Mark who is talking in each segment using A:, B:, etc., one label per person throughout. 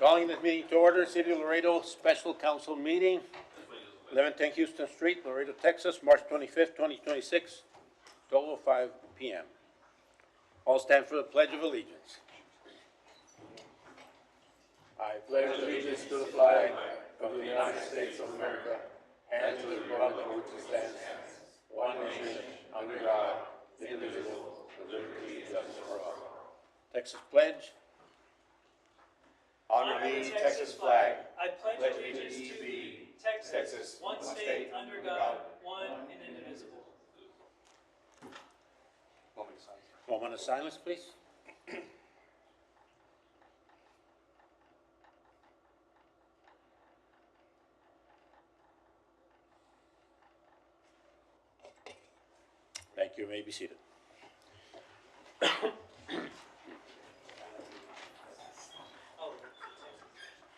A: Calling this meeting to order, City of Laredo Special Council Meeting, 1110 Houston Street, Laredo, Texas, March 25th, 2026, 12:05 p.m. All stand for the Pledge of Allegiance. I pledge allegiance to the flag of the United States of America and to the republic for which it stands, one nation, under God, indivisible, with liberty and justice for all. Texas Pledge.
B: Honor the Texas flag.
C: I pledge allegiance to thee, Texas, one state under God, one and indivisible.
A: Moment of silence, please. Thank you. You may be seated.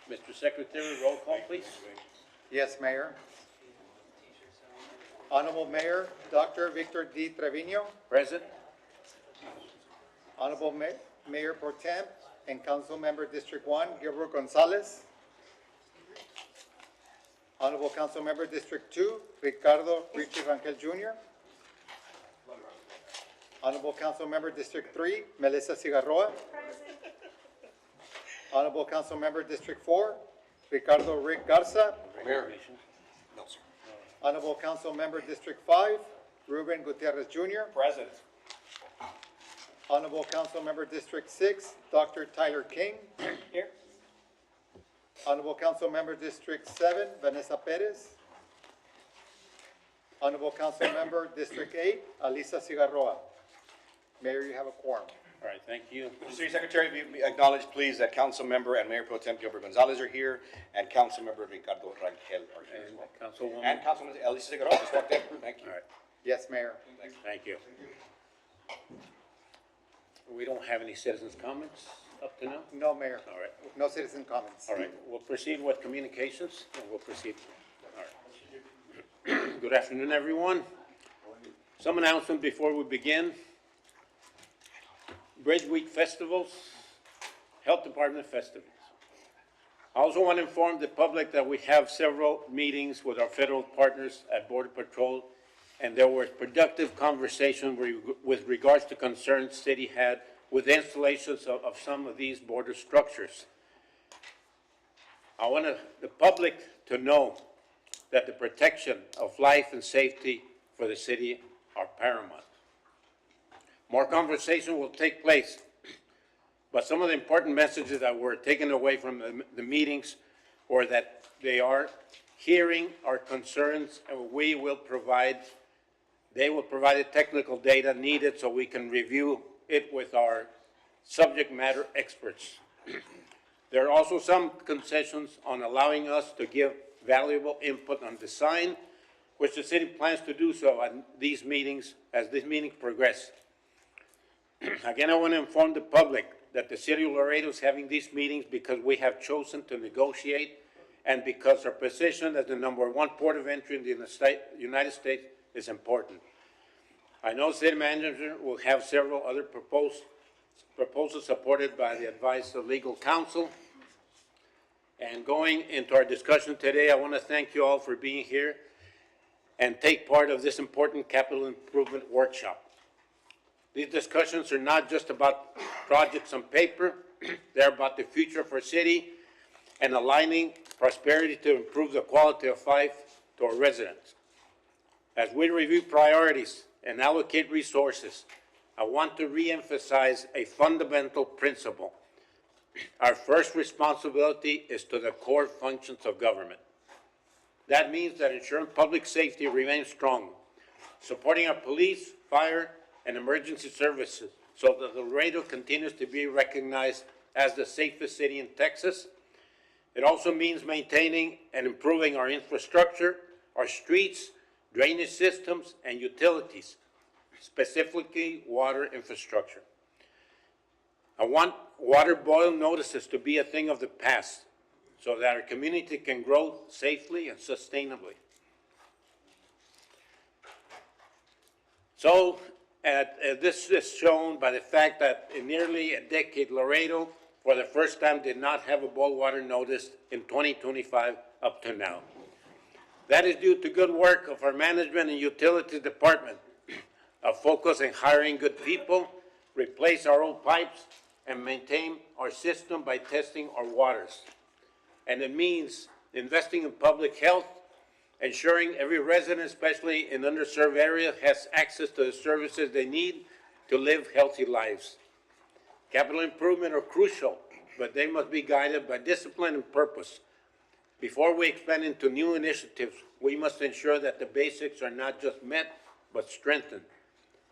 A: Mr. Secretary, roll call, please.
B: Yes, Mayor. Honorable Mayor, Dr. Victor D. Trevino,
A: Present.
B: Honorable Mayor Pro Tem and Council Member District 1, Gilbert Gonzalez. Honorable Council Member District 2, Ricardo Richie Rangel Jr. Honorable Council Member District 3, Melissa Cigarroa. Honorable Council Member District 4, Ricardo Rick Garza.
A: Mayor.
B: Honorable Council Member District 5, Ruben Gutierrez Jr.
D: Present.
B: Honorable Council Member District 6, Dr. Tyler King.
D: Here.
B: Honorable Council Member District 7, Vanessa Perez. Honorable Council Member District 8, Alisa Cigarroa. Mayor, you have a quorum.
A: All right, thank you.
D: Mr. City Secretary, be acknowledged, please, that Council Member and Mayor Pro Tem Gilbert Gonzalez are here, and Council Member Ricardo Rangel are here as well.
A: Councilwoman.
D: And Councilman Elisa Figueroa just walked in. Thank you.
A: All right,
B: Yes, Mayor.
A: thank you. We don't have any citizens' comments up to now?
B: No, Mayor.
A: All right,
B: No citizen comments.
A: all right. We'll proceed with communications, and we'll proceed. All right. Good afternoon, everyone. Some announcement before we begin. Bridge Week festivals, Health Department festivals. I also want to inform the public that we have several meetings with our federal partners at Border Patrol, and there was productive conversation with regards to concerns city had with installations of some of these border structures. I want the public to know that the protection of life and safety for the city are paramount. More conversation will take place, but some of the important messages that were taken away from the meetings were that they are hearing our concerns, and they will provide the technical data needed so we can review it with our subject matter experts. There are also some concessions on allowing us to give valuable input on design, which the city plans to do so at these meetings as these meetings progress. Again, I want to inform the public that the City of Laredo is having these meetings because we have chosen to negotiate and because our position as the #1 port of entry in the United States is important. I know City Manager will have several other proposals supported by the advice of legal counsel. And going into our discussion today, I want to thank you all for being here and take part of this important capital improvement workshop. These discussions are not just about projects on paper, they're about the future of our city and aligning prosperity to improve the quality of life to our residents. As we review priorities and allocate resources, I want to reemphasize a fundamental principle. Our first responsibility is to the core functions of government. That means that ensuring public safety remains strong, supporting our police, fire, and emergency services so that Laredo continues to be recognized as the safest city in Texas. It also means maintaining and improving our infrastructure, our streets, drainage systems, and utilities, specifically water infrastructure. I want water boil notices to be a thing of the past so that our community can grow safely and sustainably. So, this is shown by the fact that in nearly a decade, Laredo for the first time, did not have a boil water notice in 2025 up to now. That is due to good work of our management and utilities department, a focus on hiring good people, replace our old pipes, and maintain our system by testing our waters. And it means investing in public health, ensuring every resident, especially in underserved areas, has access to the services they need to live healthy lives. Capital improvement are crucial, but they must be guided by discipline and purpose. Before we expand into new initiatives, we must ensure that the basics are not just met, but strengthened.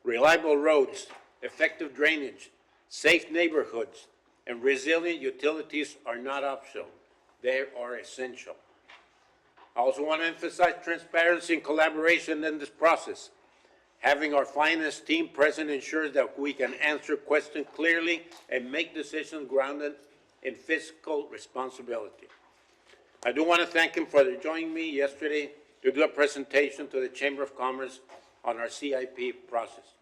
A: Reliable roads, effective drainage, safe neighborhoods, and resilient utilities are not optional. They are essential. I also want to emphasize transparency and collaboration in this process. Having our finest team present ensures that we can answer questions clearly and make decisions grounded in fiscal responsibility. I do want to thank him for joining me yesterday to do a presentation to the Chamber of Commerce on our CIP process.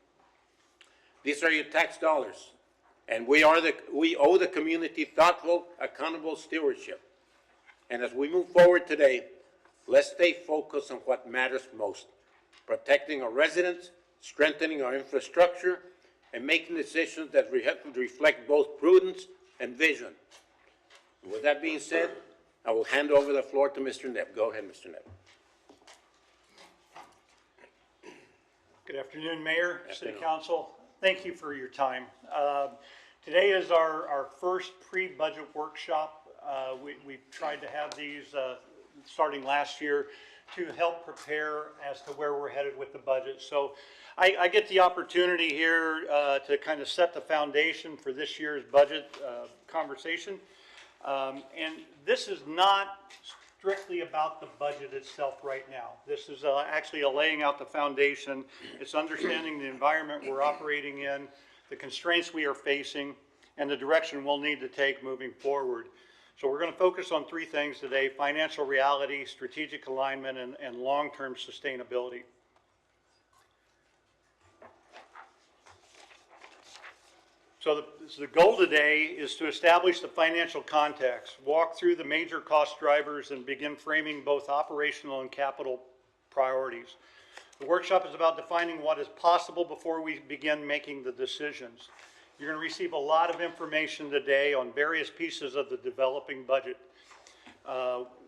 A: These are your tax dollars, and we owe the community thoughtful, accountable stewardship. And as we move forward today, let's stay focused on what matters most: protecting our residents, strengthening our infrastructure, and making decisions that reflect both prudence and vision. With that being said, I will hand over the floor to Mr. Knapp. Go ahead, Mr. Knapp.
E: Good afternoon, Mayor, City
A: Afternoon.
E: Council. Thank you for your time. Today is our first pre-budget workshop. We've tried to have these starting last year to help prepare as to where we're headed with the budget. So I get the opportunity here to kind of set the foundation for this year's budget conversation. And this is not strictly about the budget itself right now. This is actually laying out the foundation. It's understanding the environment we're operating in, the constraints we are facing, and the direction we'll need to take moving forward. So we're going to focus on three things today: financial reality, strategic alignment, and long-term sustainability. So the goal today is to establish the financial context, walk through the major cost drivers, and begin framing both operational and capital priorities. The workshop is about defining what is possible before we begin making the decisions. You're going to receive a lot of information today on various pieces of the developing budget.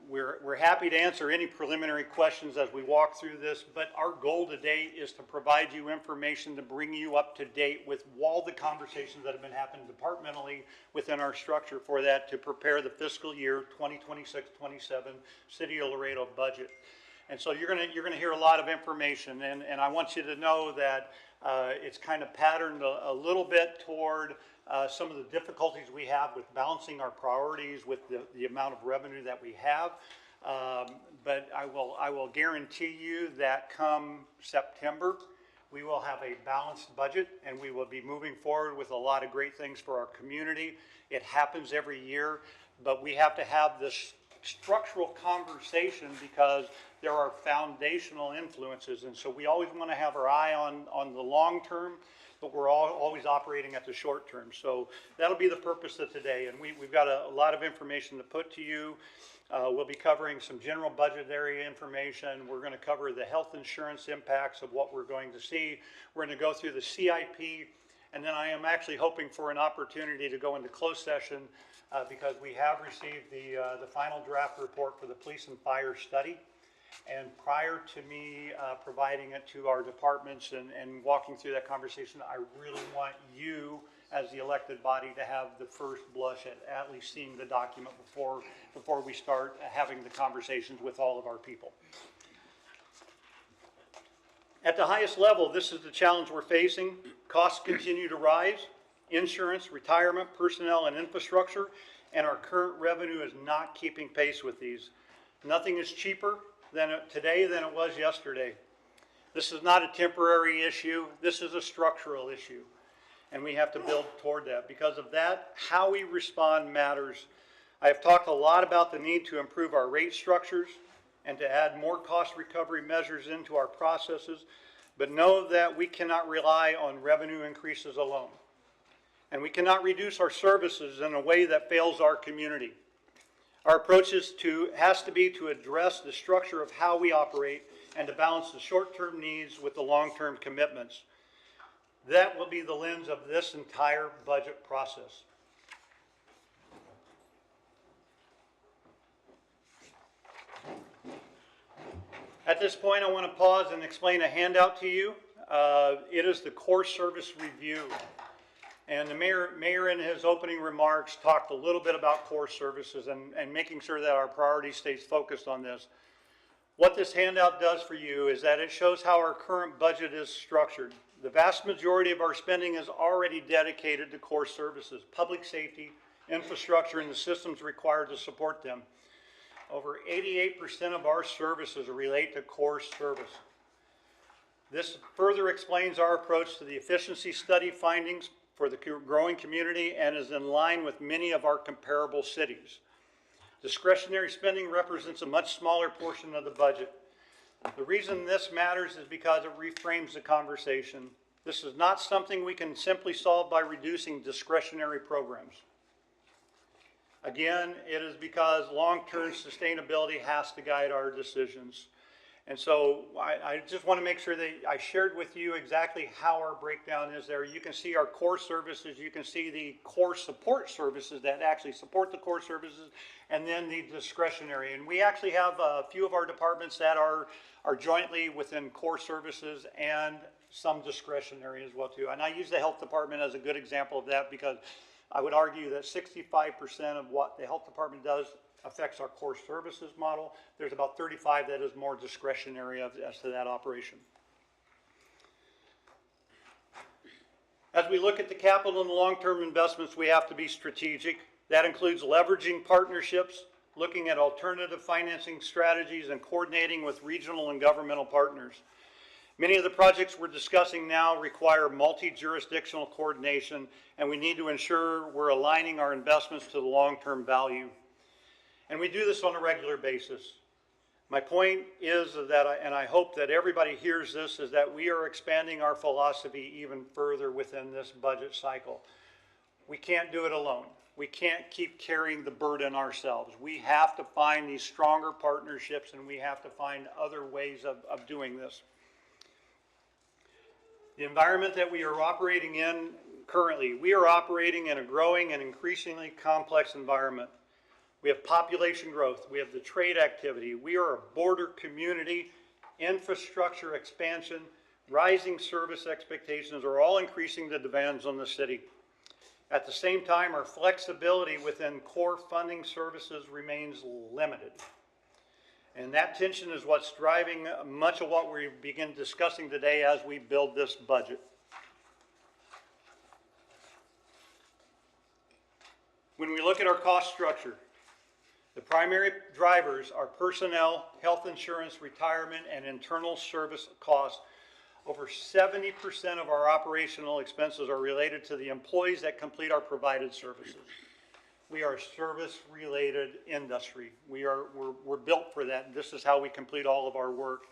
E: We're happy to answer any preliminary questions as we walk through this, but our goal today is to provide you information to bring you up to date with all the conversations that have been happening departmentally within our structure for that, to prepare the fiscal year 2026-27 City of Laredo budget. And so you're gonna hear a lot of information, and I want you to know that it's kind of patterned a little bit toward some of the difficulties we have with balancing our priorities with the amount of revenue that we have. But I will guarantee you that come September, we will have a balanced budget, and we will be moving forward with a lot of great things for our community. It happens every year, but we have to have this structural conversation because there are foundational influences, and so we always want to have our eye on the long term, but we're always operating at the short term. So that'll be the purpose of today, and we've got a lot of information to put to you. We'll be covering some general budget area information. We're going to cover the health insurance impacts of what we're going to see. We're going to go through the CIP, and then I am actually hoping for an opportunity to go into closed session because we have received the final draft report for the police and fire study. And prior to me providing it to our departments and walking through that conversation, I really want you as the elected body to have the first blush at least seeing the document before we start having the conversations with all of our people. At the highest level, this is the challenge we're facing. Costs continue to rise: insurance, retirement, personnel, and infrastructure, and our current revenue is not keeping pace with these. Nothing is cheaper today than it was yesterday. This is not a temporary issue. This is a structural issue, and we have to build toward that. Because of that, how we respond matters. I have talked a lot about the need to improve our rate structures and to add more cost recovery measures into our processes, but know that we cannot rely on revenue increases alone. and we cannot reduce our services in a way that fails our community. Our approach has to be to address the structure of how we operate and to balance the short-term needs with the long-term commitments. That will be the lens of this entire budget process. At this point, I want to pause and explain a handout to you. It is the core service review. And the mayor in his opening remarks talked a little bit about core services and making sure that our priority stays focused on this. What this handout does for you is that it shows how our current budget is structured. The vast majority of our spending is already dedicated to core services, public safety, infrastructure, and the systems required to support them. Over 88% of our services relate to core service. This further explains our approach to the efficiency study findings for the growing community and is in line with many of our comparable cities. Discretionary spending represents a much smaller portion of the budget. The reason this matters is because it reframes the conversation. This is not something we can simply solve by reducing discretionary programs. Again, it is because long-term sustainability has to guide our decisions. And so I just want to make sure that I shared with you exactly how our breakdown is there. You can see our core services, you can see the core support services that actually support the core services, and then the discretionary. And we actually have a few of our departments that are jointly within core services and some discretionary as well too. And I use the health department as a good example of that because I would argue that 65% of what the health department does affects our core services model. There's about 35 that is more discretionary as to that operation. As we look at the capital and long-term investments, we have to be strategic. That includes leveraging partnerships, looking at alternative financing strategies, and coordinating with regional and governmental partners. Many of the projects we're discussing now require multi-jurisdictional coordination, and we need to ensure we're aligning our investments to the long-term value. And we do this on a regular basis. My point is that, and I hope that everybody hears this, is that we are expanding our philosophy even further within this budget cycle. We can't do it alone. We can't keep carrying the burden ourselves. We have to find these stronger partnerships, and we have to find other ways of doing this. The environment that we are operating in currently, we are operating in a growing and increasingly complex environment. We have population growth, we have the trade activity, we are a border community, infrastructure expansion, rising service expectations are all increasing the demands on the city. At the same time, our flexibility within core funding services remains limited. And that tension is what's driving much of what we begin discussing today as we build this budget. When we look at our cost structure, the primary drivers are personnel, health insurance, retirement, and internal service costs. Over 70% of our operational expenses are related to the employees that complete our provided services. We are a service-related industry. We're built for that. This is how we complete all of our work.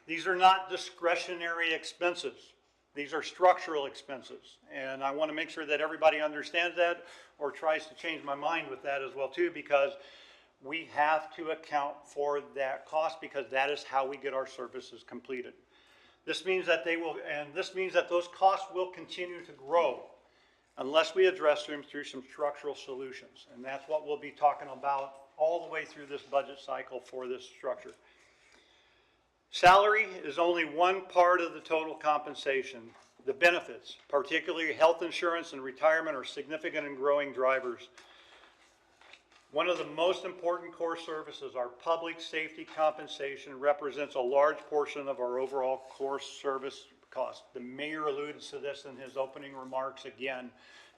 E: These are not discretionary expenses. These are structural expenses. And I want to make sure that everybody understands that or tries to change my mind with that as well too, because we have to account for that cost because that is how we get our services completed. This means that those costs will continue to grow unless we address them through some structural solutions. And that's what we'll be talking about all the way through this budget cycle for this structure. Salary is only one part of the total compensation. The benefits, particularly health insurance and retirement, are significant and growing drivers. One of the most important core services, our public safety compensation, represents a large portion of our overall core service cost. The mayor alluded to this in his opening remarks again,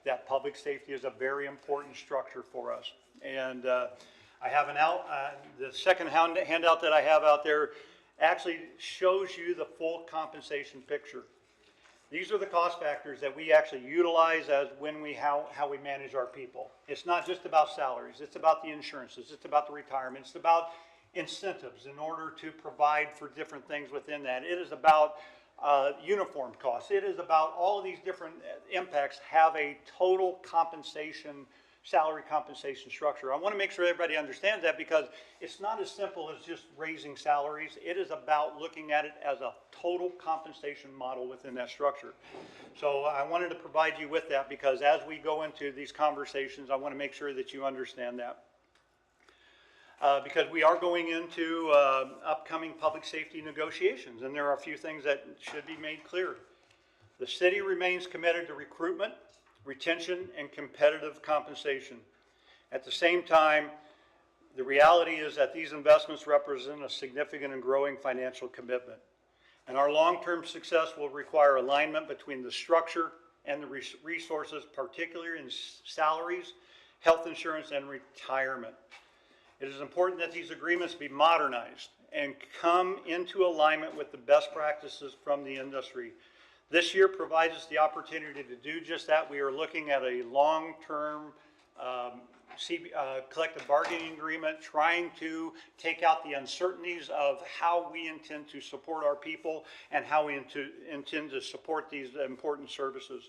E: that public safety is a very important structure for us. And I have the second handout that I have out there actually shows you the full compensation picture. These are the cost factors that we actually utilize as how we manage our people. It's not just about salaries, it's about the insurances, it's about the retirement, it's about incentives in order to provide for different things within that. It is about uniform costs. It is about all of these different impacts have a total compensation, salary compensation structure. I want to make sure everybody understands that because it's not as simple as just raising salaries. It is about looking at it as a total compensation model within that structure. So I wanted to provide you with that because as we go into these conversations, I want to make sure that you understand that. Because we are going into upcoming public safety negotiations, and there are a few things that should be made clear. The city remains committed to recruitment, retention, and competitive compensation. At the same time, the reality is that these investments represent a significant and growing financial commitment. And our long-term success will require alignment between the structure and the resources, particularly in salaries, health insurance, and retirement. It is important that these agreements be modernized and come into alignment with the best practices from the industry. This year provides us the opportunity to do just that. We are looking at a long-term collective bargaining agreement, trying to take out the uncertainties of how we intend to support our people and how we intend to support these important services.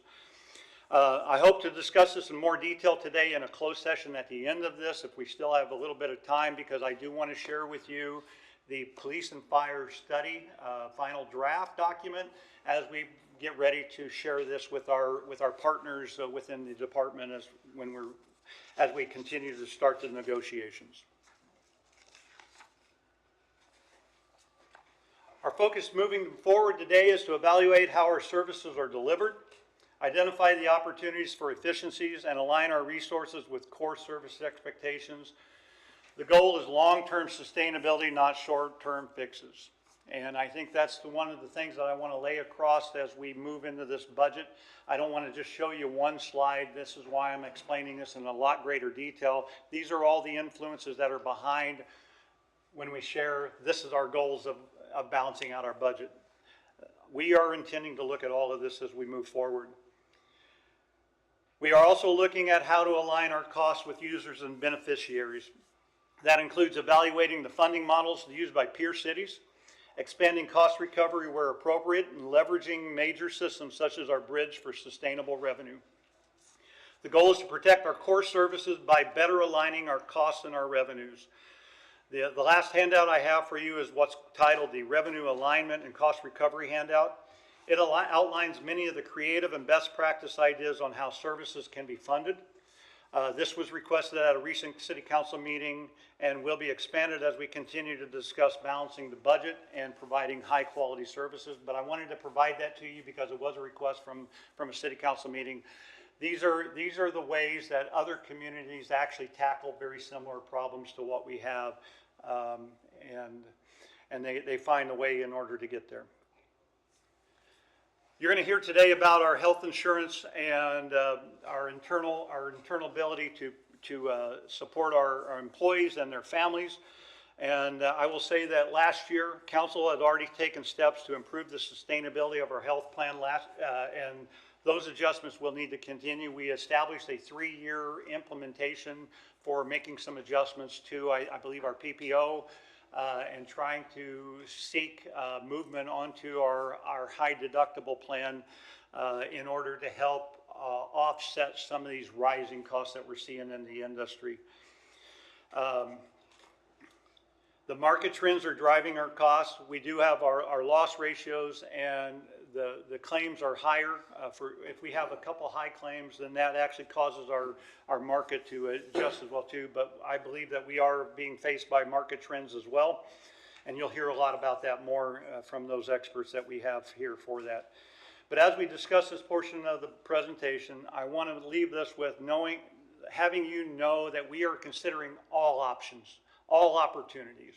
E: I hope to discuss this in more detail today in a closed session at the end of this, if we still have a little bit of time, because I do want to share with you the police and fire study final draft document as we get ready to share this with our partners within the department as we continue to start the negotiations. Our focus moving forward today is to evaluate how our services are delivered, identify the opportunities for efficiencies, and align our resources with core service expectations. The goal is long-term sustainability, not short-term fixes. And I think that's one of the things that I want to lay across as we move into this budget. I don't want to just show you one slide. This is why I'm explaining this in a lot greater detail. These are all the influences that are behind when we share, this is our goals of balancing out our budget. We are intending to look at all of this as we move forward. We are also looking at how to align our costs with users and beneficiaries. That includes evaluating the funding models used by peer cities, expanding cost recovery where appropriate, and leveraging major systems such as our Bridge for Sustainable Revenue. The goal is to protect our core services by better aligning our costs and our revenues. The last handout I have for you is what's titled the Revenue Alignment and Cost Recovery handout. It outlines many of the creative and best practice ideas on how services can be funded. This was requested at a recent city council meeting and will be expanded as we continue to discuss balancing the budget and providing high quality services. But I wanted to provide that to you because it was a request from a city council meeting. These are the ways that other communities actually tackle very similar problems to what we have, and they find a way in order to get there. You're going to hear today about our health insurance and our internal ability to support our employees and their families. And I will say that last year, council had already taken steps to improve the sustainability of our health plan and those adjustments will need to continue. We established a 3-year implementation for making some adjustments to, I believe, our PPO, and trying to seek movement onto our high deductible plan in order to help offset some of these rising costs that we're seeing in the industry. The market trends are driving our costs. We do have our loss ratios, and the claims are higher. If we have a couple high claims, then that actually causes our market to adjust as well too. But I believe that we are being faced by market trends as well, and you'll hear a lot about that more from those experts that we have here for that. But as we discuss this portion of the presentation, I want to leave this with having you know that we are considering all options, all opportunities.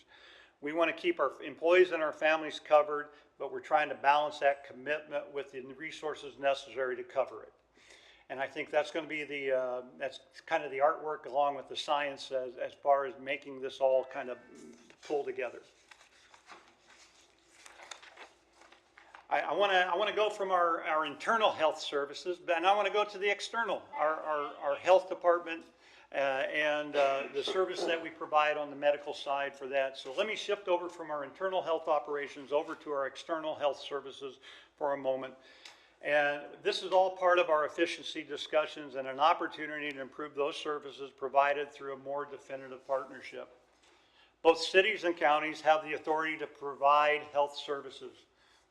E: We want to keep our employees and our families covered, but we're trying to balance that commitment with the resources necessary to cover it. And I think that's going to be that's kind of the artwork along with the science as far as making this all kind of pull together. I want to go from our internal health services, and I want to go to the external, our health department the service that we provide on the medical side for that. So let me shift over from our internal health operations over to our external health services for a moment. And this is all part of our efficiency discussions and an opportunity to improve those services provided through a more definitive partnership. Both cities and counties have the authority to provide health services.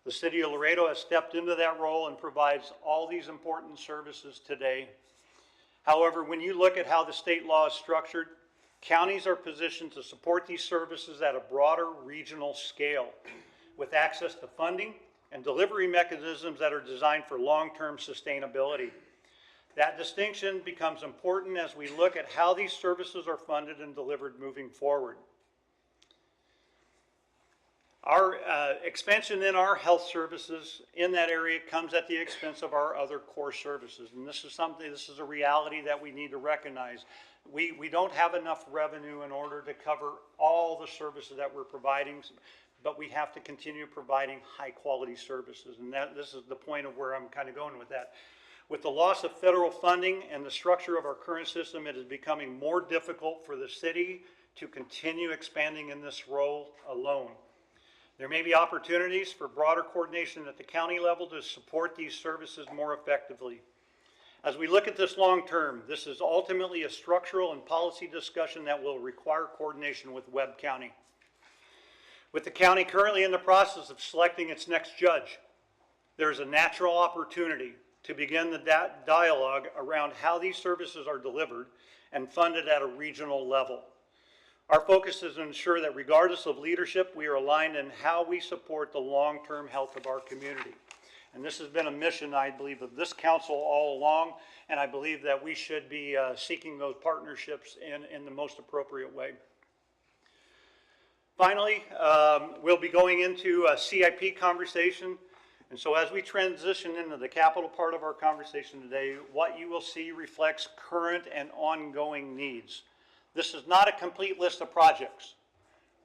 E: The city of Laredo has stepped into that role and provides all these important services today. However, when you look at how the state law is structured, counties are positioned to support these services at a broader regional scale with access to funding and delivery mechanisms that are designed for long-term sustainability. That distinction becomes important as we look at how these services are funded and delivered moving forward. Our expansion in our health services in that area comes at the expense of our other core services. And this is a reality that we need to recognize. We don't have enough revenue in order to cover all the services that we're providing, but we have to continue providing high quality services. And this is the point of where I'm kind of going with that. With the loss of federal funding and the structure of our current system, it is becoming more difficult for the city to continue expanding in this role alone. There may be opportunities for broader coordination at the county level to support these services more effectively. As we look at this long term, this is ultimately a structural and policy discussion that will require coordination with Webb County. With the county currently in the process of selecting its next judge, there is a natural opportunity to begin the dialogue around how these services are delivered and funded at a regional level. Our focus is to ensure that regardless of leadership, we are aligned in how we support the long-term health of our community. And this has been a mission, I believe, of this council all along, and I believe that we should be seeking those partnerships in the most appropriate way. Finally, we'll be going into a CIP conversation. And so as we transition into the capital part of our conversation today, what you will see reflects current and ongoing needs. This is not a complete list of projects.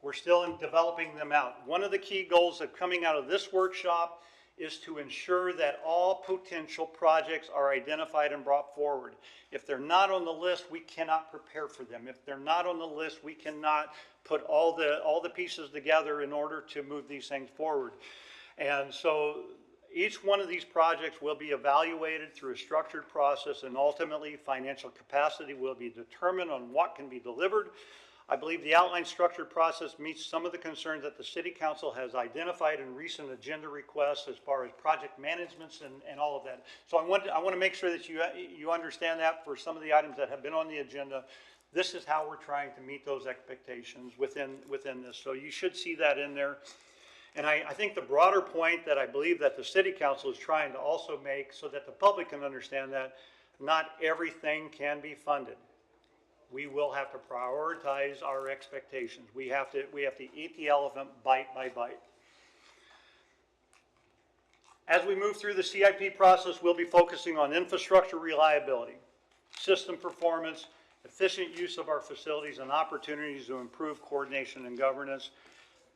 E: We're still in developing them out. One of the key goals of coming out of this workshop is to ensure that all potential projects are identified and brought forward. If they're not on the list, we cannot prepare for them. If they're not on the list, we cannot put all the pieces together in order to move these things forward. And so each one of these projects will be evaluated through a structured process, and ultimately financial capacity will be determined on what can be delivered. I believe the outline structured process meets some of the concerns that the City Council has identified in recent agenda requests as far as project managements and all of that. So I want to make sure that you understand that for some of the items that have been on the agenda. This is how we're trying to meet those expectations within this. So you should see that in there. And I think the broader point that I believe that the City Council is trying to also make so that the public can understand that not everything can be funded. We will have to prioritize our expectations. We have to eat the elephant bite by bite. As we move through the CIP process, we'll be focusing on infrastructure reliability, system performance, efficient use of our facilities, and opportunities to improve coordination and governance.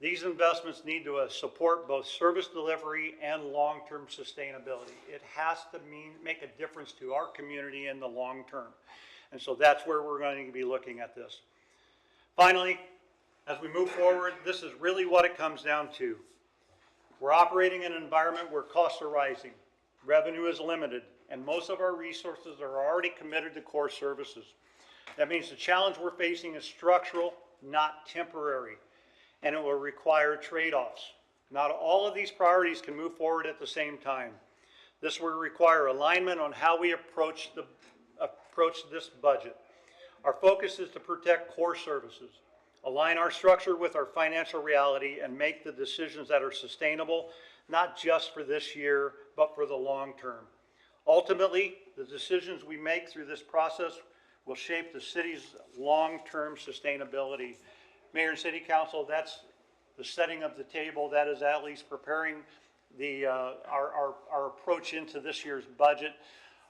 E: These investments need to support both service delivery and long-term sustainability. It has to make a difference to our community in the long term. And so that's where we're going to be looking at this. Finally, as we move forward, this is really what it comes down to. We're operating in an environment where costs are rising, revenue is limited, and most of our resources are already committed to core services. That means the challenge we're facing is structural, not temporary, and it will require trade-offs. Not all of these priorities can move forward at the same time. This will require alignment on how we approach this budget. Our focus is to protect core services, align our structure with our financial reality, and make the decisions that are sustainable, not just for this year, but for the long term. Ultimately, the decisions we make through this process will shape the city's long-term sustainability. Mayor and City Council, that's the setting of the table. That is at least preparing our approach into this year's budget.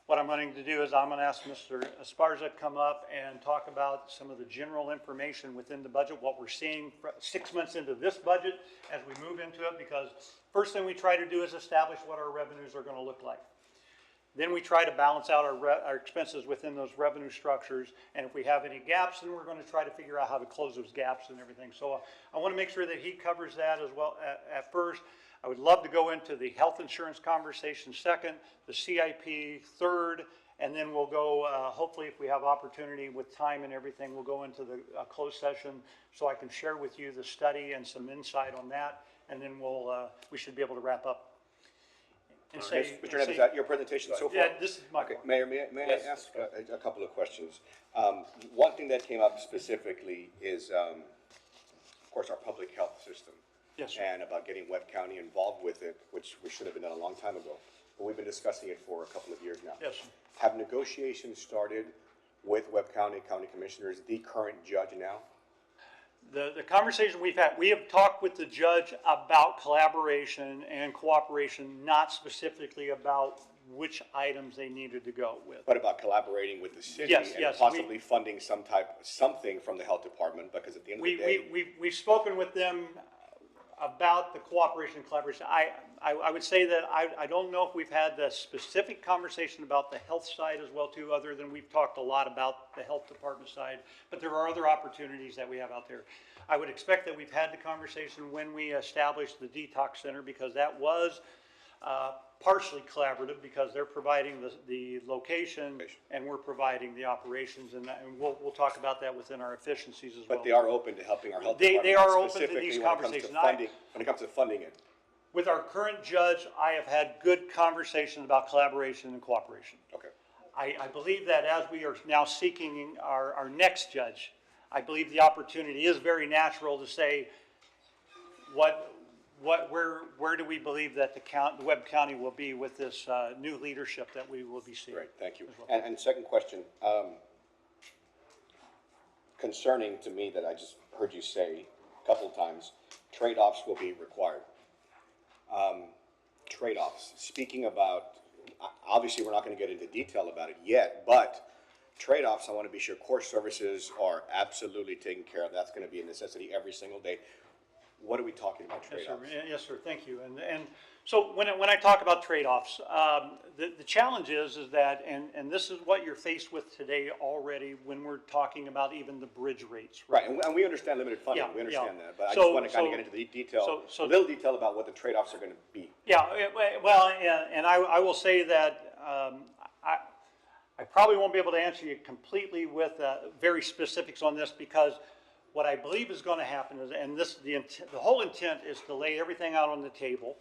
E: What I'm going to do is I'm going to ask Mr. Esparza to come up and talk about some of the general information within the budget, what we're seeing 6 months into this budget as we move into it, because first thing we try to do is establish what our revenues are going to look like. Then we try to balance out our expenses within those revenue structures, and if we have any gaps, then we're gonna try to figure out how to close those gaps and everything. So I wanna make sure that he covers that as well at first. I would love to go into the health insurance conversation second, the CIP third, and then we'll go, hopefully if we have opportunity with time and everything, we'll go into the closed session so I can share with you the study and some insight on that, and then we should be able to wrap up. And say,
D: Mr. Neff, is that your presentation so far?
E: yeah, this is my
D: Okay,
E: part.
D: Mayor, may
A: Yes.
D: I ask a couple of questions? One thing that came up specifically is, of course, our public health system.
E: Yes, sir.
D: And about getting Webb County involved with it, which we should have been done a long time ago. But we've been discussing it for a couple of years now.
E: Yes, sir.
D: Have negotiations started with Webb County, county commissioners, the current judge now?
E: The conversation we've had, we have talked with the judge about collaboration and cooperation, not specifically about which items they needed to go with.
D: But about collaborating with the city
E: Yes,
D: and
E: yes,
D: possibly funding something from the health department, because at the end of the day.
E: We've spoken with them about the cooperation and collaboration. I would say that I don't know if we've had the specific conversation about the health side as well too, other than we've talked a lot about the health department side, but there are other opportunities that we have out there. I would expect that we've had the conversation when we established the detox center, because that was partially collaborative, because they're providing the location and we're providing the operations, and we'll talk about that within our efficiencies as well.
D: But they are open to helping our health
E: They
D: department.
E: are open to
D: specifically
E: these
D: when it comes to
E: conversations.
D: When it comes to funding it.
E: With our current judge, I have had good conversations about collaboration and cooperation.
D: Okay.
E: I believe that as we are now seeking our next judge, I believe the opportunity is very natural to say, where do we believe that the Webb County will be with this new leadership that we will be seeing?
D: Great, thank you.
E: as well.
D: And second question, concerning to me that I just heard you say a couple of times, trade-offs will be required. Trade-offs, speaking about, obviously, we're not gonna get into detail about it yet, but trade-offs, I wanna be sure core services are absolutely taken care of. That's gonna be a necessity every single day. What are we talking about
E: Yes, sir.
D: trade-offs?
E: Yes, sir. Thank you. And so when I talk about trade-offs, the challenge is that, and this is what you're faced with today already when we're talking about even the bridge rates.
D: Right, and we understand limited funding,
E: Yeah,
D: we understand
E: yeah.
D: that, but I
E: So-
D: just wanna kinda
E: so-
D: get into the detail,
E: so-
D: a little detail about what the trade-offs are gonna be.
E: Yeah, well, and I will say that I probably won't be able to answer you completely with very specifics on this, because what I believe is going to happen is, and the whole intent is to lay everything out on the table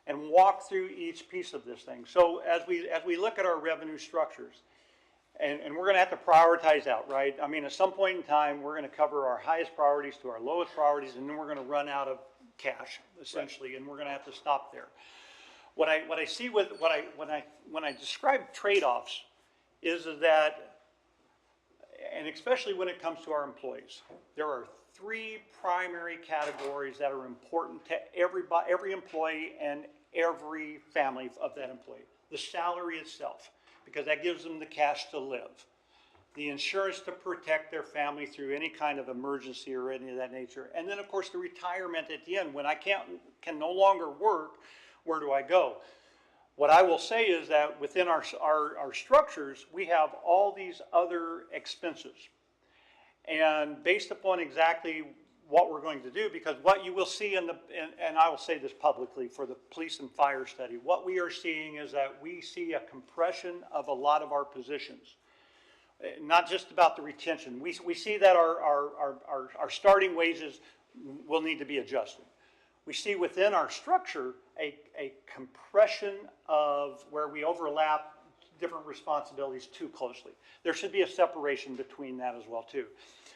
E: and walk through each piece of this thing. So as we look at our revenue structures, and we're going to have to prioritize out, right? I mean, at some point in time, we're going to cover our highest priorities to our lowest priorities, and then we're going to run out of cash essentially, and we're going to have to stop there. What I see with when I describe trade-offs is that, and especially when it comes to our employees, there are three primary categories that are important to every employee and every family of that employee. The salary itself, because that gives them the cash to live. The insurance to protect their family through any kind of emergency or any of that nature. And then, of course, the retirement at the end. When I can no longer work, where do I go? What I will say is that within our structures, we have all these other expenses. And based upon exactly what we're going to do, because what you will see and I will say this publicly for the police and fire study, what we are seeing is that we see a compression of a lot of our positions. Not just about the retention. We see that our starting wages will need to be adjusted. We see within our structure a compression of where we overlap different responsibilities too closely. There should be a separation between that as well too,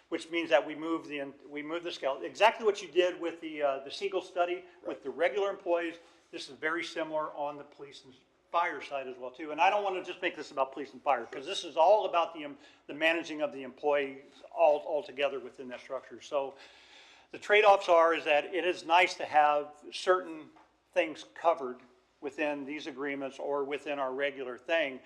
E: which means that we move the scale. Exactly what you did with the Siegel study with the regular employees. This is very similar on the police and fire side as well too. And I don't want to just make this about police and fire, because this is all about the managing of the employees all together within that structure. So the trade-offs is that it is nice to have certain things covered within these agreements or within our regular thing.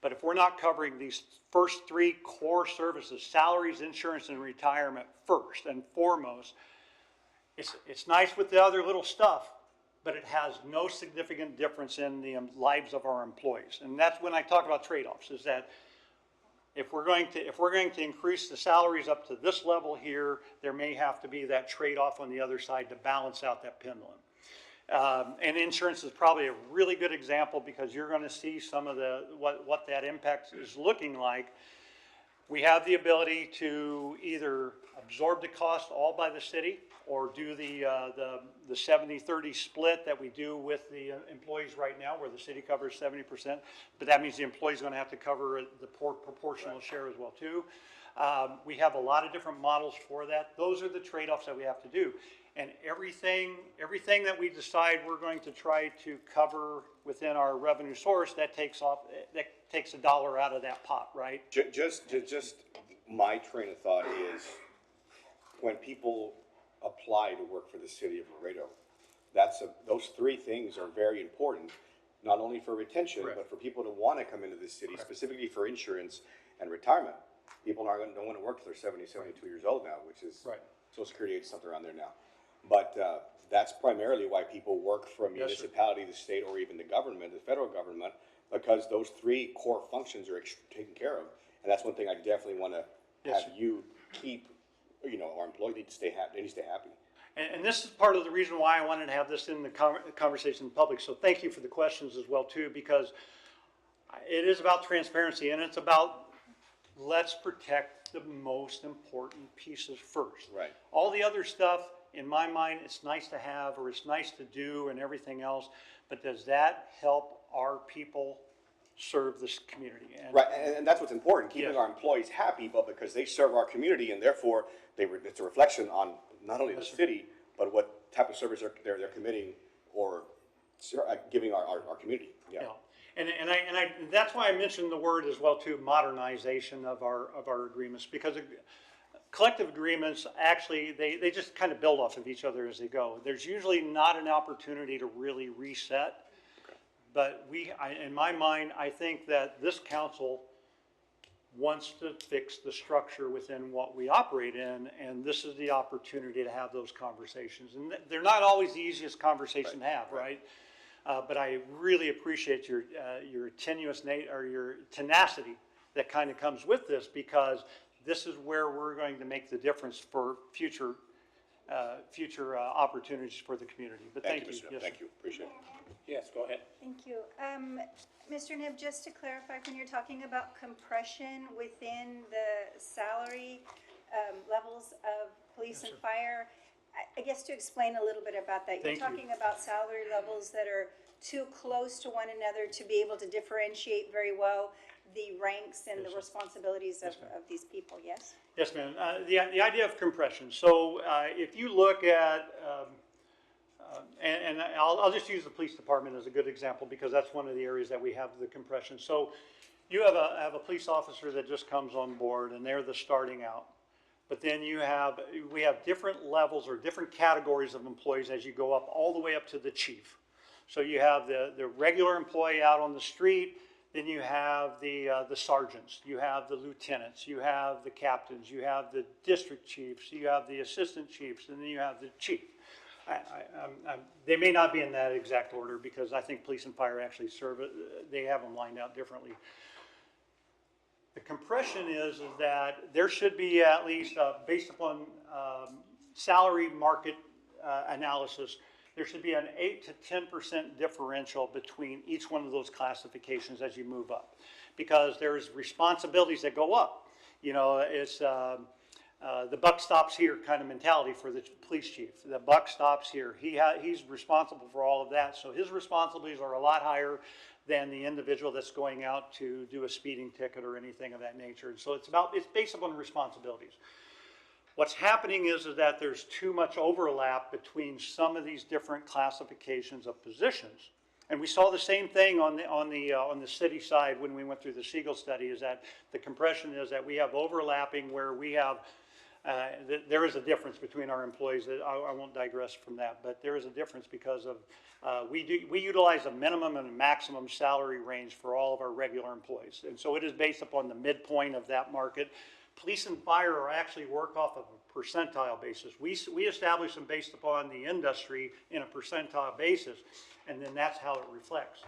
E: But if we're not covering these first three core services, salaries, insurance, and retirement first and foremost, it's nice with the other little stuff, but it has no significant difference in the lives of our employees. And that's when I talk about trade-offs, is that if we're going to increase the salaries up to this level here, there may have to be that trade-off on the other side to balance out that pendulum. And insurance is probably a really good example because you're going to see some of what that impact is looking like. We have the ability to either absorb the cost all by the city or do the 70-30 split that we do with the employees right now, where the city covers 70%. But that means the employee's going to have to cover the proportional share as well too. We have a lot of different models for that. Those are the trade-offs that we have to do. And everything that we decide we're going to try to cover within our revenue source, that takes a dollar out of that pot, right?
D: Just my train of thought is, when people apply to work for the city of Laredo, those three things are very important, not only for retention, but for people to want to come into the city, specifically for insurance and retirement. People don't want to work till they're 70, 72 years old now, which is, Social Security age something around there now. But that's primarily why people work for a municipality, the state, or even the government, the federal government, because those three core functions are taken care of. And that's one thing I definitely want to have you keep. Our employees need to stay happy. They need to stay happy.
E: And this is part of the reason why I wanted to have this in the conversation in public. So thank you for the questions as well too, because it is about transparency, and it's about, let's protect the most important pieces first.
D: Right.
E: All the other stuff, in my mind, it's nice to have, or it's nice to do and everything else, but does that help our people serve this community?
D: Right, and that's what's important, keeping our employees happy, but because they serve our community, and therefore it's a reflection on not only the city, but what type of service they're committing or giving our community. Yeah.
E: And that's why I mentioned the word as well too, modernization of our agreements, because collective agreements actually they just kind of build off of each other as they go. There's usually not an opportunity to really reset. But in my mind, I think that this council wants to fix the structure within what we operate in, and this is the opportunity to have those conversations. And they're not always the easiest conversation to have, right? But I really appreciate your your tenacity that kind of comes with this, because this is where we're going to make the difference for future opportunities for the community. But thank you.
D: Yes, thank you. Appreciate it.
A: Yes, go ahead.
F: Thank you. Mr. Nib, just to clarify, when you're talking about compression within the salary levels of police and fire, I guess to explain a little bit about that. You're talking about salary levels that are too close to one another to be able to differentiate very well the ranks and the responsibilities of these people, yes?
E: Yes, ma'am. The idea of compression. So if you look at and I'll just use the police department as a good example, because that's one of the areas that we have the compression. So you have a police officer that just comes on board, and they're the starting out. But then we have different levels or different categories of employees as you go up, all the way up to the chief. So you have the regular employee out on the street, then you have the sergeants, you have the lieutenants, you have the captains, you have the district chiefs, you have the assistant chiefs, and then you have the chief. They may not be in that exact order, because I think police and fire actually they have them lined out differently. The compression is that there should be at least, based upon salary market analysis, there should be an 8 to 10% differential between each one of those classifications as you move up, because there's responsibilities that go up. It's the buck stops here kind of mentality for the police chief. The buck stops here. He's responsible for all of that, so his responsibilities are a lot higher than the individual that's going out to do a speeding ticket or anything of that nature. And so it's based upon responsibilities. What's happening is that there's too much overlap between some of these different classifications of positions. And we saw the same thing on the city side when we went through the Siegel study, is that the compression is that we have overlapping where we have, there is a difference between our employees. I won't digress from that, but there is a difference because of, we utilize a minimum and a maximum salary range for all of our regular employees. And so it is based upon the midpoint of that market. Police and fire are actually work off of a percentile basis. We establish them based upon the industry in a percentile basis, and then that's how it reflects.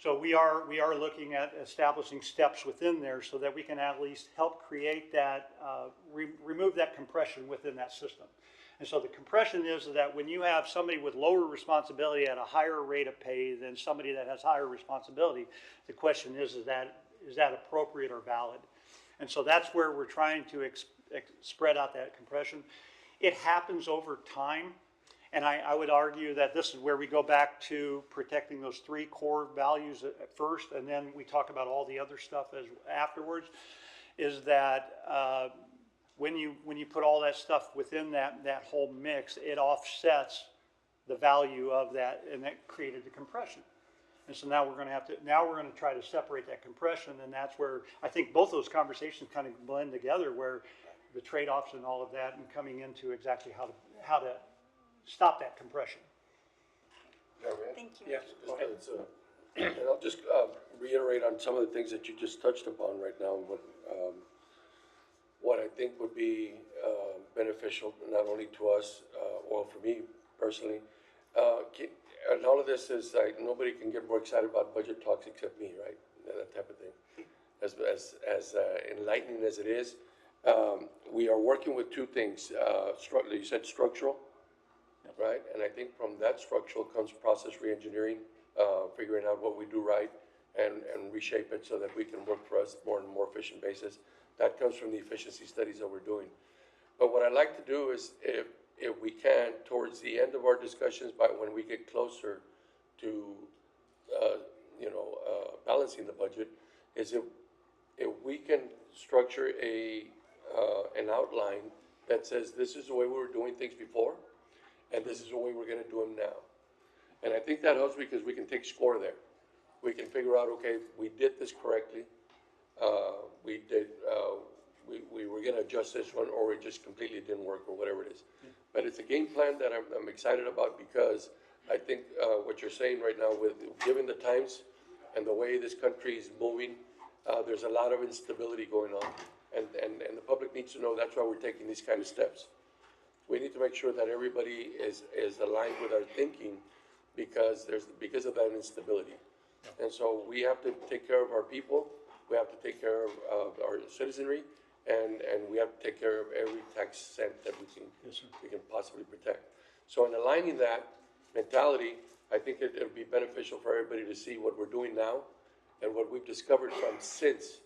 E: So we are looking at establishing steps within there so that we can at least help create that, remove that compression within that system. And so the compression is that when you have somebody with lower responsibility at a higher rate of pay than somebody that has higher responsibility, the question is that appropriate or valid? And so that's where we're trying to spread out that compression. It happens over time. And I would argue that this is where we go back to protecting those three core values at first, and then we talk about all the other stuff as afterwards, is that when you put all that stuff within that whole mix, it offsets the value of that, and that created the compression. And so now we're going to try to separate that compression, and that's where I think both those conversations kind of blend together, where the trade-offs and all of that, and coming into exactly how to stop that compression.
F: Thank you.
A: Yes, go ahead.
G: And I'll just reiterate on some of the things that you just touched upon right now, what I think would be beneficial, not only to us, or for me personally. And all of this is like, nobody can get more excited about budget talks except me, right? That type of thing. As enlightening as it is, we are working with two things. You said structural, right? And I think from that structural comes process reengineering, figuring out what we do right and reshape it so that we can work for us more and more efficient basis. That comes from the efficiency studies that we're doing. But what I'd like to do is, if we can, towards the end of our discussions, by when we get closer to, balancing the budget, is if we can structure an outline that says this is the way we were doing things before, and this is the way we're gonna do them now. And I think that helps because we can take score there. We can figure out, okay, we did this correctly. We were gonna adjust this one, or it just completely didn't work, or whatever it is. But it's a game plan that I'm excited about, because I think, what you're saying right now, with, given the times and the way this country is moving, there's a lot of instability going on. And the public needs to know that's why we're taking these kind of steps. We need to make sure that everybody is aligned with our thinking, because of that instability. And so we have to take care of our people, we have to take care of our citizenry, and we have to take care of every tax cent that we can possibly protect. So in aligning that mentality, I think it'll be beneficial for everybody to see what we're doing now and what we've discovered from since,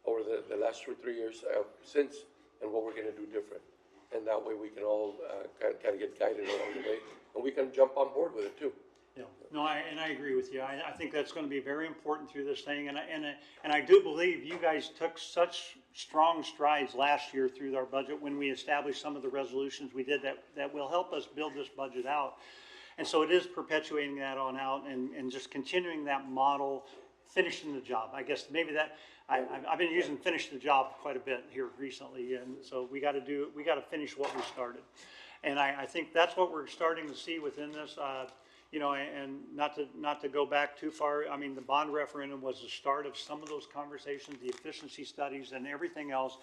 G: over the last 2 or 3 years since, and what we're gonna do different. And that way we can all kind of get guided along the way, and we can jump on board with it too.
E: Yeah, no, I agree with you. I think that's going to be very important through this thing, and I do believe you guys took such strong strides last year through our budget when we established some of the resolutions we did that will help us build this budget out. And so it is perpetuating that on out and just continuing that model, finishing the job. I guess maybe that, I've been using finish the job quite a bit here recently, and so we got to finish what we started. And I think that's what we're starting to see within this. And not to go back too far, I mean, the bond referendum was the start of some of those conversations, the efficiency studies and everything else.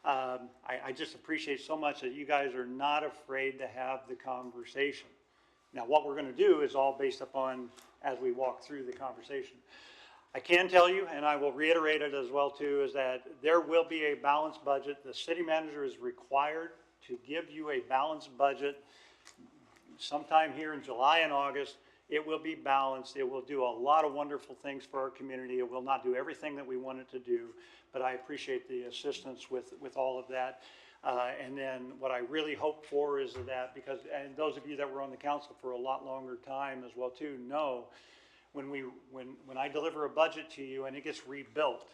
E: I just appreciate so much that you guys are not afraid to have the conversation. Now, what we're gonna do is all based upon as we walk through the conversation. I can tell you, and I will reiterate it as well too, is that there will be a balanced budget. The city manager is required to give you a balanced budget sometime here in July and August. It will be balanced. It will do a lot of wonderful things for our community. It will not do everything that we want it to do, but I appreciate the assistance with all of that. And then what I really hope for is that, because, and those of you that were on the council for a lot longer time as well too, know when I deliver a budget to you and it gets rebuilt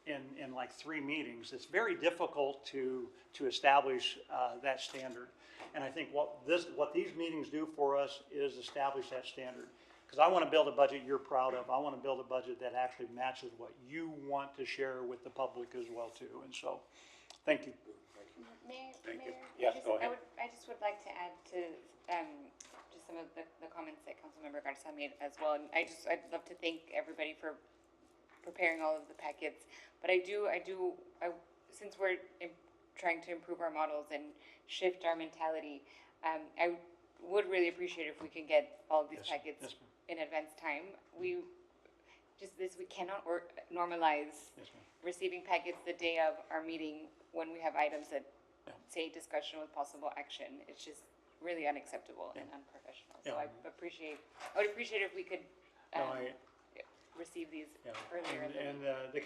E: in like 3 meetings, it's very difficult to establish that standard. And I think what these meetings do for us is establish that standard. Because I want to build a budget you're proud of. I want to build a budget that actually matches what you want to share with the public as well too. And so, thank you.
H: Mayor,
A: Thank you.
H: Mayor,
A: Yes, go ahead.
H: I just would like to add to just some of the comments that Councilmember Garza made as well. And I'd love to thank everybody for preparing all of the packets. But since we're trying to improve our models and shift our mentality. I would really appreciate if we can get all of these
E: Yes,
H: packets
E: yes, ma'am.
H: in advance time. We cannot normalize
E: Yes, ma'am.
H: receiving packets the day of our meeting when we have items that say discussion with possible action. It's just really unacceptable and unprofessional. So
E: Yeah.
H: I would appreciate if we could,
E: No,
H: receive these
E: Yeah,
H: earlier in the week.
E: and the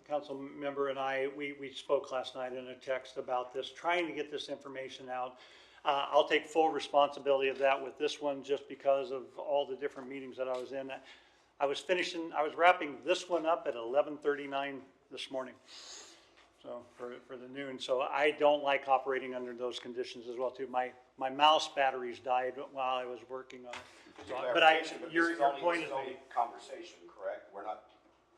E: council member and I, we spoke last night in a text about this, trying to get this information out. I'll take full responsibility of that with this one, just because of all the different meetings that I was in. I was wrapping this one up at 11:39 this morning, so, for the noon. So I don't like operating under those conditions as well, too. My mouse batteries died while I was working on it. So, but your point is made.
D: Conversation, correct? We're not,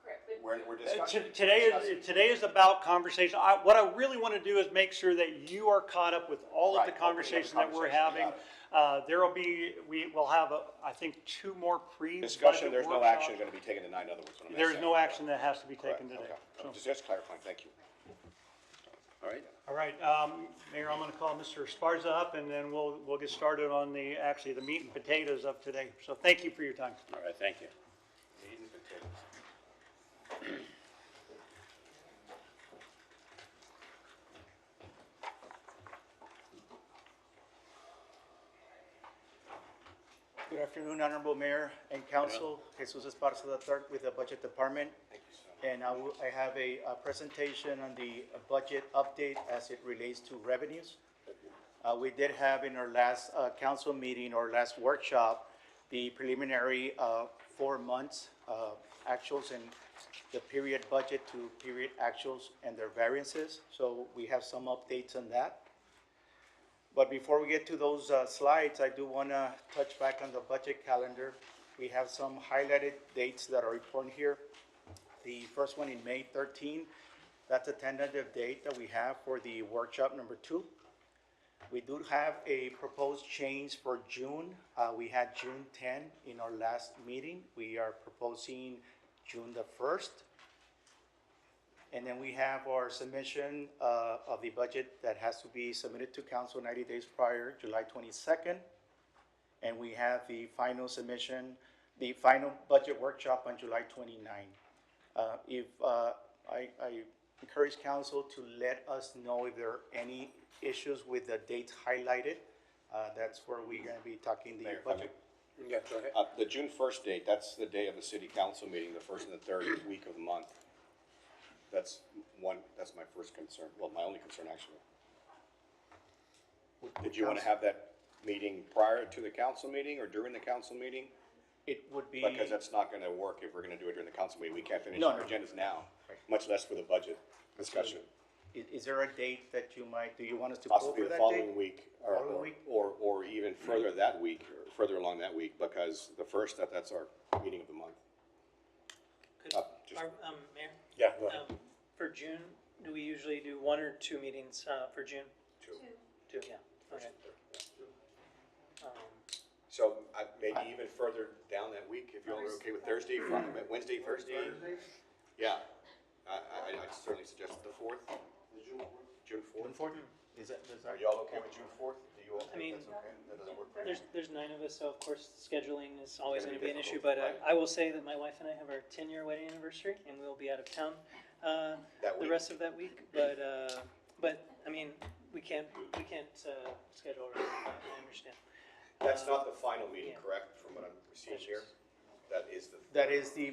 H: Correct.
D: we're discussing.
E: Today is about conversation. What I really want to do is make sure that you are caught up with all of
D: Right,
E: the
D: okay,
E: conversation that we're
D: conversation,
E: having. We will have, I think, 2 more
D: Discussion, there's no
E: workshops.
D: action gonna be taken tonight, in other words. what I'm
E: There is
D: saying.
E: no action that has to be
D: Correct,
E: taken today.
D: okay.
E: So,
D: Just clarifying, thank you.
A: All right?
E: all right, Mayor, I'm going to call Mr. Esparza up, and then we'll get started on the meat and potatoes of today. So thank you for your time.
A: All right, thank you.
I: Good afternoon, Honorable Mayor and Council. Jesus Esparza III with the Budget Department. And I have a presentation on the budget update as it relates to revenues. We did have in our last council meeting or last workshop, the preliminary 4 months actuals and the period budget to period actuals and their variances. So we have some updates on that. But before we get to those slides, I do want to touch back on the budget calendar. We have some highlighted dates that are important here. The first one in May 13, that's a tentative date that we have for the workshop number 2. We do have a proposed change for June. We had June 10 in our last meeting. We are proposing June the 1st. And then we have our submission of the budget that has to be submitted to council 90 days prior, July 22nd. And we have the final submission, the final budget workshop on July 29th. I encourage council to let us know if there are any issues with the dates highlighted. That's where we're gonna be talking the
D: Mayor,
I: budget.
A: Yeah, go ahead.
D: The June 1st date, that's the day of the city council meeting, the first and the third week of the month. That's my first concern, well, my only concern, actually. Did you want to have that meeting prior to the council meeting or during the council meeting?
I: It would be.
D: Because that's not gonna work if we're gonna do it during the council meeting. We can't finish
I: No,
D: our
I: no.
D: agendas now, much less for the budget discussion.
I: Is there a date that do you want us to pull
D: Possibly
I: for
D: the
I: that
D: following
I: date?
D: week,
I: Following week?
D: or even further that week, or further along that week, because the first, that's our meeting of the month.
C: Could,
D: Just-
C: Mayor,
A: Yeah, go ahead.
C: for June, do we usually do 1 or 2 meetings, for June? Two, yeah, okay.
D: So, maybe even further down that week, if you're okay with Thursday, Wednesday, Thursday? Yeah, I'd certainly suggest the 4th. June 4th?
I: June 4th? Is that,
D: Are y'all okay with June 4th? Do you all
C: I mean,
D: think that's okay? That doesn't work for you?
C: There's 9 of us, so of course scheduling is always
D: It's
C: gonna
D: gonna
C: be
D: be
C: an issue,
D: difficult,
C: but
D: right.
C: I will say that my wife and I have our 10-year wedding anniversary, and we'll be out of town,
D: That
C: the
D: week.
C: rest of that week, but, I mean, we can't, schedule around that, I understand.
D: That's not the final meeting,
C: yeah.
D: correct, from what I'm seeing here? That is
I: the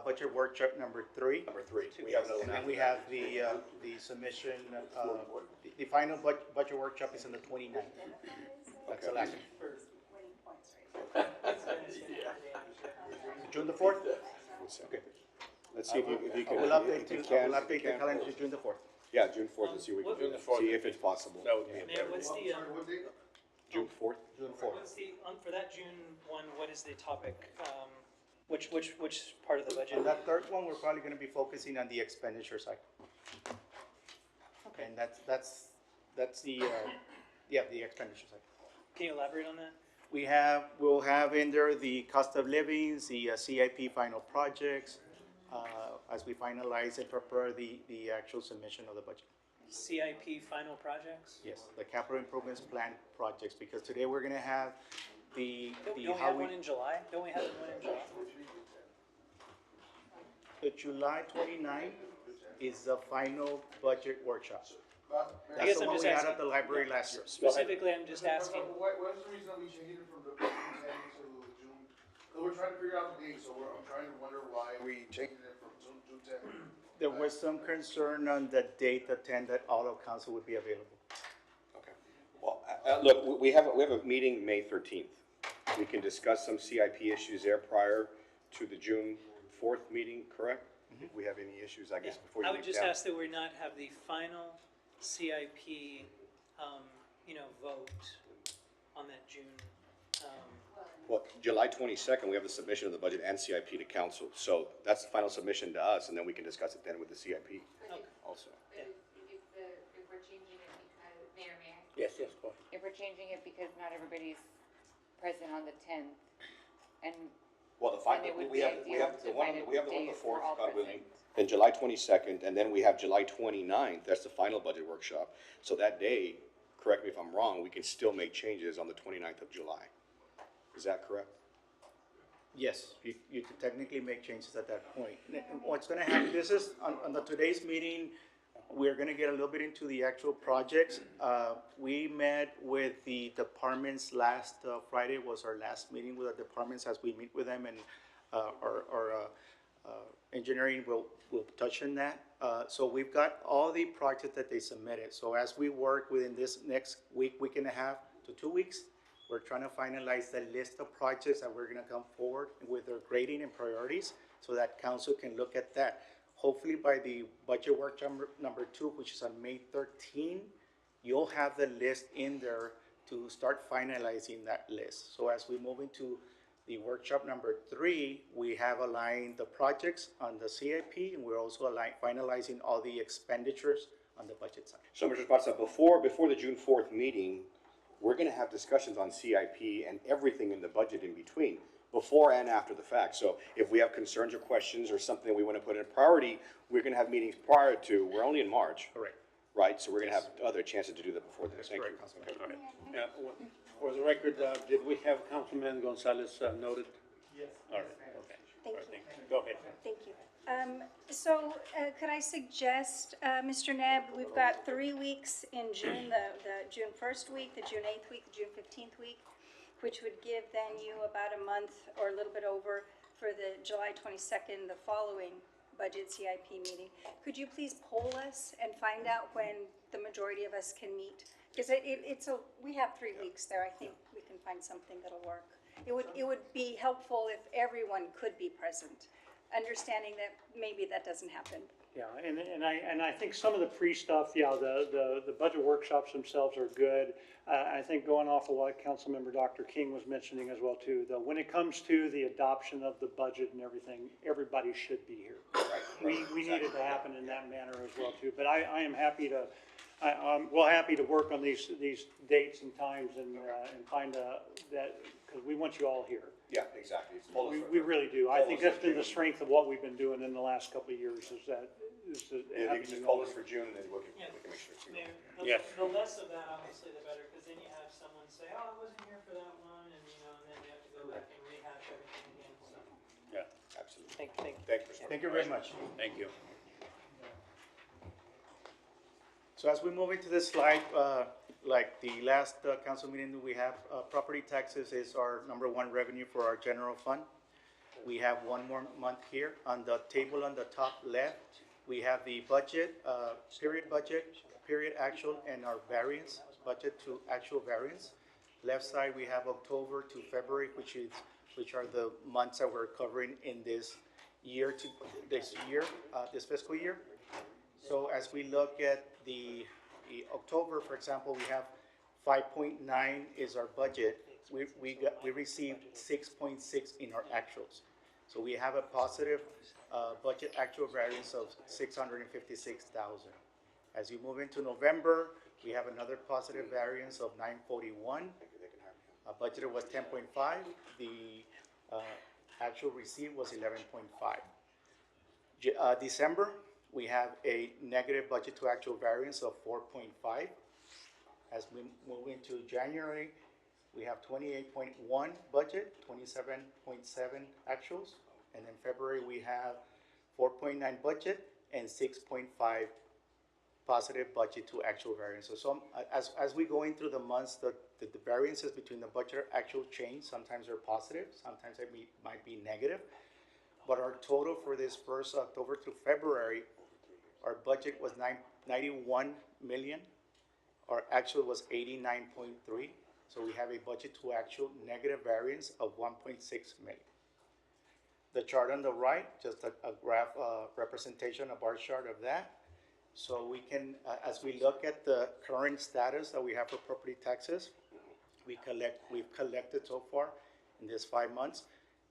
I: budget workshop number 3.
D: number 3. We have another
I: And
D: one
I: then we
D: after
I: have the submission, the final budget workshop is on the 29th. That's the last one. June the 4th?
D: Okay. Let's see if you can.
I: We'll
D: if you
I: update
D: can,
I: the
D: if you can.
I: calendar to June the 4th.
D: Yeah, June 4th, and see if we
C: What-
D: can,
A: June the 4th
D: see
A: would
D: if it's
A: be-
D: possible.
A: That would be a
C: Mayor,
A: better.
C: what's the,
D: June 4th?
I: June 4th.
C: what's the, for that June one, what is the topic? Which part of the budget?
I: On that third one, we're probably gonna be focusing on the expenditure side.
C: Okay.
I: And that's the, the expenditure side.
C: Can you elaborate on that?
I: We'll have in there the cost of living, the CIP final projects, as we finalize and prepare the actual submission of the budget.
C: CIP final projects?
I: Yes, the capital improvements plan projects, because today we're gonna have
C: Don't
I: the
C: don't we
I: how
C: have
I: we,
C: one in July? Don't we have one in July?
I: the July 29th is the final budget workshop.
C: I
I: That's
C: guess
I: the
C: I'm
I: one
C: just
I: we had
C: asking.
I: at the library last year.
C: Specifically, I'm just asking,
J: What's the reason that we changed it from the June 10th to June? Cause we're trying to figure out the date, so I'm trying to wonder why we changed it from June 10th.
I: There was some concern on the date, the 10th, that all of council would be available.
D: Okay. Well, look, we have a meeting May 13th. We can discuss some CIP issues there prior to the June 4th meeting, correct? If we have any issues, I guess, before you
C: I
D: leave
C: would just
D: town.
C: ask that we not have the final CIP, vote on that June,
D: Well, July 22nd, we have the submission of the budget and CIP to council. So that's the final submission to us, and then we can discuss it then with the CIP also.
H: If we're changing it because, Mayor, may I?
A: Yes, yes, go ahead.
H: If we're changing it because not everybody's present on the 10th, and
D: Well, the
H: And it would
D: we
H: be
D: have
H: ideal
D: the
H: to
D: one,
H: find a
D: we have the one on
H: date
D: the
H: for
D: 4th,
H: all
D: God willing,
H: present.
D: then July 22nd, and then we have July 29th, that's the final budget workshop. So that day, correct me if I'm wrong, we can still make changes on the 29th of July. Is that correct?
I: Yes, you could technically make changes at that point. What's gonna happen, this is, on the today's meeting, we're gonna get a little bit into the actual projects. We met with the departments last Friday was our last meeting with the departments as we meet with them, and our engineering will touch on that. So we've got all the projects that they submitted. So as we work within this next week and a half to 2 weeks, we're trying to finalize the list of projects that we're gonna come forward with their grading and priorities, so that council can look at that. Hopefully by the budget workshop number 2, which is on May 13, you'll have the list in there to start finalizing that list. So as we move into the workshop number 3, we have aligned the projects on the CIP, and we're also finalizing all the expenditures on the budget side.
D: So, Mr. Esparza, before the June 4th meeting, we're gonna have discussions on CIP and everything in the budget in between, before and after the fact. So if we have concerns or questions or something that we wanna put in priority, we're gonna have meetings prior to, we're only in March.
I: Correct.
D: Right, so we're gonna have other chances to do that before then. Thank you.
I: correct, Councilman.
D: Okay.
A: Yeah, for the record, did we have Councilman Gonzalez noted? Yes. All right, okay.
F: Thank
A: All right,
F: you.
A: Go ahead.
F: Thank you. So could I suggest, Mr. Neb, we've got 3 weeks in June, the June 1st week, the June 8th week, the June 15th week, which would give then you about a month or a little bit over for the July 22nd, the following budget CIP meeting. Could you please poll us and find out when the majority of us can meet? Because we have 3 weeks there. I think we can find something that'll work. It would be helpful if everyone could be present, understanding that maybe that doesn't happen.
E: Yeah, and I think some of the pre-stuff, the budget workshops themselves are good. I think going off of what Councilmember Dr. King was mentioning as well too, though, when it comes to the adoption of the budget and everything, everybody should be here. We need it to happen in that manner as well too, but I am happy to, I'm happy to work on these dates and times and find that, because we want you all here.
D: Yeah, exactly. It's full of-
E: We really do. I think that's been the strength of what we've been doing in the last couple of years, is that.
D: If you can just poll us for June, then we can make sure it's.
C: Mayor,
A: Yes.
C: the less of that, obviously, the better, because then you have someone say, oh, I wasn't here for that one, and, and then you have to go back and rehash everything again, so.
A: Yeah,
D: Absolutely.
C: Thank
D: Thank you, Mr.
I: Thank you very much.
A: thank you.
I: So as we move into this slide, like the last council meeting, we have property taxes is our number 1 revenue for our general fund. We have 1 more month here. On the table on the top left, we have the budget, period actual, and our variance, budget to actual variance. Left side, we have October to February, which are the months that we're covering in this this fiscal year. So as we look at the October, for example, we have 5.9 is our budget. We received 6.6 in our actuals. So we have a positive budget actual variance of 656,000. As you move into November, we have another positive variance of 941. Budgeted was 10.5. The actual receipt was 11.5. December, we have a negative budget to actual variance of 4.5. As we move into January, we have 28.1 budget, 27.7 actuals. And then February, we have 4.9 budget and 6.5 positive budget to actual variance. So as we going through the months, the variances between the budget actual change, sometimes they're positive, sometimes they might be negative. But our total for this first October through February, our budget was 91 million. Our actual was 89.3. So we have a budget to actual negative variance of 1.6 million. The chart on the right, just a graph representation, a bar chart of that. So we can, as we look at the current status that we have for property taxes, we've collected so far in this 5 months,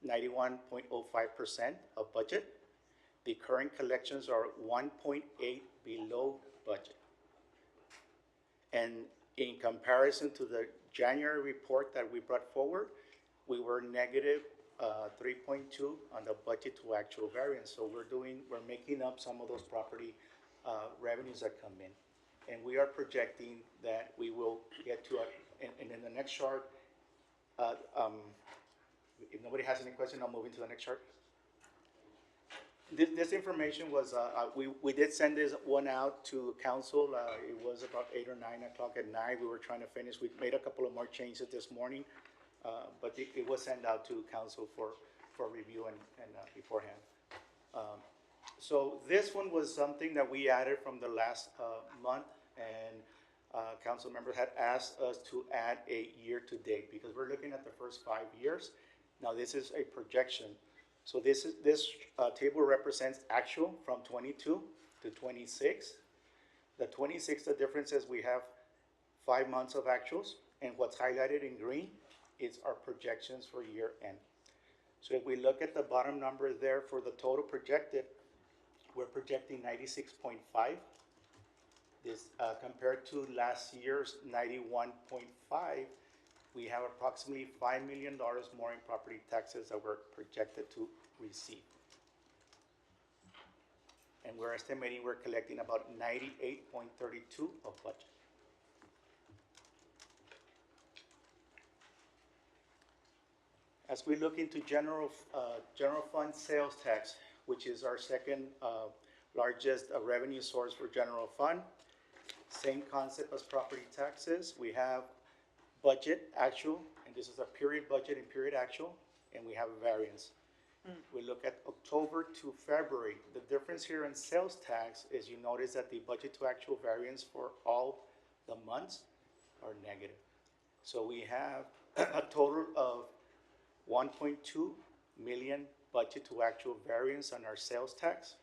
I: 91.05% of budget. The current collections are 1.8 below budget. And in comparison to the January report that we brought forward, we were negative 3.2 on the budget to actual variance. So we're making up some of those property revenues that come in. And we are projecting that we will get to, and in the next chart, if nobody has any question, I'll move into the next chart. This information was, we did send this one out to council. It was about 8 or 9 o'clock at night. We were trying to finish. We made a couple of more changes this morning, but it was sent out to council for review and beforehand. So this one was something that we added from the last month, and council members had asked us to add a year-to-date because we're looking at the first 5 years. Now this is a projection. So this table represents actual from 22 to 26. The 26, the difference is we have 5 months of actuals, and what's highlighted in green is our projections for year end. So if we look at the bottom number there for the total projected, we're projecting 96.5. This compared to last year's 91.5. We have approximately $5 million more in property taxes that we're projected to receive. And we're estimating we're collecting about 98.32 of budget. As we look into general fund sales tax, which is our second largest revenue source for general fund, same concept as property taxes. We have budget actual, and this is a period budget and period actual, and we have a variance. We look at October to February. The difference here in sales tax is you notice that the budget to actual variance for all the months are negative. So we have a total of 1.2 million budget to actual variance on our sales tax.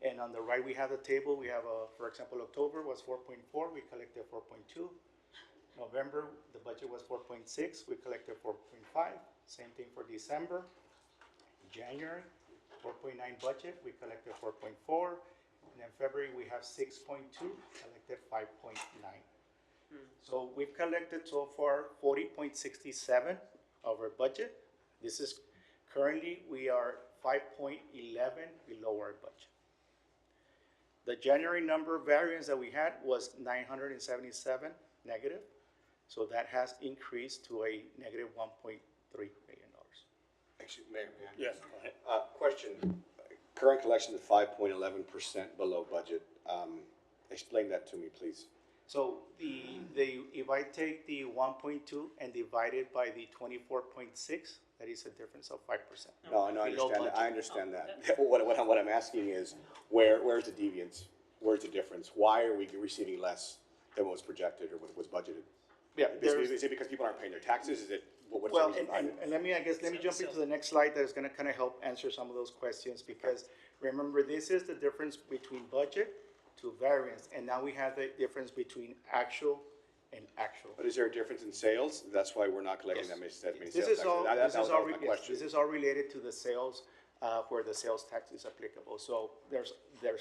I: And on the right, we have the table. We have, for example, October was 4.4. We collected 4.2. November, the budget was 4.6. We collected 4.5. Same thing for December. January, 4.9 budget. We collected 4.4. And then February, we have 6.2. Collected 5.9. So we've collected so far 40.67 of our budget. This is currently we are 5.11 below our budget. The January number variance that we had was 977 negative. So that has increased to a negative $1.3 million.
D: Actually, Mayor,
A: Yes, go ahead.
D: question, current collection is 5.11% below budget. Explain that to me, please.
I: So if I take the 1.2 and divide it by the 24.6, that is a difference of 5%.
D: No, I
I: Below
D: understand that. I
I: budget.
D: understand that. What I'm asking is, where's the deviance? Where's the difference? Why are we receiving less than what was projected or what was budgeted?
I: Yeah,
D: Is it because people aren't paying their taxes? Is it, what's the
I: well,
D: reason behind it?
I: and let me jump into the next slide that is gonna kind of help answer some of those questions, because remember, this is the difference between budget to variance, and now we have the difference between actual and actual.
D: But is there a difference in sales? That's why we're not collecting that many
I: This
D: sales
I: is
D: taxes.
I: all,
D: That
I: this
D: was
I: is all,
D: my
I: yes,
D: question.
I: this is all related to the sales, where the sales tax is applicable. So there's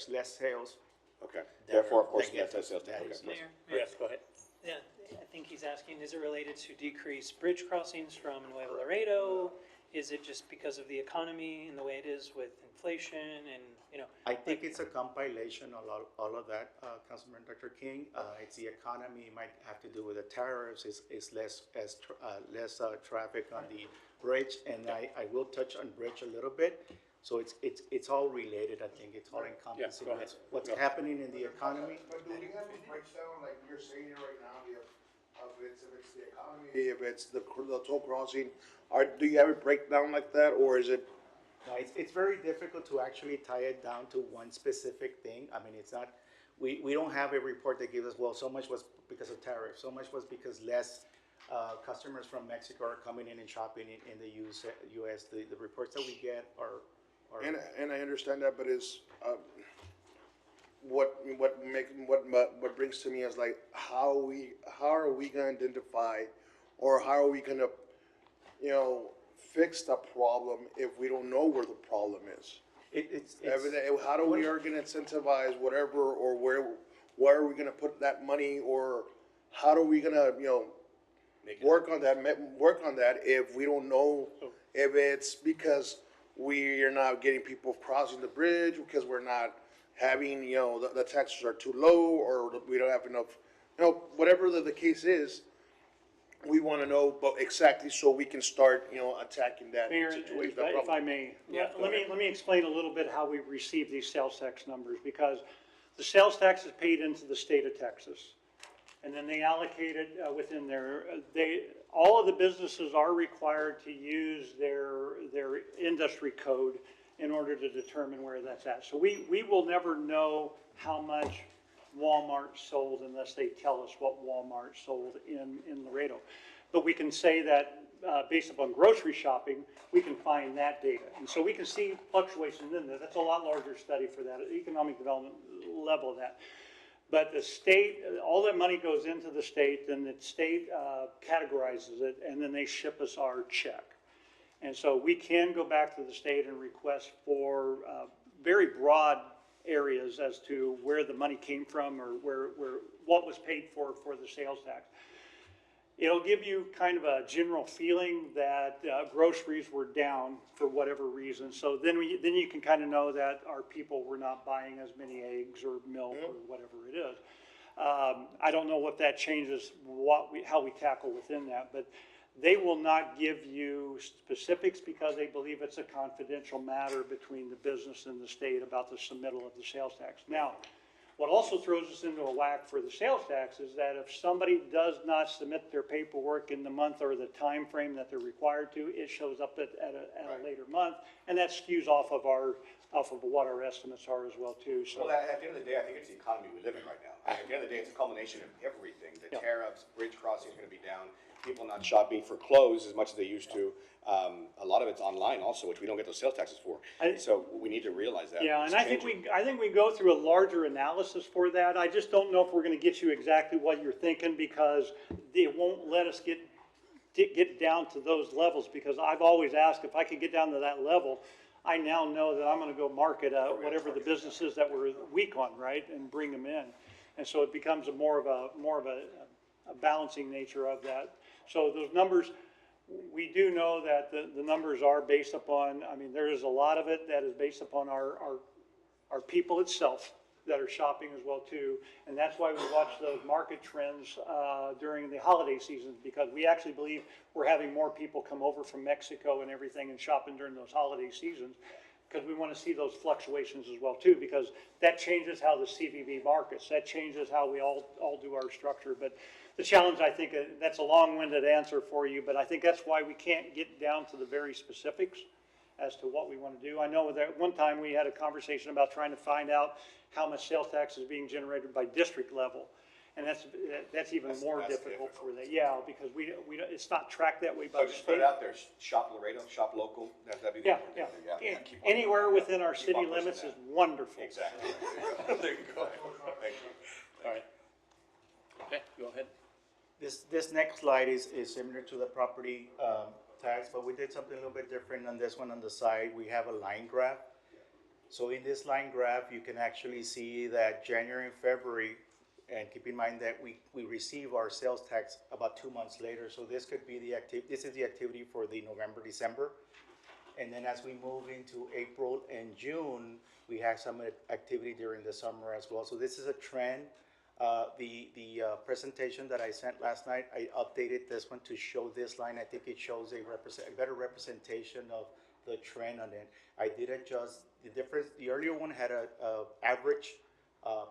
I: less sales.
D: Okay, therefore, of course,
I: That gets
D: that's sales tax.
I: that
D: Okay.
I: is-
C: Mayor?
A: Yes, go ahead.
C: Yeah, I think he's asking, is it related to decreased bridge crossings from Nuevo Laredo? Is it just because of the economy and the way it is with inflation and, you know?
I: I think it's a compilation of all of that, Councilman Dr. King. It's the economy, it might have to do with the tariffs, it's less traffic on the bridge, and I will touch on bridge a little bit. So it's all related, I think, it's all encompassing.
A: go ahead.
I: What's happening in the economy.
J: But do we have a breakdown, like you're saying it right now, if it's the economy, if it's the toll crossing, do you have a breakdown like that, or is it?
I: No, it's very difficult to actually tie it down to one specific thing. I mean, it's not, we don't have a report that gives us, well, so much was because of tariffs, so much was because less customers from Mexico are coming in and shopping in the US. The reports that we get are.
J: And I understand that, but is, what brings to me is like, how are we gonna identify, or how are we gonna, fix the problem if we don't know where the problem is? How do we are gonna incentivize whatever, or where are we gonna put that money, or how are we gonna, work on that if we don't know if it's because we are not getting people crossing the bridge, because we're not having, the taxes are too low, or we don't have enough, whatever the case is, we want to know but exactly so we can start, attacking that
E: Mayor,
J: situation.
E: if I may, let me explain a little bit how we receive these sales tax numbers, because the sales tax is paid into the state of Texas. And then they allocate it within all of the businesses are required to use their industry code in order to determine where that's at. So we will never know how much Walmart sold unless they tell us what Walmart sold in Laredo. But we can say that based upon grocery shopping, we can find that data. And so we can see fluctuations in there. That's a lot larger study for that, economic development level of that. But the state, all that money goes into the state, then the state categorizes it, and then they ship us our check. And so we can go back to the state and request for very broad areas as to where the money came from, or what was paid for the sales tax. It'll give you kind of a general feeling that groceries were down for whatever reason. So then you can kind of know that our people were not buying as many eggs or milk or whatever it is. I don't know what that changes, how we tackle within that, but they will not give you specifics because they believe it's a confidential matter between the business and the state about the submittal of the sales tax. Now, what also throws us into a whack for the sales tax is that if somebody does not submit their paperwork in the month or the time frame that they're required to, it shows up at a later month, and that skews off of what our estimates are as well too. So,
D: Well, at the end of the day, I think it's the economy we live in right now. At the end of the day, it's a culmination of everything. The tariffs, bridge crossing is going to be down. People not shopping for clothes as much as they used to. A lot of it's online also, which we don't get those sales taxes for. So we need to realize that.
E: yeah,
D: It's
E: and I think we go through a larger analysis for that. I just don't know if we're going to get you exactly what you're thinking, because they won't let us get down to those levels, because I've always asked if I could get down to that level. I now know that I'm going to go market whatever the businesses that we're weak on, right, and bring them in. And so it becomes more of a balancing nature of that. So those numbers, we do know that the numbers are based upon, I mean, there is a lot of it that is based upon our people itself that are shopping as well too. And that's why we watch those market trends during the holiday seasons, because we actually believe we're having more people come over from Mexico and everything and shopping during those holiday seasons, because we want to see those fluctuations as well too, because that changes how the CVB markets, that changes how we all do our structure. But the challenge, I think, that's a long-winded answer for you, but I think that's why we can't get down to the very specifics as to what we want to do. I know that one time we had a conversation about trying to find out how much sales tax is being generated by district level. And that's even more difficult for that. Yeah, because we it's not tracked that way by
D: So
E: the
D: just put
E: state.
D: it out there, shop Laredo, shop local, that'd be the
E: Yeah,
D: important
E: yeah.
D: thing. Keep on-
E: Anywhere within our
D: keep
E: city
D: on pushing
E: limits
D: that.
E: is wonderful.
D: Exactly. There you go. Thank you.
A: All right. Okay, go ahead.
I: This next slide is similar to the property tax, but we did something a little bit different on this one. On the side, we have a line graph. So in this line graph, you can actually see that January and February And keep in mind that we receive our sales tax about 2 months later, so this could be this is the activity for the November, December. And then as we move into April and June, we have some activity during the summer as well. So this is a trend. The presentation that I sent last night, I updated this one to show this line. I think it shows a better representation of the trend on it. I did adjust the difference. The earlier one had a average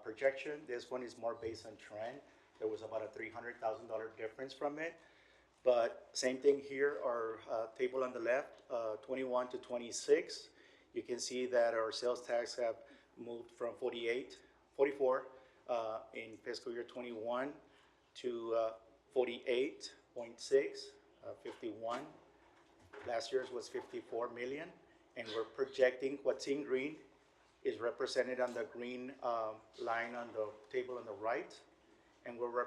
I: projection. This one is more based on trend. There was about a $300,000 difference from it. But same thing here, our table on the left, 21 to 26. You can see that our sales tax have moved from 44 in fiscal year 21 to 48.6, 51. Last year's was 54 million. And we're projecting what's in green is represented on the green line on the table on the right. And we're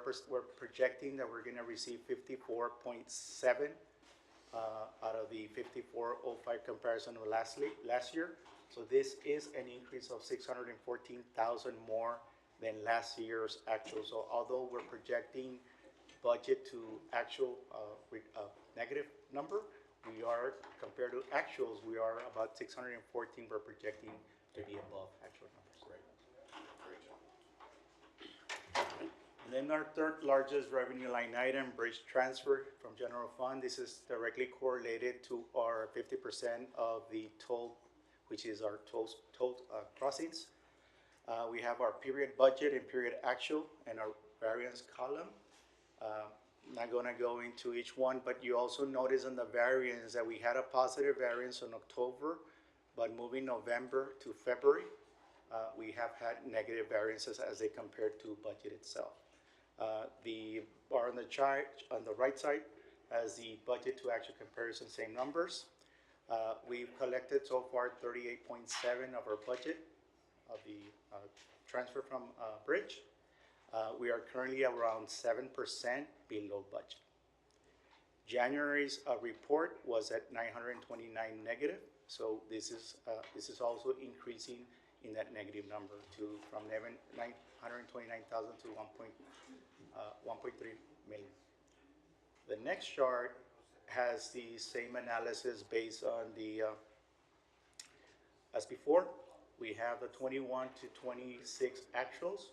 I: projecting that we're gonna receive 54.7 out of the 54.05 comparison of last year. So this is an increase of 614,000 more than last year's actual. So although we're projecting budget to actual negative number, we are, compared to actuals, we are about 614, we're projecting to be above actual numbers.
D: Great. Great job.
I: And then our third largest revenue line item, bridge transfer from general fund. This is directly correlated to our 50% of the toll, which is our toll crossings. We have our period budget and period actual and our variance column. Not gonna go into each one, but you also notice in the variance that we had a positive variance in October, but moving November to February, we have had negative variances as they compare to budget itself. The bar on the chart on the right side has the budget to actual comparison, same numbers. We've collected so far 38.7 of our budget of the transfer from bridge. We are currently around 7% below budget. January's report was at 929 negative, so this is also increasing in that negative number from 929,000 to 1.3 million. The next chart has the same analysis based on the as before. We have the 21 to 26 actuals.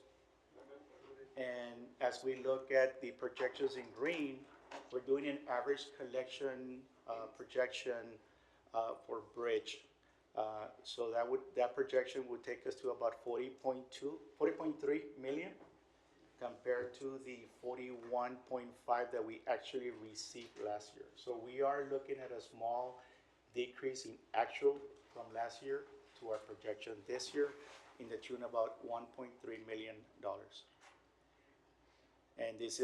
I: And as we look at the projections in green, we're doing an average collection projection for bridge. So that projection would take us to about 40.3 million compared to the 41.5 that we actually received last year. So we are looking at a small decrease in actual from last year to our projection this year in the tune of about $1.3 million. And this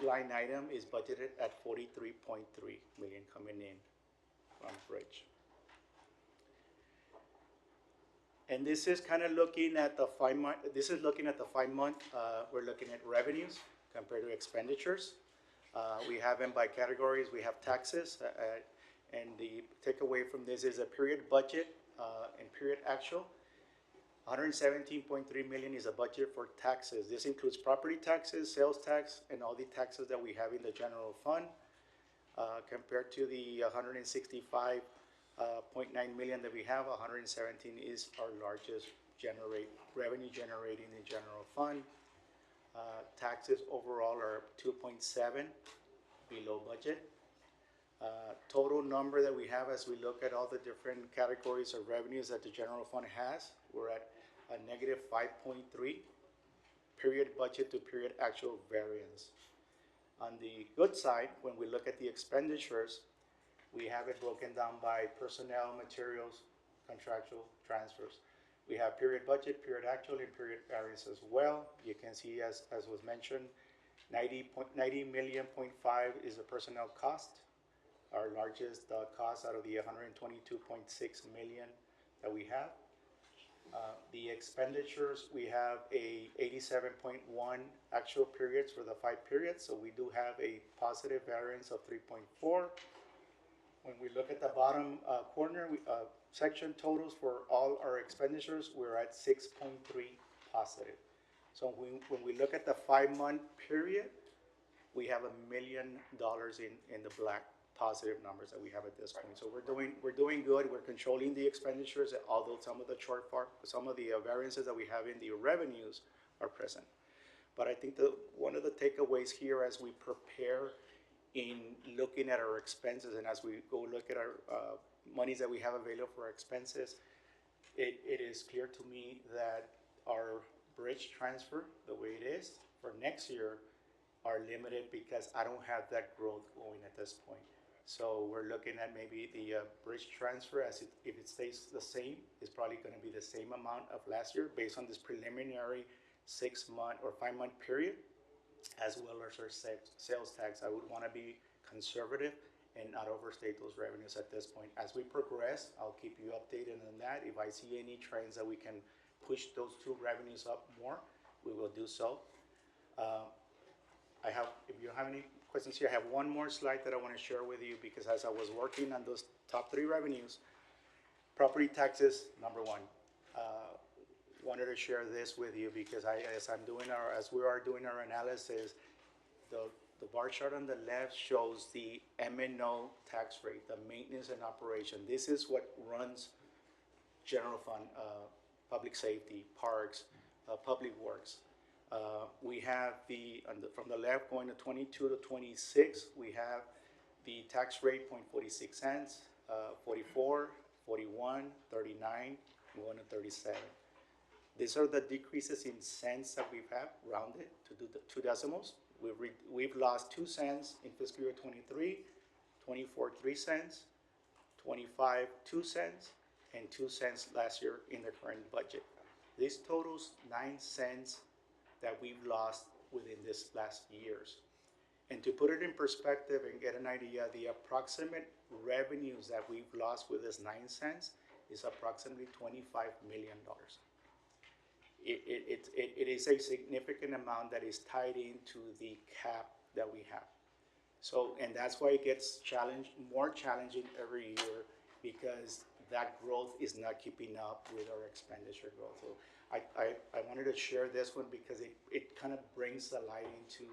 I: line item is budgeted at 43.3 million coming in from bridge. And this is kind of looking at the 5 month. This is looking at the 5 month. We're looking at revenues compared to expenditures. We have them by categories. We have taxes, and the takeaway from this is a period budget and period actual. 117.3 million is a budget for taxes. This includes property taxes, sales tax, and all the taxes that we have in the general fund. Compared to the 165.9 million that we have, 117 is our largest revenue generating in the general fund. Taxes overall are 2.7 below budget. Total number that we have as we look at all the different categories of revenues that the general fund has, we're at a negative 5.3 period budget to period actual variance. On the good side, when we look at the expenditures, we have it broken down by personnel, materials, contractual transfers. We have period budget, period actual, and period variance as well. You can see, as was mentioned, 90 million point five is the personnel cost, our largest cost out of the 122.6 million that we have. The expenditures, we have a 87.1 actual periods for the 5 periods, so we do have a positive variance of 3.4. When we look at the bottom corner, section totals for all our expenditures, we're at 6.3 positive. So when we look at the 5-month period, we have $1 million in the black positive numbers that we have at this point. So we're doing good. We're controlling the expenditures, although some of the variances that we have in the revenues are present. But I think one of the takeaways here as we prepare in looking at our expenses and as we go look at our monies that we have available for our expenses, it is clear to me that our bridge transfer, the way it is for next year, are limited because I don't have that growth going at this point. So we're looking at maybe the bridge transfer if it stays the same, it's probably going to be the same amount of last year based on this preliminary 6-month or 5-month period, as well as our sales tax. I would want to be conservative and not overstate those revenues at this point. As we progress, I'll keep you updated on that. If I see any trends that we can push those two revenues up more, we will do so. If you have any questions here, I have one more slide that I want to share with you because as I was working on those top 3 revenues, property taxes, number 1. Wanted to share this with you because as we are doing our analysis, the bar chart on the left shows the M&O tax rate, the maintenance and operation. This is what runs general fund, public safety, parks, public works. We have from the left going to 22 to 26, we have the tax rate 0.46 cents, 44, 41, 39, going to 37. These are the decreases in cents that we've had rounded to do the 2 decimals. We've lost 2 cents in fiscal year 23, 24, 3 cents, 25, 2 cents, and 2 cents last year in the current budget. This totals 9 cents that we've lost within this last years. And to put it in perspective and get an idea, the approximate revenues that we've lost with this 9 cents is approximately $25 million. It is a significant amount that is tied into the cap that we have. So, and that's why it gets more challenging every year because that growth is not keeping up with our expenditure growth. So I wanted to share this one because it kind of brings the light into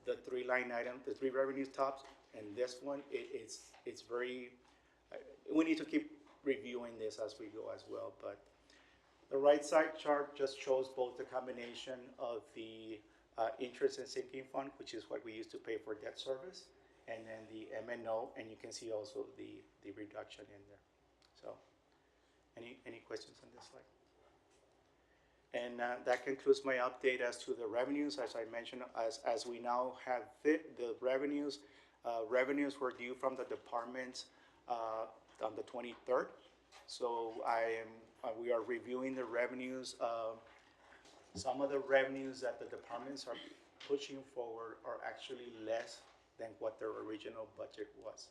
I: the 3 line item, the 3 revenue tops, and this one, it's very, we need to keep reviewing this as we go as well. But the right side chart just shows both the combination of the interest and sinking fund, which is what we use to pay for debt service, and then the M&O, and you can see also the reduction in there. So, any questions on this slide? And that concludes my update as to the revenues. As I mentioned, as we now have the revenues, revenues were due from the departments on the 23rd. So we are reviewing the revenues. Some of the revenues that the departments are pushing forward are actually less than what their original budget was.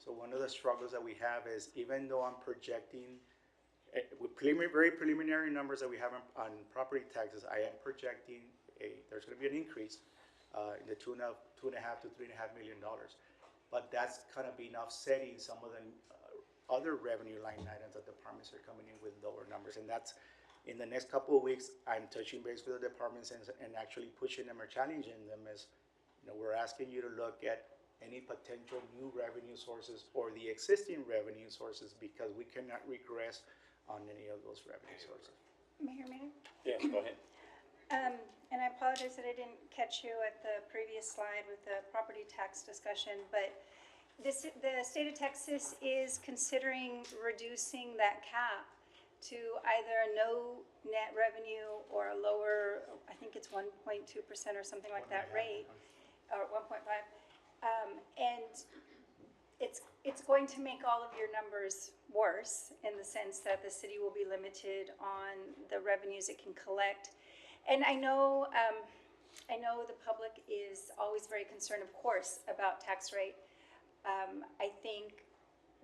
I: So one of the struggles that we have is even though I'm projecting with very preliminary numbers that we have on property taxes, I am projecting there's going to be an increase in the tune of $2.5 to $3.5 million. But that's kind of been offsetting some of the other revenue line items that departments are coming in with lower numbers. And that's in the next couple of weeks, I'm touching base with the departments and actually pushing them or challenging them as, we're asking you to look at any potential new revenue sources or the existing revenue sources because we cannot regress on any of those revenue sources.
F: Mayor?
A: Yes, go ahead.
F: And I apologize that I didn't catch you at the previous slide with the property tax discussion, but the state of Texas is considering reducing that cap to either no net revenue or a lower, I think it's 1.2% or something like that rate, or 1.5. And it's going to make all of your numbers worse in the sense that the city will be limited on the revenues it can collect. And I know the public is always very concerned, of course, about tax rate. I think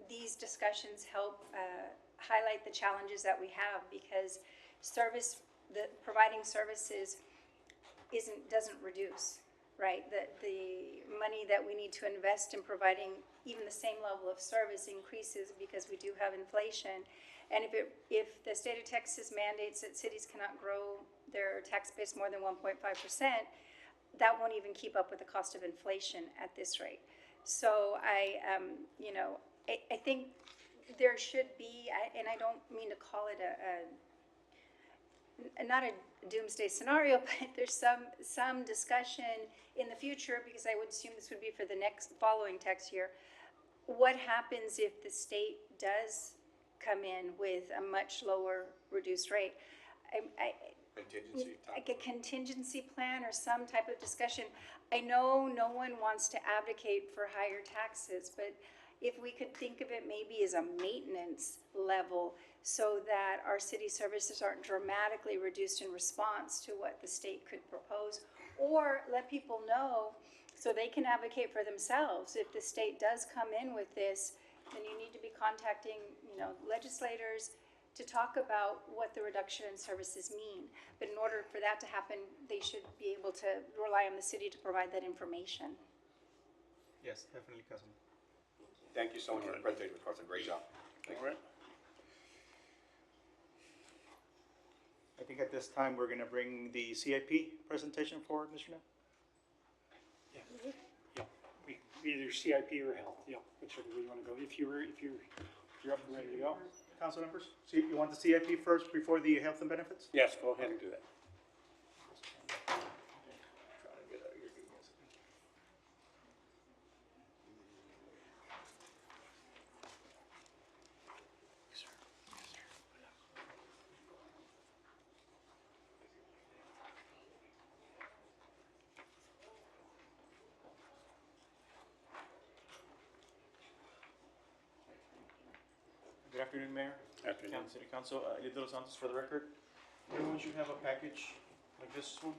F: these discussions help highlight the challenges that we have because providing services doesn't reduce, right? The money that we need to invest in providing even the same level of service increases because we do have inflation. And if the state of Texas mandates that cities cannot grow their tax base more than 1.5%, that won't even keep up with the cost of inflation at this rate. So I think there should be, and I don't mean to call it not a doomsday scenario, but there's some discussion in the future, because I would assume this would be for the following tax year. What happens if the state does come in with a much lower reduced rate?
D: Contingency
F: Like a contingency plan or some type of discussion. I know no one wants to advocate for higher taxes, but if we could think of it maybe as a maintenance level, so that our city services aren't dramatically reduced in response to what the state could propose, or let people know so they can advocate for themselves. If the state does come in with this, then you need to be contacting, legislators to talk about what the reduction in services mean. But in order for that to happen, they should be able to rely on the city to provide that information.
I: Yes, definitely, Councilman.
D: Thank you so much for the presentation, Ms. Carson. Great job.
A: All right.
I: I think at this time, we're gonna bring the CIP presentation forward, Mr. Knapp.
E: Yeah, either CIP or health, yeah, whichever way you wanna go. If you're up and ready to go.
I: Council members, you want the CIP first before the health and benefits?
A: Yes, go ahead and do that.
I: Good afternoon, Mayor.
A: Afternoon.
I: City Council, Elito Los Santos for the record. Everyone should have a package like this one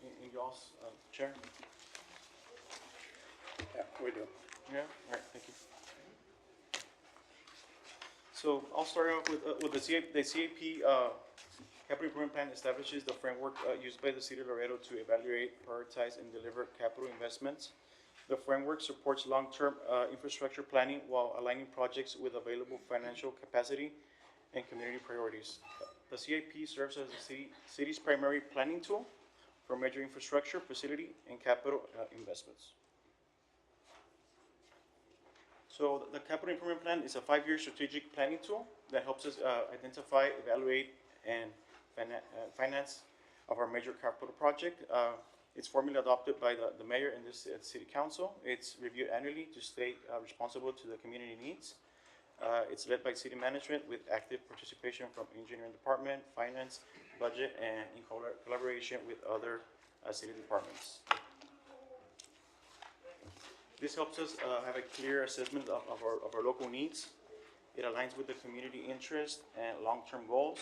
I: in y'all's chair.
A: Yeah, we do.
I: Yeah, all right, thank you. So I'll start off with the CIP. The CIP capital improvement plan establishes the framework used by the city of Laredo to evaluate, prioritize, and deliver capital investments. The framework supports long-term infrastructure planning while aligning projects with available financial capacity and community priorities. The CIP serves as the city's primary planning tool for major infrastructure, facility, and capital investments. So the capital improvement plan is a 5-year strategic planning tool that helps us identify, evaluate, and finance of our major capital project. It's formally adopted by the mayor and the city council. It's reviewed annually to stay responsible to the community needs. It's led by city management with active participation from engineering department, finance, budget, and in collaboration with other city departments. This helps us have a clear assessment of our local needs. It aligns with the community interest and long-term goals.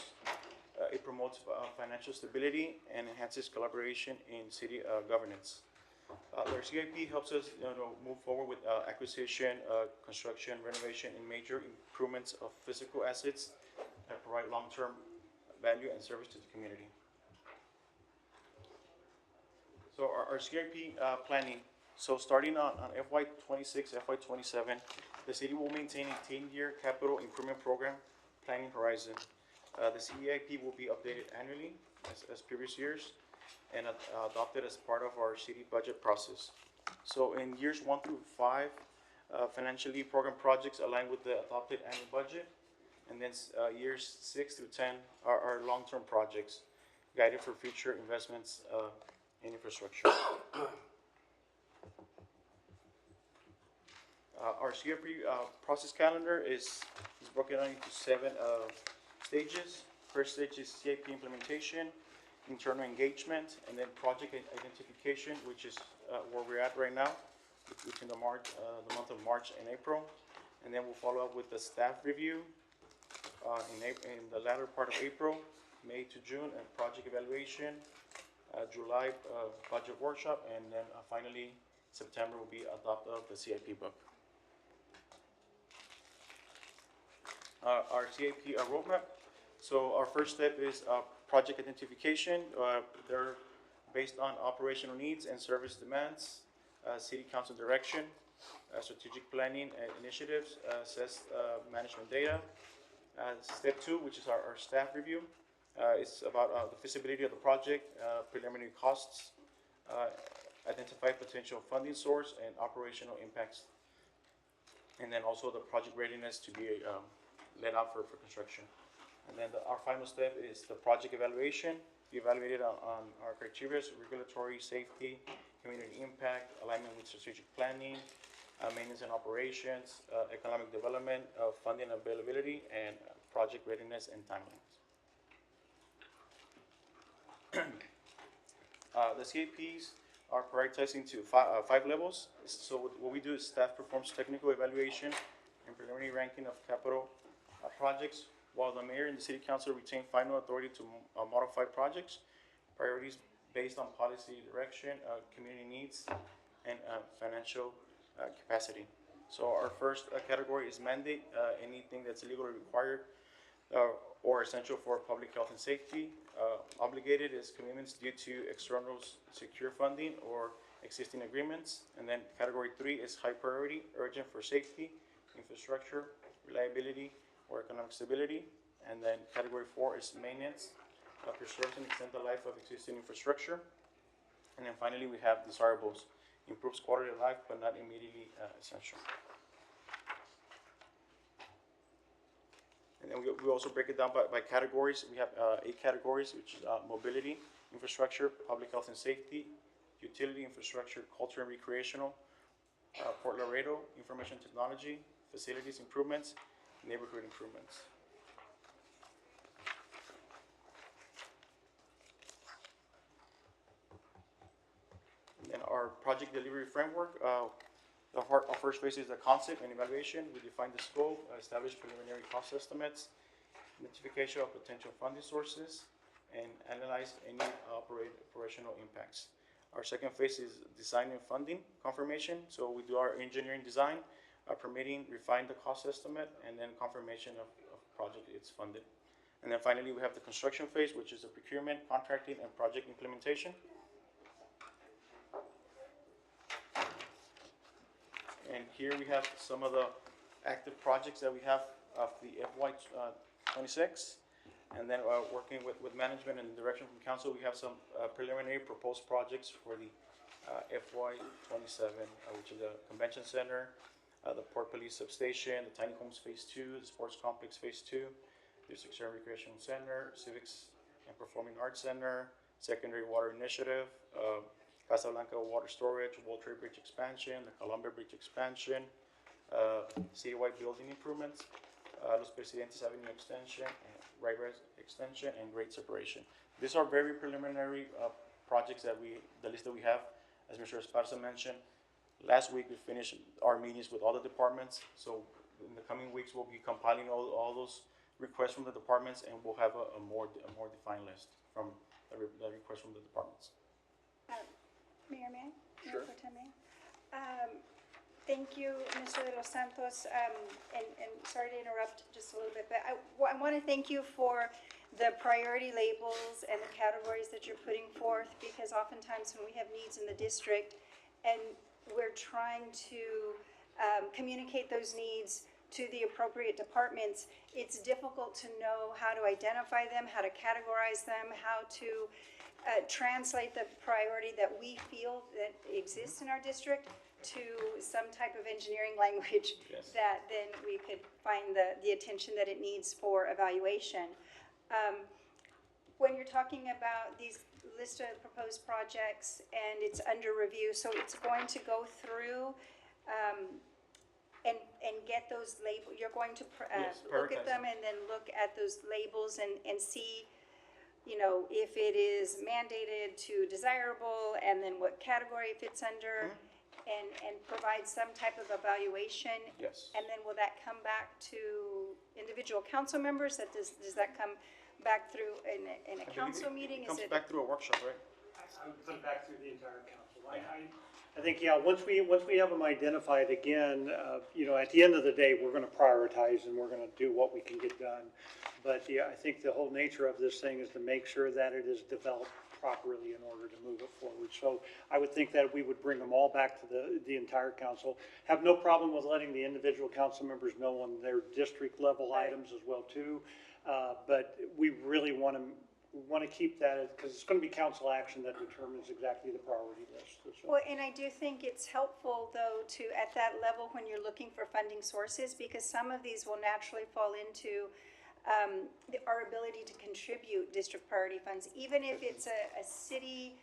I: It promotes financial stability and enhances collaboration in city governance. Our CIP helps us move forward with acquisition, construction, renovation, and major improvements of physical assets that provide long-term value and service to the community. So our CIP planning, so starting on FY 26, FY 27, the city will maintain a 10-year capital improvement program planning horizon. The CIP will be updated annually as previous years and adopted as part of our city budget process. So in years 1 through 5, financially program projects align with the adopted annual budget. And then years 6 through 10 are long-term projects guided for future investments in infrastructure. Our CIP process calendar is broken down into 7 stages. First stage is CIP implementation, internal engagement, and then project identification, which is where we're at right now, between the month of March and April. And then we'll follow up with the staff review in the latter part of April, May to June, and project evaluation, July budget workshop, and then finally September will be adoption of the CIP book. Our CIP roadmap. So our first step is project identification. They're based on operational needs and service demands, city council direction, strategic planning and initiatives, assess management data. Step 2, which is our staff review. It's about the feasibility of the project, preliminary costs, identify potential funding source and operational impacts. And then also the project readiness to be let out for construction. And then our final step is the project evaluation. We evaluated on our criteria: regulatory, safety, community impact, alignment with strategic planning, maintenance and operations, economic development, funding availability, and project readiness and timelines. The CAPs are prioritized into five levels. So what we do is staff performs technical evaluation and preliminary ranking of capital projects, while the mayor and the city council retain final authority to modify projects, priorities based on policy direction, community needs, and financial capacity. So our first category is mandate, anything that's legally required or essential for public health and safety. Obligated is commitments due to external secure funding or existing agreements. And then category 3 is high priority, urgent for safety, infrastructure, reliability, or economic stability. And then category 4 is maintenance, preserves and extend the life of existing infrastructure. And then finally, we have desirables, improves quality of life, but not immediately essential. And then we also break it down by categories. We have 8 categories, which is mobility, infrastructure, public health and safety, utility infrastructure, culture and recreational, Port Laredo, information technology, facilities improvements, neighborhood improvements. And our project delivery framework, our first phase is the concept and evaluation. We define the scope, establish preliminary cost estimates, identification of potential funding sources, and analyze any operational impacts. Our second phase is design and funding confirmation. So we do our engineering design, permitting, refine the cost estimate, and then confirmation of project it's funded. And then finally, we have the construction phase, which is the procurement, contracting, and project implementation. And here we have some of the active projects that we have of the FY 26. And then working with management and direction from council, we have some preliminary proposed projects for the FY 27, which is the convention center, the Port Police Substation, the Tiny Homes Phase 2, the Sports Complex Phase 2, District Center Recreation Center, Civics and Performing Arts Center, Secondary Water Initiative, Casablanca Water Storage, World Trade Bridge Expansion, the Columbia Bridge Expansion, citywide building improvements, Los Presidentes Avenue Extension, and Right Extension, and Grade Separation. These are very preliminary projects that the list that we have, as Mr. Esparza mentioned. Last week we finished our meetings with all the departments, so in the coming weeks we'll be compiling all those requests from the departments, and we'll have a more defined list from the requests from the departments.
F: Mayor, may I?
B: Sure.
F: Mayor Pro Tem, may I? Thank you, Mr. De Los Santos, and sorry to interrupt just a little bit, but I want to thank you for the priority labels and the categories that you're putting forth, because oftentimes when we have needs in the district and we're trying to communicate those needs to the appropriate departments, it's difficult to know how to identify them, how to categorize them, how to translate the priority that we feel that exists in our district to some type of engineering language.
I: Yes.
F: That then we could find the attention that it needs for evaluation. When you're talking about these list of proposed projects and it's under review, so it's going to go through and get those labels, you're going to
I: Yes,
F: look at
I: prioritize
F: them and then look at those labels and see, you know, if it is mandated to desirable, and then what category it fits under, and provide some type of evaluation.
I: Yes.
F: And then will that come back to individual council members? Does that come back through in a council meeting?
I: It comes
F: Is it?
I: back through a workshop, right?
E: I would put it back through the entire council. I think, yeah, once we have them identified again, you know, at the end of the day, we're gonna prioritize and we're gonna do what we can get done. But yeah, I think the whole nature of this thing is to make sure that it is developed properly in order to move it forward. So I would think that we would bring them all back to the entire council. Have no problem with letting the individual council members know on their district level items as well too. But we really want to keep that, because it's going to be council action that determines exactly the priority list. So-
F: Well, and I do think it's helpful, though, to, at that level, when you're looking for funding sources, because some of these will naturally fall into our ability to contribute district priority funds, even if it's a city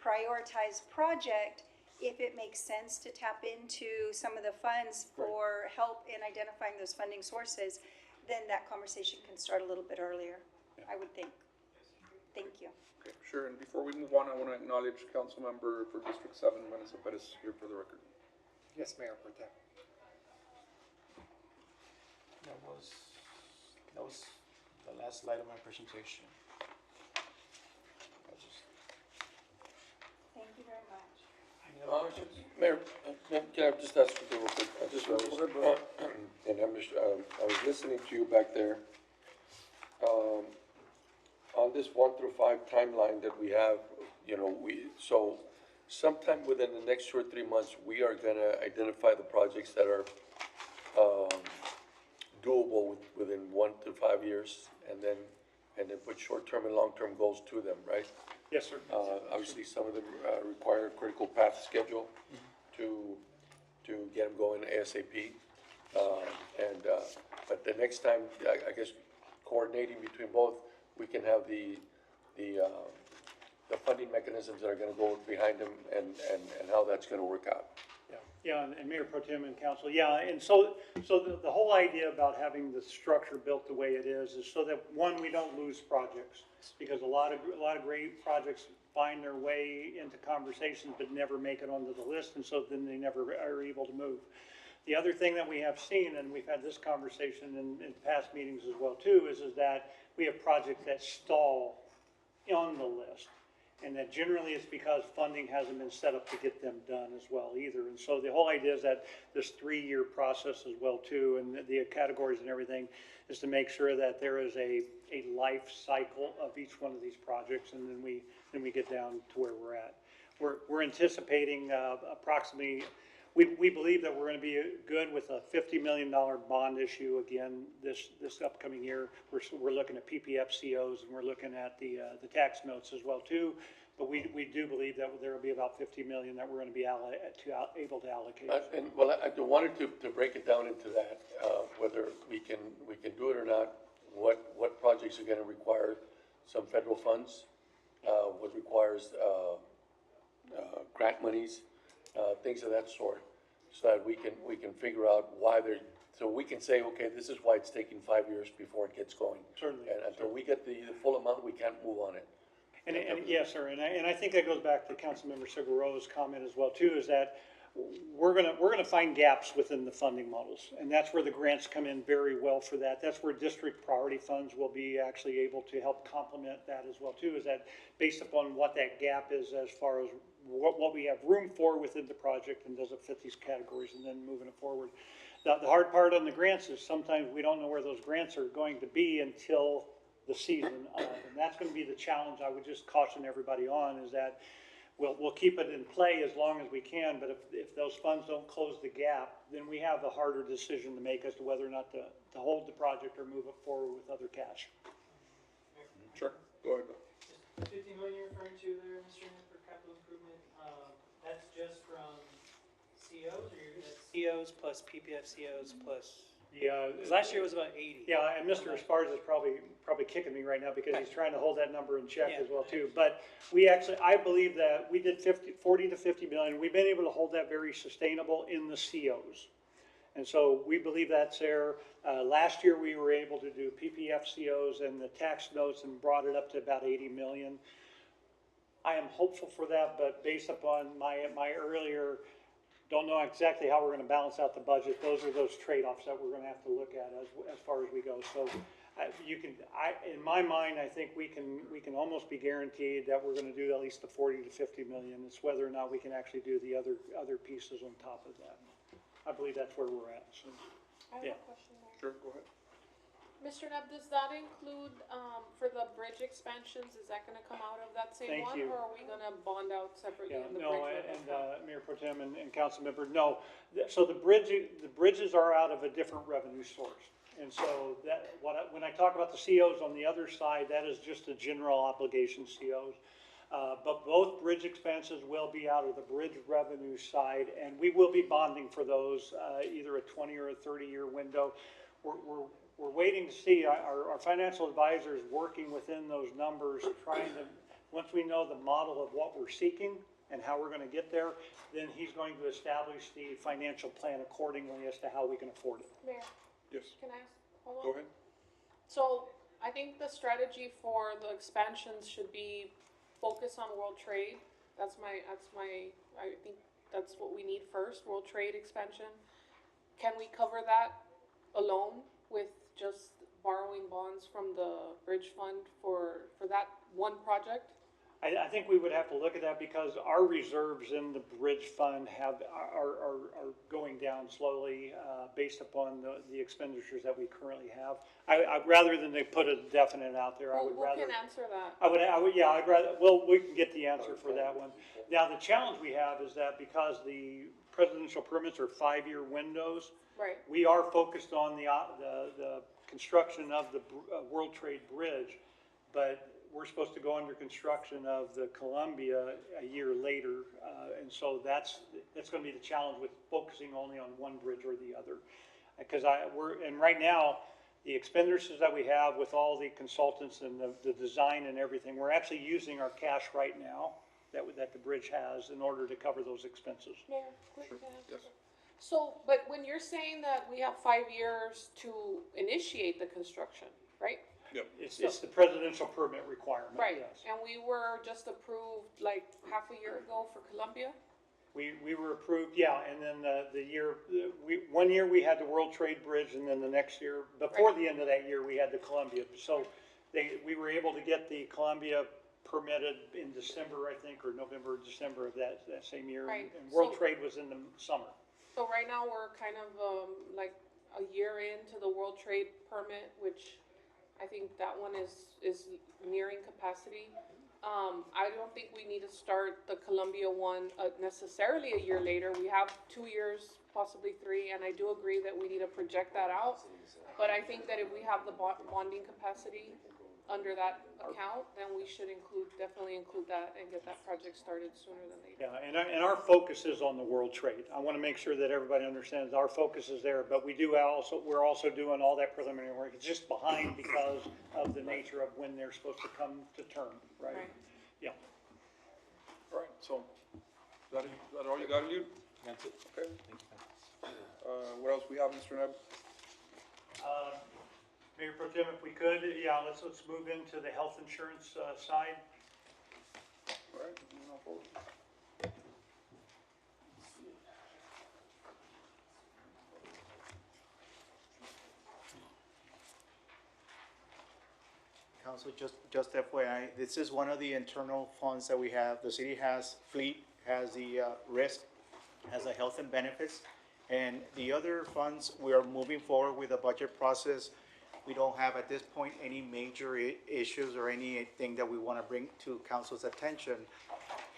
F: prioritized project. If it makes sense to tap into some of the funds for help in identifying those funding sources, then that conversation can start a little bit earlier, I would think. Thank you.
K: Okay, sure, and before we move on, I want to acknowledge council member for District 7, Vanessa Perez, here for the record.
B: Yes, Mayor Pro Tem.
I: That was the last slide of my presentation.
F: Thank you very much.
G: Mayor, can I just ask you real quick? I just noticed, and I was listening to you back there. On this 1 through 5 timeline that we have, so sometime within the next 2 or 3 months, we are gonna identify the projects that are, doable within 1 to 5 years, and then put short-term and long-term goals to them, right?
E: Yes, sir.
G: Obviously, some of them require a critical path schedule to get them going ASAP. But the next time, I guess, coordinating between both, we can have the funding mechanisms that are gonna go behind them and how that's gonna work out.
E: Yeah, and Mayor Pro Tem and Council, yeah, and so the whole idea about having the structure built the way it is so that, one, we don't lose projects, because a lot of great projects find their way into conversations but never make it onto the list, and so then they never are able to move. The other thing that we have seen, and we've had this conversation in past meetings as well too, is that we have projects that stall on the list. And that generally it's because funding hasn't been set up to get them done as well either. And so the whole idea is that this 3-year process as well too, and the categories and everything, is to make sure that there is a life cycle of each one of these projects, and then we get down to where we're at. We're anticipating approximately, we believe that we're gonna be good with a $50 million bond issue again this upcoming year. We're looking at PPFCOs, and we're looking at the tax notes as well too. But we do believe that there will be about $50 million that we're gonna be able to allocate.
G: I wanted to break it down into that, whether we can do it or not, what projects are gonna require some federal funds, what requires, grant monies, things of that sort, so that we can figure out why so we can say, okay, this is why it's taking 5 years before it gets going.
E: Certainly.
G: And until we get the full amount, we can't move on it.
E: And yes, sir, and I think that goes back to Councilmember Cigarro's comment as well too, is that we're gonna find gaps within the funding models, and that's where the grants come in very well for that. That's where district priority funds will be actually able to help complement that as well too, is that based upon what that gap is as far as what we have room for within the project, and does it fit these categories, and then moving it forward. The hard part on the grants is sometimes we don't know where those grants are going to be until the season, and that's gonna be the challenge. I would just caution everybody on, is that we'll keep it in play as long as we can, but if those funds don't close the gap, then we have a harder decision to make as to whether or not to hold the project or move it forward with other cash.
K: Sure, go ahead.
C: The 50 million you're referring to there, Mr. Nick, for capital improvement, that's just from COs, or that's COs plus PPFCOs plus?
E: Yeah.
C: Because last year it was about 80.
E: Yeah, and Mr. Esparza is probably kicking me right now because he's trying to hold that number in check
C: Yeah.
E: as well too. But I believe that we did 40 to 50 million. We've been able to hold that very sustainable in the COs. And so we believe that's there. Last year we were able to do PPFCOs and the tax notes and brought it up to about 80 million. I am hopeful for that, but based upon my earlier, don't know exactly how we're gonna balance out the budget. Those are those trade-offs that we're gonna have to look at as far as we go. So in my mind, I think we can almost be guaranteed that we're gonna do at least the 40 to 50 million. It's whether or not we can actually do the other pieces on top of that. I believe that's where we're at, so,
H: I have
E: yeah.
H: a question there.
K: Sure, go ahead.
L: Mr. Neb, does that include, for the bridge expansions, is that gonna come out of that same
E: Thank
L: one?
E: you.
L: Or are we gonna bond out separately
E: Yeah,
L: in the
E: no,
L: bridge?
E: and, Mayor Pro Tem and council member, no. So the bridges are out of a different revenue source. And so that, when I talk about the COs on the other side, that is just the general obligation COs. But both bridge expenses will be out of the bridge revenue side, and we will be bonding for those, either a 20 or a 30-year window. We're waiting to see, our financial advisor is working within those numbers, trying to, once we know the model of what we're seeking and how we're gonna get there, then he's going to establish the financial plan accordingly as to how we can afford it.
L: Mayor,
K: Yes,
L: can I ask, hold on?
K: go ahead.
L: So I think the strategy for the expansions should be focus on world trade. I think that's what we need first, world trade expansion. Can we cover that alone with just borrowing bonds from the bridge fund for that one project?
E: I think we would have to look at that because our reserves in the bridge fund are going down slowly, based upon the expenditures that we currently have. Rather than they put a definite out there, I would rather.
L: Who can answer that?
E: I'd rather, well, we can get the answer for that one. Now, the challenge we have is that because the presidential permits are 5-year windows,
L: Right.
E: we are focused on the construction of the World Trade Bridge, but we're supposed to go under construction of the Columbia a year later, and so that's gonna be the challenge with focusing only on one bridge or the other. Because right now, the expenditures that we have with all the consultants and the design and everything, we're actually using our cash right now that the bridge has in order to cover those expenses.
L: Mayor, quick, can I ask
K: Yes.
L: you? So, but when you're saying that we have 5 years to initiate the construction, right?
E: It's the presidential permit requirement,
L: Right,
E: yes.
L: and we were just approved like half a year ago for Columbia?
E: We were approved, yeah, and then one year we had the World Trade Bridge, and then the next year, before the end of that year, we had the Columbia. So we were able to get the Columbia permitted in December, I think, or November, December of that same year.
L: Right.
E: And World
L: So-
E: Trade was in the summer.
L: So right now, we're kind of, like a year into the World Trade Permit, which I think that one is nearing capacity. I don't think we need to start the Columbia one, necessarily a year later. We have 2 years, possibly 3, and I do agree that we need to project that out. But I think that if we have the bonding capacity under that account, then we should definitely include that and get that project started sooner than later.
E: Yeah, and our focus is on the World Trade. I want to make sure that everybody understands our focus is there, but we're also doing all that preliminary work. It's just behind because of the nature of when they're supposed to come to term, right?
L: Right.
E: Yeah.
K: All right, so, is that all you got, Luke?
A: That's it.
K: Okay. What else we have, Mr. Neb?
E: Mayor Pro Tem, if we could, yeah, let's move into the health insurance side.
K: All right, moving on forward.
I: Council, just FYI, this is one of the internal funds that we have. The city has fleet, has the risk, has the health and benefits. And the other funds, we are moving forward with the budget process. We don't have at this point any major issues or anything that we want to bring to council's attention.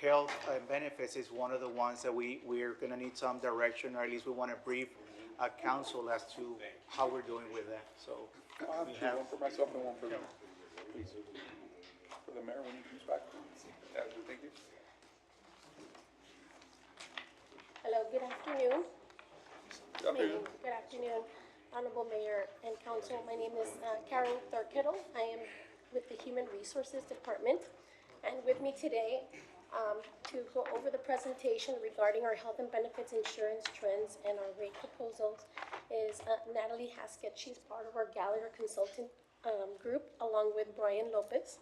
I: Health and benefits is one of the ones that we're going to need some direction, or at least we want to brief council as to how we're doing with that, so.
K: I have two, one for myself and one for the, please, for the mayor when he comes back. Yeah, thank you.
M: Hello, good afternoon.
K: Good afternoon.
M: Good afternoon, Honorable Mayor and Council. My name is Karen Thurkettle. I am with the Human Resources Department. And with me today to go over the presentation regarding our health and benefits insurance trends and our rate proposals is Natalie Haskett. She's part of our Gallagher Consultant group, along with Brian Lopez,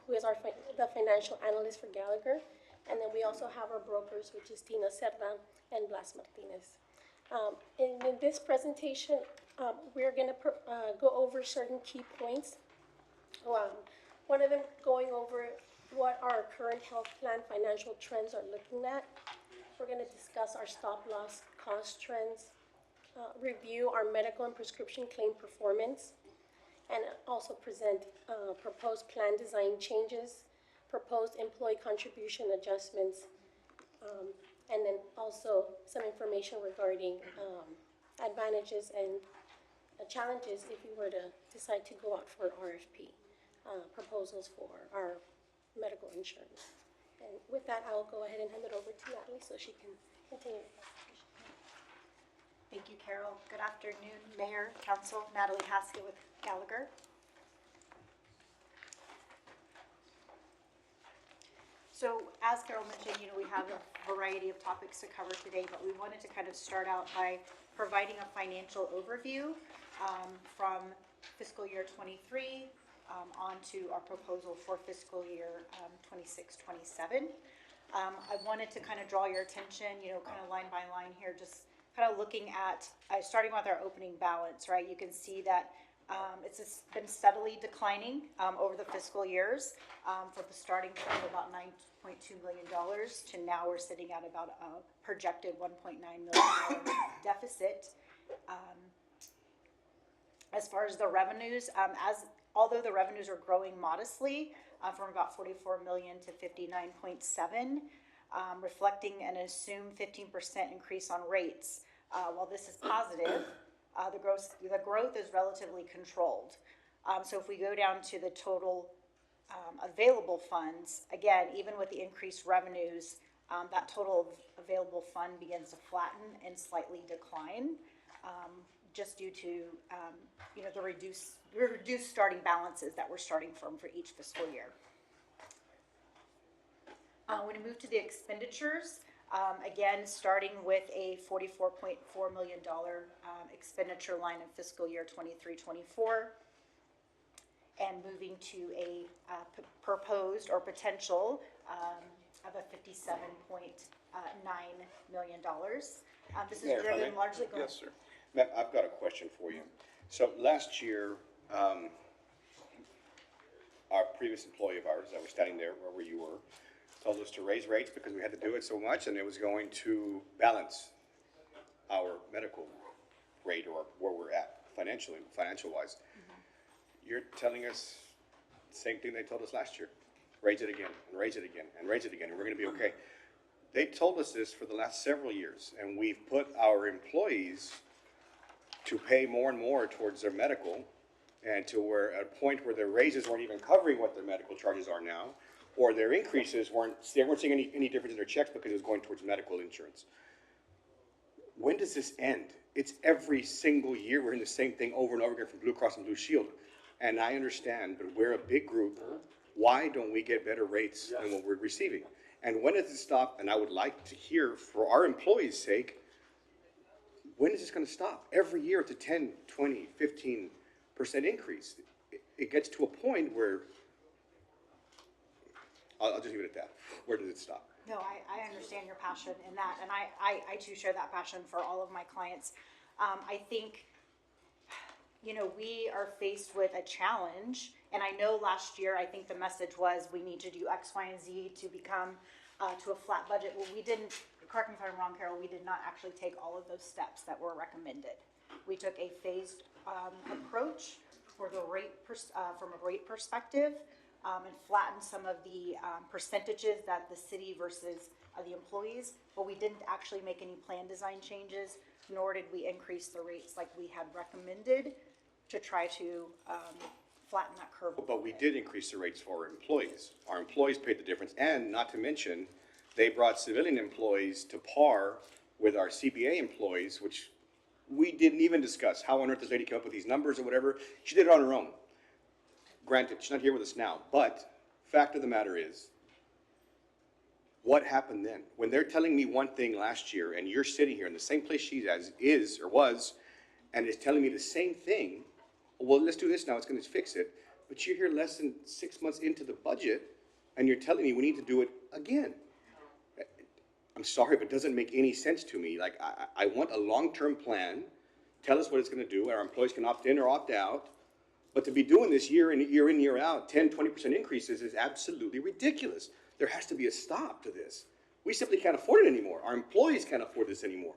M: who is the financial analyst for Gallagher. And then we also have our brokers, which is Tina Cerda and Blas Martinez. In this presentation, we're going to go over certain key points. One of them going over what our current health plan financial trends are looking at. We're going to discuss our stop loss cost trends, review our medical and prescription claim performance, and also present proposed plan design changes, proposed employee contribution adjustments, and then also some information regarding advantages and challenges if we were to decide to go out for RFP proposals for our medical insurance. And with that, I'll go ahead and hand it over to Natalie so she can continue the presentation.
N: Thank you, Carol. Good afternoon, Mayor, Council. Natalie Haskett with Gallagher. So as Carol mentioned, we have a variety of topics to cover today, but we wanted to kind of start out by providing a financial overview from fiscal year 23 onto our proposal for fiscal year 26-27. I wanted to kind of draw your attention, kind of line by line here, just kind of looking at, starting with our opening balance, right? You can see that it's just been steadily declining over the fiscal years from the starting point of about $9.2 million to now we're sitting at about a projected $1.9 million deficit. As far as the revenues, although the revenues are growing modestly from about 44 million to 59.7, reflecting an assumed 15% increase on rates. While this is positive, the growth is relatively controlled. So if we go down to the total available funds, again, even with the increased revenues, that total available fund begins to flatten and slightly decline, just due to the reduced starting balances that we're starting from for each fiscal year. When we move to the expenditures, again, starting with a $44.4 million expenditure line in fiscal year 23-24, and moving to a proposed or potential of a $57.9 million. This is
D: Mayor, if I
M: driven
D: may?
M: largely.
K: Yes, sir.
D: Matt, I've got a question for you. So last year, our previous employee of ours that was standing there where you were told us to raise rates because we had to do it so much, and it was going to balance our medical rate or where we're at financial-wise. You're telling us the same thing they told us last year. Raise it again, and raise it again, and raise it again, and we're gonna be okay. They told us this for the last several years, and we've put our employees to pay more and more towards their medical, and to where, at a point where their raises weren't even covering what their medical charges are now, or their increases they weren't seeing any difference in their checks because it was going towards medical insurance. When does this end? It's every single year we're in the same thing over and over again from Blue Cross and Blue Shield. And I understand, but we're a big group. Why don't we get better rates than what we're receiving? And when does it stop? And I would like to hear, for our employees' sake, when is this gonna stop? Every year it's a 10, 20, 15% increase. It gets to a point where, I'll just leave it at that. Where does it stop?
N: No, I understand your passion in that, and I too share that passion for all of my clients. I think, we are faced with a challenge, and I know last year, I think the message was we need to do X, Y, and Z to become to a flat budget. Well, we didn't, correct me if I'm wrong, Carol, we did not actually take all of those steps that were recommended. We took a phased approach for the rate from a rate perspective, and flattened some of the percentages that the city versus the employees, but we didn't actually make any plan design changes, nor did we increase the rates like we had recommended to try to flatten that curve.
D: But we did increase the rates for our employees. Our employees paid the difference, and not to mention, they brought civilian employees to par with our CBA employees, which we didn't even discuss. How on earth this lady came up with these numbers or whatever? She did it on her own. Granted, she's not here with us now, but fact of the matter is, what happened then? When they're telling me one thing last year, and you're sitting here in the same place she is or was, and is telling me the same thing, well, let's do this now, it's gonna fix it. But you're here less than 6 months into the budget, and you're telling me we need to do it again. I'm sorry, but it doesn't make any sense to me. Like, I want a long-term plan, tell us what it's gonna do, our employees can opt in or opt out. But to be doing this year in, year out, 10, 20% increases is absolutely ridiculous. There has to be a stop to this. We simply can't afford it anymore. Our employees can't afford this anymore.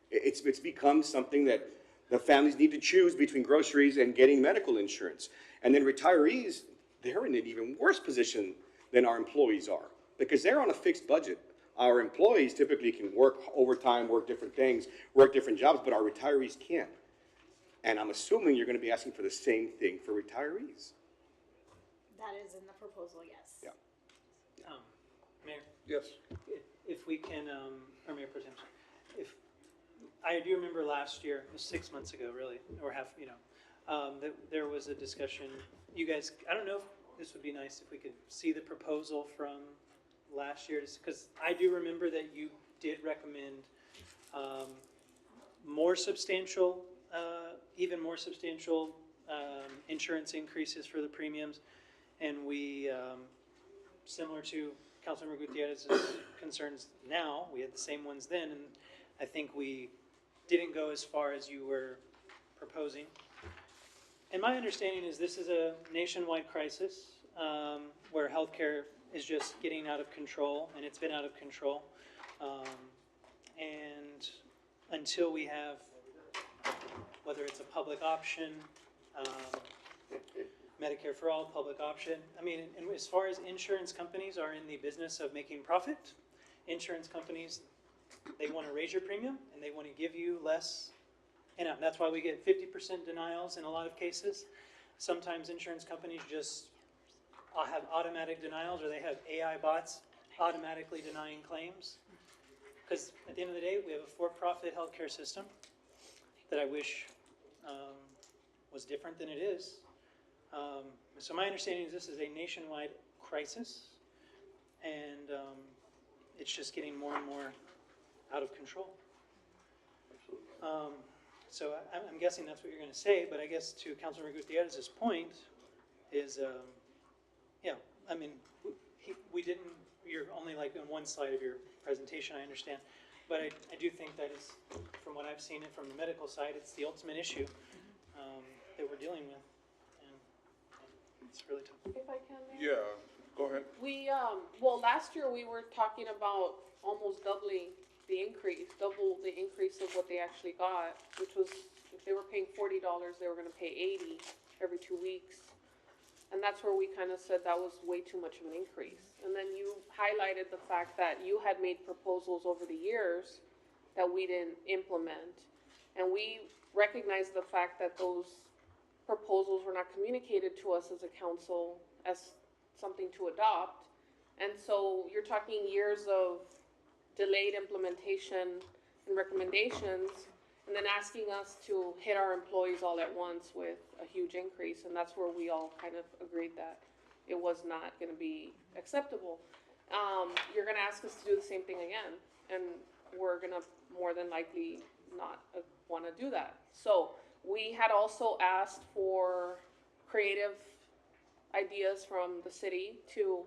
D: It's become something that The families need to choose between groceries and getting medical insurance. And then retirees, they're in an even worse position than our employees are, because they're on a fixed budget. Our employees typically can work overtime, work different things, work different jobs, but our retirees can't. And I'm assuming you're gonna be asking for the same thing for retirees.
N: That is in the proposal, yes.
D: Yeah.
C: Mayor,
K: Yes.
C: if we can, or Mayor Pro Tem, if, I do remember last year, it was 6 months ago, really, or half, that there was a discussion. You guys, I don't know if this would be nice if we could see the proposal from last year, because I do remember that you did recommend more substantial, even more substantial insurance increases for the premiums. And we, similar to Councilmember Gutierrez's concerns now, we had the same ones then, and I think we didn't go as far as you were proposing. And my understanding is this is a nationwide crisis, where healthcare is just getting out of control, and it's been out of control. And until we have, whether it's a public option, Medicare for all, public option. I mean, and as far as insurance companies are in the business of making profit, insurance companies, they want to raise your premium and they want to give you less. And that's why we get 50% denials in a lot of cases. Sometimes insurance companies just have automatic denials, or they have AI bots automatically denying claims. Because at the end of the day, we have a for-profit healthcare system that I wish was different than it is. So my understanding is this is a nationwide crisis, and it's just getting more and more out of control. So I'm guessing that's what you're going to say, but I guess to Councilmember Gutierrez's point is, yeah, I mean, we didn't, you're only like on one slide of your presentation, I understand, but I do think that is, from what I've seen it from the medical side, it's the ultimate issue that we're dealing with, and it's really tough.
L: If I can, Mayor?
K: Yeah, go ahead.
L: We, well, last year we were talking about almost doubling the increase, double the increase of what they actually got, which was, if they were paying $40, they were gonna pay $80 every 2 weeks. And that's where we kind of said that was way too much of an increase. And then you highlighted the fact that you had made proposals over the years that we didn't implement. And we recognized the fact that those proposals were not communicated to us as a council as something to adopt. And so you're talking years of delayed implementation and recommendations, and then asking us to hit our employees all at once with a huge increase. And that's where we all kind of agreed that it was not gonna be acceptable. You're gonna ask us to do the same thing again, and we're gonna more than likely not wanna do that. So we had also asked for creative ideas from the city to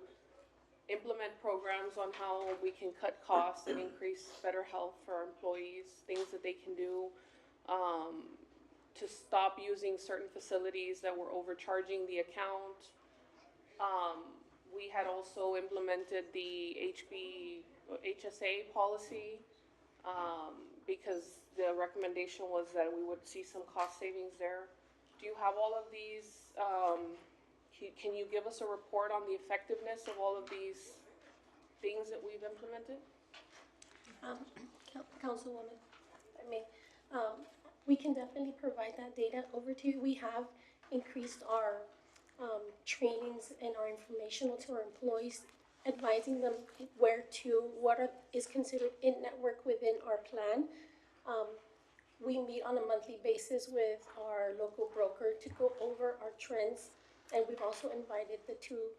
L: implement programs on how we can cut costs and increase better health for our employees, things that they can do, to stop using certain facilities that were overcharging the account. We had also implemented the HSA policy, because the recommendation was that we would see some cost savings there. Do you have all of these? Can you give us a report on the effectiveness of all of these things that we've implemented?
M: Councilwoman, I mean, we can definitely provide that data over to you. We have increased our trainings and our informational to our employees, advising them where to, is considered in-network within our plan. We meet on a monthly basis with our local broker to go over our trends, and we've also invited the two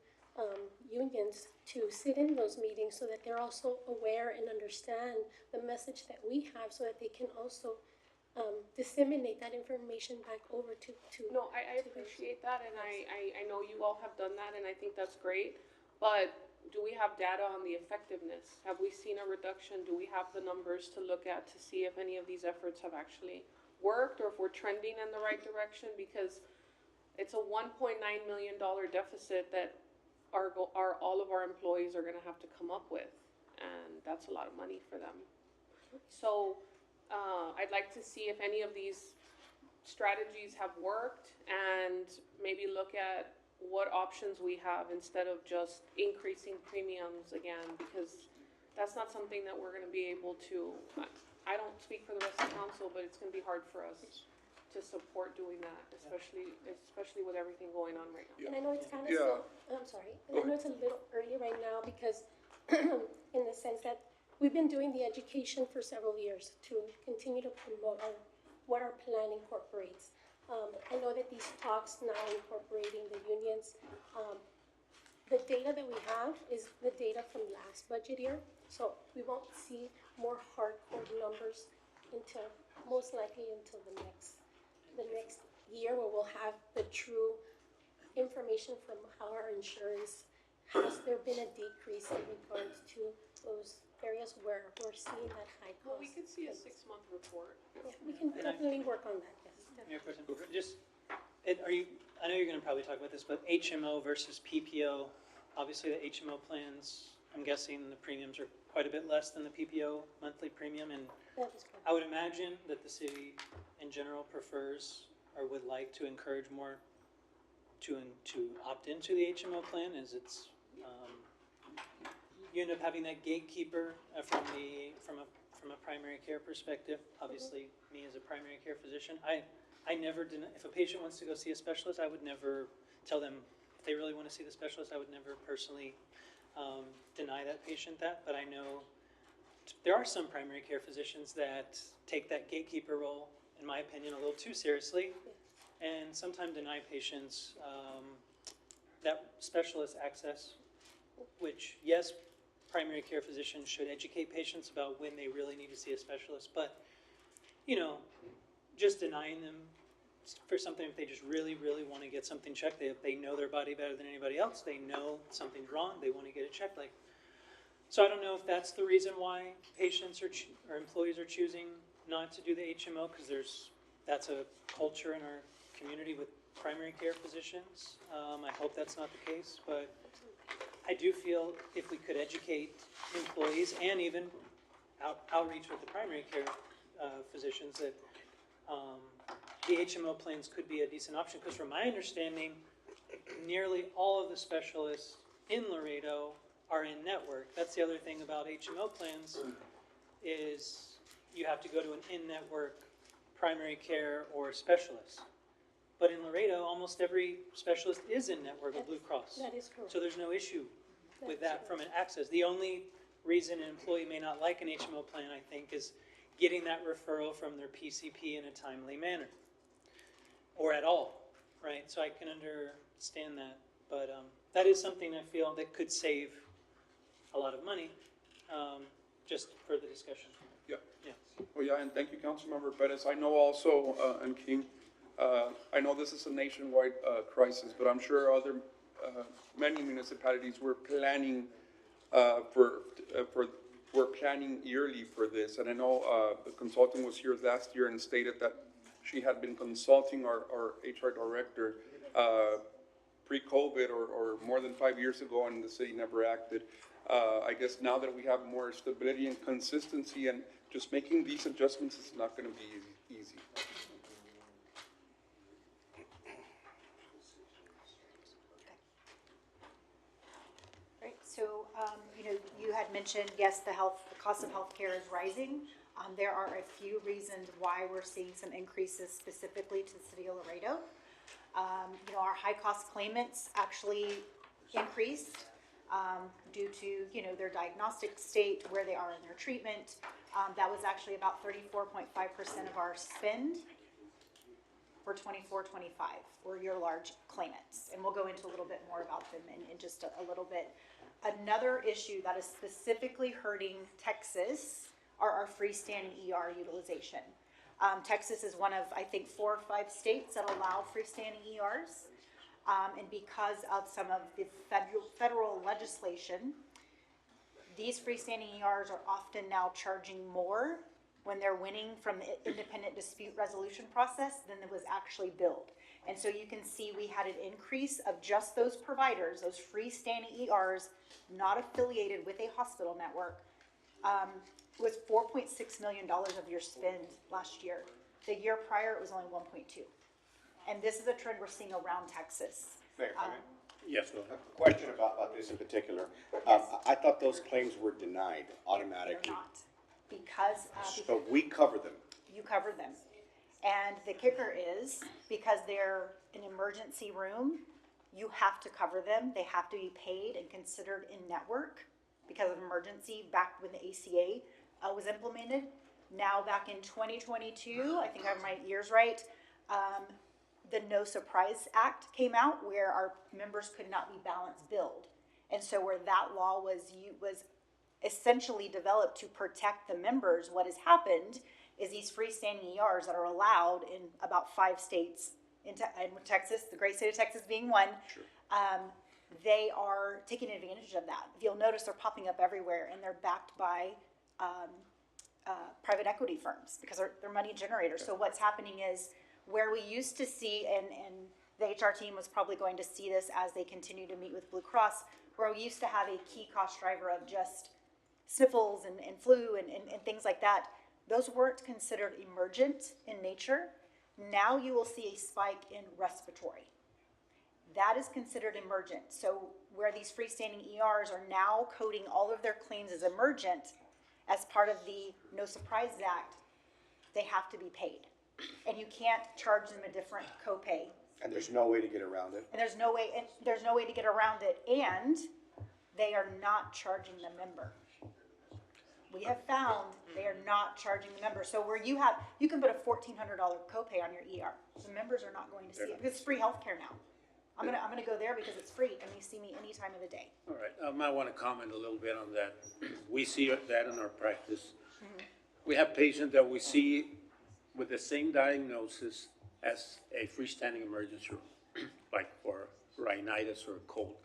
M: unions to sit in those meetings so that they're also aware and understand the message that we have, so that they can also disseminate that information back over to.
L: No, I appreciate that, and I know you all have done that, and I think that's great, but do we have data on the effectiveness? Have we seen a reduction? Do we have the numbers to look at to see if any of these efforts have actually worked, or if we're trending in the right direction? Because it's a $1.9 million deficit that all of our employees are gonna have to come up with, and that's a lot of money for them. So I'd like to see if any of these strategies have worked and maybe look at what options we have instead of just increasing premiums again, because that's not something that we're gonna be able to, I don't speak for the rest of the council, but it's gonna be hard for us to support doing that, especially with everything going on right now.
M: And I know it's kind of
K: Yeah.
M: I'm sorry, and I know it's a little early right now because in the sense that we've been doing the education for several years to continue to promote what our plan incorporates. I know that these talks now incorporating the unions, the data that we have is the data from last budget year. So we won't see more hardcore numbers until, most likely until the next year, where we'll have the true information from how our insurance, has there been a decrease in regards to those areas where we're seeing that high cost?
L: Well, we could see a 6-month report.
M: Yeah, we can definitely work on that, yes.
C: Mayor Pro Tem, just, I know you're gonna probably talk about this, but HMO versus PPO, obviously the HMO plans, I'm guessing the premiums are quite a bit less than the PPO monthly premium, and
M: That is correct.
C: I would imagine that the city in general prefers or would like to encourage more to opt into the HMO plan, as it's, you end up having that gatekeeper from a primary care perspective. Obviously, me as a primary care physician, I never deny, if a patient wants to go see a specialist, I would never tell them, if they really want to see the specialist, I would never personally deny that patient that, but I know there are some primary care physicians that take that gatekeeper role, in my opinion, a little too seriously, and sometimes deny patients that specialist access, which, yes, primary care physicians should educate patients about when they really need to see a specialist, but, you know, just denying them for something, if they just really, really want to get something checked, they know their body better than anybody else, they know something's wrong, they want to get it checked, like, so I don't know if that's the reason why patients or employees are choosing not to do the HMO, because that's a culture in our community with primary care physicians. I hope that's not the case, but I do feel if we could educate employees and even outreach with the primary care physicians that the HMO plans could be a decent option, because from my understanding, nearly all of the specialists in Laredo are in network. That's the other thing about HMO plans, is you have to go to an in-network primary care or specialist. But in Laredo, almost every specialist is in network with Blue Cross.
M: That is correct.
C: So there's no issue with that from an access. The only reason an employee may not like an HMO plan, I think, is getting that referral from their PCP in a timely manner, or at all, right? So I can understand that, but that is something I feel that could save a lot of money, just for the discussion.
K: Yeah.
C: Yeah.
K: Well, yeah, and thank you, Councilmember Perez. I know also, and King, I know this is a nationwide crisis, but I'm sure other, many municipalities were planning we're planning yearly for this. And I know the consultant was here last year and stated that she had been consulting our HR director pre-COVID or more than 5 years ago, and the city never acted. I guess now that we have more stability and consistency, and just making these adjustments is not going to be easy.
N: Right, so, you had mentioned, yes, the cost of healthcare is rising. There are a few reasons why we're seeing some increases specifically to the city of Laredo. Our high-cost claimants actually increased, due to, their diagnostic state, where they are in their treatment. That was actually about 34.5% of our spend for 24-25 for your large claimants. And we'll go into a little bit more about them in just a little bit. Another issue that is specifically hurting Texas are our freestanding ER utilization. Texas is one of, I think, 4 or 5 states that allow freestanding ERs. And because of some of the federal legislation, these freestanding ERs are often now charging more when they're winning from the independent dispute resolution process than it was actually billed. And so you can see we had an increase of just those providers, those freestanding ERs, not affiliated with a hospital network, was $4.6 million of your spend last year. The year prior, it was only 1.2. And this is a trend we're seeing around Texas.
D: Mayor, if I may?
A: Yes, go ahead.
D: Question about this in particular. I thought those claims were denied
N: They're
D: automatically.
N: not, because,
D: So we cover them.
N: you cover them. And the kicker is, because they're an emergency room, you have to cover them. They have to be paid and considered in network because of emergency back when the ACA was implemented. Now, back in 2022, I think I have my years right, the No Surprise Act came out where our members could not be balance billed. And so where that law was essentially developed to protect the members, what has happened is these freestanding ERs that are allowed in about 5 states, in Texas, the great state of Texas being one, they are taking advantage of that. If you'll notice, they're popping up everywhere, and they're backed by private equity firms because they're money generators. So what's happening is where we used to see, and the HR team was probably going to see this as they continue to meet with Blue Cross, where we used to have a key cost driver of just sniffles and flu and things like that. Those weren't considered emergent in nature. Now you will see a spike in respiratory. That is considered emergent. So where these freestanding ERs are now coding all of their claims as emergent as part of the No Surprise Act, they have to be paid. And you can't charge them a different copay.
D: And there's no way to get around it.
N: And there's no way to get around it, and they are not charging the member. We have found they are not charging the member. So where you can put a $1,400 copay on your ER. The members are not going to see it because it's free healthcare now. I'm gonna go there because it's free and they see me any time of the day.
A: All right, I might want to comment a little bit on that. We see that in our practice. We have patients that we see with the same diagnosis as a freestanding emergency room, like for rhinitis or a cold.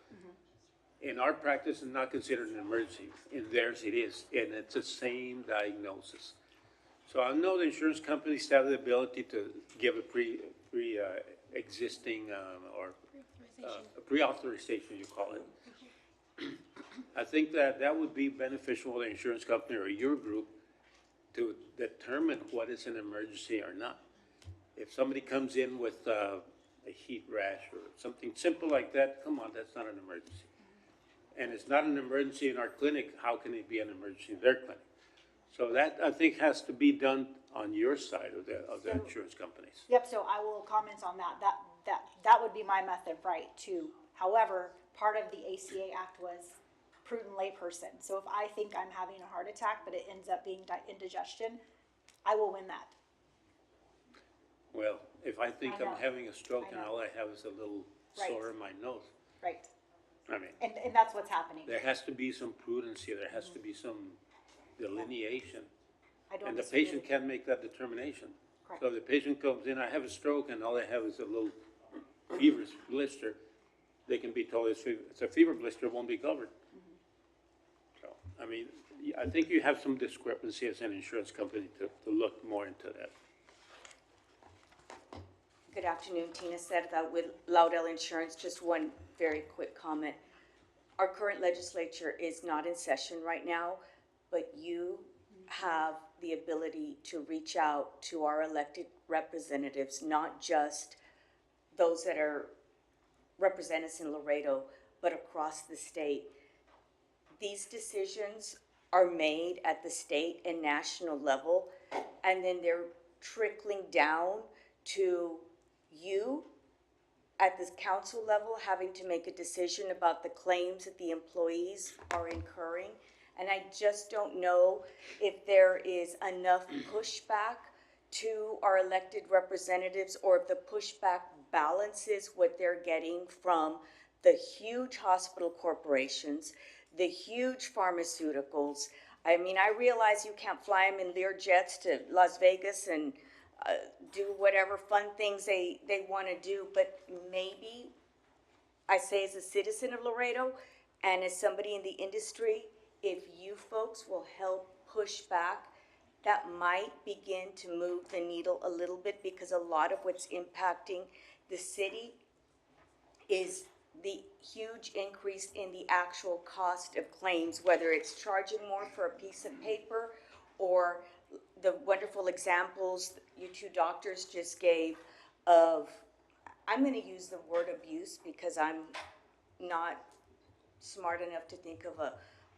A: In our practice, it's not considered an emergency. In theirs, it is, and it's the same diagnosis. So I know the insurance companies have the ability to give a existing or a pre-authorization, you call it. I think that would be beneficial for the insurance company or your group to determine what is an emergency or not. If somebody comes in with a heat rash or something simple like that, come on, that's not an emergency. And it's not an emergency in our clinic, how can it be an emergency in their clinic? So that, I think, has to be done on your side of the insurance companies.
N: Yep, so I will comment on that. That would be my method, right, too. However, part of the ACA Act was prudent layperson. So if I think I'm having a heart attack, but it ends up being indigestion, I will win that.
A: Well, if I think
N: I know.
A: I'm having a stroke
N: I
A: and
N: know.
A: all I have is a little
N: Right.
A: sore in my nose,
N: Right.
A: I mean,
N: And that's what's happening.
A: there has to be some prudence here, there has to be some delineation.
N: I don't
A: And the
N: disagree.
A: patient can make that determination.
N: Correct.
A: So if the patient comes in, I have a stroke, and all I have is a little fever blister, they can be told it's a fever blister, it won't be covered. So, I mean, I think you have some discrepancy as an insurance company to look more into that.
O: Good afternoon, Tina Cerda with Laudel Insurance. Just one very quick comment. Our current legislature is not in session right now, but you have the ability to reach out to our elected representatives, not just those that are represent us in Laredo, but across the state. These decisions are made at the state and national level, and then they're trickling down to you at the council level having to make a decision about the claims that the employees are incurring. And I just don't know if there is enough pushback to our elected representatives or if the pushback balances what they're getting from the huge hospital corporations, the huge pharmaceuticals. I mean, I realize you can't fly them in Lear jets to Las Vegas and do whatever fun things they want to do, but maybe, I say as a citizen of Laredo and as somebody in the industry, if you folks will help push back, that might begin to move the needle a little bit, because a lot of what's impacting the city is the huge increase in the actual cost of claims, whether it's charging more for a piece of paper or the wonderful examples you two doctors just gave of, I'm gonna use the word abuse because I'm not smart enough to think of a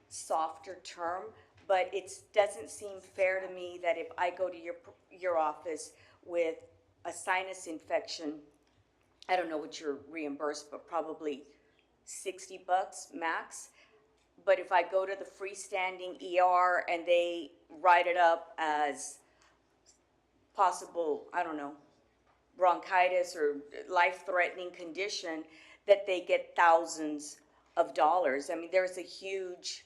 O: softer term, but it doesn't seem fair to me that if I go to your office with a sinus infection, I don't know what you're reimbursed, but probably $60 max. But if I go to the freestanding ER and they write it up as possible, I don't know, bronchitis or life-threatening condition, that they get thousands of dollars. I mean, there's a huge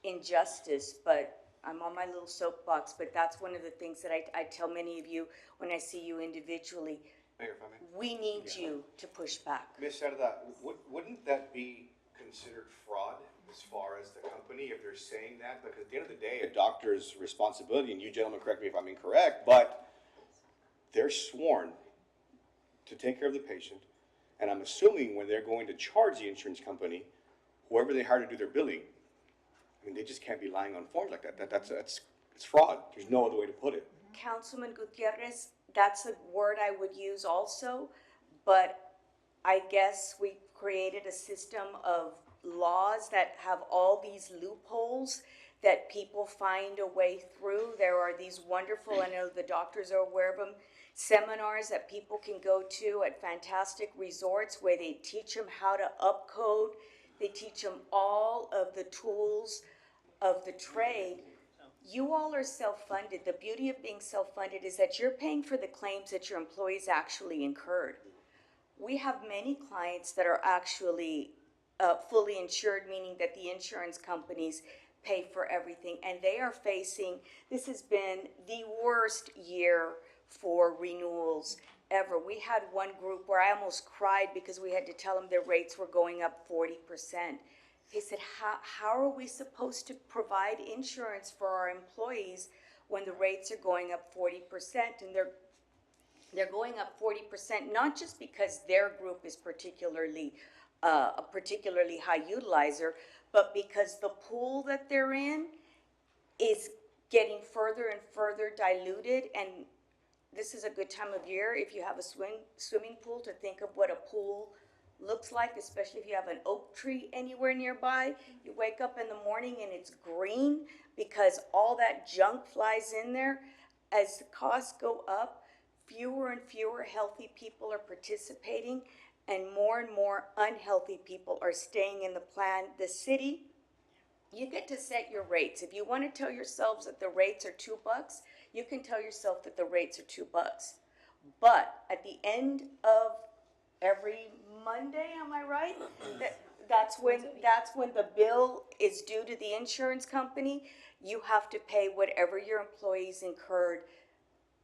O: injustice, but I'm on my little soapbox, but that's one of the things that I tell many of you when I see you individually.
D: Mayor, if I may.
O: We need you to push back.
D: Ms. Cerda, wouldn't that be considered fraud as far as the company if they're saying that? Because at the end of the day, a doctor's responsibility, and you gentlemen correct me if I'm incorrect, but they're sworn to take care of the patient. And I'm assuming when they're going to charge the insurance company, whoever they hire to do their billing, I mean, they just can't be lying on forms like that. That's it's fraud. There's no other way to put it.
O: Councilman Gutierrez, that's a word I would use also, but I guess we created a system of laws that have all these loopholes that people find a way through. There are these wonderful, I know the doctors are aware of them, seminars that people can go to at fantastic resorts where they teach them how to upcode. They teach them all of the tools of the trade. You all are self-funded. The beauty of being self-funded is that you're paying for the claims that your employees actually incurred. We have many clients that are actually fully insured, meaning that the insurance companies pay for everything, and they are facing, this has been the worst year for renewals ever. We had one group where I almost cried because we had to tell them their rates were going up 40%. They said, how are we supposed to provide insurance for our employees when the rates are going up 40%? And they're going up 40%, not just because their group is particularly a particularly high utilizer, but because the pool that they're in is getting further and further diluted. And this is a good time of year if you have a swimming pool to think of what a pool looks like, especially if you have an oak tree anywhere nearby. You wake up in the morning and it's green because all that junk flies in there. As the costs go up, fewer and fewer healthy people are participating, and more unhealthy people are staying in the plan. The city, you get to set your rates. If you want to tell yourselves that the rates are $2, you can tell yourself that the rates are $2. But at the end of every Monday, am I right? That's when the bill is due to the insurance company. You have to pay whatever your employees incurred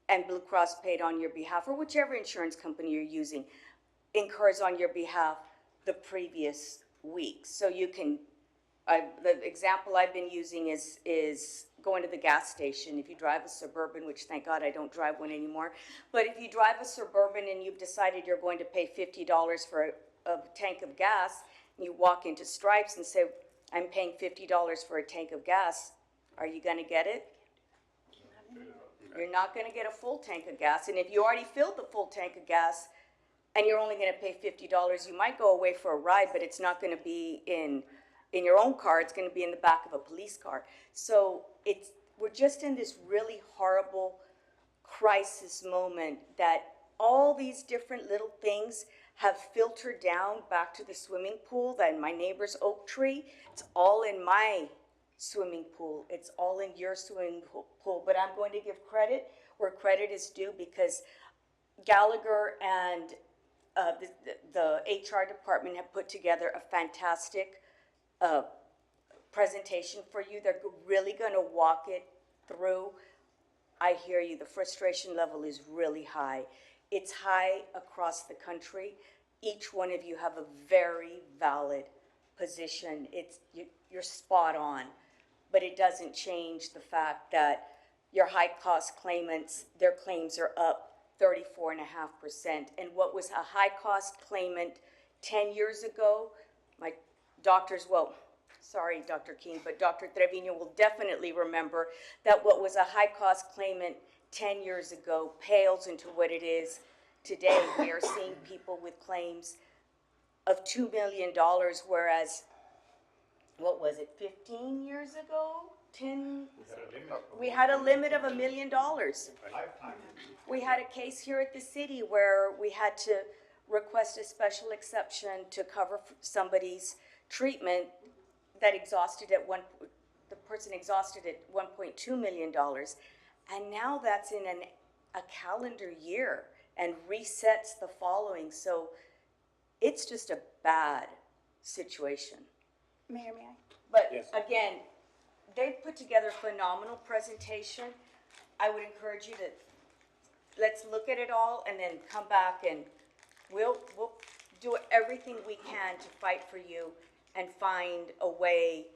O: and Blue Cross paid on your behalf, or whichever insurance company you're using incurs on your behalf the previous week. So you can, the example I've been using is going to the gas station. If you drive a Suburban, which thank God I don't drive one anymore, but if you drive a Suburban and you've decided you're going to pay $50 for a tank of gas, and you walk into Stripes and say, I'm paying $50 for a tank of gas, are you gonna get it? You're not gonna get a full tank of gas, and if you already filled the full tank of gas, and you're only gonna pay $50, you might go away for a ride, but it's not gonna be in your own car, it's gonna be in the back of a police car. So we're just in this really horrible crisis moment that all these different little things have filtered down back to the swimming pool, that my neighbor's oak tree. It's all in my swimming pool. It's all in your swimming pool. But I'm going to give credit where credit is due, because Gallagher and the HR department have put together a fantastic presentation for you. They're really going to walk it through. I hear you. The frustration level is really high. It's high across the country. Each one of you have a very valid position. You're spot on, but it doesn't change the fact that your high-cost claimants, their claims are up 34.5%. And what was a high-cost claimant 10 years ago, my doctors, well, sorry, Dr. King, but Dr. Trevino will definitely remember that what was a high-cost claimant 10 years ago pales into what it is today. We are seeing people with claims of $2 million, whereas, what was it, 15 years ago? 10? We had a limit of $1 million. We had a case here at the city where we had to request a special exception to cover somebody's treatment that the person exhausted at $1.2 million. And now that's in a calendar year and resets the following. So it's just a bad situation.
F: Mayor, may I?
O: But
A: Yes.
O: again, they put together a phenomenal presentation. I would encourage you to, let's look at it all and then come back and we'll do everything we can to fight for you and find a way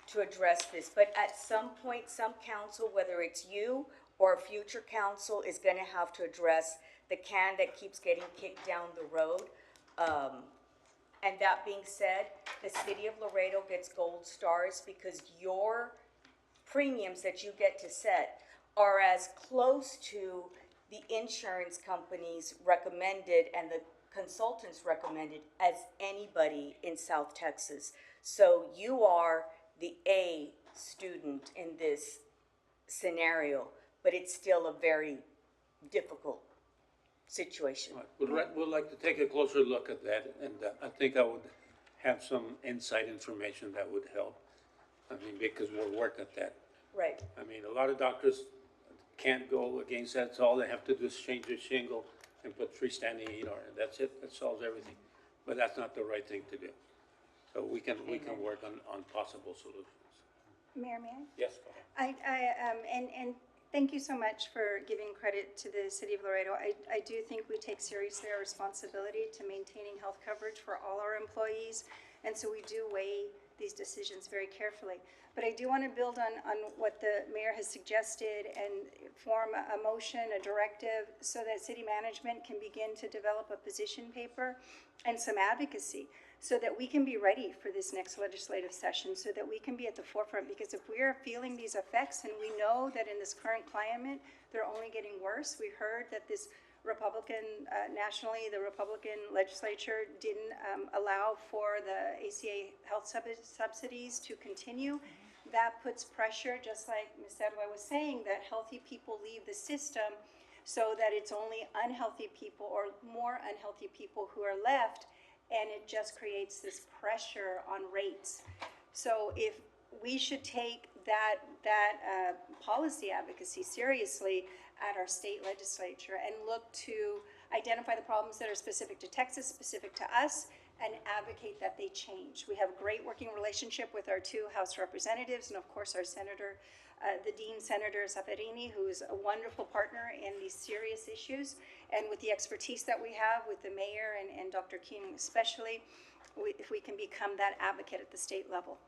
O: to address this. But at some point, some council, whether it's you or a future council, is gonna have to address the can that keeps getting kicked down the road. And that being said, the city of Laredo gets gold stars because your premiums that you get to set are as close to the insurance companies recommended and the consultants recommended as anybody in South Texas. So you are the A student in this scenario, but it's still a very difficult situation.
A: We'd like to take a closer look at that, and I think I would have some inside information that would help. I mean, because we'll work at that.
O: Right.
A: I mean, a lot of doctors can't go against that, so all they have to do is change their shingle and put freestanding ER, and that's it, that solves everything. But that's not the right thing to do. So we can work on possible solutions.
F: Mayor, may I?
A: Yes, go ahead.
F: And thank you so much for giving credit to the city of Laredo. I do think we take seriously our responsibility to maintaining health coverage for all our employees, and so we do weigh these decisions very carefully. But I do want to build on what the mayor has suggested and form a motion, a directive, so that city management can begin to develop a position paper and some advocacy, so that we can be ready for this next legislative session, so that we can be at the forefront. Because if we are feeling these effects, and we know that in this current climate, they're only getting worse. We heard that this Republican, nationally, the Republican legislature didn't allow for the ACA health subsidies to continue. That puts pressure, just like Ms. Sedwa was saying, that healthy people leave the system, so that it's only unhealthy people or more unhealthy people who are left, and it just creates this pressure on rates. So if we should take that policy advocacy seriously at our state legislature and look to identify the problems that are specific to Texas, specific to us, and advocate that they change. We have a great working relationship with our two House representatives and of course our Senator, the Dean Senator Zaffirini, who is a wonderful partner in these serious issues. And with the expertise that we have with the mayor and Dr. King especially, if we can become that advocate at the state level.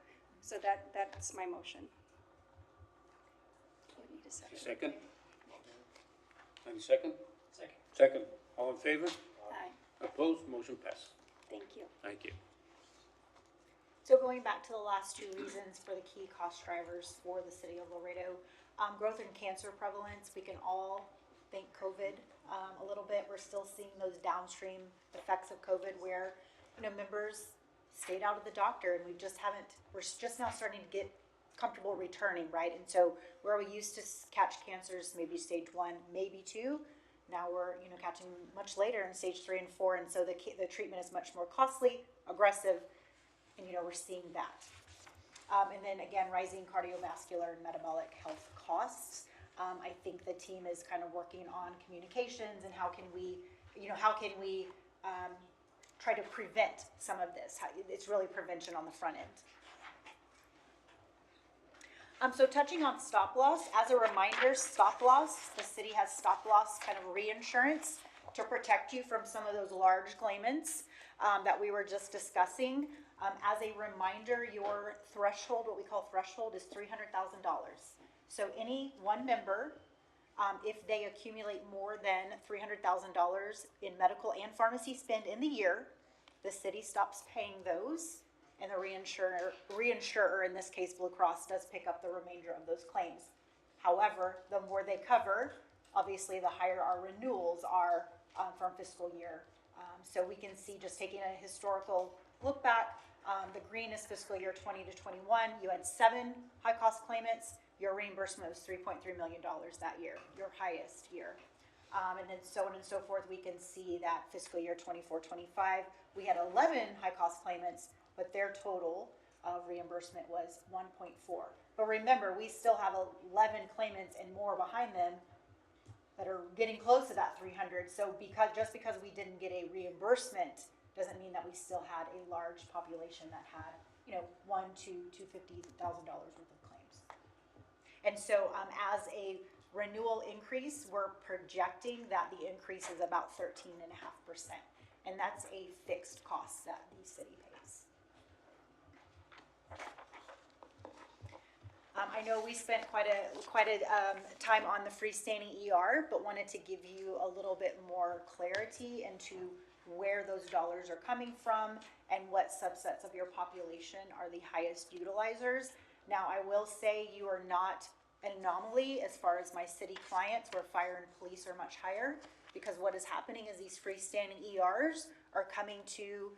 F: So that's my motion. We need a second.
A: Second? Any second?
C: Second.
A: Second. All in favor?
F: Aye.
A: Opposed? Motion passed.
F: Thank you.
A: Thank you.
N: So going back to the last two reasons for the key cost drivers for the city of Laredo, growth in cancer prevalence, we can all thank COVID a little bit. We're still seeing those downstream effects of COVID where, members stayed out of the doctor and we're just now starting to get comfortable returning, right? And so where we used to catch cancers, maybe stage 1, maybe 2, now we're, catching much later in stage 3 and 4. And so the treatment is much more costly, aggressive, and, we're seeing that. And then again, rising cardiovascular and metabolic health costs. I think the team is kind of working on communications and how can we try to prevent some of this. It's really prevention on the front end. So touching on stop loss, as a reminder, stop loss, the city has stop loss kind of reinsurance to protect you from some of those large claimants that we were just discussing. As a reminder, your threshold, what we call threshold, is $300,000. So any one member, if they accumulate more than $300,000 in medical and pharmacy spend in the year, the city stops paying those and the reinsurer, in this case Blue Cross, does pick up the remainder of those claims. However, the more they cover, obviously the higher our renewals are from fiscal year. So we can see, just taking a historical look back, the green is fiscal year 20 to 21. You had 7 high-cost claimants. Your reimbursement was $3.3 million that year, your highest year. And then so on and so forth, we can see that fiscal year 24, 25, we had 11 high-cost claimants, but their total reimbursement was 1.4. But remember, we still have 11 claimants and more behind them that are getting close to that 300. So just because we didn't get a reimbursement doesn't mean that we still had a large population that had, $1 to $250,000 worth of claims. And so as a renewal increase, we're projecting that the increase is about 13.5%. And that's a fixed cost that the city pays. I know we spent quite a time on the freestanding ER, but wanted to give you a little bit more clarity into where those dollars are coming from and what subsets of your population are the highest utilizers. Now, I will say you are not an anomaly as far as my city clients, where fire and police are much higher, because what is happening is these freestanding ERs are coming to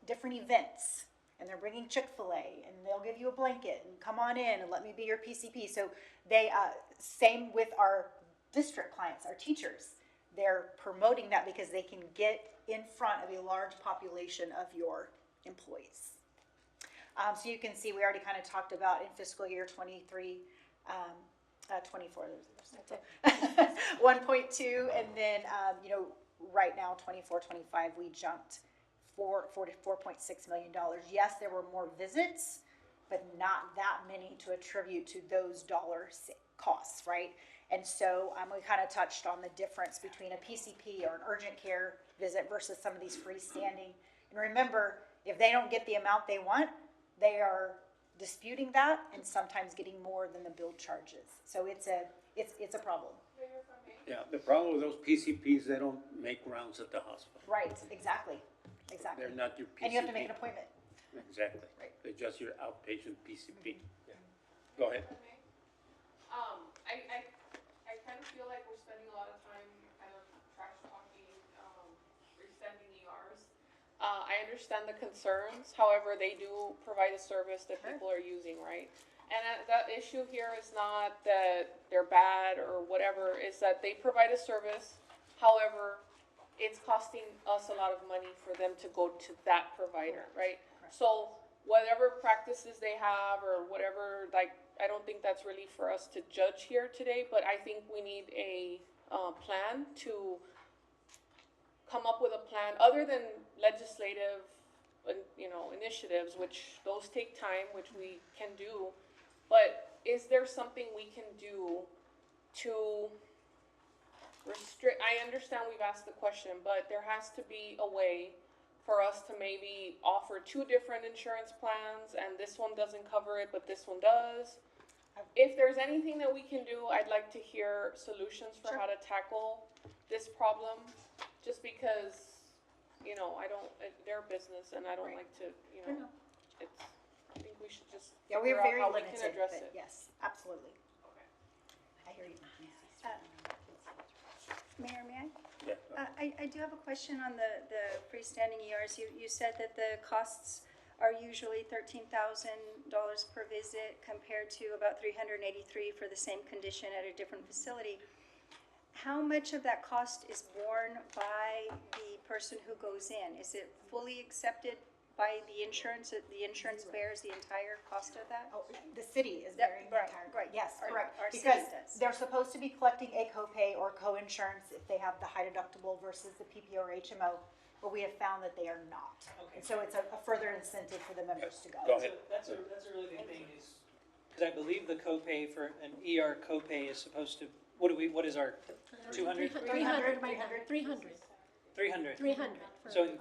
N: different events. And they're bringing Chick-fil-A, and they'll give you a blanket, and come on in and let me be your PCP. So they, same with our district clients, our teachers. They're promoting that because they can get in front of a large population of your employees. So you can see, we already kind of talked about in fiscal year 23, 24, 1.2, and then, right now, 24, 25, we jumped $4.6 million. Yes, there were more visits, but not that many to attribute to those dollar costs, right? And so we kind of touched on the difference between a PCP or an urgent care visit versus some of these freestanding. And remember, if they don't get the amount they want, they are disputing that and sometimes getting more than the billed charges. So it's a problem.
A: Yeah, the problem with those PCPs, they don't make rounds at the hospital.
N: Right, exactly. Exactly.
A: They're not your PCP.
N: And you have to make an appointment.
A: Exactly.
N: Right.
A: They're just your outpatient PCP. Go ahead.
L: I kind of feel like we're spending a lot of time kind of trash talking, extending ERs. I understand the concerns, however, they do provide a service that people are using, right? And the issue here is not that they're bad or whatever, it's that they provide a service, however, it's costing us a lot of money for them to go to that provider, right? So whatever practices they have or whatever, I don't think that's really for us to judge here today, but I think we need a plan to come up with a plan other than legislative, initiatives, which those take time, which we can do. But is there something we can do to restrict? I understand we've asked the question, but there has to be a way for us to maybe offer 2 different insurance plans, and this one doesn't cover it, but this one does. If there's anything that we can do, I'd like to hear solutions for how to tackle this problem, just because, they're business, and I don't like to, I think we should just
N: Yeah, we're
L: figure out
N: very
L: how we
N: limited,
L: can address
N: but
L: it.
N: yes, absolutely.
L: Okay.
N: I hear you.
F: Mayor, may I?
A: Yeah.
F: I do have a question on the freestanding ERs. You said that the costs are usually $13,000 per visit compared to about $383 for the same condition at a different facility. How much of that cost is borne by the person who goes in? Is it fully accepted by the insurance? The insurance bears the entire cost of that?
N: Oh, the city is
F: Yep,
N: bearing the
F: right,
N: entire,
F: right.
N: yes,
F: Our-
N: correct.
F: our city
N: Because
F: does.
N: they're supposed to be collecting a copay or co-insurance if they have the high deductible versus the PPO or HMO, but we have found that they are not.
C: Okay.
N: And so it's a further incentive for the members to go.
A: Go ahead.
C: That's a really good thing, is, because I believe the copay for an ER copay is supposed to, what is our, 200?
M: 300.
C: 300. So in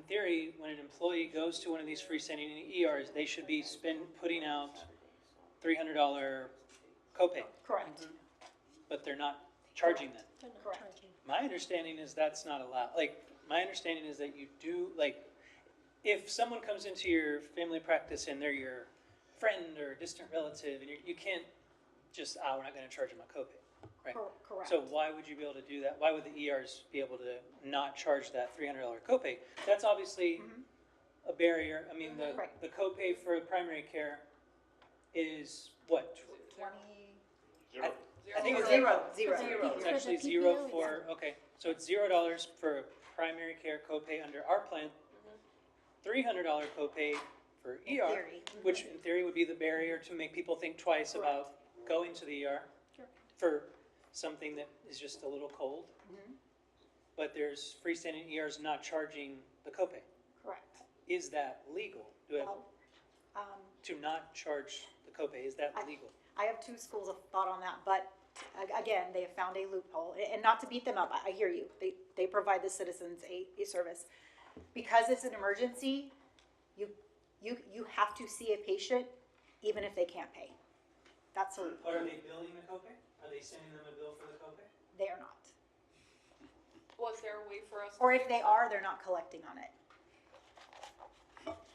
C: theory, when an employee goes to one of these freestanding ERs, they should be putting out $300 copay,
N: Correct,
C: but they're not charging them.
N: correct.
C: My understanding is that's not allowed. My understanding is that you do, if someone comes into your family practice and they're your friend or distant relative, and you can't just, we're not gonna charge them a copay, right?
N: Correct.
C: So why would you be able to do that? Why would the ERs be able to not charge that $300 copay? That's obviously a barrier. I mean,
N: Right.
C: the copay for primary care is what?
N: 20.
C: I think it's
N: Zero.
C: It's actually zero for, okay, so it's $0 for primary care copay under our plan, $300 copay for ER,
N: theory.
C: which in theory would be the barrier to make people think twice about going to the ER for something that is just a little cold. But there's freestanding ERs not charging the copay.
N: Correct.
C: Is that legal?
N: Well,
C: To not charge the copay, is that legal?
N: I have two schools of thought on that, but again, they have found a loophole, and not to beat them up, I hear you. They provide the citizens a service. Because it's an emergency, you have to see a patient even if they can't pay. That's a,
C: But are they billing the copay? Are they sending them a bill for the copay?
N: they are not.
L: Was there a way for us?
N: Or if they are, they're not collecting on it.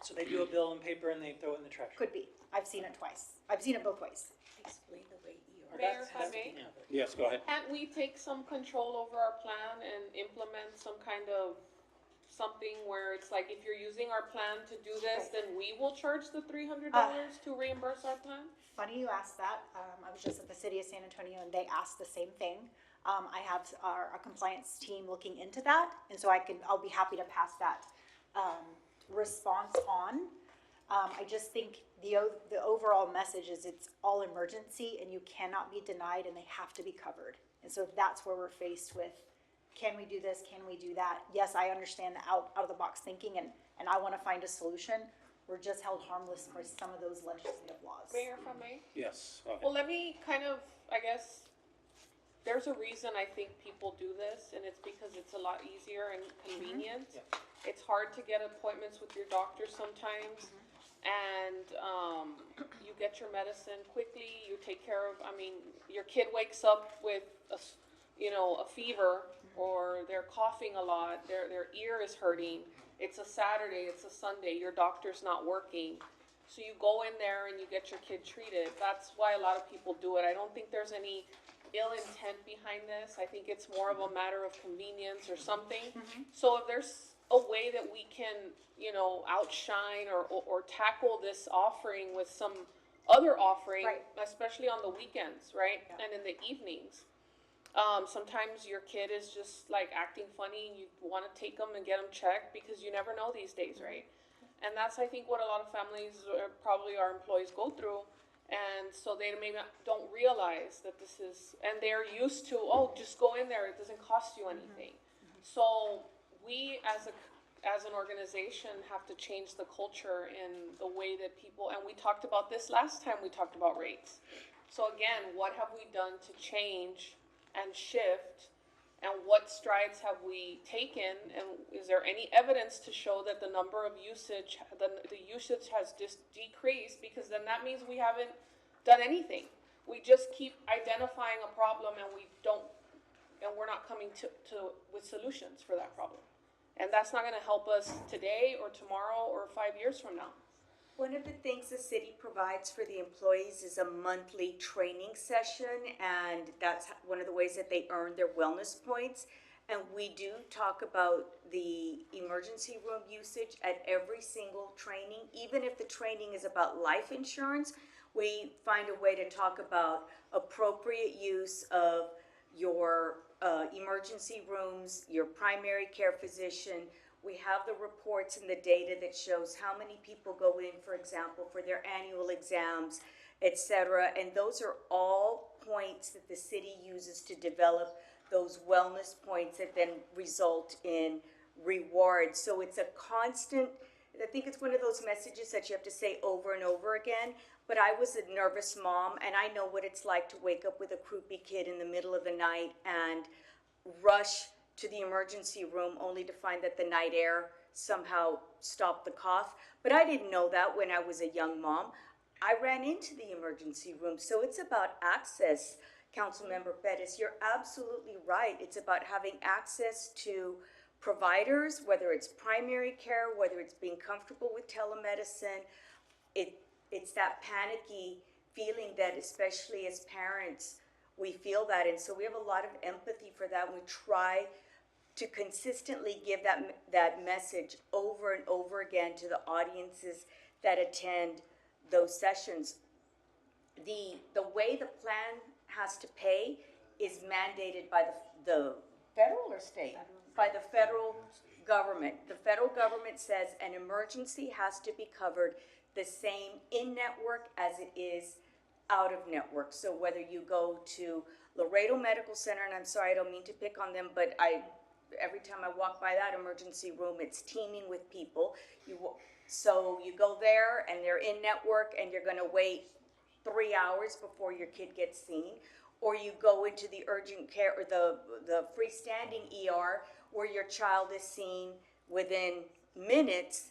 C: So they do a bill on paper and they throw it in the trash?
N: Could be. I've seen it twice. I've seen it both ways.
O: Explain the way ER.
L: Mayor, if I may?
A: Yes, go ahead.
L: Can't we take some control over our plan and implement some kind of something where it's like, if you're using our plan to do this, then we will charge the $300 to reimburse our plan?
N: Funny you asked that. I was just at the city of San Antonio and they asked the same thing. I have our compliance team looking into that, and so I'll be happy to pass that response on. I just think the overall message is it's all emergency and you cannot be denied and they have to be covered. And so that's where we're faced with, can we do this? Can we do that? Yes, I understand the out of the box thinking and I want to find a solution. We're just held harmless for some of those legislative laws.
L: Mayor, if I may?
A: Yes, go ahead.
L: Well, let me kind of, I guess, there's a reason I think people do this, and it's because it's a lot easier and convenient. It's hard to get appointments with your doctor sometimes, and you get your medicine quickly, you take care of, I mean, your kid wakes up with a fever, or they're coughing a lot, their ear is hurting, it's a Saturday, it's a Sunday, your doctor's not working. So you go in there and you get your kid treated. That's why a lot of people do it. I don't think there's any ill intent behind this. I think it's more of a matter of convenience or something. So if there's a way that we can, outshine or tackle this offering with some other offering,
N: Right.
L: especially on the weekends, right? And in the evenings. Sometimes your kid is just like acting funny and you want to take them and get them checked because you never know these days, right? And that's, I think, what a lot of families, or probably our employees, go through. And so they maybe don't realize that this is, and they're used to, just go in there, it doesn't cost you anything. So we, as an organization, have to change the culture in the way that people, and we talked about this last time we talked about rates. So again, what have we done to change and shift? And what strides have we taken? And is there any evidence to show that the number of usage, the usage has just decreased? Because then that means we haven't done anything. We just keep identifying a problem and we're not coming to with solutions for that problem. And that's not gonna help us today or tomorrow or 5 years from now.
O: One of the things the city provides for the employees is a monthly training session, and that's one of the ways that they earn their wellness points. And we do talk about the emergency room usage at every single training. Even if the training is about life insurance, we find a way to talk about appropriate use of your emergency rooms, your primary care physician. We have the reports and the data that shows how many people go in, for example, for their annual exams, et cetera. And those are all points that the city uses to develop those wellness points that then result in rewards. So it's a constant, I think it's one of those messages that you have to say over and over again. But I was a nervous mom, and I know what it's like to wake up with a croupy kid in the middle of the night and rush to the emergency room only to find that the night air somehow stopped the cough. But I didn't know that when I was a young mom. I ran into the emergency room. So it's about access, Councilmember Pettis. You're absolutely right. It's about having access to providers, whether it's primary care, whether it's being comfortable with telemedicine, it's that panicky feeling that especially as parents, we feel that. And so we have a lot of empathy for that. We try to consistently give that message over and over again to the audiences that attend those sessions. The way the plan has to pay is mandated by the federal or state? By the federal government. The federal government says an emergency has to be covered the same in-network as it is out of network. So whether you go to Laredo Medical Center, and I'm sorry, I don't mean to pick on them, but every time I walk by that emergency room, it's teeming with people. So you go there and they're in network and you're gonna wait 3 hours before your kid gets seen. Or you go into the urgent care or the freestanding ER where your child is seen within minutes.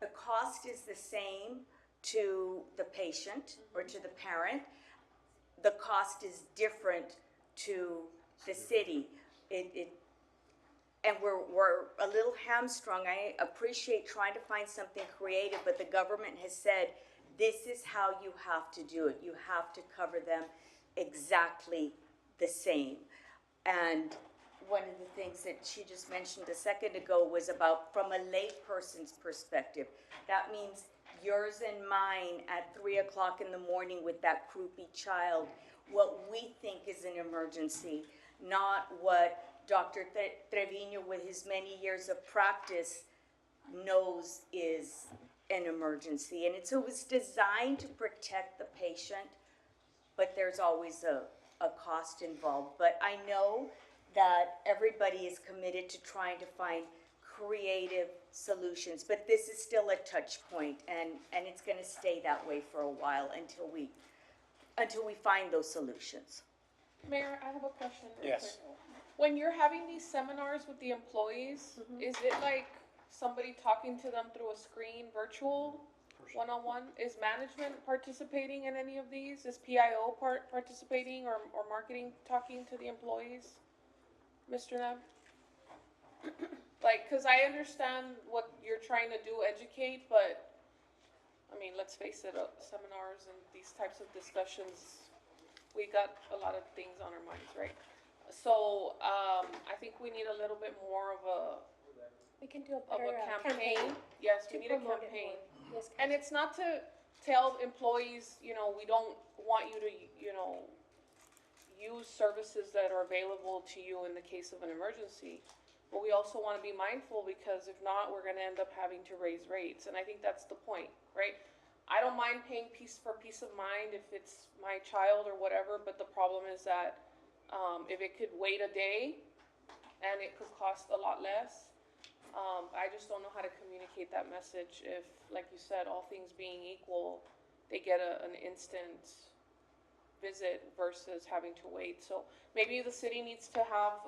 O: The cost is the same to the patient or to the parent. The cost is different to the city. And we're a little hamstrung. I appreciate trying to find something creative, but the government has said, this is how you have to do it. You have to cover them exactly the same. And one of the things that she just mentioned a second ago was about from a lay person's perspective. That means yours and mine at 3 o'clock in the morning with that croupy child, what we think is an emergency, not what Dr. Trevino, with his many years of practice, knows is an emergency. And it was designed to protect the patient, but there's always a cost involved. But I know that everybody is committed to trying to find creative solutions, but this is still a touch point, and it's gonna stay that way for a while until we find those solutions.
L: Mayor, I have a question. real
A: Yes.
L: quick. When you're having these seminars with the employees, is it like somebody talking to them through a screen, virtual, one-on-one? Is management participating in any of these? Is PIO participating or marketing talking to the employees? Mr. Neb? Like, cause I understand what you're trying to do, educate, but, I mean, let's face it, seminars and these types of discussions, we got a lot of things on our minds, right? So, I think we need a little bit more of
M: We can do a
L: a
M: better
L: campaign. Yes, we
M: to
L: need a
M: promote it
L: campaign.
M: more. Yes,
L: And it's not to tell employees, we don't want you to, use services that are available to you in the case of an emergency. But we also wanna be mindful, because if not, we're gonna end up having to raise rates, and I think that's the point, right? I don't mind paying peace of mind if it's my child or whatever, but the problem is that, if it could wait a day and it could cost a lot less, I just don't know how to communicate that message if, like you said, all things being equal, they get an instant visit versus having to wait. So maybe the city needs to have,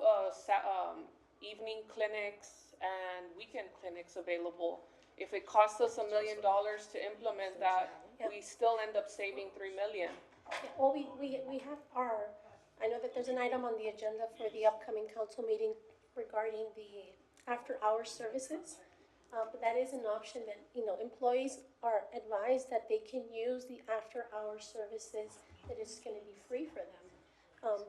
L: evening clinics and weekend clinics available. If it costs us $1 million to implement that, we still end up saving $3 million.
M: Yeah, well, we have I know that there's an item on the agenda for the upcoming council meeting regarding the after-hour services. But that is an option that, employees are advised that they can use the after-hour services, that it's gonna be free for them,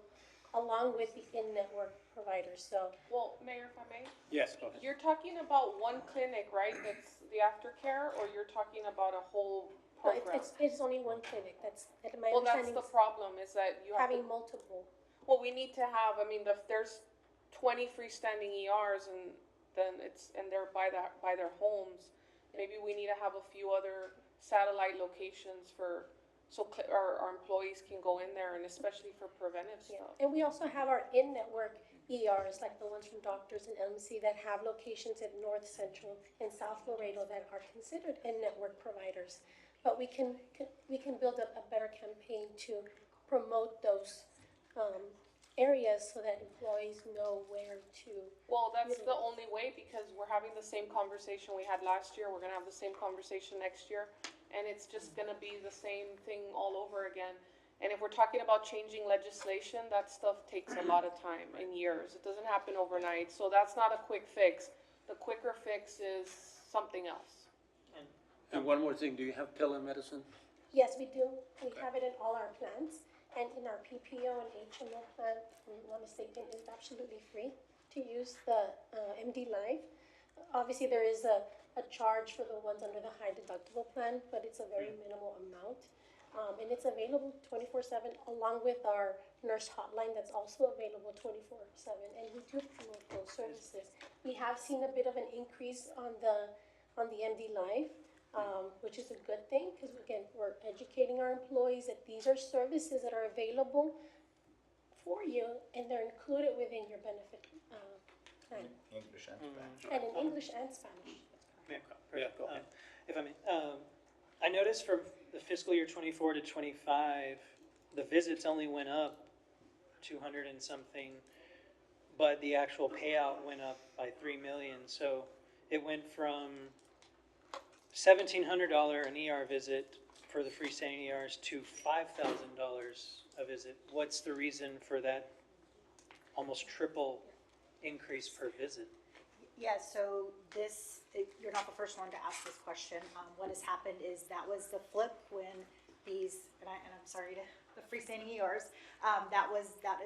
M: along with the in-network providers, so.
L: Well, Mayor, if I may?
A: Yes, go ahead.
L: You're talking about one clinic, right, that's the aftercare, or you're talking about a whole
M: No,
L: program?
M: it's only one clinic, that's my
L: Well, that's
M: understanding.
L: the problem, is that you have to,
M: Having multiple.
L: well, we need to have, if there's 20 freestanding ERs and they're by their homes, maybe we need to have a few other satellite locations so our employees can go in there, and especially for preventive
M: Yeah,
L: stuff.
M: and we also have our in-network ERs, like the ones from Doctors and LMC, that have locations at North Central and South Laredo that are considered in-network providers. But we can build up a better campaign to promote those areas so that employees know where to.
L: Well, that's the only way, because we're having the same conversation we had last year, we're gonna have the same conversation next year, and it's just gonna be the same thing all over again. And if we're talking about changing legislation, that stuff takes a lot of time and years. It doesn't happen overnight, so that's not a quick fix. The quicker fix is something else.
A: And one more thing, do you have telemedicine?
M: Yes, we do. We have it in all our plans, and in our PPO and HMO plan, if I'm not mistaken, is absolutely free to use the MD Live. Obviously, there is a charge for the ones under the high deductible plan, but it's a very minimal amount. And it's available 24/7, along with our nurse hotline that's also available 24/7. And we do promote those services. We have seen a bit of an increase on the MD Live, which is a good thing, because again, we're educating our employees that these are services that are available for you, and they're included within your benefit plan.
B: English and Spanish.
M: And in English and Spanish.
C: Go ahead. If I may, I noticed from the fiscal year 24 to 25, the visits only went up 200 and something, but the actual payout went up by 3 million. So it went from $1,700 an ER visit for the freestanding ERs to $5,000 a visit. What's the reason for that almost triple increase per visit?
N: Yeah, so this, you're not the first one to ask this question. What has happened is that was the flip when these, and I'm sorry to the freestanding ERs, that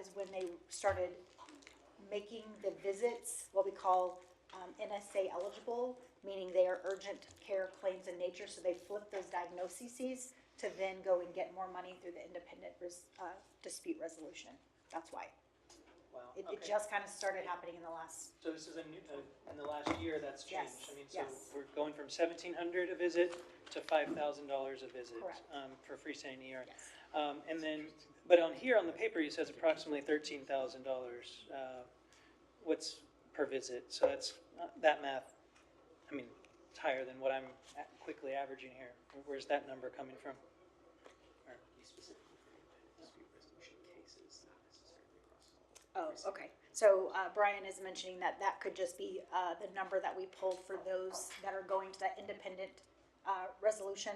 N: is when they started making the visits what we call NSA eligible, meaning they are urgent care claims in nature. So they flip those diagnoses to then go and get more money through the independent dispute resolution. That's why.
C: Wow.
N: It
C: Okay.
N: just kind of started happening in the last.
C: So this is in the last year that's changed.
N: Yes,
C: I mean, so
N: yes.
C: we're going from $1,700 a visit to $5,000 a visit.
N: Correct.
C: For freestanding ER.
N: Yes.
C: And then, but on here on the paper, it says approximately $13,000. What's per visit? So that's that math. I mean, it's higher than what I'm quickly averaging here. Where's that number coming from? Or specifically for dispute resolution cases, not necessarily across.
N: Oh, okay. So Brian is mentioning that that could just be the number that we pulled for those that are going to that independent resolution,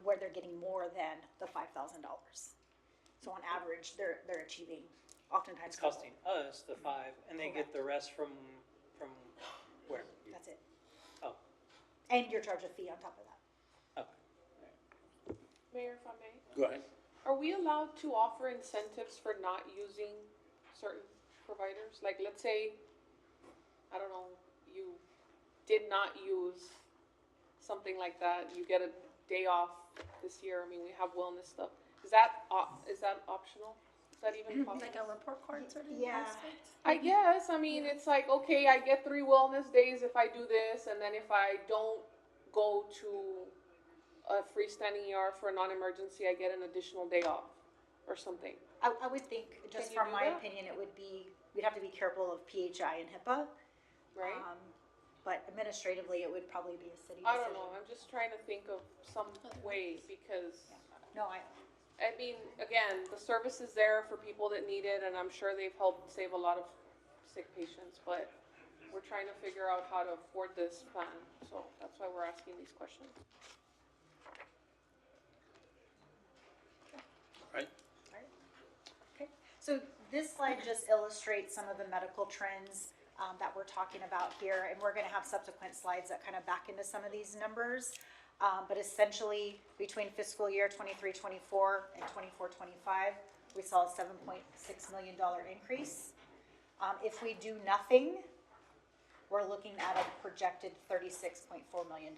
N: where they're getting more than the $5,000. So on average, they're achieving oftentimes.
C: It's costing us the 5, and they get the rest from where?
N: That's it.
C: Oh,
N: And you're charged a fee on top of that.
C: okay.
L: Mayor, if I may,
A: Go ahead.
L: are we allowed to offer incentives for not using certain providers? Like, let's say, I don't know, you did not use something like that, you get a day off this year. I mean, we have wellness stuff. Is that optional? Is that even possible?
M: Like a report card sort of
N: Yeah.
M: aspect?
L: I guess, I mean, it's like, okay, I get 3 wellness days if I do this, and then if I don't go to a freestanding ER for a non-emergency, I get an additional day off or something.
N: I would think, just
L: Can you
N: from
L: do
N: my
L: that?
N: opinion, it would be, we'd have to be careful of PHI and HIPAA.
L: Right?
N: But administratively, it would probably be a city decision.
L: I don't know, I'm just trying to think of some way, because,
N: No,
L: I mean, again, the service is there for people that need it, and I'm sure they've helped save a lot of sick patients, but we're trying to figure out how to afford this plan, so that's why we're asking these questions.
A: Right?
N: Okay, so this slide just illustrates some of the medical trends that we're talking about here, and we're gonna have subsequent slides that kind of back into some of these numbers. But essentially, between fiscal year 23-24 and 24-25, we saw a $7.6 million increase. If we do nothing, we're looking at a projected $36.4 million.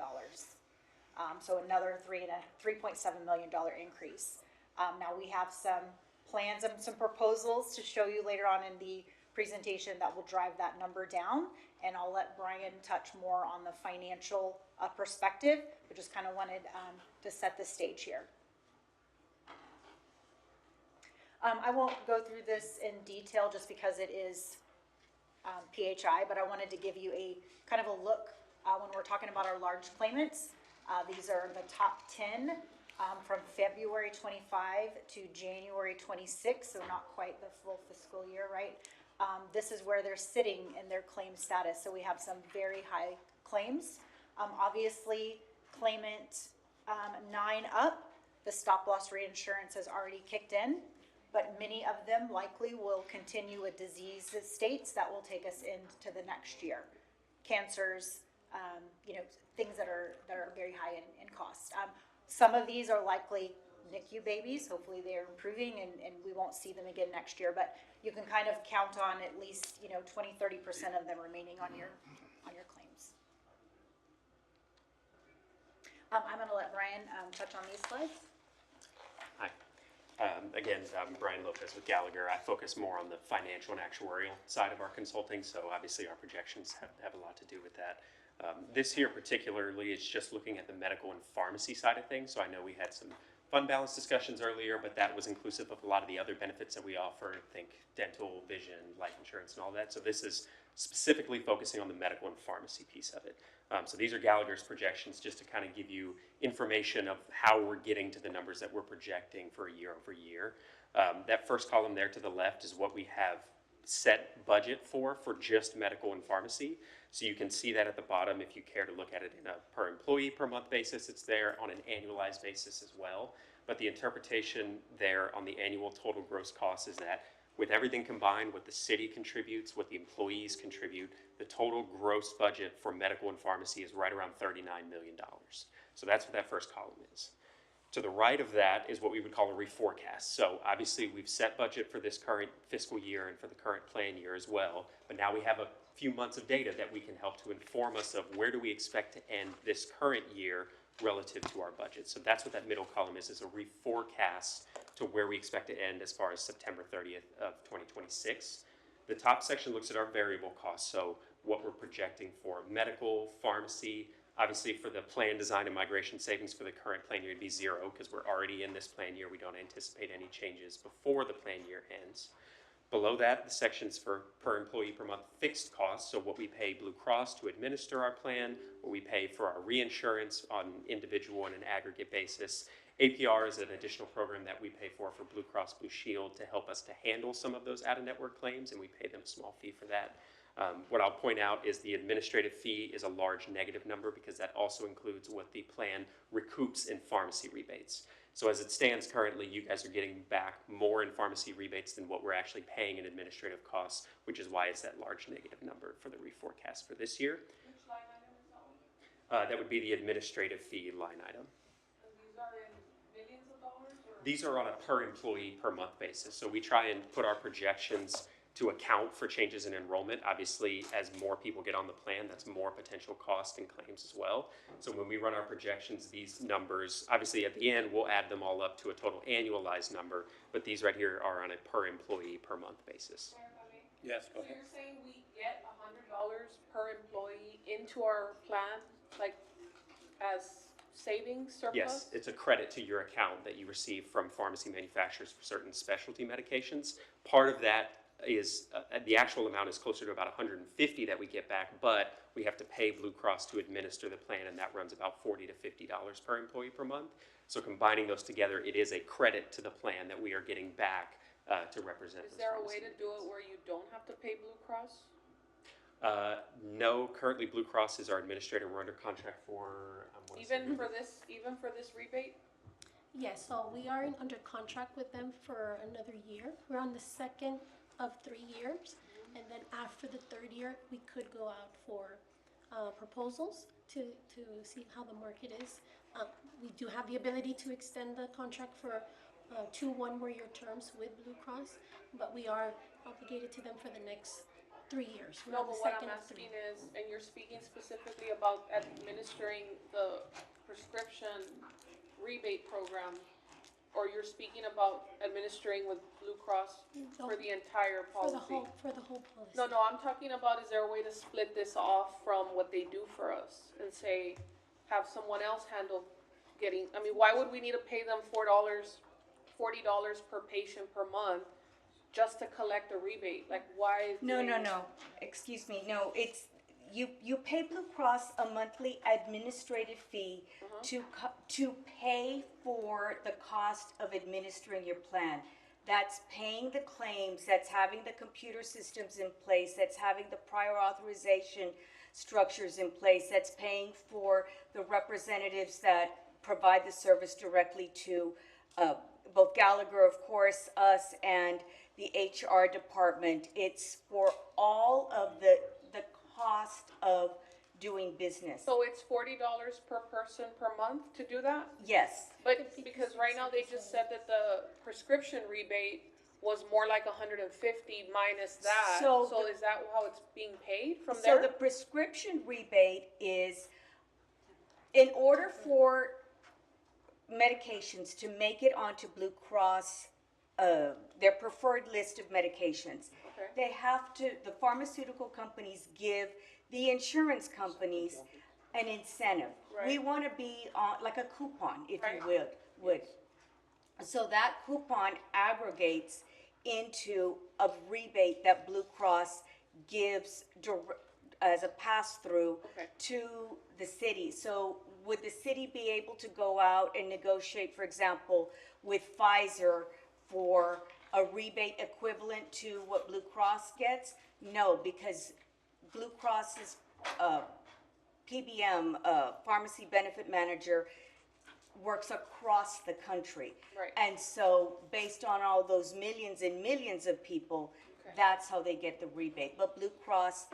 N: So another $3.7 million increase. Now we have some plans and some proposals to show you later on in the presentation that will drive that number down. And I'll let Brian touch more on the financial perspective, but just kind of wanted to set the stage here. I won't go through this in detail just because it is PHI, but I wanted to give you a kind of a look when we're talking about our large claimants. These are the top 10 from February 25 to January 26, so not quite the full fiscal year, right? This is where they're sitting in their claim status. So we have some very high claims. Obviously, claimant 9 up the stop-loss reinsurance has already kicked in, but many of them likely will continue with disease states that will take us into the next year. Cancers, things that are very high in cost. Some of these are likely NICU babies. Hopefully they're improving and we won't see them again next year, but you can kind of count on at least, 20-30% of them remaining on your claims. I'm gonna let Brian, touch on these slides.
P: Hi. Again, I'm Brian Lopez with Gallagher. I focus more on the financial and actuarial side of our consulting, so obviously our projections have a lot to do with that. This here particularly is just looking at the medical and pharmacy side of things, so I know we had some fund balance discussions earlier, but that was inclusive of a lot of the other benefits that we offer, think dental, vision, life insurance, and all that. So this is specifically focusing on the medical and pharmacy piece of it. So these are Gallagher's projections just to kind of give you information of how we're getting to the numbers that we're projecting for year over year. That first column there to the left is what we have set budget for just medical and pharmacy. So you can see that at the bottom if you care to look at it in a per employee per month basis. It's there on an annualized basis as well. But the interpretation there on the annual total gross cost is that with everything combined, what the city contributes, what the employees contribute, the total gross budget for medical and pharmacy is right around $39 million. So that's what that first column is. To the right of that is what we would call a reforecast. So obviously we've set budget for this current fiscal year and for the current plan year as well, but now we have a few months of data that we can help to inform us of where do we expect to end this current year relative to our budget. So that's what that middle column is a reforecast to where we expect to end as far as September 30th of 2026. The top section looks at our variable costs, so what we're projecting for medical, pharmacy. Obviously, for the plan design and migration savings for the current plan year, it'd be zero because we're already in this plan year. We don't anticipate any changes before the plan year ends. Below that, the sections for per employee per month fixed costs, so what we pay Blue Cross to administer our plan, what we pay for our reinsurance on individual and an aggregate basis. APR is an additional program that we pay for Blue Cross Blue Shield to help us to handle some of those out-of-network claims, and we pay them a small fee for that. What I'll point out is the administrative fee is a large negative number because that also includes what the plan recoups in pharmacy rebates. So as it stands currently, you guys are getting back more in pharmacy rebates than what we're actually paying in administrative costs, which is why it's that large negative number for the reforecast for this year.
L: Which line item is that one?
P: That would be the administrative fee line item.
L: And these are in millions of dollars, or?
P: These are on a per employee per month basis. So we try and put our projections to account for changes in enrollment. Obviously, as more people get on the plan, that's more potential cost and claims as well. So when we run our projections, these numbers, obviously at the end, we'll add them all up to a total annualized number, but these right here are on a per employee per month basis.
A: Yes, go
L: So
A: ahead.
L: you're saying we get $100 per employee into our plan, like as savings surplus?
P: Yes, it's a credit to your account that you receive from pharmacy manufacturers for certain specialty medications. Part of that is the actual amount is closer to about 150 that we get back, but we have to pay Blue Cross to administer the plan, and that runs about $40 to $50 per employee per month. So combining those together, it is a credit to the plan that we are getting back to represent.
L: Is there a way to do it where you don't have to pay Blue Cross?
P: No, currently Blue Cross is our administrator. We're under contract for
L: Even for this rebate?
M: Yes, so we are under contract with them for another year. We're on the second of 3 years. And then after the third year, we could go out for proposals to see how the market is. We do have the ability to extend the contract for 2 one-year terms with Blue Cross, but we are obligated to them for the next 3 years. We're
L: No,
M: on the
L: but what I'm
M: second of three.
L: asking is, and you're speaking specifically about administering the prescription rebate program, or you're speaking about administering with Blue Cross for the entire policy?
M: For the whole policy.
L: No, I'm talking about, is there a way to split this off from what they do for us and say, have someone else handle getting, I mean, why would we need to pay them $40 per patient per month just to collect a rebate? Like, why?
O: No, excuse me, no, it's, you pay Blue Cross a monthly administrative fee to pay for the cost of administering your plan. That's paying the claims, that's having the computer systems in place, that's having the prior authorization structures in place, that's paying for the representatives that provide the service directly to both Gallagher, of course, us, and the HR department. It's for all of the cost of doing business.
L: So it's $40 per person per month to do that?
O: Yes.
L: But because right now they just said that the prescription rebate was more like 150 minus that.
O: So
L: So is that how it's being paid from
O: So
L: there?
O: the prescription rebate is, in order for medications to make it onto Blue Cross, their preferred list of medications,
L: Okay.
O: they have to, the pharmaceutical companies give the insurance companies an incentive. We
L: Right.
O: want to be on, like a coupon, if
L: Right.
O: you would. So that coupon aggregates into a rebate that Blue Cross gives as a pass-through
L: Okay.
O: to the city. So would the city be able to go out and negotiate, for example, with Pfizer for a rebate equivalent to what Blue Cross gets? No, because Blue Cross's PBM, Pharmacy Benefit Manager, works across the country.
L: Right.
O: And so, based on all those millions and millions of people, that's how they get the rebate. But Blue Cross,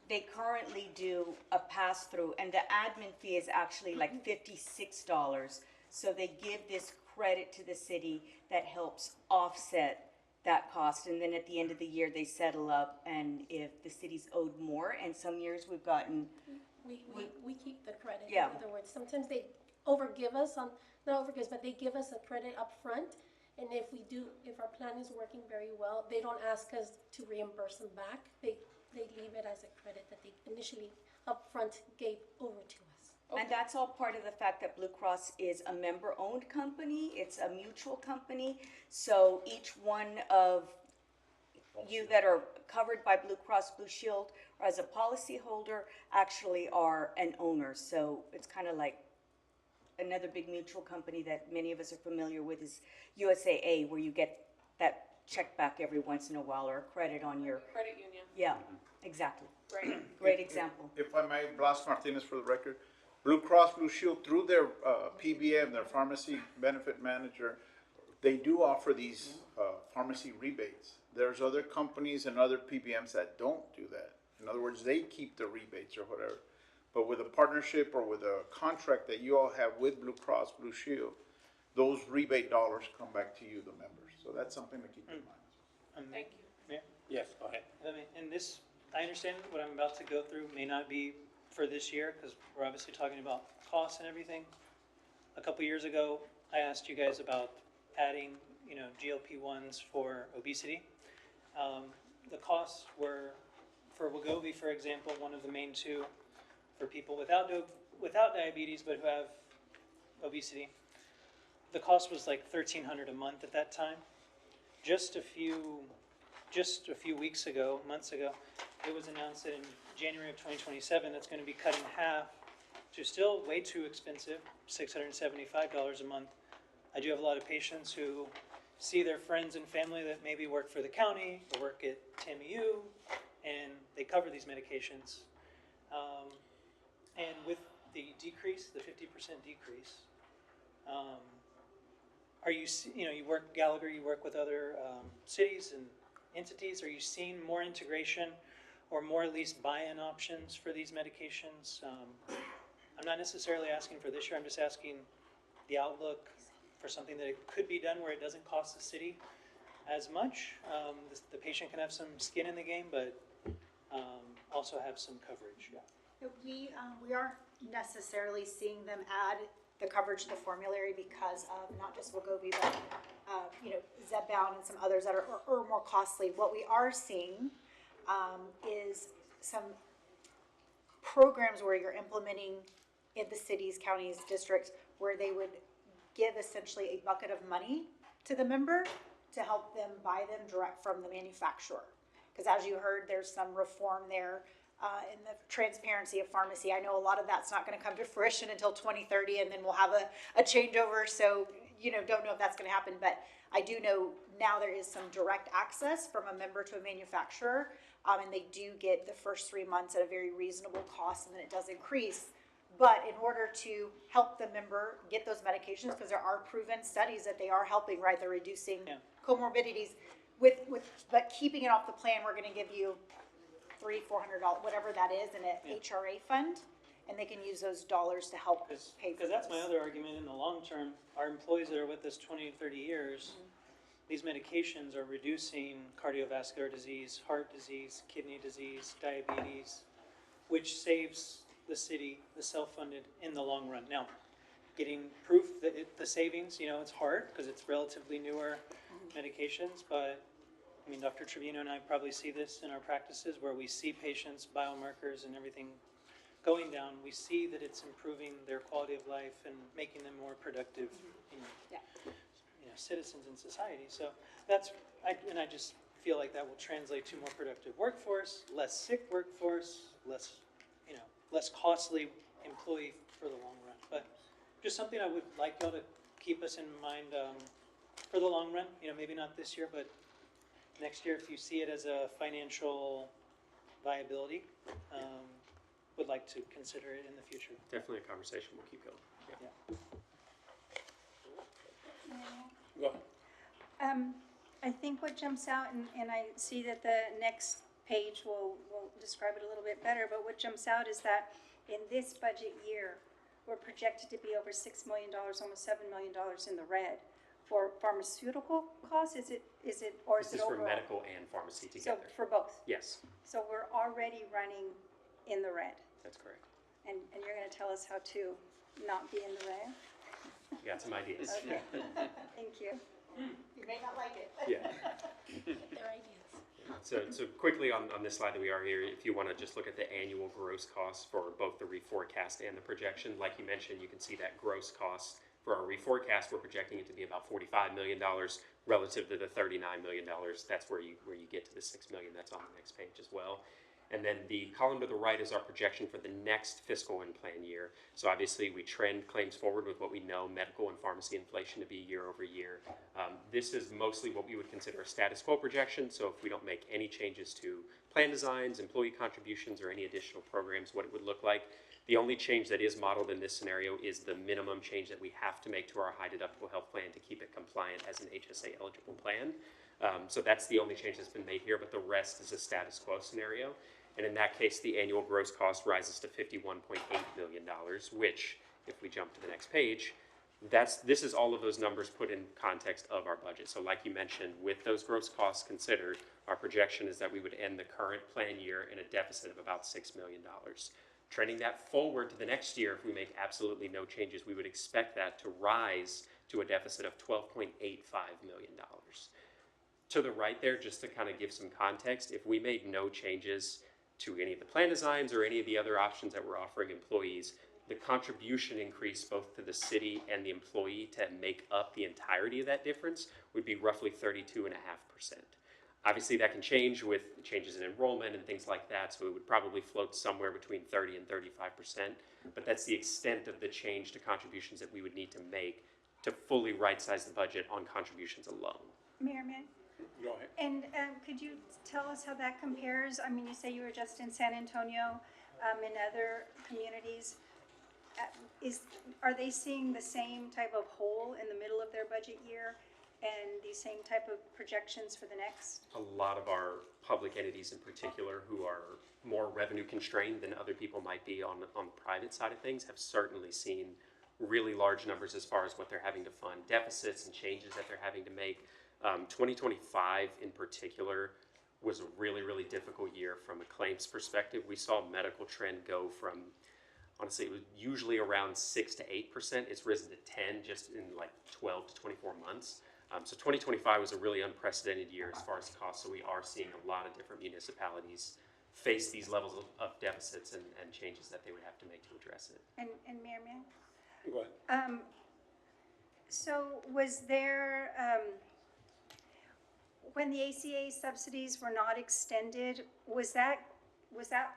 O: they currently do a pass-through, and the admin fee is actually like $56. So they give this credit to the city that helps offset that cost. And then at the end of the year, they settle up, and if the city's owed more, and some years we've gotten,
M: We keep the credit, in
O: Yeah.
M: other words. Sometimes they overgive us on, not overgive, but they give us a credit up front. And if our plan is working very well, they don't ask us to reimburse them back. They leave it as a credit that they initially upfront gave over to us.
O: and that's all part of the fact that Blue Cross is a member-owned company. It's a mutual company. So each one of you that are covered by Blue Cross Blue Shield or as a policyholder actually are an owner. So it's kind of like another big mutual company that many of us are familiar with is USAA, where you get that check back every once in a while or a credit on your,
L: Credit union,
O: yeah, exactly.
L: right?
O: Great example.
Q: If I may, Blas Martinez for the record. Blue Cross Blue Shield, through their PBM, their pharmacy benefit manager, they do offer these pharmacy rebates. There's other companies and other PBMs that don't do that. In other words, they keep the rebates or whatever. But with a partnership or with a contract that you all have with Blue Cross Blue Shield, those rebate dollars come back to you, the members. So that's something to keep in mind.
L: Thank you.
C: Mayor?
A: Yes, go ahead.
C: And this, I understand what I'm about to go through may not be for this year, because we're obviously talking about costs and everything. A couple years ago, I asked you guys about adding, GLP-1s for obesity. The costs were, for Wegovy, for example, one of the main two for people without diabetes but who have obesity. The cost was like $1,300 a month at that time. Just a few months ago, it was announced that in January of 2027, that's going to be cut in half to still way too expensive, $675 a month. I do have a lot of patients who see their friends and family that maybe work for the county or work at TAMU, and they cover these medications. And with the decrease, the 50% decrease, are you, you work Gallagher, you work with other cities and entities, are you seeing more integration or more at least buy-in options for these medications? I'm not necessarily asking for this year, I'm just asking the outlook for something that it could be done where it doesn't cost the city as much. The patient can have some skin in the game, but also have some coverage.
N: We aren't necessarily seeing them add the coverage to the formulary because of not just Wegovy, but, Zepbound and some others that are more costly. What we are seeing is some programs where you're implementing in the cities, counties, districts, where they would give essentially a bucket of money to the member to help them buy them direct from the manufacturer. Because as you heard, there's some reform there in the transparency of pharmacy. I know a lot of that's not going to come to fruition until 2030, and then we'll have a changeover. So, don't know if that's going to happen. But I do know now there is some direct access from a member to a manufacturer, and they do get the first 3 months at a very reasonable cost, and then it does increase. But in order to help the member get those medications, because there are proven studies that they are helping, right? They're reducing comorbidities but keeping it off the plan, we're gonna give you $300-400, whatever that is, in an HRA fund. And they can use those dollars to help pay for
C: Because that's my
N: this.
C: other argument, in the long term, our employees that are with us 20 to 30 years, these medications are reducing cardiovascular disease, heart disease, kidney disease, diabetes, which saves the city, the self-funded, in the long run. Now, getting proof that the savings, you know, it's hard because it's relatively newer medications, but I mean, Dr. Trevino and I probably see this in our practices where we see patients' biomarkers and everything going down. We see that it's improving their quality of life and making them more productive, you know, citizens in society. So that's, I just feel like that will translate to more productive workforce, less sick workforce, less, you know, less costly employee for the long run. But just something I would like y'all to keep us in mind for the long run. You know, maybe not this year, but next year, if you see it as a financial viability, would like to consider it in the future.
P: Definitely a conversation we'll keep going. Yeah.
A: Go ahead.
F: I think what jumps out, and I see that the next page will describe it a little bit better, but what jumps out is that in this budget year, we're projected to be over $6 million, almost $7 million in the red for pharmaceutical costs. Is it, or is
P: This
F: it
P: is for
F: overall?
P: medical and pharmacy together.
F: So for both?
P: Yes,
F: So we're already running in the red,
P: that's correct.
F: and you're gonna tell us how to not be in the red?
P: We got some ideas.
F: Okay, thank you.
N: You may not like it.
P: Yeah.
M: Their ideas.
P: So quickly on this slide that we are here, if you want to just look at the annual gross costs for both the reforecast and the projection, like you mentioned, you can see that gross cost for our reforecast, we're projecting it to be about $45 million relative to the $39 million. That's where you get to the $6 million. That's on the next page as well. And then the column to the right is our projection for the next fiscal and plan year. So obviously we trend claims forward with what we know medical and pharmacy inflation to be year over year. This is mostly what we would consider a status quo projection. So if we don't make any changes to plan designs, employee contributions, or any additional programs, what it would look like. The only change that is modeled in this scenario is the minimum change that we have to make to our high deductible health plan to keep it compliant as an HSA eligible plan. So that's the only change that's been made here, but the rest is a status quo scenario. And in that case, the annual gross cost rises to $51.8 million, which, if we jump to the next page, this is all of those numbers put in context of our budget. So like you mentioned, with those gross costs considered, our projection is that we would end the current plan year in a deficit of about $6 million. Trending that forward to the next year, if we make absolutely no changes, we would expect that to rise to a deficit of $12.85 million. To the right there, just to kind of give some context, if we made no changes to any of the plan designs or any of the other options that we're offering employees, the contribution increase both to the city and the employee to make up the entirety of that difference would be roughly 32.5%. Obviously, that can change with changes in enrollment and things like that, so it would probably float somewhere between 30 and 35%, but that's the extent of the change to contributions that we would need to make to fully right-size the budget on contributions alone.
F: Mayor, may I?
A: Go ahead.
F: And could you tell us how that compares? I mean, you say you were just in San Antonio, in other communities. Are they seeing the same type of hole in the middle of their budget year and the same type of projections for the next?
P: A lot of our public entities in particular who are more revenue constrained than other people might be on the private side of things have certainly seen really large numbers as far as what they're having to fund, deficits and changes that they're having to make. 2025 in particular was a really, really difficult year from a claims perspective. We saw medical trend go from, honestly, it was usually around 6 to 8%. It's risen to 10 just in like 12 to 24 months. So 2025 was a really unprecedented year as far as costs. So we are seeing a lot of different municipalities face these levels of deficits and changes that they would have to make to address it.
F: And Mayor, may I?
A: Go ahead.
F: So was there, when the ACA subsidies were not extended, was that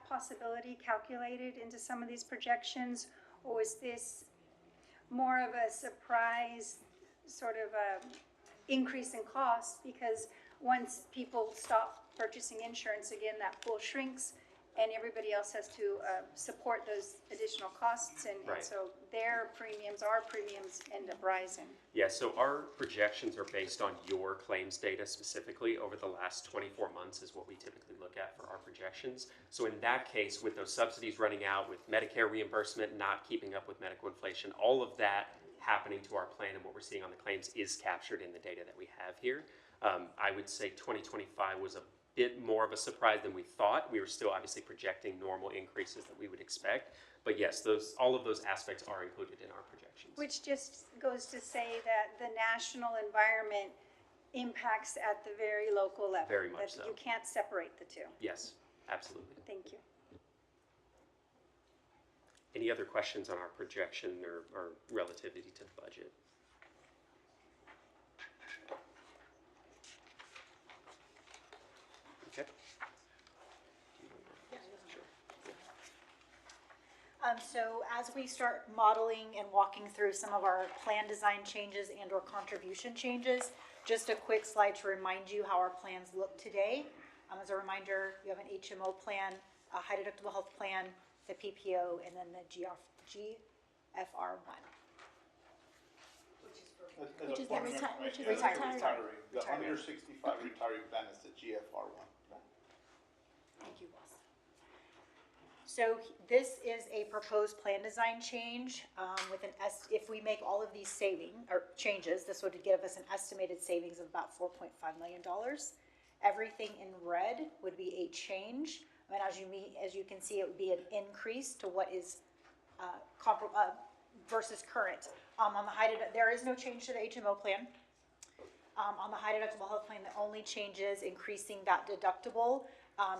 F: possibility calculated into some of these projections? Or was this more of a surprise sort of increase in costs? Because once people stop purchasing insurance again, that pool shrinks and everybody else has to support those additional costs, and
P: Right.
F: so their premiums, our premiums end up rising.
P: Yeah, so our projections are based on your claims data specifically over the last 24 months is what we typically look at for our projections. So in that case, with those subsidies running out, with Medicare reimbursement not keeping up with medical inflation, all of that happening to our plan and what we're seeing on the claims is captured in the data that we have here. I would say 2025 was a bit more of a surprise than we thought. We were still obviously projecting normal increases that we would expect. But yes, all of those aspects are included in our projections.
F: Which just goes to say that the national environment impacts at the very local level.
P: Very much
F: that
P: so.
F: You can't separate the two.
P: Yes, absolutely.
F: Thank you.
P: Any other questions on our projection or relativity to the budget? Okay.
N: So as we start modeling and walking through some of our plan design changes and or contribution changes, just a quick slide to remind you how our plans look today. As a reminder, you have an HMO plan, a high deductible health plan, the PPO, and then the GFR1.
Q: Which is the
N: retiree.
Q: The under 65 retiree plan is the GFR1.
N: Thank you, boss. So this is a proposed plan design change with if we make all of these changes, this would give us an estimated savings of about $4.5 million. Everything in red would be a change. I mean, as you can see, it would be an increase to what is versus current. On the there is no change to the HMO plan. On the high deductible health plan, the only change is increasing that deductible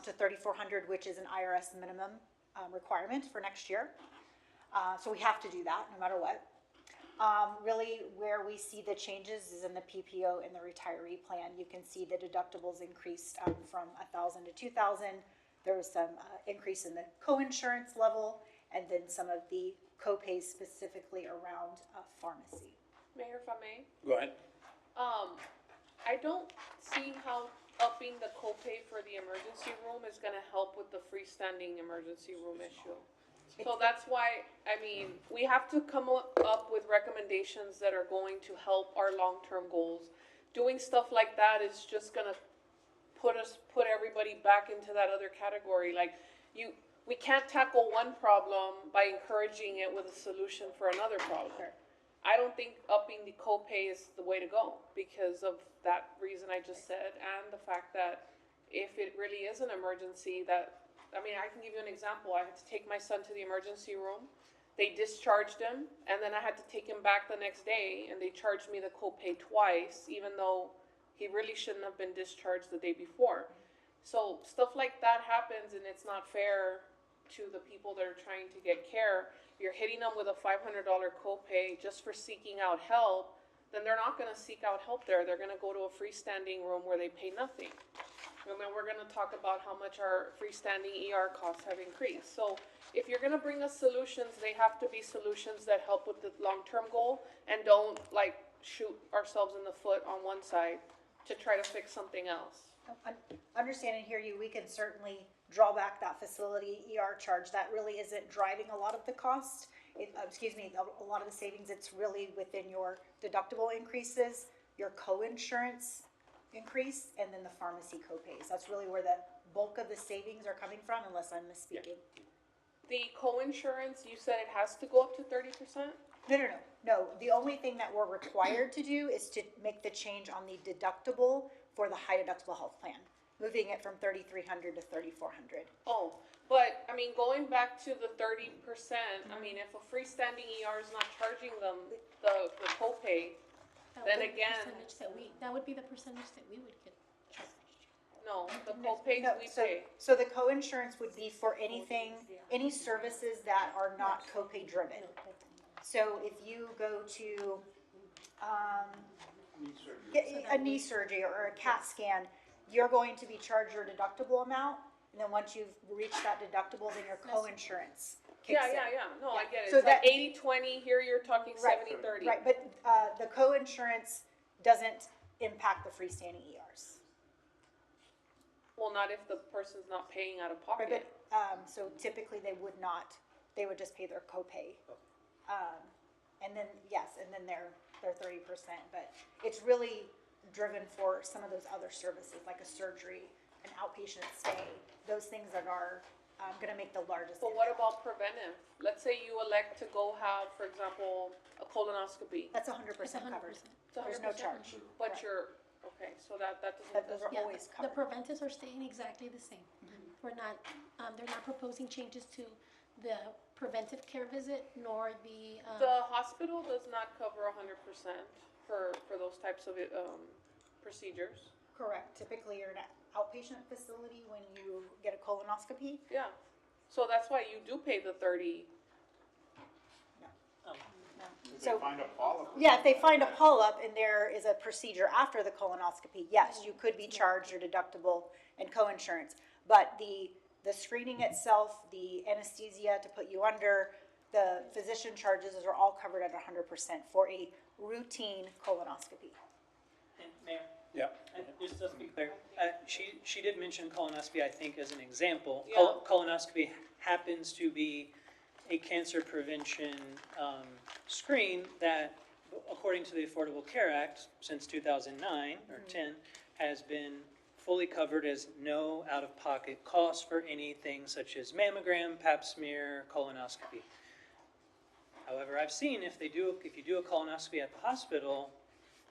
N: to $3,400, which is an IRS minimum requirement for next year. So we have to do that no matter what. Really, where we see the changes is in the PPO and the retiree plan. You can see the deductibles increased from $1,000 to $2,000. There was some increase in the co-insurance level, and then some of the co-pays specifically around pharmacy.
L: Mayor, if I may?
A: Go ahead.
L: I don't see how upping the copay for the emergency room is gonna help with the freestanding emergency room issue. So that's why, I mean, we have to come up with recommendations that are going to help our long-term goals. Doing stuff like that is just gonna put everybody back into that other category. Like, we can't tackle one problem by encouraging it with a solution for another problem. I don't think upping the copay is the way to go because of that reason I just said, and the fact that if it really is an emergency I can give you an example. I had to take my son to the emergency room. They discharged him, and then I had to take him back the next day, and they charged me the copay twice, even though he really shouldn't have been discharged the day before. So stuff like that happens, and it's not fair to the people that are trying to get care. You're hitting them with a $500 copay just for seeking out help, then they're not gonna seek out help there. They're gonna go to a freestanding room where they pay nothing. And then we're gonna talk about how much our freestanding ER costs have increased. So if you're gonna bring us solutions, they have to be solutions that help with the long-term goal and don't shoot ourselves in the foot on one side to try to fix something else.
N: Understand and hear you, we can certainly draw back that facility ER charge. That really isn't driving a lot of the cost. A lot of the savings, it's really within your deductible increases, your co-insurance increase, and then the pharmacy co-pays. That's really where the bulk of the savings are coming from, unless I'm misspeaking.
L: The co-insurance, you said it has to go up to 30%?
N: No, the only thing that we're required to do is to make the change on the deductible for the high deductible health plan, moving it from $3,300 to $3,400.
L: Oh, but, going back to the 30%, if a freestanding ER is not charging them the copay, then again.
M: That would be the percentage that we would get charged.
L: No, the copays we pay.
N: So the co-insurance would be for any services that are not copay driven. So if you go to, a knee surgery or a CAT scan, you're going to be charged your deductible amount, and then once you've reached that deductible, then your co-insurance kicks in.
L: No, I get it.
N: So
L: It's like
N: that-
L: 80-20, here you're talking 70-30.
N: Right, but the co-insurance doesn't impact the freestanding ERs.
L: Well, not if the person's not paying out of
N: Right,
L: pocket.
N: So typically they would not, they would just pay their copay. And then, yes, and then their 30%, but it's really driven for some of those other services, like a surgery, an outpatient stay, those things that are, gonna make the largest
L: But what
N: impact.
L: about preventive? Let's say you elect to go have, for example, a colonoscopy.
N: That's 100% covered.
L: It's
N: There's no
L: 100%,
N: charge.
L: But
N: Correct.
L: you're, okay, so that doesn't.
N: But those are
M: Yeah,
N: always
M: the
N: covered.
M: preventives are staying exactly the same. We're not, they're not proposing changes to the preventive care visit nor the,
L: The hospital does not cover 100% for those types of, procedures.
N: Correct. Typically, you're in an outpatient facility when you get a colonoscopy.
L: Yeah, so that's why you do pay the 30.
N: So,
Q: Find a polyp.
N: yeah, if they find a polyp and there is a procedure after the colonoscopy, yes, you could be charged your deductible and co-insurance. But the screening itself, the anesthesia to put you under, the physician charges, those are all covered at 100% for a routine colonoscopy.
C: And Mayor?
A: Yeah.
C: And just to be clear, she did mention colonoscopy, I think, as an example.
L: Yeah.
C: Colonoscopy happens to be a cancer prevention screen that, according to the Affordable Care Act, since 2009 or 10, has been fully covered as no out-of-pocket costs for anything such as mammogram, pap smear, colonoscopy. However, I've seen if you do a colonoscopy at the hospital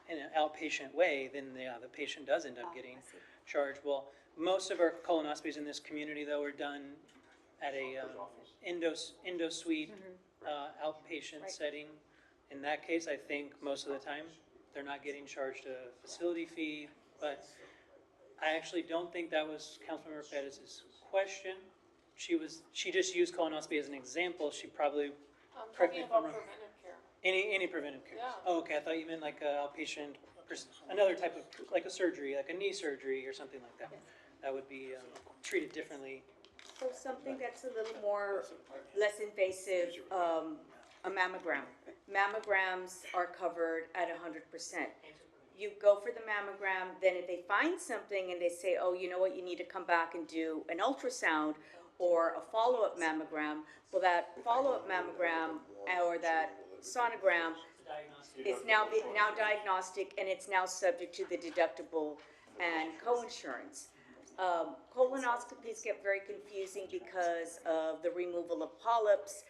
C: in an outpatient way, then the patient does end up getting charged. Well, most of our colonoscopies in this community, though, are done at a endo suite outpatient setting. In that case, I think most of the time, they're not getting charged a facility fee, but I actually don't think that was Councilmember Perez's question. She just used colonoscopy as an example. She probably,
L: I'm
C: correct me
L: talking
C: if I'm
L: about
C: wrong.
L: preventive care.
C: Any preventive care?
L: Yeah.
C: Oh, okay, I thought you meant like a outpatient, another type of, like a surgery, like a knee surgery or something like that. That would be treated differently.
O: So something that's a little more, less invasive, a mammogram. Mammograms are covered at 100%. You go for the mammogram, then if they find something and they say, oh, you know what, you need to come back and do an ultrasound or a follow-up mammogram, well, that follow-up mammogram or that sonogram is now diagnostic and it's now subject to the deductible and co-insurance. Colonoscopies get very confusing because of the removal of polyps.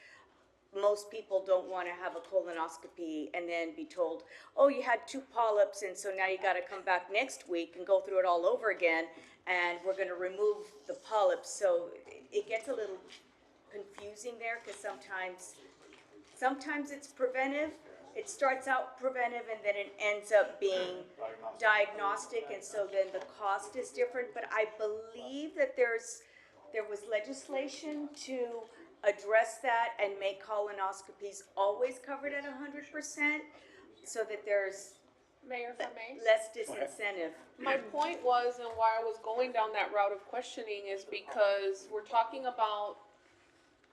O: Most people don't want to have a colonoscopy and then be told, oh, you had 2 polyps, and so now you got to come back next week and go through it all over again, and we're going to remove the polyps. So it gets a little confusing there because sometimes it's preventive. It starts out preventive and then it ends up being diagnostic, and so then the cost is different. But I believe that there was legislation to address that and make colonoscopies always covered at 100%, so that there's
L: Mayor, if I may?
O: less disincentive.
L: My point was, and why I was going down that route of questioning is because we're talking about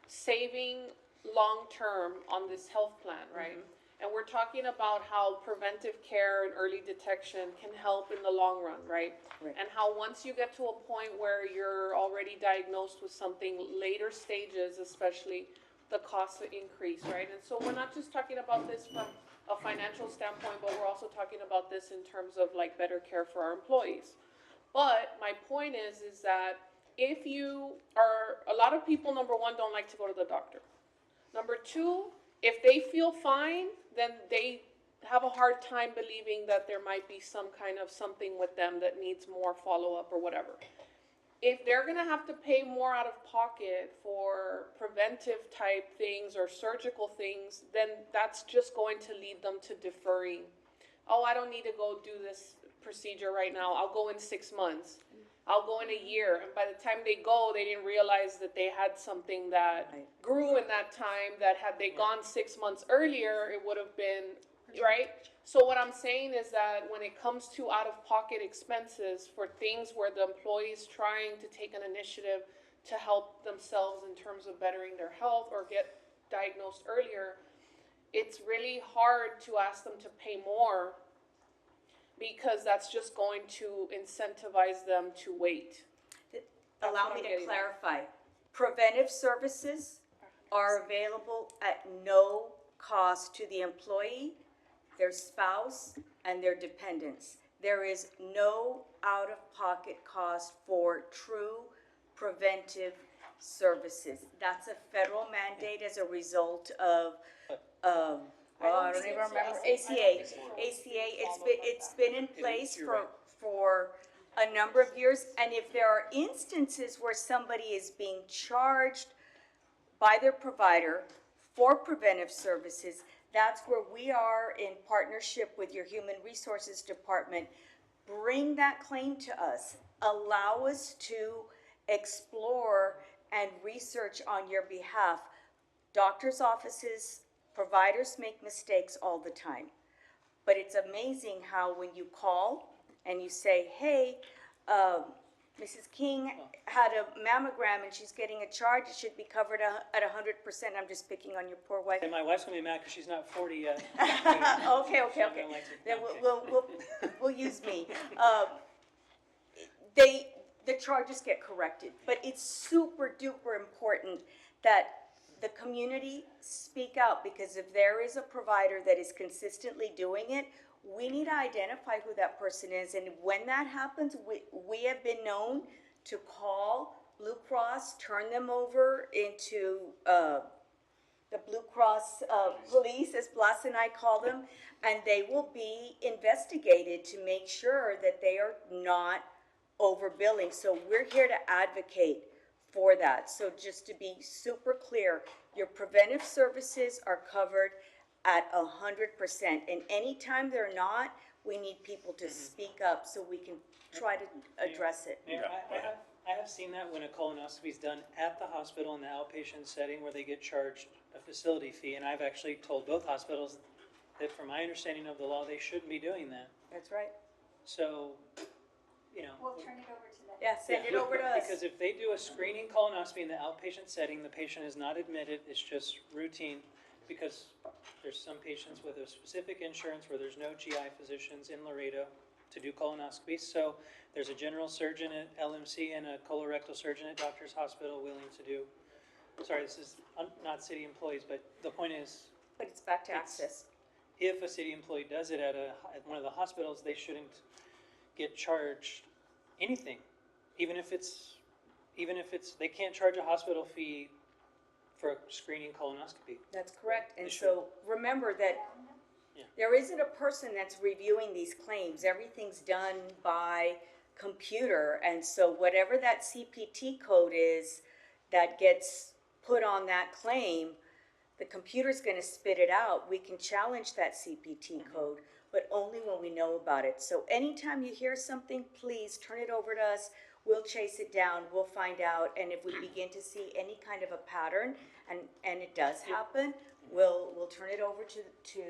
L: saving long-term on this health plan, right? And we're talking about how preventive care and early detection can help in the long run, right?
O: Right.
L: And how once you get to a point where you're already diagnosed with something, later stages especially, the costs increase, right? And so we're not just talking about this from a financial standpoint, but we're also talking about this in terms of like better care for our employees. But my point is that if you are, a lot of people, number one, don't like to go to the doctor. Number two, if they feel fine, then they have a hard time believing that there might be some kind of something with them that needs more follow-up or whatever. If they're gonna have to pay more out of pocket for preventive type things or surgical things, then that's just going to lead them to deferring. Oh, I don't need to go do this procedure right now. I'll go in 6 months. I'll go in a year. And by the time they go, they didn't realize that they had something that grew in that time, that had they gone 6 months earlier, it would have been, right? So what I'm saying is that when it comes to out-of-pocket expenses for things where the employee is trying to take an initiative to help themselves in terms of bettering their health or get diagnosed earlier, it's really hard to ask them to pay more, because that's just going to incentivize them to wait.
O: Allow me to clarify. Preventive services are available at no cost to the employee, their spouse, and their dependents. There is no out-of-pocket cost for true preventive services. That's a federal mandate as a result of, I don't even remember, ACA. It's been in place for a number of years, and if there are instances where somebody is being charged by their provider for preventive services, that's where we are in partnership with your Human Resources Department. Bring that claim to us. Allow us to explore and research on your behalf. Doctors' offices, providers make mistakes all the time. But it's amazing how when you call and you say, hey, Mrs. King had a mammogram and she's getting a charge, it should be covered at 100%. I'm just picking on your poor wife.
C: And my wife's gonna be mad because she's not 40 yet.
O: Okay. Then we'll use me. The charges get corrected, but it's super duper important that the community speak out, because if there is a provider that is consistently doing it, we need to identify who that person is. And when that happens, we have been known to call Blue Cross, turn them over into the Blue Cross police, as Blas and I call them, and they will be investigated to make sure that they are not overbilling. So we're here to advocate for that. So just to be super clear, your preventive services are covered at 100%. And anytime they're not, we need people to speak up so we can try to address it.
C: Mayor, I have seen that when a colonoscopy is done at the hospital in the outpatient setting where they get charged a facility fee. And I've actually told both hospitals that from my understanding of the law, they shouldn't be doing that.
O: That's right.
C: So, you know.
F: We'll turn it over to them.
O: Yeah, send it over to us.
C: Because if they do a screening colonoscopy in the outpatient setting, the patient is not admitted, it's just routine. Because there's some patients with a specific insurance where there's no GI physicians in Laredo to do colonoscopies. So there's a general surgeon at LMC and a colorectal surgeon at Doctors Hospital willing to do. Sorry, this is not city employees, but the point is.
O: But it's back to access.
C: If a city employee does it at one of the hospitals, they shouldn't get charged anything. Even if it's, they can't charge a hospital fee for a screening colonoscopy.
O: That's correct. And
C: They
O: so remember that there isn't a person that's reviewing these claims. Everything's done by computer. And so whatever that CPT code is that gets put on that claim, the computer's going to spit it out. We can challenge that CPT code, but only when we know about it. So anytime you hear something, please turn it over to us. We'll chase it down, we'll find out, and if we begin to see any kind of a pattern, and it does happen, we'll turn it over to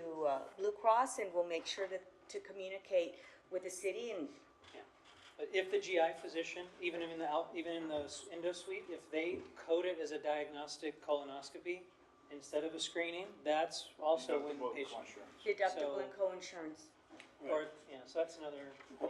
O: Blue Cross, and we'll make sure to communicate with the city. And
C: But if the GI physician, even in the endo suite, if they code it as a diagnostic colonoscopy instead of a screening, that's also when the patient.
O: deductible and co-insurance.
C: Or, yeah, so that's another.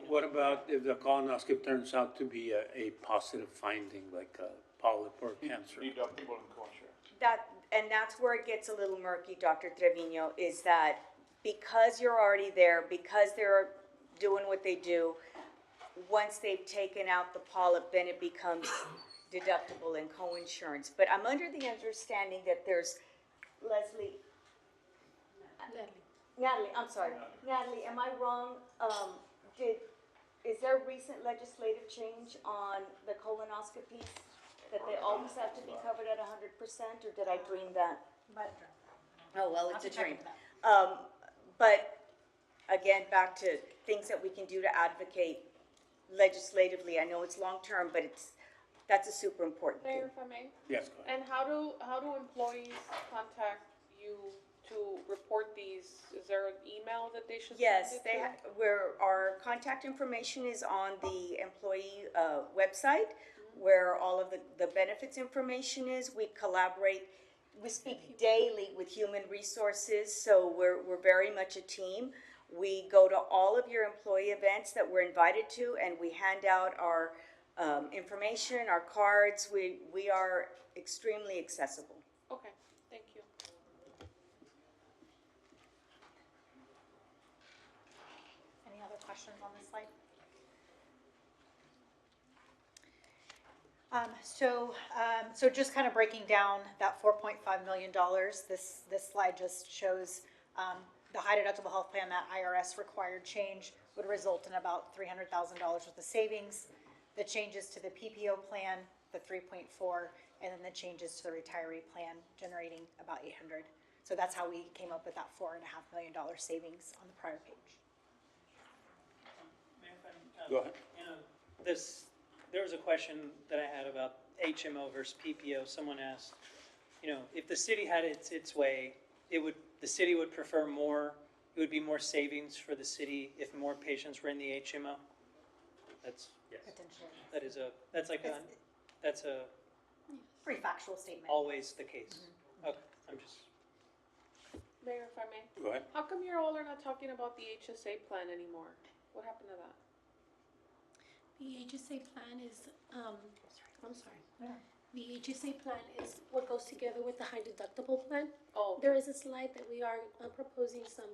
A: What about if the colonoscopy turns out to be a positive finding, like a polyp or cancer?
Q: Deductible and co-insurance.
O: That's where it gets a little murky, Dr. Trevino, is that because you're already there, because they're doing what they do, once they've taken out the polyp, then it becomes deductible and co-insurance. But I'm under the understanding that there's, Leslie. Natalie, I'm sorry. Natalie, am I wrong? Is there recent legislative change on the colonoscopies? That they always have to be covered at 100%, or did I dream that? Oh, well, it's a dream. But again, back to things that we can do to advocate legislatively. I know it's long-term, but that's a super important thing.
L: Mayor, if I may?
A: Yes, go ahead.
L: And how do employees contact you to report these? Is there an email that they should
O: Yes,
L: send it to?
O: our contact information is on the employee website, where all of the benefits information is. We collaborate, we speak daily with Human Resources, so we're very much a team. We go to all of your employee events that we're invited to, and we hand out our information, our cards. We are extremely accessible.
L: Okay, thank you.
N: Any other questions on this slide? So just kind of breaking down that $4.5 million, this slide just shows the high deductible health plan, that IRS required change would result in about $300,000 worth of savings. The changes to the PPO plan, the 3.4, and then the changes to the retiree plan generating about 800. So that's how we came up with that $4.5 million savings on the prior page.
A: Go ahead.
C: You know, there was a question that I had about HMO versus PPO. Someone asked, you know, if the city had its way, the city would prefer more, it would be more savings for the city if more patients were in the HMO? That's,
P: Yes.
N: Potentially.
C: that's a
N: Pretty factual statement.
C: always the case. Okay, I'm just.
L: Mayor, if I may.
A: Go ahead.
L: How come you all are not talking about the HSA plan anymore? What happened to that?
M: The HSA plan is, I'm sorry. The HSA plan is what goes together with the high deductible plan.
L: Oh,
M: There is a slide that we are proposing some,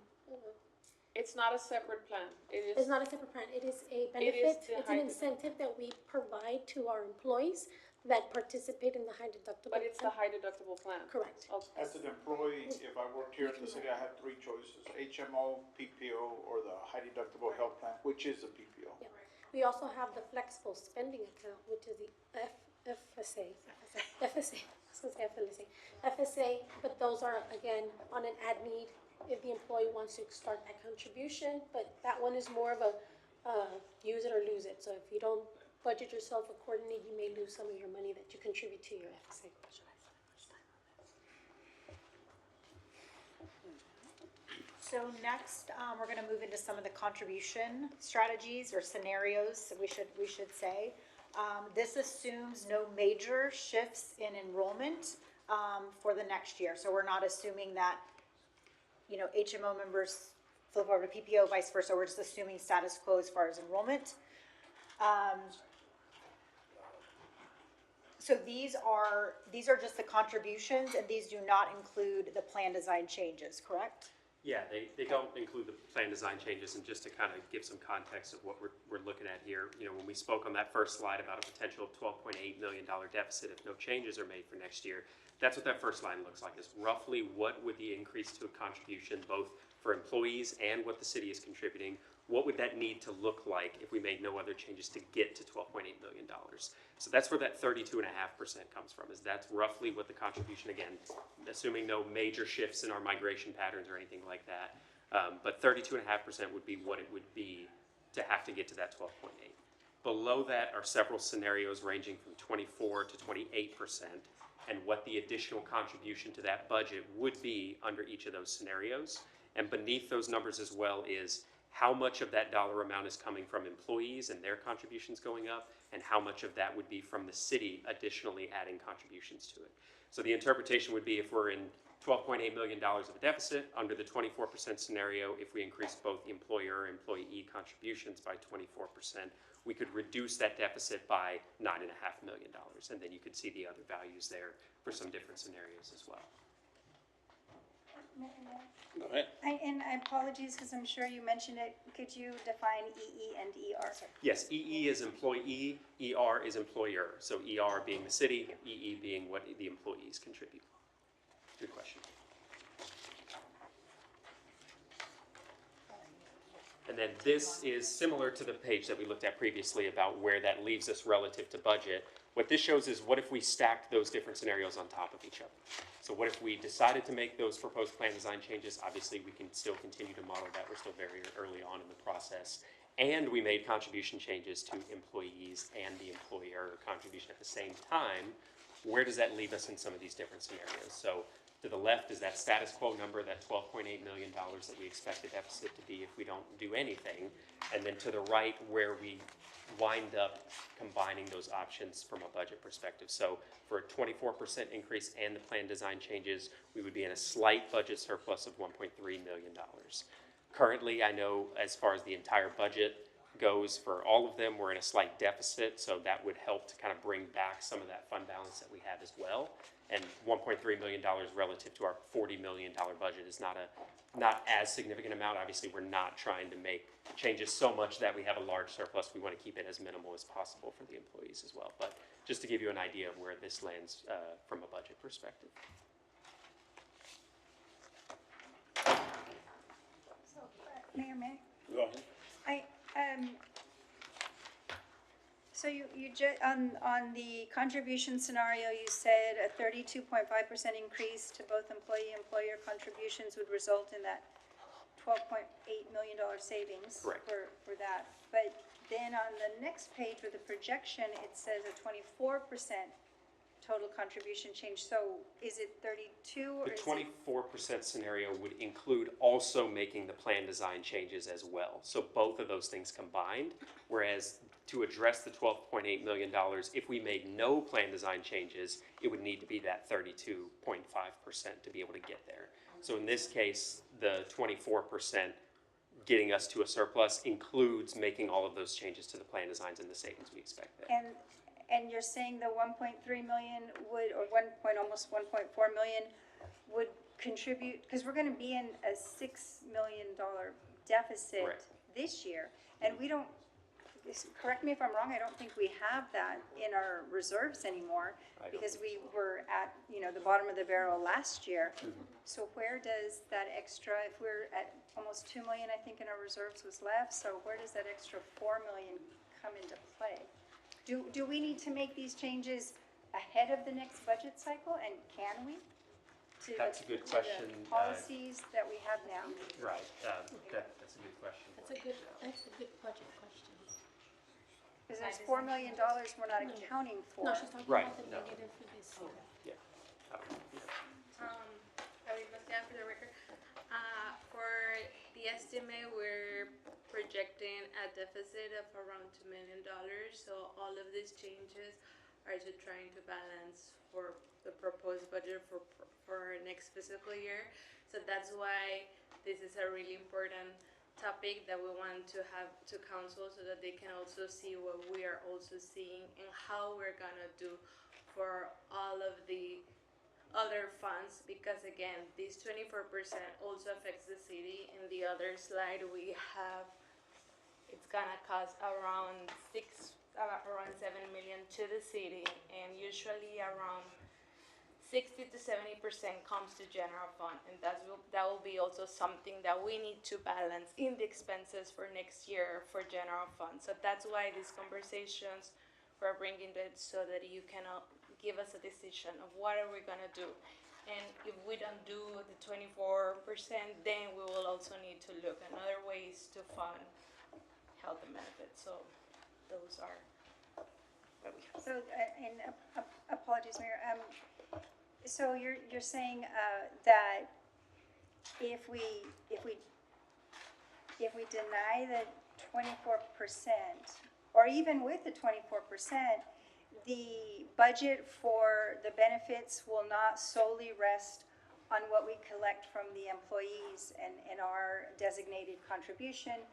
L: it's not a separate plan. It
M: it's
L: is,
M: not a separate plan, it is a
L: It is
M: benefit,
L: the
M: it's an
L: high
M: incentive that we provide to our employees that participate in the high deductible.
L: but it's the
M: plan.
L: high deductible plan.
M: Correct.
L: Okay.
Q: As an employee, if I worked here in the city, I have three choices, HMO, PPO, or the high deductible health plan, which is the PPO.
M: Yeah. We also have the flexible spending account, which is the FSA, I was gonna say FLSA, FSA, but those are, again, on an ad need, if the employee wants to start that contribution, but that one is more of a, use it or lose it, so if you don't budget yourself accordingly, you may lose some of your money that you contribute to your FSA.
N: So next, we're gonna move into some of the contribution strategies or scenarios, we should say. This assumes no major shifts in enrollment, for the next year. So we're not assuming that, you know, HMO members flip over to PPO, vice versa. We're just assuming status quo as far as enrollment. So these are just the contributions, and these do not include the plan design changes, correct?
P: Yeah, they don't include the plan design changes, and just to kind of give some context of what we're looking at here, you know, when we spoke on that first slide about a potential $12.8 million deficit if no changes are made for next year, that's what that first line looks like, is roughly what would the increase to a contribution, both for employees and what the city is contributing, what would that need to look like if we made no other changes to get to $12.8 million? So that's where that 32.5% comes from, is that's roughly what the contribution, again, assuming no major shifts in our migration patterns or anything like that. But 32.5% would be what it would be to have to get to that 12.8. Below that are several scenarios ranging from 24 to 28%, and what the additional contribution to that budget would be under each of those scenarios. And beneath those numbers as well is how much of that dollar amount is coming from employees and their contributions going up, and how much of that would be from the city additionally adding contributions to it. So the interpretation would be, if we're in $12.8 million of a deficit, under the 24% scenario, if we increase both the employer and employee contributions by 24%, we could reduce that deficit by $9.5 million. And then you could see the other values there for some different scenarios as well.
A: Go ahead.
F: And I apologies, because I'm sure you mentioned it, could you define EE and ER?
P: Yes, EE is employee, ER is employer. So ER being the city, EE being what the employees contribute. Good question. And then this is similar to the page that we looked at previously about where that leaves us relative to budget. What this shows is what if we stacked those different scenarios on top of each other. So what if we decided to make those proposed plan design changes? Obviously, we can still continue to model that. We're still very early on in the process. And we made contribution changes to employees and the employer contribution at the same time. Where does that leave us in some of these different scenarios? So to the left is that status quo number, that $12.8 million that we expect the deficit to be if we don't do anything. And then to the right, where we wind up combining those options from a budget perspective. So for a 24% increase and the plan design changes, we would be in a slight budget surplus of $1.3 million. Currently, I know as far as the entire budget, goes for all of them, we're in a slight deficit, so that would help to kind of bring back some of that fund balance that we had as well. And $1.3 million relative to our $40 million budget is not as significant amount. Obviously, we're not trying to make changes so much that we have a large surplus. We want to keep it as minimal as possible for the employees as well. But just to give you an idea of where this lands from a budget perspective.
F: So, Mayor,
A: Go ahead.
F: So you on the contribution scenario, you said a 32.5% increase to both employee-employer contributions would result in that $12.8 million savings
P: Correct.
F: for that. But then on the next page with the projection, it says a 24% total contribution change. So is it 32 or
P: The
F: is it?
P: 24% scenario would include also making the plan design changes as well. So both of those things combined, whereas to address the $12.8 million, if we made no plan design changes, it would need to be that 32.5% to be able to get there. So in this case, the 24% getting us to a surplus includes making all of those changes to the plan designs and the savings we expect there.
F: And you're saying the 1.3 million would, or almost 1.4 million would contribute, because we're gonna be in a $6 million deficit
P: Correct.
F: this year. And we don't, correct me if I'm wrong, I don't think we have that in our reserves anymore,
P: I don't
F: because
P: think
F: we were at, the bottom of the barrel last year. So where does that extra, if we're at almost 2 million, I think in our reserves was left, so where does that extra 4 million come into play? Do we need to make these changes ahead of the next budget cycle, and can we? To
P: That's a good
F: to the
P: question.
F: Policies that we have now?
P: Right, that's a good question.
M: That's a good budget question.
F: Because there's $4 million we're not accounting for.
M: No, she's talking
P: Right,
M: about the
P: no.
M: negative for this year.
P: Yeah.
R: For the record, for the estimate, we're projecting a deficit of around $2 million. So all of these changes are to trying to balance for the proposed budget for our next fiscal year. So that's why this is a really important topic that we want to have to council, so that they can also see what we are also seeing and how we're gonna do for all of the other funds, because again, this 24% also affects the city. In the other slide, we have, it's gonna cost around 7 million to the city, and usually around 60 to 70% comes to general fund, and that will be also something that we need to balance in the expenses for next year for general fund. So that's why these conversations, we're bringing it so that you can give us a decision of what are we gonna do. And if we don't do the 24%, then we will also need to look at other ways to fund health and benefits. So those are what we have.
F: So, and apologies, Mayor, so you're saying, that if we deny the 24%, or even with the 24%, the budget for the benefits will not solely rest on what we collect from the employees and our designated contribution.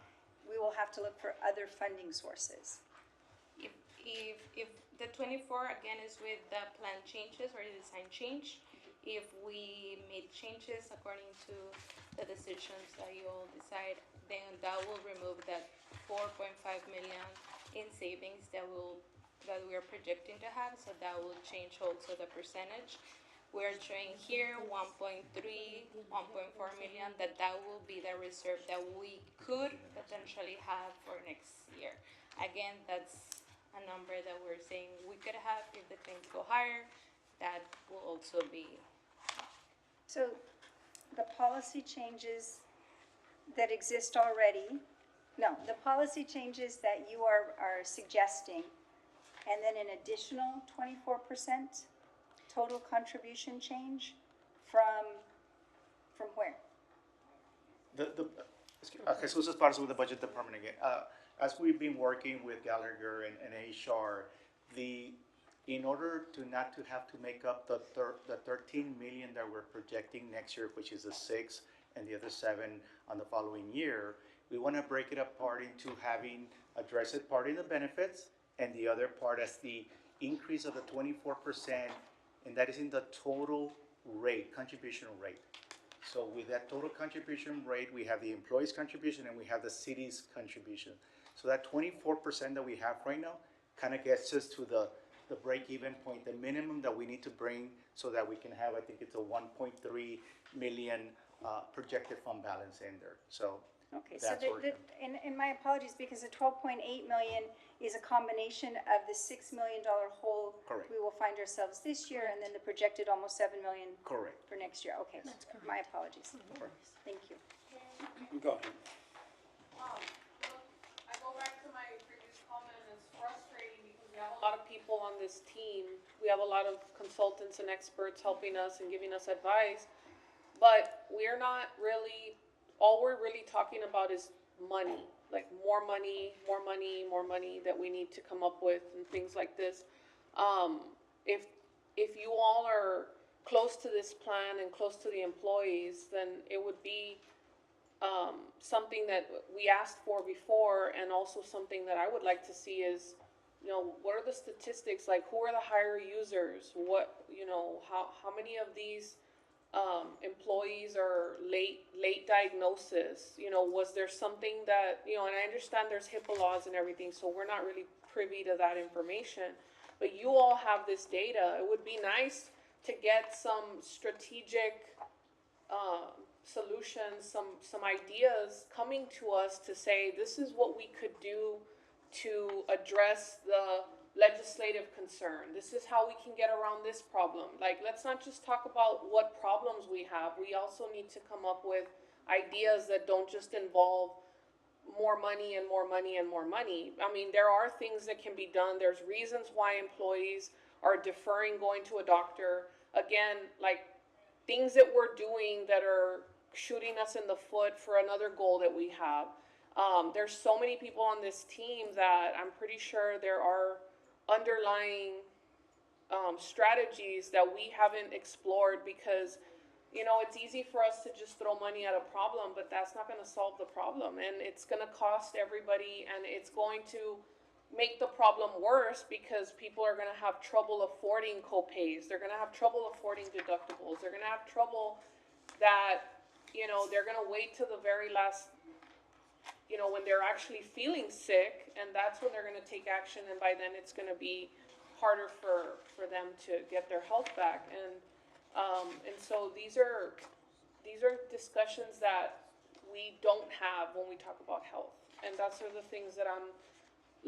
F: We will have to look for other funding sources.
R: If the 24 again is with the plan changes or the design change, if we made changes according to the decisions that you all decide, then that will remove that 4.5 million in savings that we are projecting to have. So that will change also the percentage. We're showing here 1.3, 1.4 million, that will be the reserve that we could potentially have for next year. Again, that's a number that we're saying we could have if the things go higher. That will also be.
F: So the policy changes that exist already, the policy changes that you are suggesting, and then an additional 24% total contribution change from where?
I: Jesus Esparza with the Budget Department again. As we've been working with Gallagher and HR, in order not to have to make up the 13 million that we're projecting next year, which is the 6 and the other 7 on the following year, we want to break it apart into having address it part in the benefits and the other part as the increase of the 24%, and that is in the total rate, contribution rate. So with that total contribution rate, we have the employee's contribution and we have the city's contribution. So that 24% that we have right now kind of gets us to the break-even point, the minimum that we need to bring so that we can have, I think it's a 1.3 million projected fund balance in there. So
F: Okay, so
I: that's where we're
F: and my apologies, because the 12.8 million is a combination of the $6 million hole
I: Correct.
F: we will find ourselves this year, and then the projected almost 7 million
I: correct.
F: for next year. Okay, my apologies. Thank you.
A: Go ahead.
L: I go back to my previous comment, it's frustrating because we have a lot of people on this team. We have a lot of consultants and experts helping us and giving us advice, but we're not really, all we're really talking about is money, like more money, more money, more money that we need to come up with and things like this. If you all are close to this plan and close to the employees, then it would be something that we asked for before, and also something that I would like to see is, you know, what are the statistics, like who are the higher users, what, you know, how many of these employees are late diagnosis, you know, was there something that, you know, and I understand there's HIPAA laws and everything, so we're not really privy to that information, but you all have this data. It would be nice to get some strategic solutions, some ideas coming to us to say, this is what we could do to address the legislative concern. This is how we can get around this problem. Like, let's not just talk about what problems we have. We also need to come up with ideas that don't just involve more money and more money and more money. I mean, there are things that can be done. There's reasons why employees are deferring going to a doctor. Again, like things that we're doing that are shooting us in the foot for another goal that we have. There's so many people on this team that I'm pretty sure there are underlying strategies that we haven't explored, because, you know, it's easy for us to just throw money at a problem, but that's not going to solve the problem, and it's going to cost everybody, and it's going to make the problem worse because people are going to have trouble affording co-pays. They're going to have trouble affording deductibles. They're going to have trouble that, you know, they're going to wait to the very last, you know, when they're actually feeling sick, and that's when they're going to take action, and by then it's going to be harder for them to get their health back. And so these are discussions that we don't have when we talk about health, and that's are the things that I'm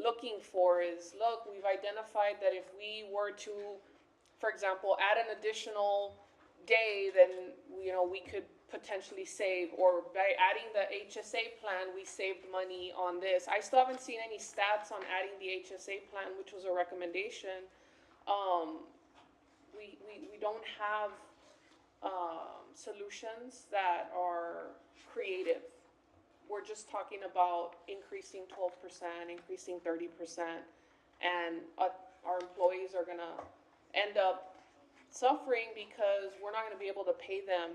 L: looking for is, look, we've identified that if we were to, for example, add an additional day, then, you know, we could potentially save, or by adding the HSA plan, we saved money on this. I still haven't seen any stats on adding the HSA plan, which was a recommendation. We don't have solutions that are creative. We're just talking about increasing 12%, increasing 30%, and our employees are gonna end up suffering because we're not gonna be able to pay them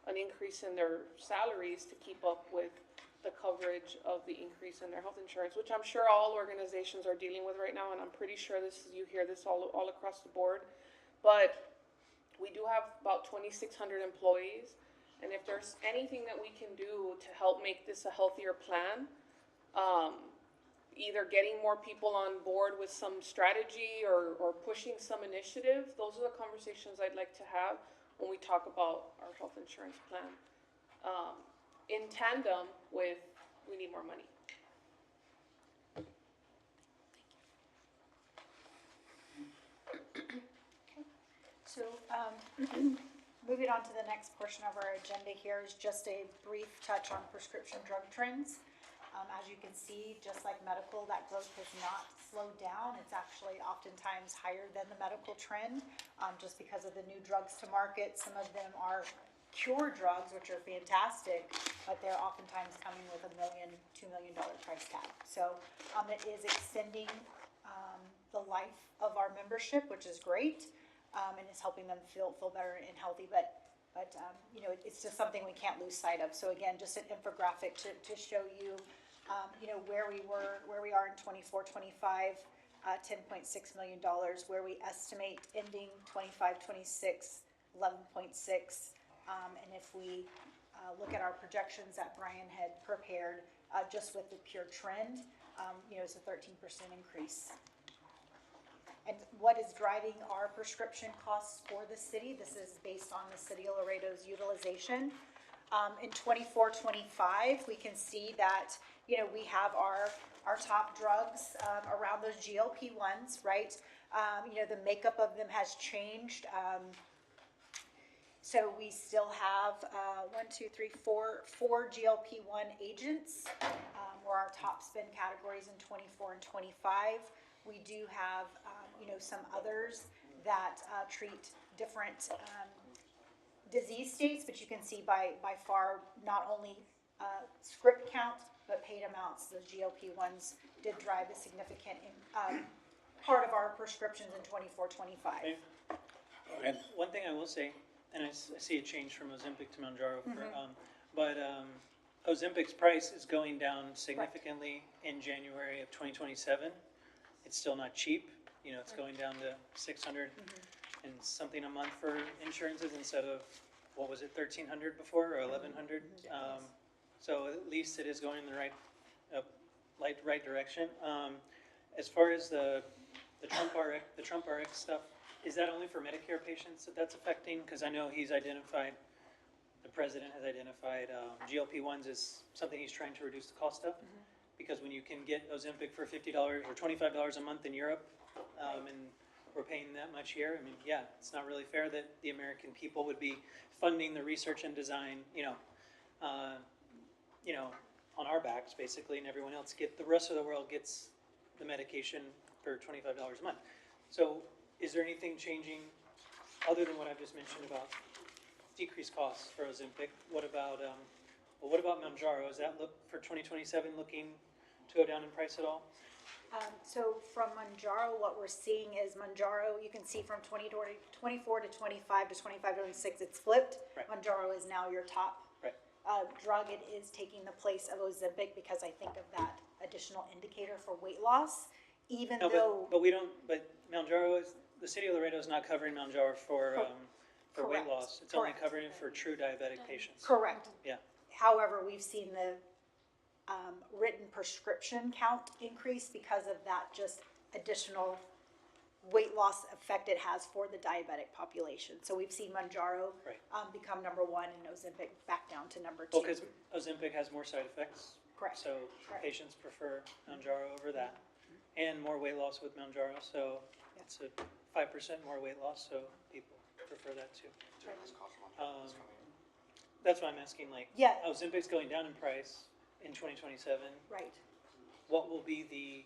L: an increase in their salaries to keep up with the coverage of the increase in their health insurance, which I'm sure all organizations are dealing with right now, and I'm pretty sure you hear this all across the board. But we do have about 2,600 employees, and if there's anything that we can do to help make this a healthier plan, either getting more people on board with some strategy or pushing some initiative, those are the conversations I'd like to have when we talk about our health insurance plan, in tandem with we need more money.
N: So, moving on to the next portion of our agenda here is just a brief touch on prescription drug trends. As you can see, just like medical, that growth has not slowed down. It's actually oftentimes higher than the medical trend, just because of the new drugs to market. Some of them are cure drugs, which are fantastic, but they're oftentimes coming with $1 million, $2 million price tag. So it is extending the life of our membership, which is great, and it's helping them feel better and healthy. But But, you know, it's just something we can't lose sight of. So again, just an infographic to show you, you know, where we are in 24, 25, $10.6 million, where we estimate ending 25, 26, 11.6. And if we look at our projections that Brian had prepared, just with the pure trend, you know, it's a 13% increase. And what is driving our prescription costs for the city? This is based on the City of Laredo's utilization. In 24, 25, we can see that, you know, we have our top drugs around those GLP-1s, right? You know, the makeup of them has changed. So we still have four GLP-1 agents were our top spend categories in 24 and 25. We do have, you know, some others that treat different disease states, but you can see by far not only script count, but paid amounts. Those GLP-1s did drive a significant part of our prescriptions in 24, 25.
A: And
C: One thing I will say, and I see a change from Ozempic to Mounjaro, but Ozempic's price is going down significantly in January of 2027. It's still not cheap. You know, it's going down to 600 and something a month for insurances instead of, what was it, 1,300 before, or 1,100? So at least it is going in the right direction. As far as the Trump RX stuff, is that only for Medicare patients that's affecting? Because I know the president has identified GLP-1s as something he's trying to reduce the cost of. Because when you can get Ozempic for $50 or $25 a month in Europe, and we're paying that much here, I mean, yeah, it's not really fair that the American people would be funding the research and design, you know, on our backs basically, and everyone else the rest of the world gets the medication for $25 a month. So is there anything changing other than what I've just mentioned about decreased costs for Ozempic? What about Mounjaro? Is that look for 2027 looking to go down in price at all?
N: So from Mounjaro, what we're seeing is Mounjaro, you can see from 24 to 25 to 25 to 26, it's flipped.
C: Right.
N: Mounjaro is now your top drug. It is taking the place of Ozempic because I think of that additional indicator for weight loss, even though.
C: But Mounjaro is, the City of Laredo is not covering Mounjaro for weight loss. It's only covering it for true diabetic patients.
N: Correct.
C: Yeah.
N: However, we've seen the written prescription count increase because of that just additional weight loss effect it has for the diabetic population. So we've seen Mounjaro become number one and Ozempic back down to number two.
C: Well, because Ozempic has more side effects.
N: Correct.
C: So patients prefer Mounjaro over that. And more weight loss with Mounjaro, so it's a 5% more weight loss, so people prefer that too. That's why I'm asking, like, Ozempic's going down in price in 2027.
N: Right.
C: What will be the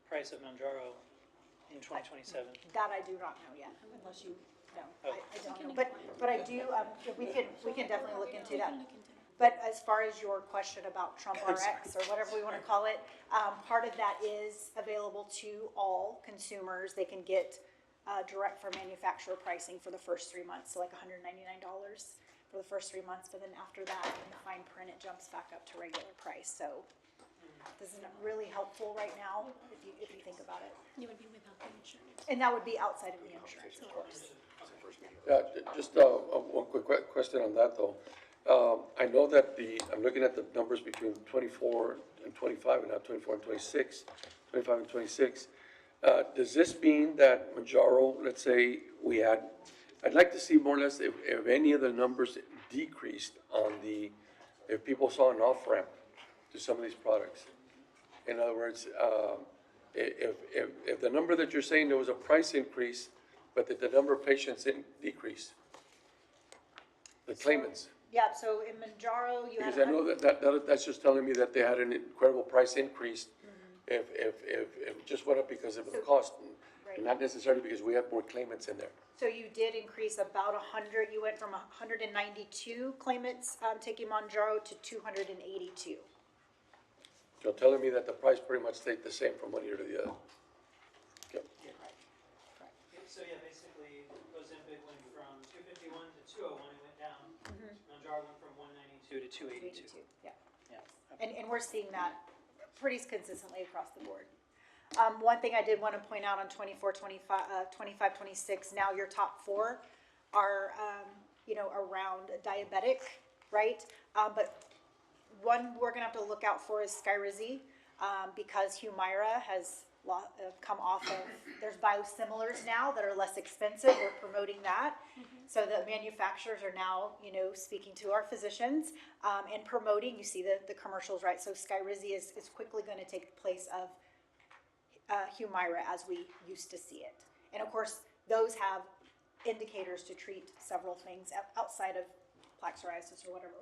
C: price of Mounjaro in 2027?
N: That I do not know yet, unless you know. I don't know. But I do, we can definitely look into that. But as far as your question about Trump RX or whatever we want to call it, part of that is available to all consumers. They can get direct from manufacturer pricing for the first 3 months, so like $199 for the first 3 months. But then after that, in the fine print, it jumps back up to regular price. So this is really helpful right now if you think about it.
M: It would be without the insurance.
N: And that would be outside of the insurance, of course.
G: Yeah, just one quick question on that though. I know that I'm looking at the numbers between 24 and 25 and now 24 and 26, 25 and 26. Does this mean that Mounjaro, let's say I'd like to see more or less if any of the numbers decreased if people saw an off-ramp to some of these products. In other words, if the number that you're saying there was a price increase, but that the number of patients didn't decrease, the claimants.
N: Yeah, so in Mounjaro, you had.
G: Because I know that's just telling me that they had an incredible price increase. If it just went up because of the cost, and not necessarily because we have more claimants in there.
N: So you did increase about 100, you went from 192 claimants taking Mounjaro to 282.
G: So telling me that the price pretty much stayed the same from one year to the other. Okay.
C: So yeah, basically Ozempic went from 251 to 201, it went down. 282 to 282.
N: Yeah.
C: Yeah.
N: And we're seeing that pretty consistently across the board. One thing I did want to point out on 24, 25, 26, now your top four are, around diabetic, right? But one we're gonna have to look out for is Skyrizi, because Humira has come off of, there's biosimilars now that are less expensive, we're promoting that. So the manufacturers are now, speaking to our physicians, and promoting, you see the commercials, right? So Skyrizi is quickly gonna take the place of Humira as we used to see it. And of course, those have indicators to treat several things outside of plaque psoriasis or whatever,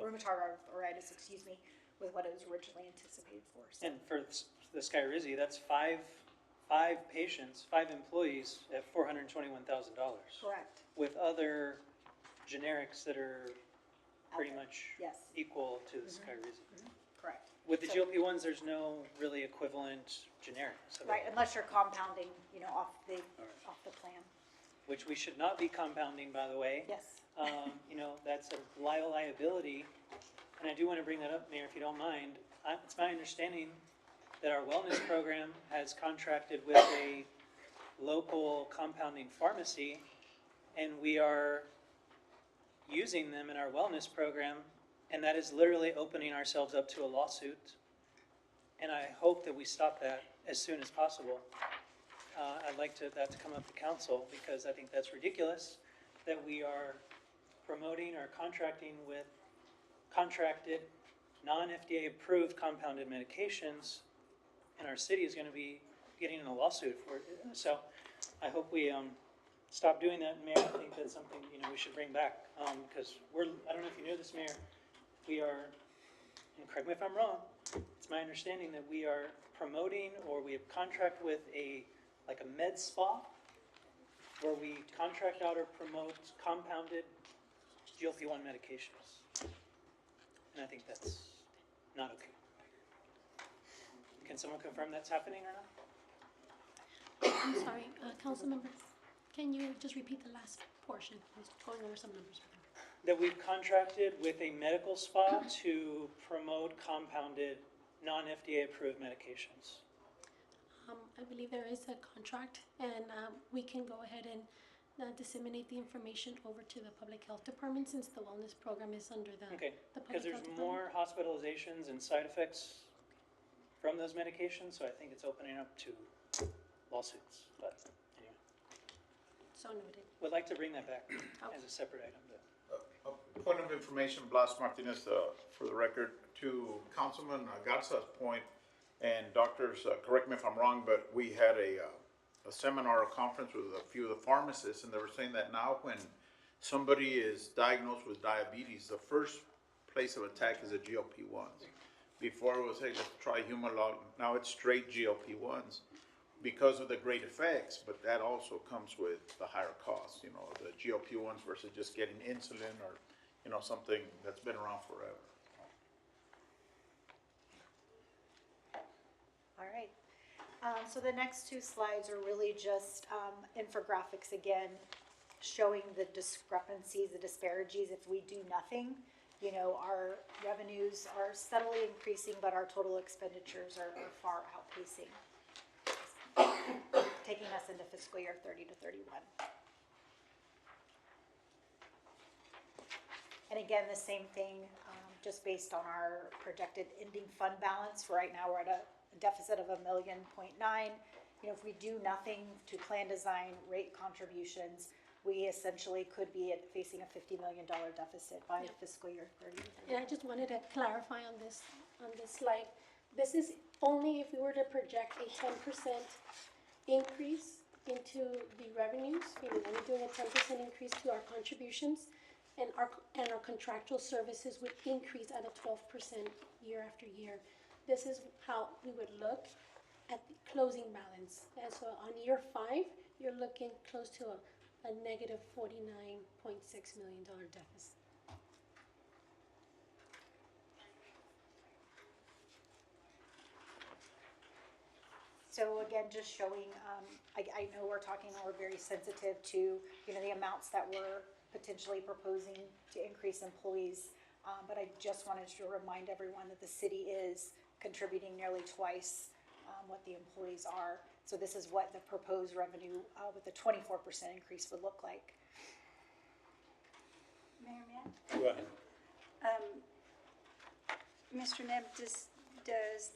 N: rheumatoid arthritis, with what it was originally anticipated for. So.
C: And for the Skyrizi, that's five patients, 5 employees at $421,000.
N: Correct.
C: With other generics that are pretty much
N: Yes.
C: equal to the Skyrizi.
N: Correct.
C: With the
N: So-
C: GLP-1s, there's no really equivalent generics.
N: Right, unless you're compounding, off the plan.
C: Which we should not be compounding, by the way.
N: Yes.
C: That's a liability. And I do want to bring that up, Mayor, if you don't mind. It's my understanding that our wellness program has contracted with a local compounding pharmacy, and we are using them in our wellness program, and that is literally opening ourselves up to a lawsuit. And I hope that we stop that as soon as possible. I'd like that to come up to council, because I think that's ridiculous that we are promoting or contracting with contracted, non-FDA approved compounded medications, and our city is going to be getting in a lawsuit for it. So I hope we stop doing that, Mayor. I think that's something we should bring back, because I don't know if you know this, Mayor, we are, and correct me if I'm wrong, it's my understanding that we are promoting, or we have contract with a med spa, where we contract out or promote compounded GLP-1 medications. And I think that's not okay. Can someone confirm that's happening or not?
S: I'm sorry, council member, can you just repeat the last portion? I was going over some numbers.
C: That we've contracted with a medical spa to promote compounded, non-FDA approved medications.
S: I believe there is a contract, and we can go ahead and disseminate the information over to the public health department, since the wellness program is under the
C: Okay,
S: the
C: because
S: public
C: there's
S: health department.
C: more hospitalizations and side effects from those medications, so I think it's opening up to lawsuits, but anyway.
S: So noted.
C: Would like to bring that back as a separate item.
Q: A point of information, Blas Martinez, for the record, to Councilman Garza's point, and doctors, correct me if I'm wrong, but we had a seminar, a conference with a few of the pharmacists, and they were saying that now when somebody is diagnosed with diabetes, the first place of attack is the GLP-1s. Before it was, hey, let's try Humalog, now it's straight GLP-1s because of the great effects, but that also comes with the higher costs, the GLP-1s versus just getting insulin or, something that's been around forever.
N: All right. So the next two slides are really just infographics again, showing the discrepancies, the disparities if we do nothing. Our revenues are steadily increasing, but our total expenditures are far outpacing, taking us into fiscal year 30 to 31. And again, the same thing, just based on our projected ending fund balance. For right now, we're at a deficit of $1.9 million. If we do nothing to plan design, rate contributions, we essentially could be facing a $50 million deficit by fiscal year 30.
S: And I just wanted to clarify on this slide. This is only if we were to project a 10% increase into the revenues, meaning we're doing a 10% increase to our contributions, and our contractual services would increase at a 12% year after year. This is how we would look at the closing balance. And so on year 5, you're looking close to a negative $49.6 million deficit.
N: So again, just showing, I know we're very sensitive to, the amounts that we're potentially proposing to increase employees. But I just wanted to remind everyone that the city is contributing nearly twice what the employees are. So this is what the proposed revenue with the 24% increase would look like.
F: Mayor Mian?
A: Go ahead.
F: Mr. Neb, does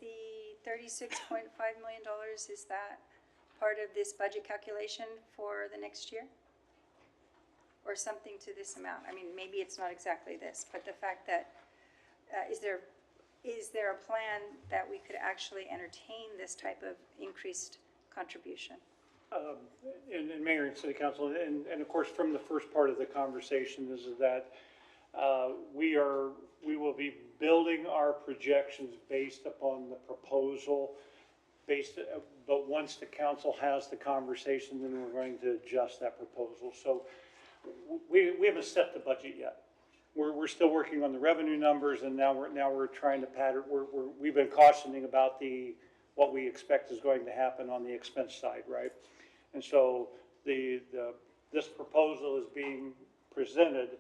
F: the $36.5 million, is that part of this budget calculation for the next year? Or something to this amount? I mean, maybe it's not exactly this, but the fact that, is there a plan that we could actually entertain this type of increased contribution?
E: And Mayor and City Council, and of course, from the first part of the conversation is that we will be building our projections based upon the proposal, but once the council has the conversation, then we're going to adjust that proposal. So we haven't set the budget yet. We're still working on the revenue numbers, and now we're trying to pattern. We've been cautioning about what we expect is going to happen on the expense side, right? And so this proposal is being presented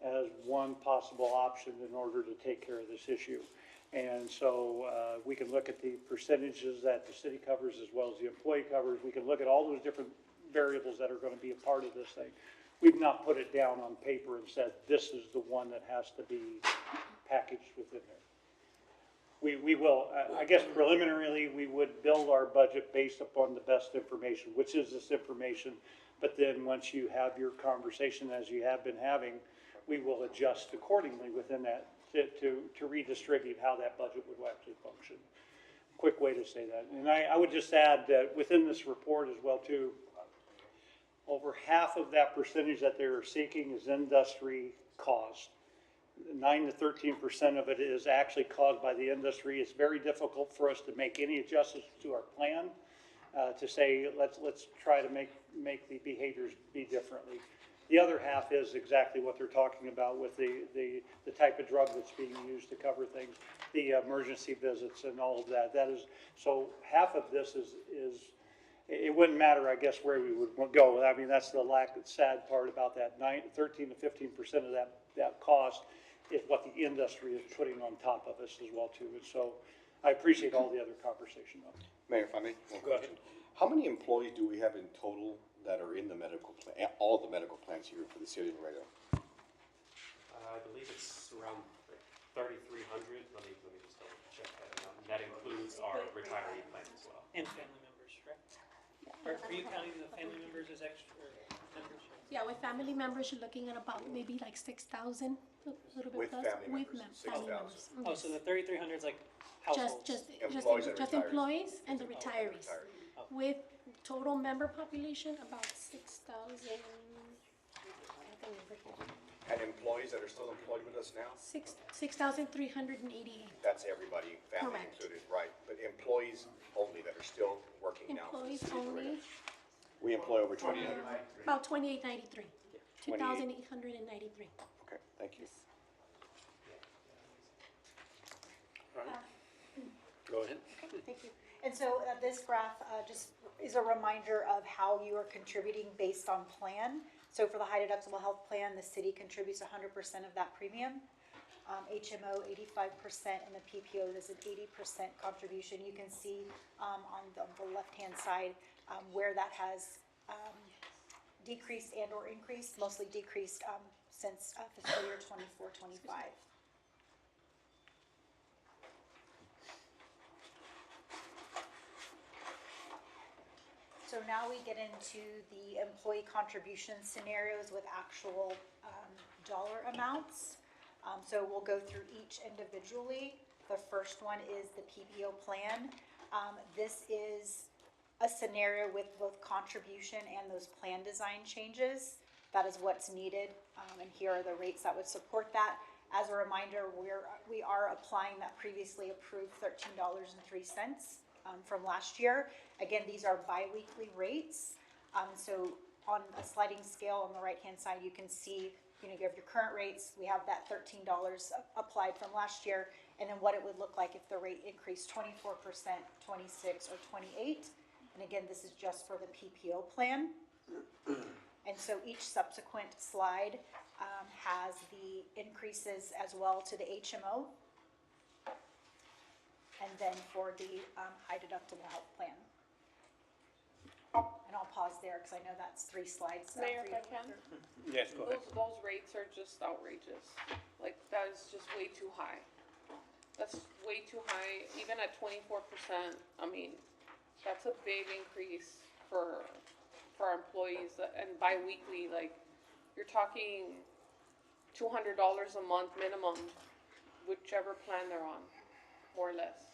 E: as one possible option in order to take care of this issue. And so we can look at the percentages that the city covers as well as the employee covers. We can look at all those different variables that are going to be a part of this thing. We've not put it down on paper and said, this is the one that has to be packaged within there. We will, I guess preliminarily, we would build our budget based upon the best information, which is this information. But then once you have your conversation, as you have been having, we will adjust accordingly within that to redistribute how that budget would actually function. Quick way to say that. And I would just add that within this report as well too, over half of that percentage that they're seeking is industry caused. 9 to 13% of it is actually caused by the industry. It's very difficult for us to make any adjustments to our plan to say let's try to make the behaviors be differently. The other half is exactly what they're talking about with the type of drug that's being used to cover things, the emergency visits and all of that. That is, so half of this is it wouldn't matter, I guess, where we would go. I mean, that's the sad part about that. 13 to 15% of that cost is what the industry is putting on top of us as well too. And so I appreciate all the other conversation on it.
D: Mayor, if I may, one
A: Go
D: question. How many employees do we have in total that are in the medical plan, all the medical plans here for the city of Laredo?
P: I believe it's around 3,300. Let me just double check that out. That includes our retiree plan as well.
C: And family members, correct? Are you counting the family members as extra members?
S: Yeah, with family members, you're looking at about maybe like 6,000, a little bit
D: With
S: plus.
D: family members,
S: Family
D: 6,000.
S: members.
C: Oh, so the 3,300 is like households?
S: Just
D: Employees and retirees.
S: employees and the retirees. With total member population, about 6,000.
D: And employees that are still employed with us now?
S: 6,388.
D: That's everybody, family
S: Correct.
D: included, right? But employees only that are still working now for the
S: Employees
D: city of Laredo.
S: only,
D: We employ over 2,800.
S: about 2,893. 2,893.
D: Okay, thank you.
A: Go ahead.
N: Thank you. And so this graph just is a reminder of how you are contributing based on plan. So for the high deductible health plan, the city contributes 100% of that premium. HMO 85%, and the PPO is an 80% contribution. You can see on the left-hand side where that has decreased and or increased, mostly decreased since fiscal year 24-25. So now we get into the employee contribution scenarios with actual dollar amounts. So we'll go through each individually. The first one is the PPO plan. This is a scenario with both contribution and those plan design changes. That is what's needed, and here are the rates that would support that. As a reminder, we are applying that previously approved $13.03 from last year. Again, these are bi-weekly rates. So on a sliding scale on the right-hand side, you can see, you have your current rates. We have that $13 applied from last year, and then what it would look like if the rate increased 24%, 26, or 28. And again, this is just for the PPO plan. And so each subsequent slide has the increases as well to the HMO. And then for the high deductible health plan. And I'll pause there because I know that's 3 slides.
L: Mayor, if I can?
A: Yes, go ahead.
L: Those rates are just outrageous. Like, that is just way too high. That's way too high, even at 24%. I mean, that's a big increase for our employees, and bi-weekly, like, you're talking $200 a month minimum, whichever plan they're on, more or less,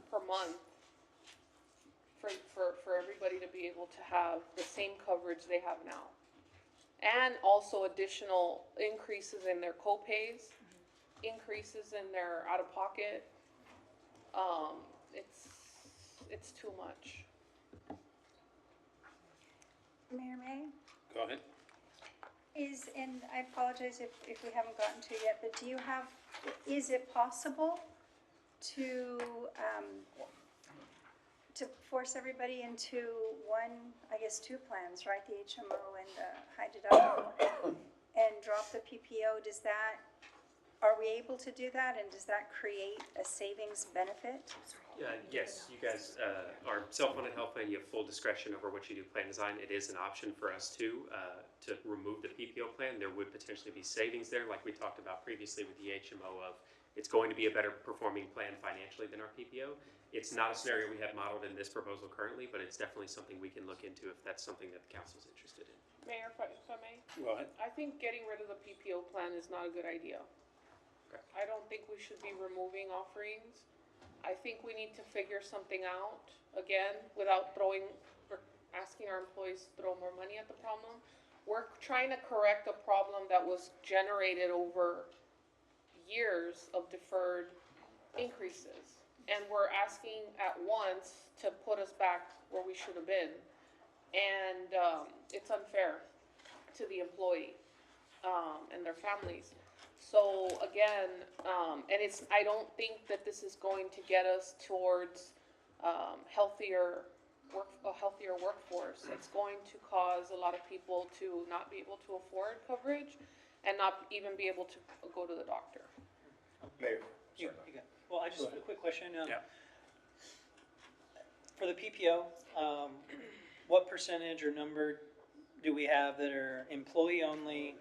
L: per month. For everybody to be able to have the same coverage they have now. And also additional increases in their co-pays, increases in their out-of-pocket. It's too much.
F: Mayor May?
A: Go ahead.
F: And I apologize if we haven't gotten to it yet, but is it possible to force everybody into one, I guess, 2 plans, right? The HMO and the high deductible, and drop the PPO? Are we able to do that, and does that create a savings benefit?
P: Yes, you guys are self-funded health plan. You have full discretion over what you do plan design. It is an option for us to remove the PPO plan. There would potentially be savings there, like we talked about previously with the HMO of it's going to be a better performing plan financially than our PPO. It's not a scenario we have modeled in this proposal currently, but it's definitely something we can look into if that's something that the council is interested in.
L: Mayor, if I may?
A: Go ahead.
L: I think getting rid of the PPO plan is not a good idea.
P: Okay.
L: I don't think we should be removing offerings. I think we need to figure something out, again, without asking our employees to throw more money at the problem. We're trying to correct a problem that was generated over years of deferred increases. And we're asking at once to put us back where we should have been. And it's unfair to the employee and their families. So again, I don't think that this is going to get us towards a healthier workforce. It's going to cause a lot of people to not be able to afford coverage and not even be able to go to the doctor.
D: Mayor,
C: Well, I just, a quick question.
A: Yeah.
C: For the PPO, what percentage or number do we have that are employee only,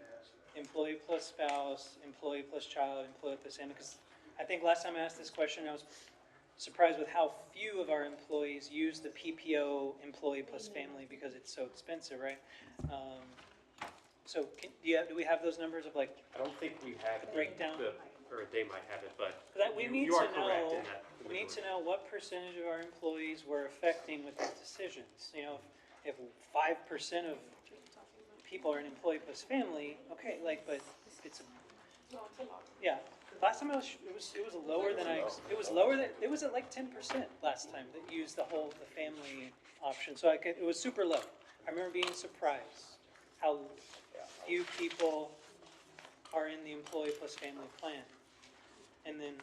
C: employee plus spouse, employee plus child, employee plus family? Because I think last time I asked this question, I was surprised with how few of our employees use the PPO employee plus family because it's so expensive, right? So do we have those numbers of like?
P: I don't think we have it.
C: Breakdown?
P: Or they might have it, but
C: We need
P: you are
C: to
P: correct
C: know,
P: in that.
C: we need to know what percentage of our employees we're affecting with these decisions. You know, if 5% of people are an employee plus family, okay, like, but it's, yeah. Last time it was lower than it was at like 10% last time that used the family option. So it was super low. I remember being surprised how few people are in the employee plus family plan. And then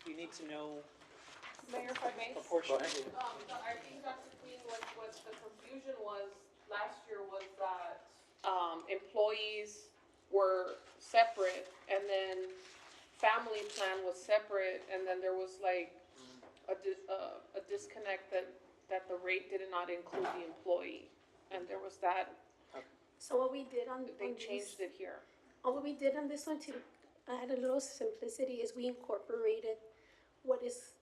C: we need to know
L: Mayor, if I may?
C: proportionally.
L: I think Dr. Queen, what the confusion was last year was that, employees were separate and then family plan was separate and then there was like a disconnect that the rate did not include the employee. And there was that,
S: So what we did on
L: they changed it here.
S: What we did on this one to add a little simplicity is we incorporated what is,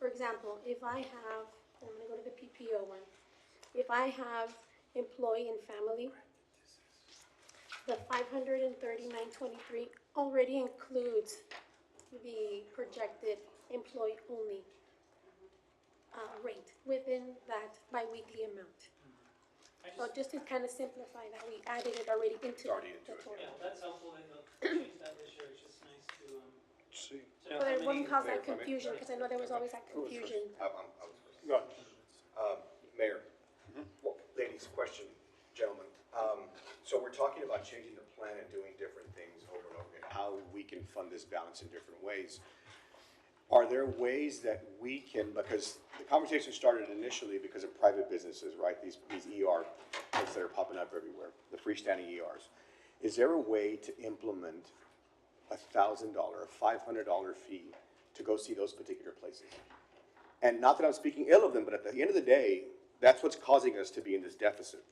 S: for example, if I have, I'm gonna go to the PPO one. If I have employee and family, the $539.23 already includes the projected employee only rate within that biweekly amount. So just to kind of simplify that, we added it already into the total.
C: Yeah, that's helpful that they'll change that this year. It's just nice to,
J: See.
C: to know
S: But
C: how
S: it wouldn't
C: many.
S: cause that confusion, because I know there was always that confusion.
A: Go.
D: Mayor, well, ladies, question, gentlemen. So we're talking about changing the plan and doing different things over and over again, how we can fund this balance in different ways. Are there ways that we can, because the conversation started initially because of private businesses, right? These ER places that are popping up everywhere, the freestanding ERs. is there a way to implement $1,000, a $500 fee to go see those particular places? And not that I'm speaking ill of them, but at the end of the day, that's what's causing us to be in this deficit.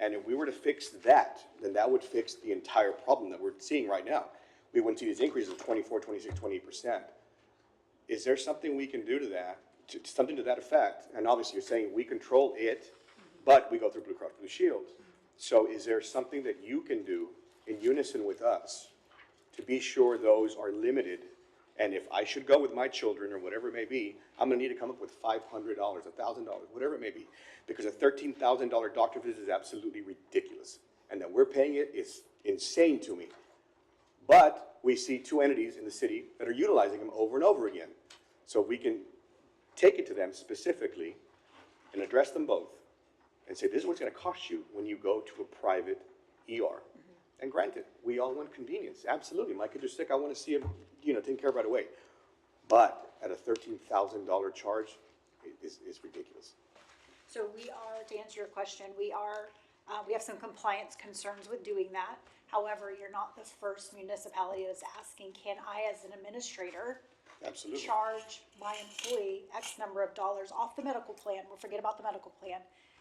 D: And if we were to fix that, then that would fix the entire problem that we're seeing right now. We wouldn't see these increases of 24, 26, 28%. Is there something we can do to that, something to that effect? And obviously you're saying we control it, but we go through Blue Cross Blue Shield. So is there something that you can do in unison with us to be sure those are limited? And if I should go with my children or whatever it may be, I'm gonna need to come up with $500, $1,000, whatever it may be. Because a $13,000 doctor visit is absolutely ridiculous. And that we're paying it is insane to me. But we see two entities in the city that are utilizing them over and over again. So we can take it to them specifically and address them both and say, this is what's gonna cost you when you go to a private ER. And granted, we all want convenience, absolutely. My kids are sick, I wanna see them, taken care of right away. But at a $13,000 charge, is ridiculous.
N: So we are, to answer your question, we have some compliance concerns with doing that. However, you're not the first municipality that's asking, can I, as an administrator,
D: absolutely
N: charge my employee X number of dollars off the medical plan? We'll forget about the medical plan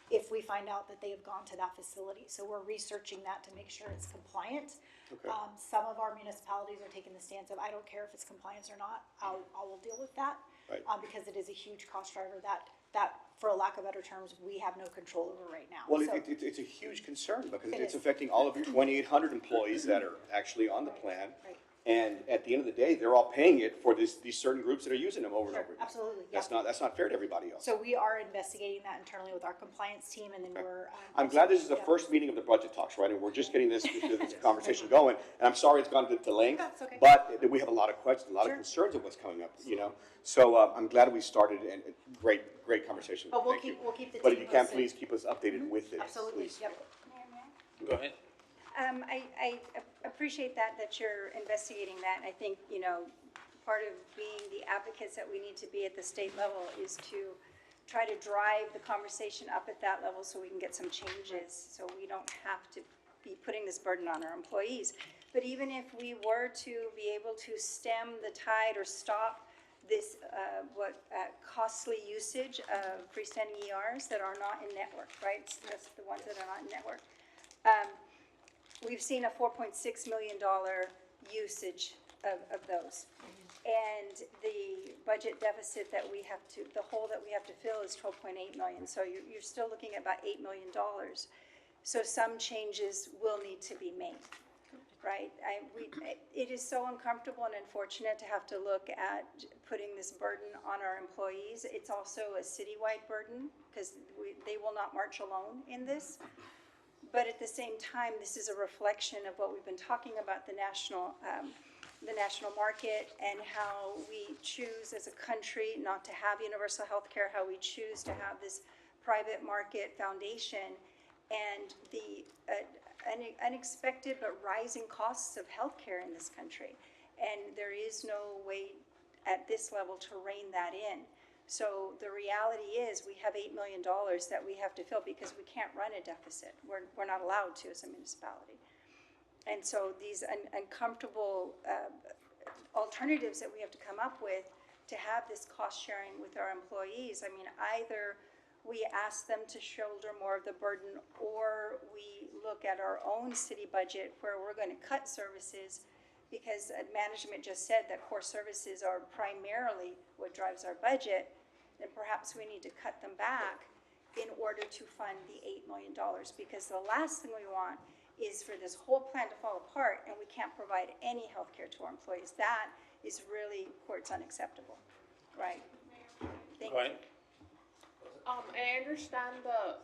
N: if we find out that they have gone to that facility. So we're researching that to make sure it's compliant.
D: Okay.
N: Some of our municipalities are taking the stance of, I don't care if it's compliance or not, I will deal with that.
D: Right.
N: Because it is a huge cost driver that, for a lack of better terms, we have no control over right now.
D: Well,
N: So-
D: it's a huge concern because
N: It
D: it's
N: is.
D: affecting all of your 2,800 employees that are actually on the plan.
N: Right.
D: And at the end of the day, they're all paying it for these certain groups that are using them over and over again.
N: Absolutely, yeah.
D: That's not fair to everybody else.
N: So we are investigating that internally with our compliance team, and then we're.
D: I'm glad this is the
N: yeah.
D: first meeting of the budget talks, right? And we're just getting this conversation going. And I'm sorry it's gone to length.
N: That's okay.
D: But we have a lot of questions, a lot of
N: Sure.
D: concerns of what's coming up, So I'm glad we started and great conversation.
N: But we'll
D: Thank you.
N: keep the
D: But if
N: team
D: you can,
N: posted.
D: please keep us updated with it,
N: Absolutely,
D: please.
N: yep.
A: Go ahead.
F: I appreciate that you're investigating that. I think, part of being the advocates that we need to be at the state level is to try to drive the conversation up at that level so we can get some changes, so we don't have to be putting this burden on our employees. But even if we were to be able to stem the tide or stop this, costly usage of freestanding ERs that are not in network, right? So that's the ones that are not in network. We've seen a $4.6 million usage of those. And the budget deficit that we have to, the hole that we have to fill is 12.8 million. So you're still looking at about $8 million. So some changes will need to be made, right? It is so uncomfortable and unfortunate to have to look at putting this burden on our employees. It's also a citywide burden because they will not march alone in this. But at the same time, this is a reflection of what we've been talking about, the national market, and how we choose as a country not to have universal health care, how we choose to have this private market foundation, and the unexpected but rising costs of health care in this country. And there is no way at this level to rein that in. So the reality is we have $8 million that we have to fill because we can't run a deficit. We're not allowed to as a municipality. And so these uncomfortable alternatives that we have to come up with to have this cost sharing with our employees, I mean, either we ask them to shoulder more of the burden or we look at our own city budget where we're going to cut services because management just said that core services are primarily what drives our budget, then perhaps we need to cut them back in order to fund the $8 million. Because the last thing we want is for this whole plan to fall apart and we can't provide any health care to our employees. That is really, where it's unacceptable, right? Thank you.
L: And I understand the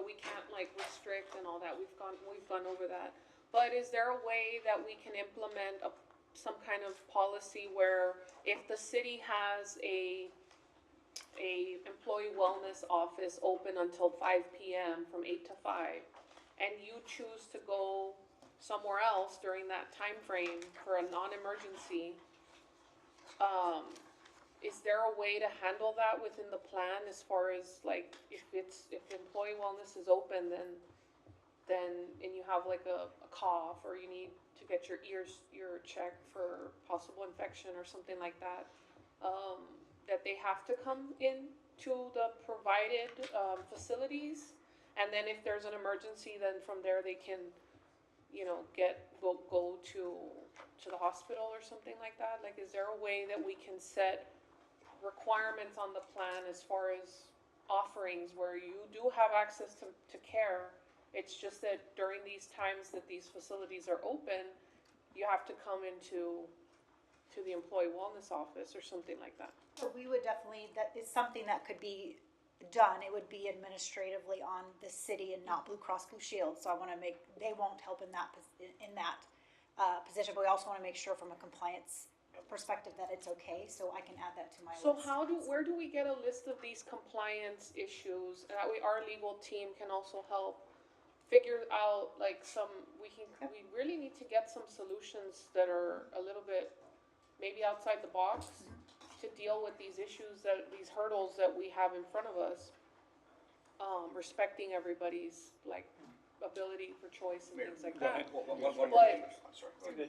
L: we can't restrict and all that, we've gone over that. But is there a way that we can implement some kind of policy where if the city has a employee wellness office open until 5 p.m. from 8 to 5, and you choose to go somewhere else during that time frame for a non-emergency, is there a way to handle that within the plan as far as if employee wellness is open, then then, and you have like a cough, or you need to get your ear checked for possible infection or something like that, that they have to come in to the provided, facilities. And then if there's an emergency, then from there they can, go to the hospital or something like that? Like, is there a way that we can set requirements on the plan as far as offerings where you do have access to care? It's just that during these times that these facilities are open, you have to come into the employee wellness office or something like that.
N: So we would definitely, that is something that could be done. It would be administratively on the city and not Blue Cross Blue Shield. So I want to they won't help in that position, but we also want to make sure from a compliance perspective that it's okay. So I can add that to my list.
L: So where do we get a list of these compliance issues? That way our legal team can also help figure out like we really need to get some solutions that are a little bit maybe outside the box to deal with these issues, these hurdles that we have in front of us, respecting everybody's like ability for choice and things like that. But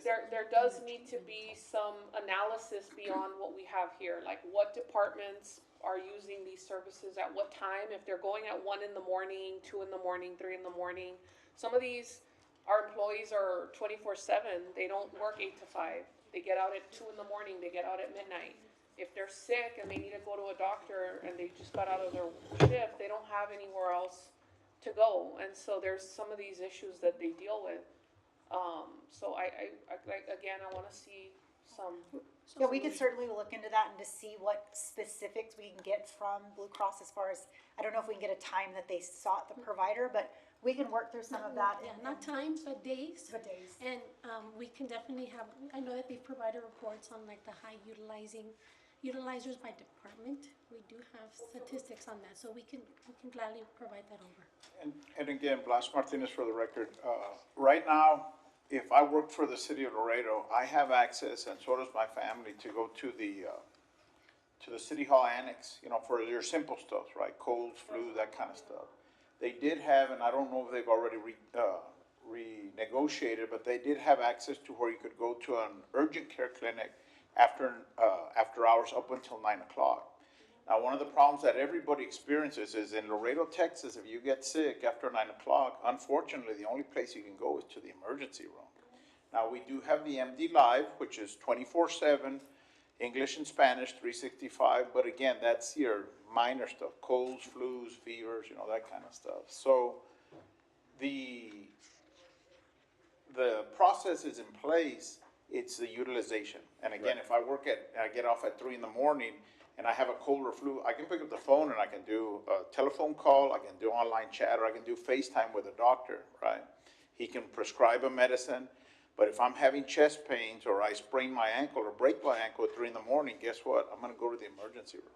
L: there does need to be some analysis beyond what we have here, like what departments are using these services at what time, if they're going at 1 in the morning, 2 in the morning, 3 in the morning. Some of these, our employees are 24/7, they don't work 8 to 5. They get out at 2 in the morning, they get out at midnight. If they're sick and they need to go to a doctor and they just got out of their shift, they don't have anywhere else to go. And so there's some of these issues that they deal with. So I again, I want to see some.
N: Yeah, we could certainly look into that and to see what specifics we can get from Blue Cross as far as, I don't know if we can get a time that they sought the provider, but we can work through some of that.
S: Yeah, not times, but days.
N: But days.
S: And we can definitely have, I know that they provided reports on like the high utilizers by department. We do have statistics on that, so we can gladly provide that over.
Q: And again, Blas Martinez for the record, right now, if I worked for the city of Laredo, I have access, and so does my family, to go to the city hall annex, for your simple stuff, right? Colds, flu, that kind of stuff. They did have, and I don't know if they've already renegotiated, but they did have access to where you could go to an urgent care clinic after hours up until 9 o'clock. Now, one of the problems that everybody experiences is in Laredo, Texas, if you get sick after 9 o'clock, unfortunately, the only place you can go is to the emergency room. Now, we do have the MD Live, which is 24/7, English and Spanish, 365, but again, that's your minor stuff, colds, flus, fevers, that kind of stuff. So the process is in place, it's the utilization. And again, if I get off at 3 in the morning and I have a cold or flu, I can pick up the phone and I can do a telephone call, I can do online chat, or I can do FaceTime with a doctor, right? He can prescribe a medicine. But if I'm having chest pains or I sprain my ankle or break my ankle at 3 in the morning, guess what? I'm gonna go to the emergency room.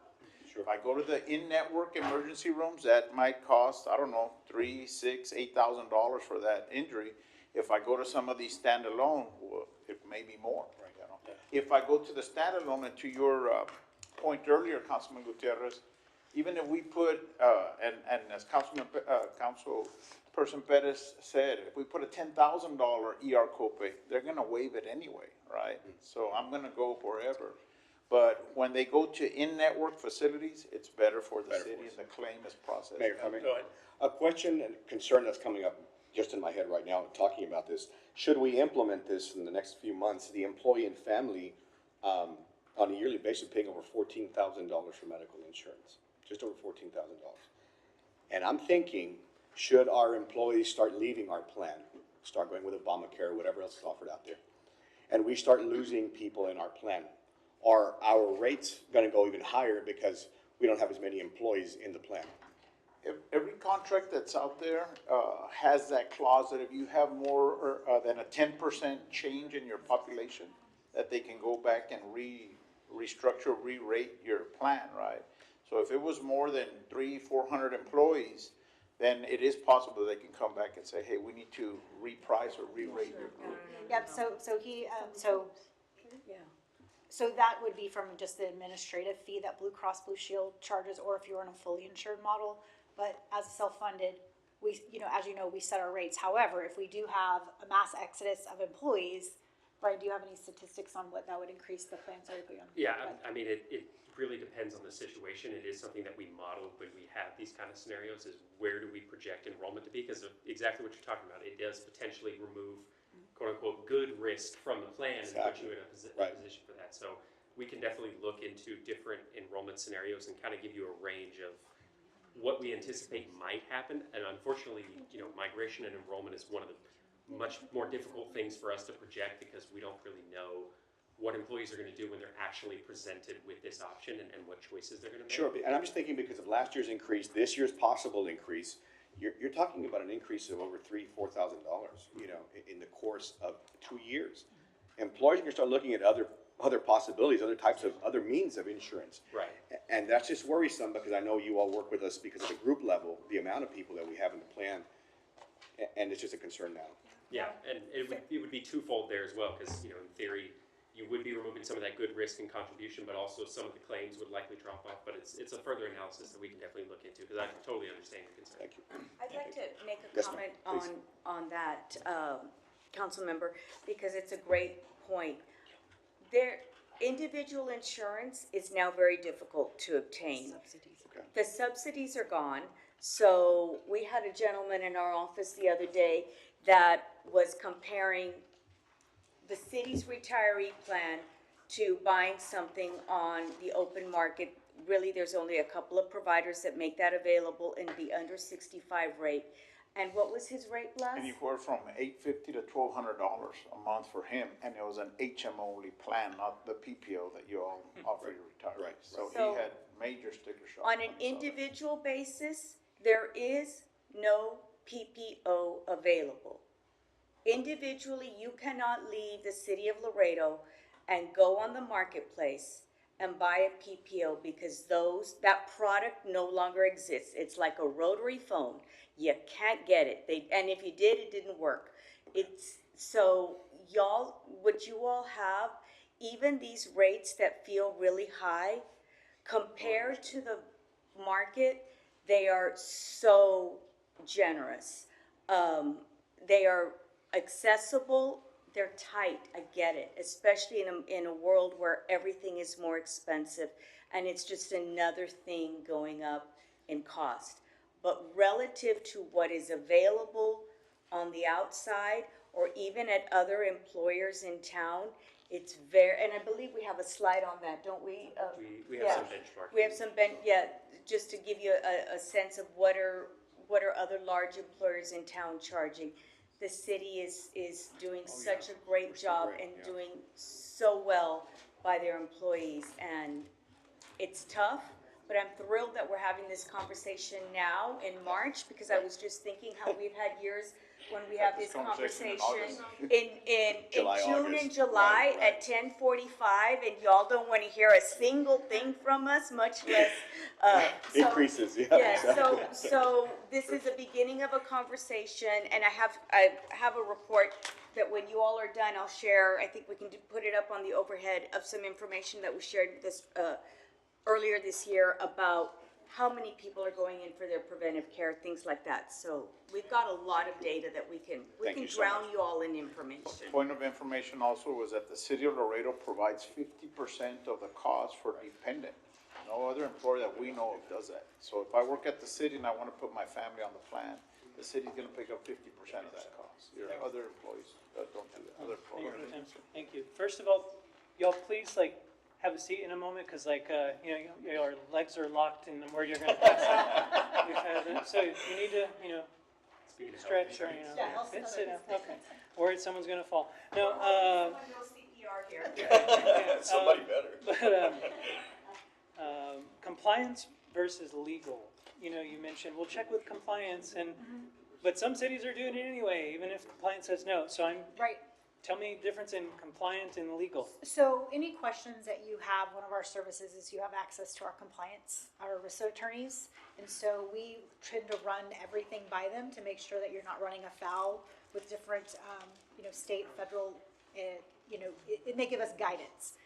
Q: Sure. If I go to the in-network emergency rooms, that might cost, I don't know, $3,000, $6,000, $8,000 for that injury. If I go to some of these standalone, well, it may be more. If I go to the standalone, and to your point earlier, Councilman Gutierrez, even if we put, and as Councilperson Perez said, if we put a $10,000 ER copay, they're gonna waive it anyway, right? So I'm gonna go wherever. But when they go to in-network facilities, it's better for the city and the claim is processed.
D: Mayor, a question and concern that's coming up just in my head right now, talking about this. Should we implement this in the next few months, the employee and family, on a yearly basis, paying over $14,000 for medical insurance? Just over $14,000. And I'm thinking, should our employees start leaving our plan, start going with Obamacare, whatever else is offered out there, and we start losing people in our plan, are our rates gonna go even higher because we don't have as many employees in the plan?
Q: Every contract that's out there has that clause that if you have more than a 10% change in your population, that they can go back and restructure, re-rate your plan, right? So if it was more than 300-400 employees, then it is possible they can come back and say, hey, we need to reprice or re-rate your group.
N: Yep, so that would be from just the administrative fee that Blue Cross Blue Shield charges, or if you're in a fully insured model. But as a self-funded, we, as you know, we set our rates. However, if we do have a mass exodus of employees, Brian, do you have any statistics on what that would increase the plan? Sorry to put you on.
P: Yeah, I mean, it really depends on the situation. It is something that we model when we have these kind of scenarios, is where do we project enrollment to be? Because of exactly what you're talking about, it does potentially remove quote-unquote good risk from the plan and put you in a position for that. So we can definitely look into different enrollment scenarios and kind of give you a range of what we anticipate might happen. And unfortunately, migration and enrollment is one of the much more difficult things for us to project, because we don't really know what employees are going to do when they're actually presented with this option and what choices they're going to make.
D: Sure, and I'm just thinking because of last year's increase, this year's possible increase, you're talking about an increase of over $4,000, in the course of 2 years. Employers are going to start looking at other possibilities, other means of insurance.
P: Right.
D: And that's just worrisome, because I know you all work with us because at the group level, the amount of people that we have in the plan, and it's just a concern now.
P: Yeah, and it would be twofold there as well, because, in theory, you would be removing some of that good risk and contribution, but also some of the claims would likely drop off. But it's a further analysis that we can definitely look into, because I totally understand your concern.
D: Thank you.
O: I'd like to make a
D: Yes,
O: comment
D: ma'am, please.
O: on that, council member, because it's a great point. Individual insurance is now very difficult to obtain.
D: Okay.
O: The subsidies are gone. So we had a gentleman in our office the other day that was comparing the city's retiree plan to buying something on the open market. Really, there's only a couple of providers that make that available in the under 65 rate. And what was his rate, Blas?
Q: Anywhere from $850 to $1,200 a month for him, and it was an HM only plan, not the PPO that you all offer your retirees.
D: Right.
Q: So
O: So-
Q: he had major sticker shock.
O: On an individual basis, there is no PPO available. Individually, you cannot leave the city of Laredo and go on the marketplace and buy a PPO, because that product no longer exists. It's like a rotary phone. You can't get it. And if you did, it didn't work. So what you all have, even these rates that feel really high, compared to the market, they are so generous. They are accessible, they're tight, I get it, especially in a world where everything is more expensive, and it's just another thing going up in cost. But relative to what is available on the outside, or even at other employers in town, it's and I believe we have a slide on that, don't we?
P: We have some benchmarking.
O: We have some just to give you a sense of what are other large employers in town charging. The city is doing such a great job and doing so well by their employees, and it's tough, but I'm thrilled that we're having this conversation now in March, because I was just thinking how we've had years when we have this conversation in
D: July,
O: June
D: August.
O: and July
D: Right.
O: at 10:45, and y'all don't want to hear a single thing from us, much less
D: Increases, yeah.
O: Yeah, so this is the beginning of a conversation, and I have a report that when you all are done, I'll share. I think we can put it up on the overhead of some information that was shared earlier this year about how many people are going in for their preventive care, things like that. So we've got a lot of data that we can
D: Thank you so
O: drown
D: much.
O: you all in information.
Q: Point of information also was that the city of Laredo provides 50% of the cost for dependent. No other employer that we know of does that. So if I work at the city and I want to put my family on the plan, the city's gonna pick up 50% of that cost. Your other employees don't do that, other employers.
C: Thank you. First of all, y'all please have a seat in a moment, because your legs are locked in where you're gonna pass out. So you need to, stretch or, sit down, okay. Or someone's gonna fall. No,
D: Somebody better.
C: But, compliance versus legal. You mentioned, we'll check with compliance, but some cities are doing it anyway, even if compliance says no. So
N: Right.
C: tell me the difference in compliant and legal.
N: So any questions that you have, one of our services is you have access to our compliance, our ERISA attorneys. And so we tend to run everything by them to make sure that you're not running afoul with different, state, federal, and they give us guidance.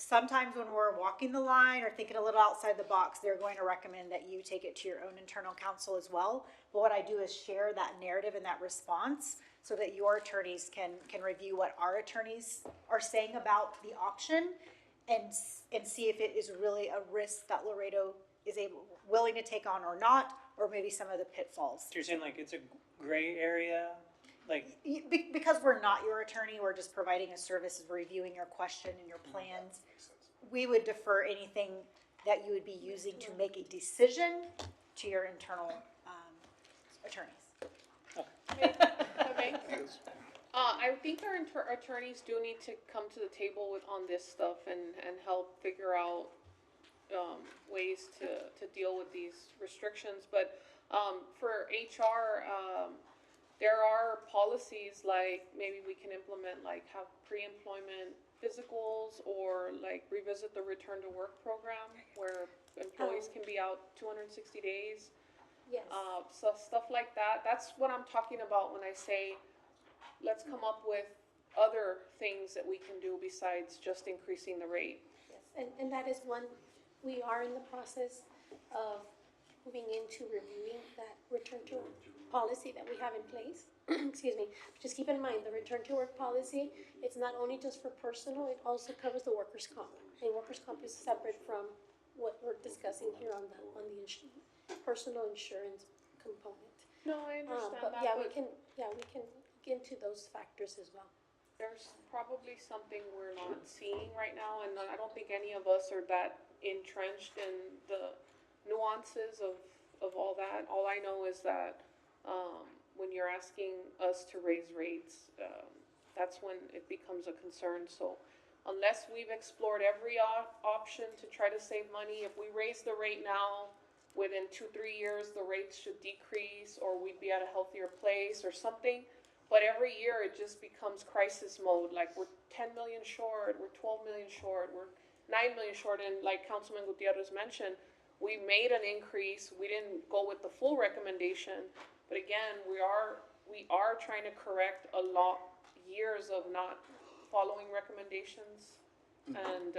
N: sometimes when we're walking the line or thinking a little outside the box, they're going to recommend that you take it to your own internal counsel as well. But what I do is share that narrative and that response so that your attorneys can review what our attorneys are saying about the option and see if it is really a risk that Laredo is willing to take on or not, or maybe some of the pitfalls.
C: So you're saying like it's a gray area, like
N: Because we're not your attorney, we're just providing a service, reviewing your question and your plans. We would defer anything that you would be using to make a decision to your internal attorneys.
L: Okay. I think our attorneys do need to come to the table on this stuff and help figure out ways to deal with these restrictions. But for HR, there are policies like maybe we can implement, like have pre-employment physicals, or like revisit the return to work program where employees can be out 260 days.
M: Yes.
L: So stuff like that. That's what I'm talking about when I say, let's come up with other things that we can do besides just increasing the rate.
M: Yes, and that is one, we are in the process of moving into reviewing that return to work policy that we have in place. Excuse me. Just keep in mind, the return to work policy, it's not only just for personal, it also covers the workers' comp. And workers' comp is separate from what we're discussing here on the personal insurance component.
L: No, I understand
M: But
L: that,
M: yeah, we
L: but
M: can look into those factors as well.
L: there's probably something we're not seeing right now, and I don't think any of us are that entrenched in the nuances of all that. All I know is that when you're asking us to raise rates, that's when it becomes a concern. So unless we've explored every option to try to save money, if we raise the rate now, within 2-3 years, the rates should decrease, or we'd be at a healthier place or something. But every year it just becomes crisis mode, like we're 10 million short, we're 12 million short, we're 9 million short, and like Councilman Gutierrez mentioned, we made an increase, we didn't go with the full recommendation, but again, we are trying to correct a lot, years of not following recommendations, and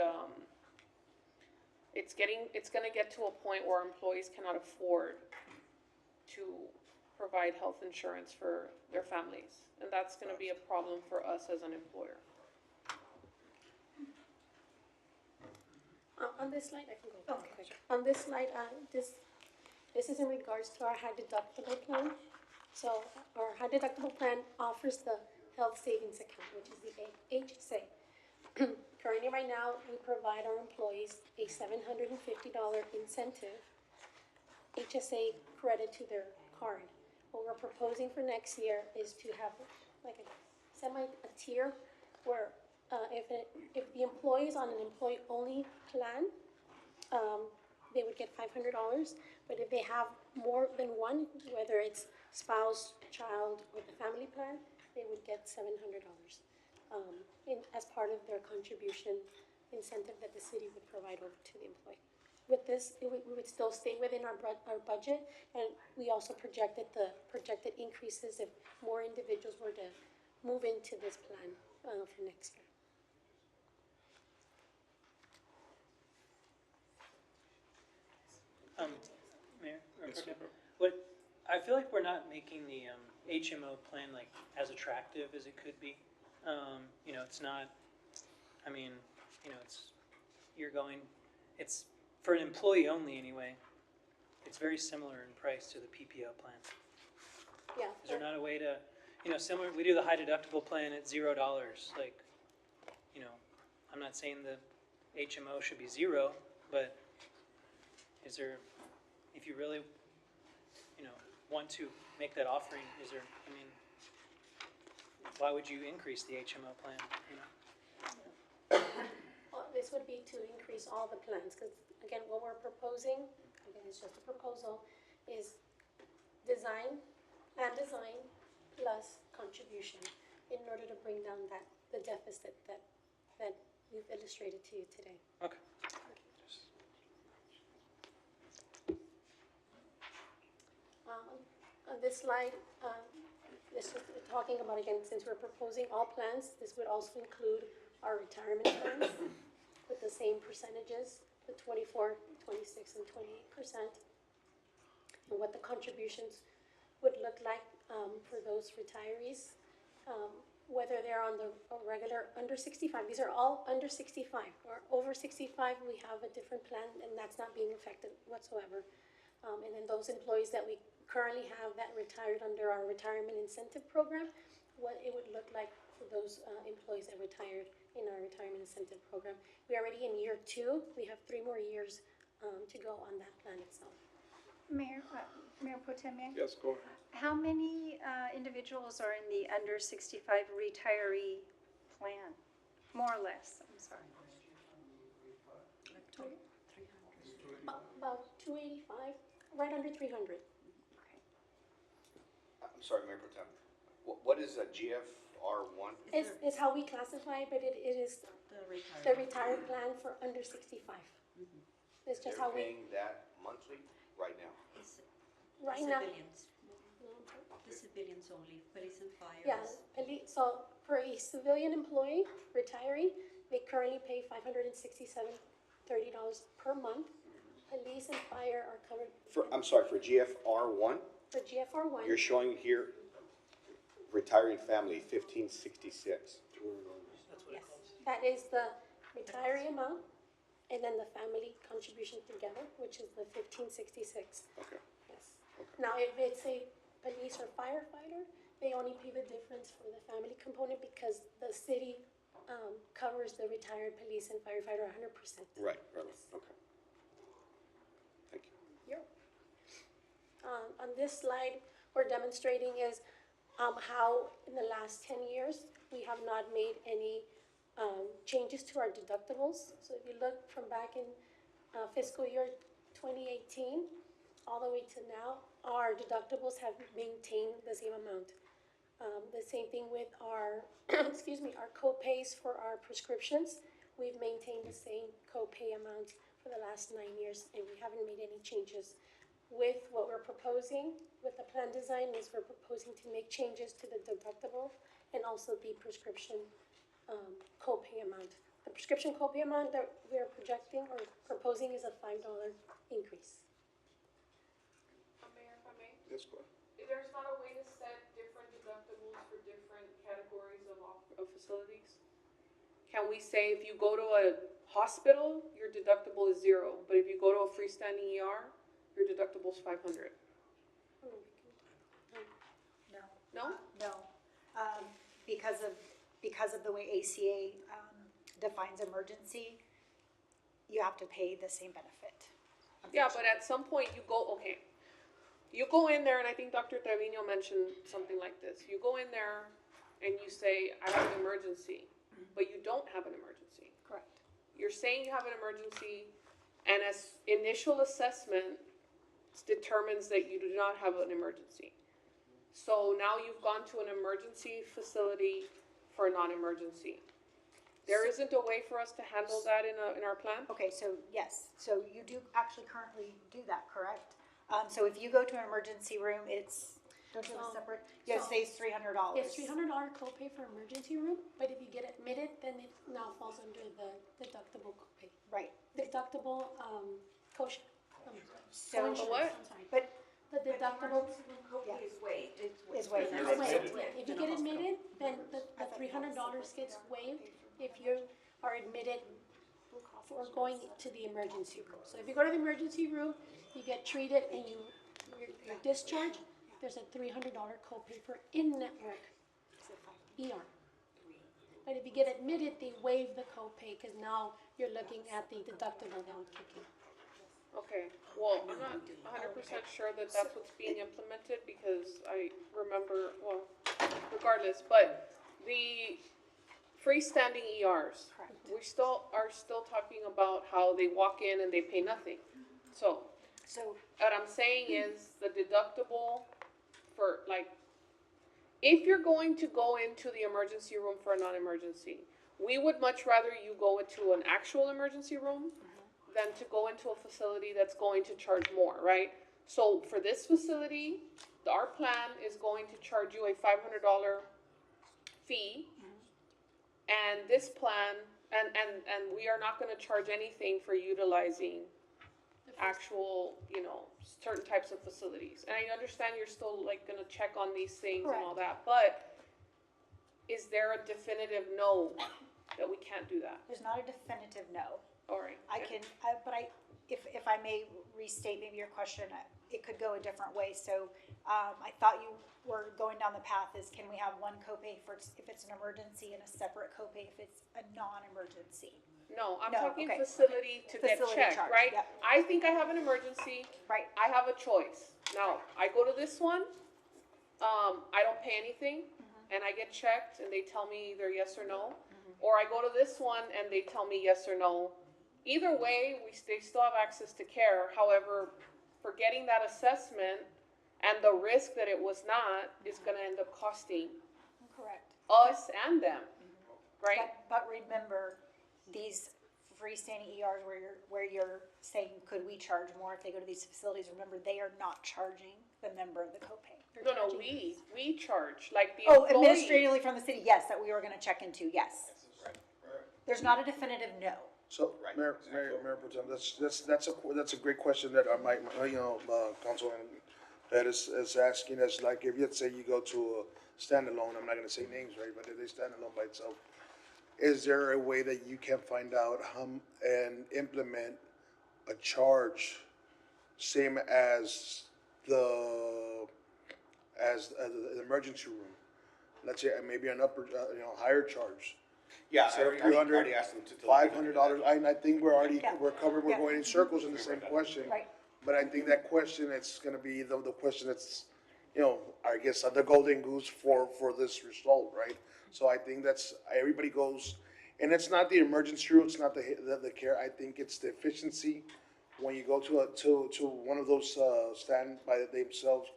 L: it's gonna get to a point where employees cannot afford to provide health insurance for their families, and that's gonna be a problem for us as an employer.
M: On this slide, I can go. Okay. On this slide, this is in regards to our high deductible plan. So our high deductible plan offers the health savings account, which is the HSA. Currently, right now, we provide our employees a $750 incentive HSA credit to their card. What we're proposing for next year is to have like a tier where if the employee is on an employee-only plan, they would get $500. But if they have more than one, whether it's spouse, child, or the family plan, they would get $700 as part of their contribution incentive that the city would provide over to the employee. With this, we would still stay within our budget, and we also projected the projected increases if more individuals were to move into this plan for next year.
C: Mayor, I feel like we're not making the HMO plan like as attractive as it could be. It's not. I mean, it's for an employee only anyway. It's very similar in price to the PPO plan.
M: Yeah.
C: Is there not a way to, similar? We do the high deductible plan at $0. Like, I'm not saying the HMO should be zero, but is there, if you really, want to make that offering, why would you increase the HMO plan,
M: Well, this would be to increase all the plans, because again, what we're proposing, again, it's just a proposal, is design plus contribution in order to bring down the deficit that we've illustrated to you today.
C: Okay.
M: On this slide, this is talking about, again, since we're proposing all plans, this would also include our retirement plans.
S: with the same percentages, the 24, 26, and 28%. And what the contributions would look like for those retirees, whether they're on the a regular under 65. These are all under 65 or over 65. We have a different plan, and that's not being affected whatsoever. And then those employees that we currently have that retired under our retirement incentive program, what it would look like for those employees that retired in our retirement incentive program. We're already in year 2. We have 3 more years to go on that plan itself.
F: Mayor Potemme?
K: Yes, go ahead.
F: How many individuals are in the under 65 retiree plan? More or less, I'm sorry.
S: About 285, right under 300.
D: I'm sorry, Mayor Pro Tem. What is a GFR1?
S: It's how we classify, but it is the retired plan for under 65. It's just how
D: They're
S: we,
D: paying that monthly right now?
S: right now.
T: Civilians. The civilians only, police and fire.
S: Yeah, so for a civilian employee, retiree, they currently pay $567.30 per month. Police and fire are covered.
D: I'm sorry, for GFR1,
S: For GFR1.
D: you're showing here retiring family, 1566.
S: Yes, that is the retiree amount, and then the family contribution together, which is the 1566.
D: Okay.
S: Yes. Now, if it's a police or firefighter, they only pay the difference for the family component because the city covers the retired police and firefighter 100%.
D: Right, okay. Thank you.
S: Here. On this slide, we're demonstrating is how in the last 10 years, we have not made any changes to our deductibles. So if you look from back in fiscal year 2018, all the way to now, our deductibles have maintained the same amount. The same thing with our, excuse me, our co-pays for our prescriptions. We've maintained the same co-pay amount for the last 9 years, and we haven't made any changes. With what we're proposing, with the plan design, is we're proposing to make changes to the deductible and also the prescription co-pay amount. The prescription co-pay amount that we're projecting or proposing is a $5 increase.
L: Mayor, if I may?
J: Yes, go ahead.
L: There's not a way to set different deductibles for different categories of facilities? Can we say if you go to a hospital, your deductible is 0, but if you go to a freestanding ER, your deductible is 500?
N: No.
L: No?
N: No. Because of the way ACA defines emergency, you have to pay the same benefit.
L: Yeah, but at some point you go in there, and I think Dr. Trevino mentioned something like this. You go in there and you say, I have an emergency, but you don't have an emergency.
N: Correct.
L: You're saying you have an emergency, and as initial assessment determines that you do not have an emergency. So now you've gone to an emergency facility for a non-emergency. There isn't a way for us to handle that in our plan?
N: Okay, so yes, so you do actually currently do that, correct? So if you go to an emergency room, don't you have a separate, you have to say it's $300.
S: It's $300 copay for emergency room, but if you get admitted, then it now falls under the deductible copay.
N: Right.
S: Deductible, co-insurance,
N: So
L: what?
S: I'm sorry.
N: But
S: The deductible.
N: Yeah.
T: Is waived.
N: Is waived.
S: It's waived, yeah. If you get admitted, then the $300 gets waived if you are admitted for going to the emergency room. So if you go to the emergency room, you get treated and you're discharged, there's a $300 copay for in-network ER. But if you get admitted, they waive the copay because now you're looking at the deductible that would kick in.
L: Okay, well, I'm not 100% sure that that's what's being implemented because I remember, well, regardless, but the freestanding ERs, we are still talking about how they walk in and they pay nothing. So, what I'm saying is the deductible for if you're going to go into the emergency room for a non-emergency, we would much rather you go into an actual emergency room than to go into a facility that's going to charge more, right? So for this facility, our plan is going to charge you a $500 fee, and this plan And we are not gonna charge anything for utilizing actual, certain types of facilities. And I understand you're still like gonna check on these things and all that, but is there a definitive no that we can't do that?
N: There's not a definitive no.
L: All right.
N: If I may restate maybe your question, it could go a different way. So, I thought you were going down the path is, can we have one copay for, if it's an emergency and a separate copay if it's a non-emergency?
L: No, I'm
N: No,
L: talking
N: okay.
L: facility to get
N: Facility
L: checked,
N: charge,
L: right?
N: yep.
L: I think I have an emergency.
N: Right.
L: I have a choice. Now, I go to this one, I don't pay anything,
N: Mm-hmm.
L: and I get checked, and they tell me either yes or no. Or I go to this one, and they tell me yes or no. Either way, they still have access to care. However, for getting that assessment and the risk that it was not is gonna end up costing
N: Correct.
L: us and them, right?
N: But remember, these freestanding ERs where you're saying, could we charge more if they go to these facilities? Remember, they are not charging the member of the copay. They're
L: No,
N: charging
L: we charge, like the
N: Oh,
L: employee.
N: administratively from the city, yes, that we were gonna check into, yes. There's not a definitive no.
J: So, Mayor Pro Tem, that's a great question that I might, Councilman that is asking us, like, if you say you go to a standalone, I'm not gonna say names, right, but if they stand alone by itself, is there a way that you can find out and implement a charge same as the emergency room? Let's say maybe an higher charge.
D: Yeah,
J: Instead of
D: I already
J: 300,
D: asked them to.
J: $500, I think we're covered, we're
N: Yeah.
J: going in circles in the same question.
N: Right.
J: But I think that question, it's gonna be the question that's, I guess, the golden goose for this result, right? So I think that's, everybody goes, and it's not the emergency room, it's not the care, I think it's the efficiency. When you go to one of those, stand by themselves,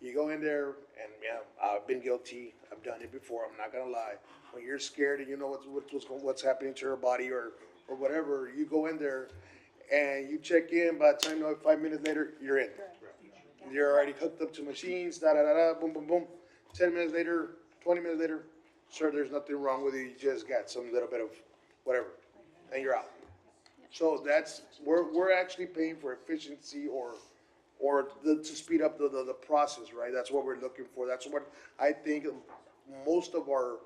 J: you go in there, and yeah, I've been guilty, I've done it before, I'm not gonna lie. When you're scared and you know what's happening to your body or whatever, you go in there and you check in, by the time, 5 minutes later, you're in. You're already hooked up to machines, boom, boom, boom. 10 minutes later, 20 minutes later, sir, there's nothing wrong with you, you just got some little bit of whatever, and you're out. So we're actually paying for efficiency or to speed up the process, right? That's what we're looking for. That's what I think most of our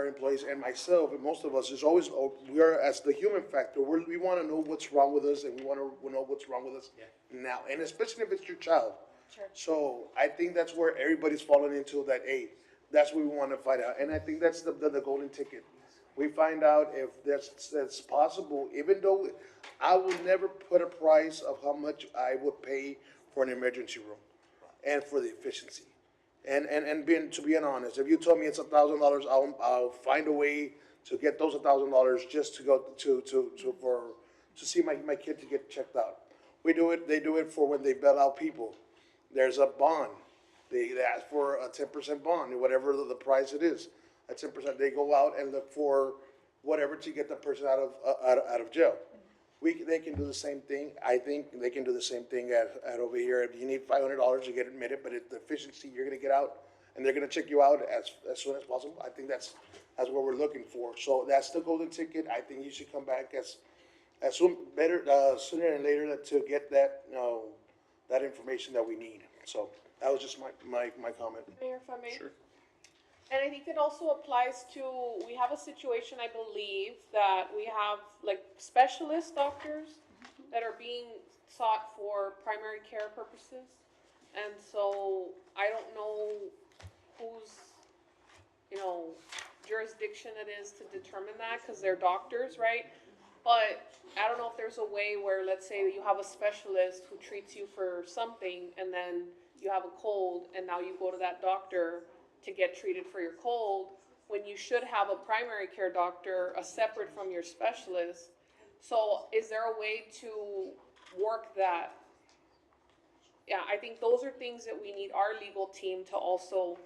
J: employees and myself and most of us is always, we are, as the human factor, we want to know what's wrong with us, and we want to know what's wrong with us now, and especially if it's your child.
N: Sure.
J: So I think that's where everybody's falling into that, that's what we want to find out, and I think that's the golden ticket. We find out if that's possible, even though I would never put a price of how much I would pay for an emergency room and for the efficiency. And being honest, if you told me it's $1,000, I'll find a way to get those $1,000 just to go to see my kid to get checked out. They do it for when they bail out people. There's a bond. They ask for a 10% bond, whatever the price it is. A 10%, they go out and look for whatever to get the person out of jail. They can do the same thing. I think they can do the same thing at over here. If you need $500 to get admitted, but it's the efficiency, you're gonna get out, and they're gonna check you out as soon as possible. I think that's what we're looking for. So that's the golden ticket. I think you should come back sooner than later to get that, that information that we need. So that was just my comment.
L: Mayor, if I may? Sure. And I think it also applies to, we have a situation, I believe, that we have like specialist doctors that are being sought for primary care purposes. And so I don't know whose, jurisdiction it is to determine that, because they're doctors, right? But I don't know if there's a way where, let's say that you have a specialist who treats you for something, and then you have a cold, and now you go to that doctor to get treated for your cold, when you should have a primary care doctor, separate from your specialist. So is there a way to work that? Yeah, I think those are things that we need our legal team to also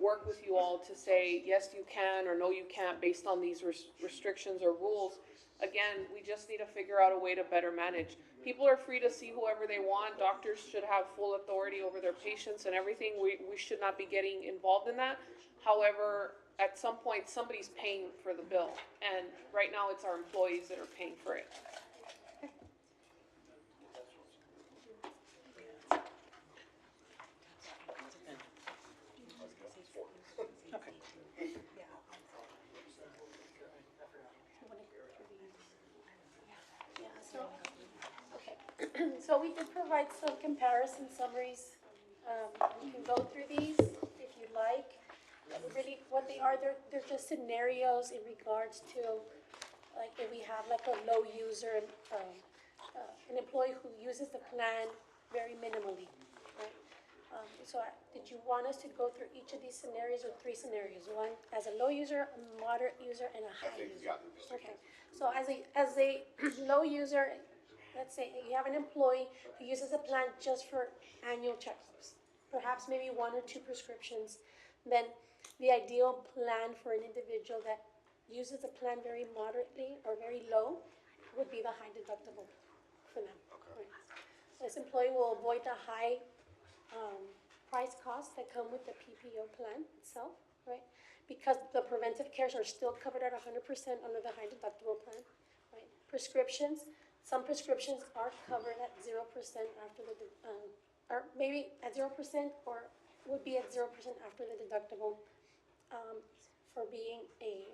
L: work with you all to say, yes, you can, or no, you can't, based on these restrictions or rules. Again, we just need to figure out a way to better manage. People are free to see whoever they want. Doctors should have full authority over their patients and everything. We should not be getting involved in that. However, at some point, somebody's paying for the bill. And right right now it's our employees that are paying for it.
S: Yeah, so, okay. So we did provide some comparison summaries. You can go through these if you'd like. Really, what they are, they're just scenarios in regards to, like, if we have like a low user, an employee who uses the plan very minimally, right? Did you want us to go through each of these scenarios or three scenarios? One as a low user, a moderate user, and a high user? Okay, so as a low user, let's say you have an employee who uses a plan just for annual checkups, perhaps maybe 1 or 2 prescriptions, then the ideal plan for an individual that uses a plan very moderately or very low would be the high deductible for them. Right. This employee will avoid the high price costs that come with the PPO plan itself, right? Because the preventive cares are still covered at 100% under the high deductible plan, right? Prescriptions, some prescriptions are covered at 0% after the, or maybe at 0% or would be at 0% after the deductible for being a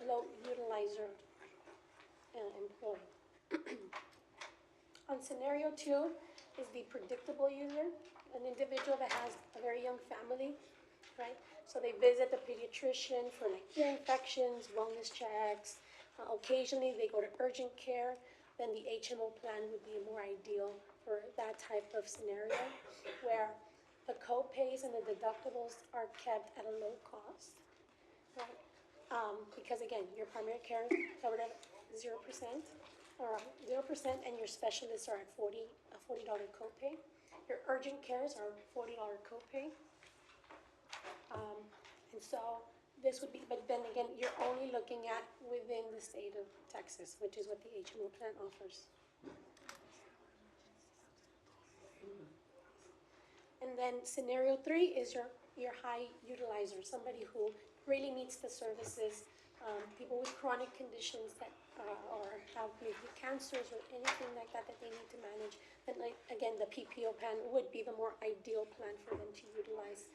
S: low utilizer employee. On scenario 2 is the predictable user, an individual that has a very young family, right? So they visit the pediatrician for like ear infections, wellness checks. Occasionally they go to urgent care. Then the HMO plan would be more ideal for that type of scenario where the co-pays and the deductibles are kept at a low cost, right? Because again, your primary care is covered at 0% or 0%, and your specialists are at a $40 copay. Your urgent cares are $40 copay. And so this would be, but then again, you're only looking at within the state of Texas, which is what the HMO plan offers. And then scenario 3 is your high utilizer, somebody who really needs the services, people with chronic conditions that or have maybe cancers or anything like that that they need to manage. Then again, the PPO plan would be the more ideal plan for them to utilize.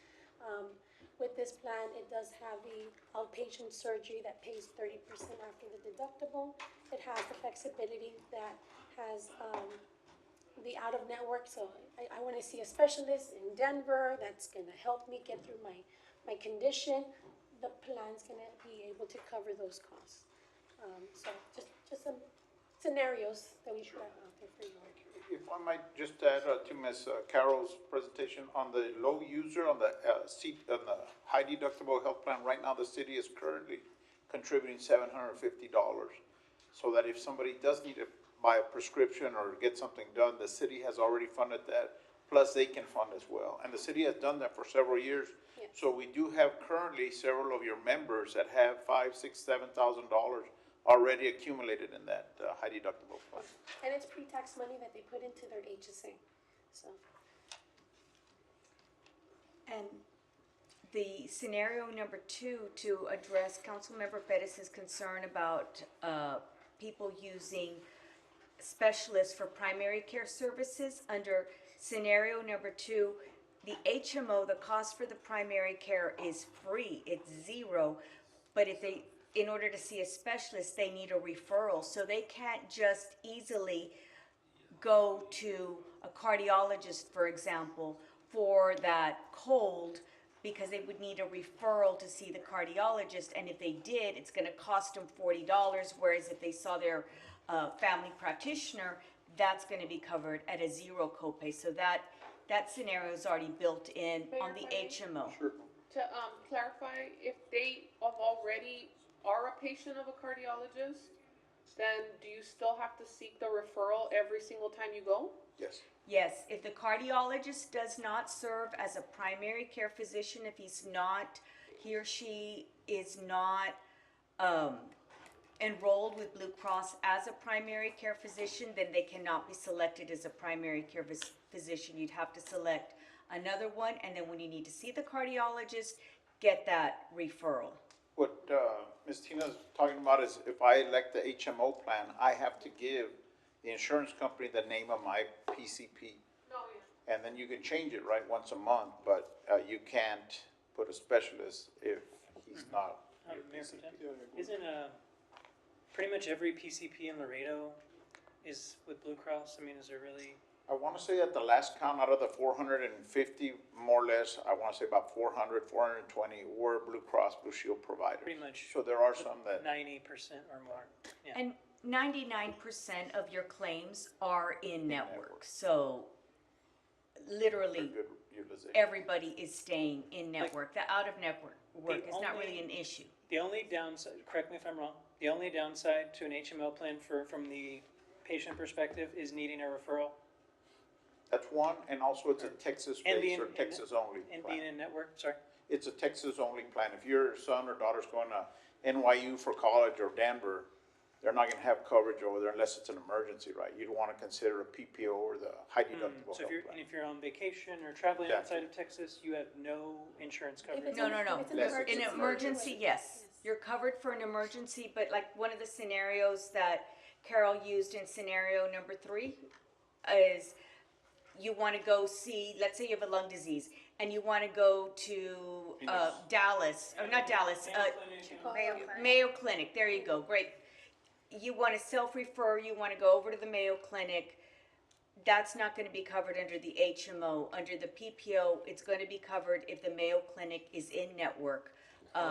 S: With this plan, it does have the outpatient surgery that pays 30% after the deductible. It has the flexibility that has the out-of-network, so I want to see a specialist in Denver that's going to help me get through my condition. The plan's going to be able to cover those costs. So just some scenarios that we put out there for you.
Q: If I might just add to Ms. Carroll's presentation on the low user, on the high deductible health plan, right now the city is currently contributing $750. So that if somebody does need to buy a prescription or get something done, the city has already funded that, plus they can fund as well. And the city has done that for several years.
S: Yes.
Q: So we do have currently several of your members that have $5,000, $6,000, $7,000 already accumulated in that high deductible fund.
S: And it's pre-tax money that they put into their HSA, so.
O: And the scenario number 2, to address Councilmember Perez's concern about people using specialists for primary care services, under scenario number 2, the HMO, the cost for the primary care is free, it's $0, but if they, in order to see a specialist, they need a referral, so they can't just easily go to a cardiologist, for example, for that cold, because they would need a referral to see the cardiologist, and if they did, it's going to cost them $40, whereas if they saw their family practitioner, that's going to be covered at a $0 copay. So that scenario is already built in on the HMO.
K: Sure.
L: To clarify, if they already are a patient of a cardiologist, then do you still have to seek the referral every single time you go?
J: Yes.
O: Yes, if the cardiologist does not serve as a primary care physician, if he or she is not enrolled with Blue Cross as a primary care physician, then they cannot be selected as a primary care physician. You'd have to select another one, and then when you need to see the cardiologist, get that referral.
Q: What Ms. Tina's talking about is if I elect the HMO plan, I have to give the insurance company the name of my PCP. And then you can change it, right, once a month, but, you can't put a specialist if he's not your
C: Mayor
Q: PCP.
C: Pro Tem, isn't, pretty much every PCP in Laredo is with Blue Cross? I mean, is there really?
Q: I wanna say at the last count, out of the 450, more or less, I wanna say about 400, 420 were Blue Cross Blue Shield providers.
C: Pretty much.
Q: So there are some that.
C: 90% or more, yeah.
O: And 99% of your claims are in network, so literally
Q: Good utilization.
O: everybody is staying in network. The out-of-network work is not really an issue.
C: The only downside, correct me if I'm wrong, the only downside to an HMO plan from the patient perspective is needing a referral
Q: That's one, and also it's a Texas-based or Texas-only
C: and
Q: plan.
C: being in network, sorry.
Q: It's a Texas-only plan. If your son or daughter's going to NYU for college or Denver, they're not gonna have coverage over there unless it's an emergency, right? You'd wanna consider a PPO or the high deductible
C: So
Q: health plan.
C: if you're on vacation or traveling
Q: Exactly.
C: outside of Texas, you have no insurance coverage?
O: No, no, no.
S: If it's an
Q: Unless it's
O: In
S: emergency.
O: an emergency, yes. You're covered for an emergency, but like one of the scenarios that Carol used in scenario number 3 is you want to go see, let's say you have a lung disease and you want to go to Dallas, or not Dallas, Mayo Clinic. There you go. Great. You want to self-refer, you want to go over to the Mayo Clinic. That's not going to be covered under the HMO. Under the PPO, it's going to be covered if the Mayo Clinic is in network.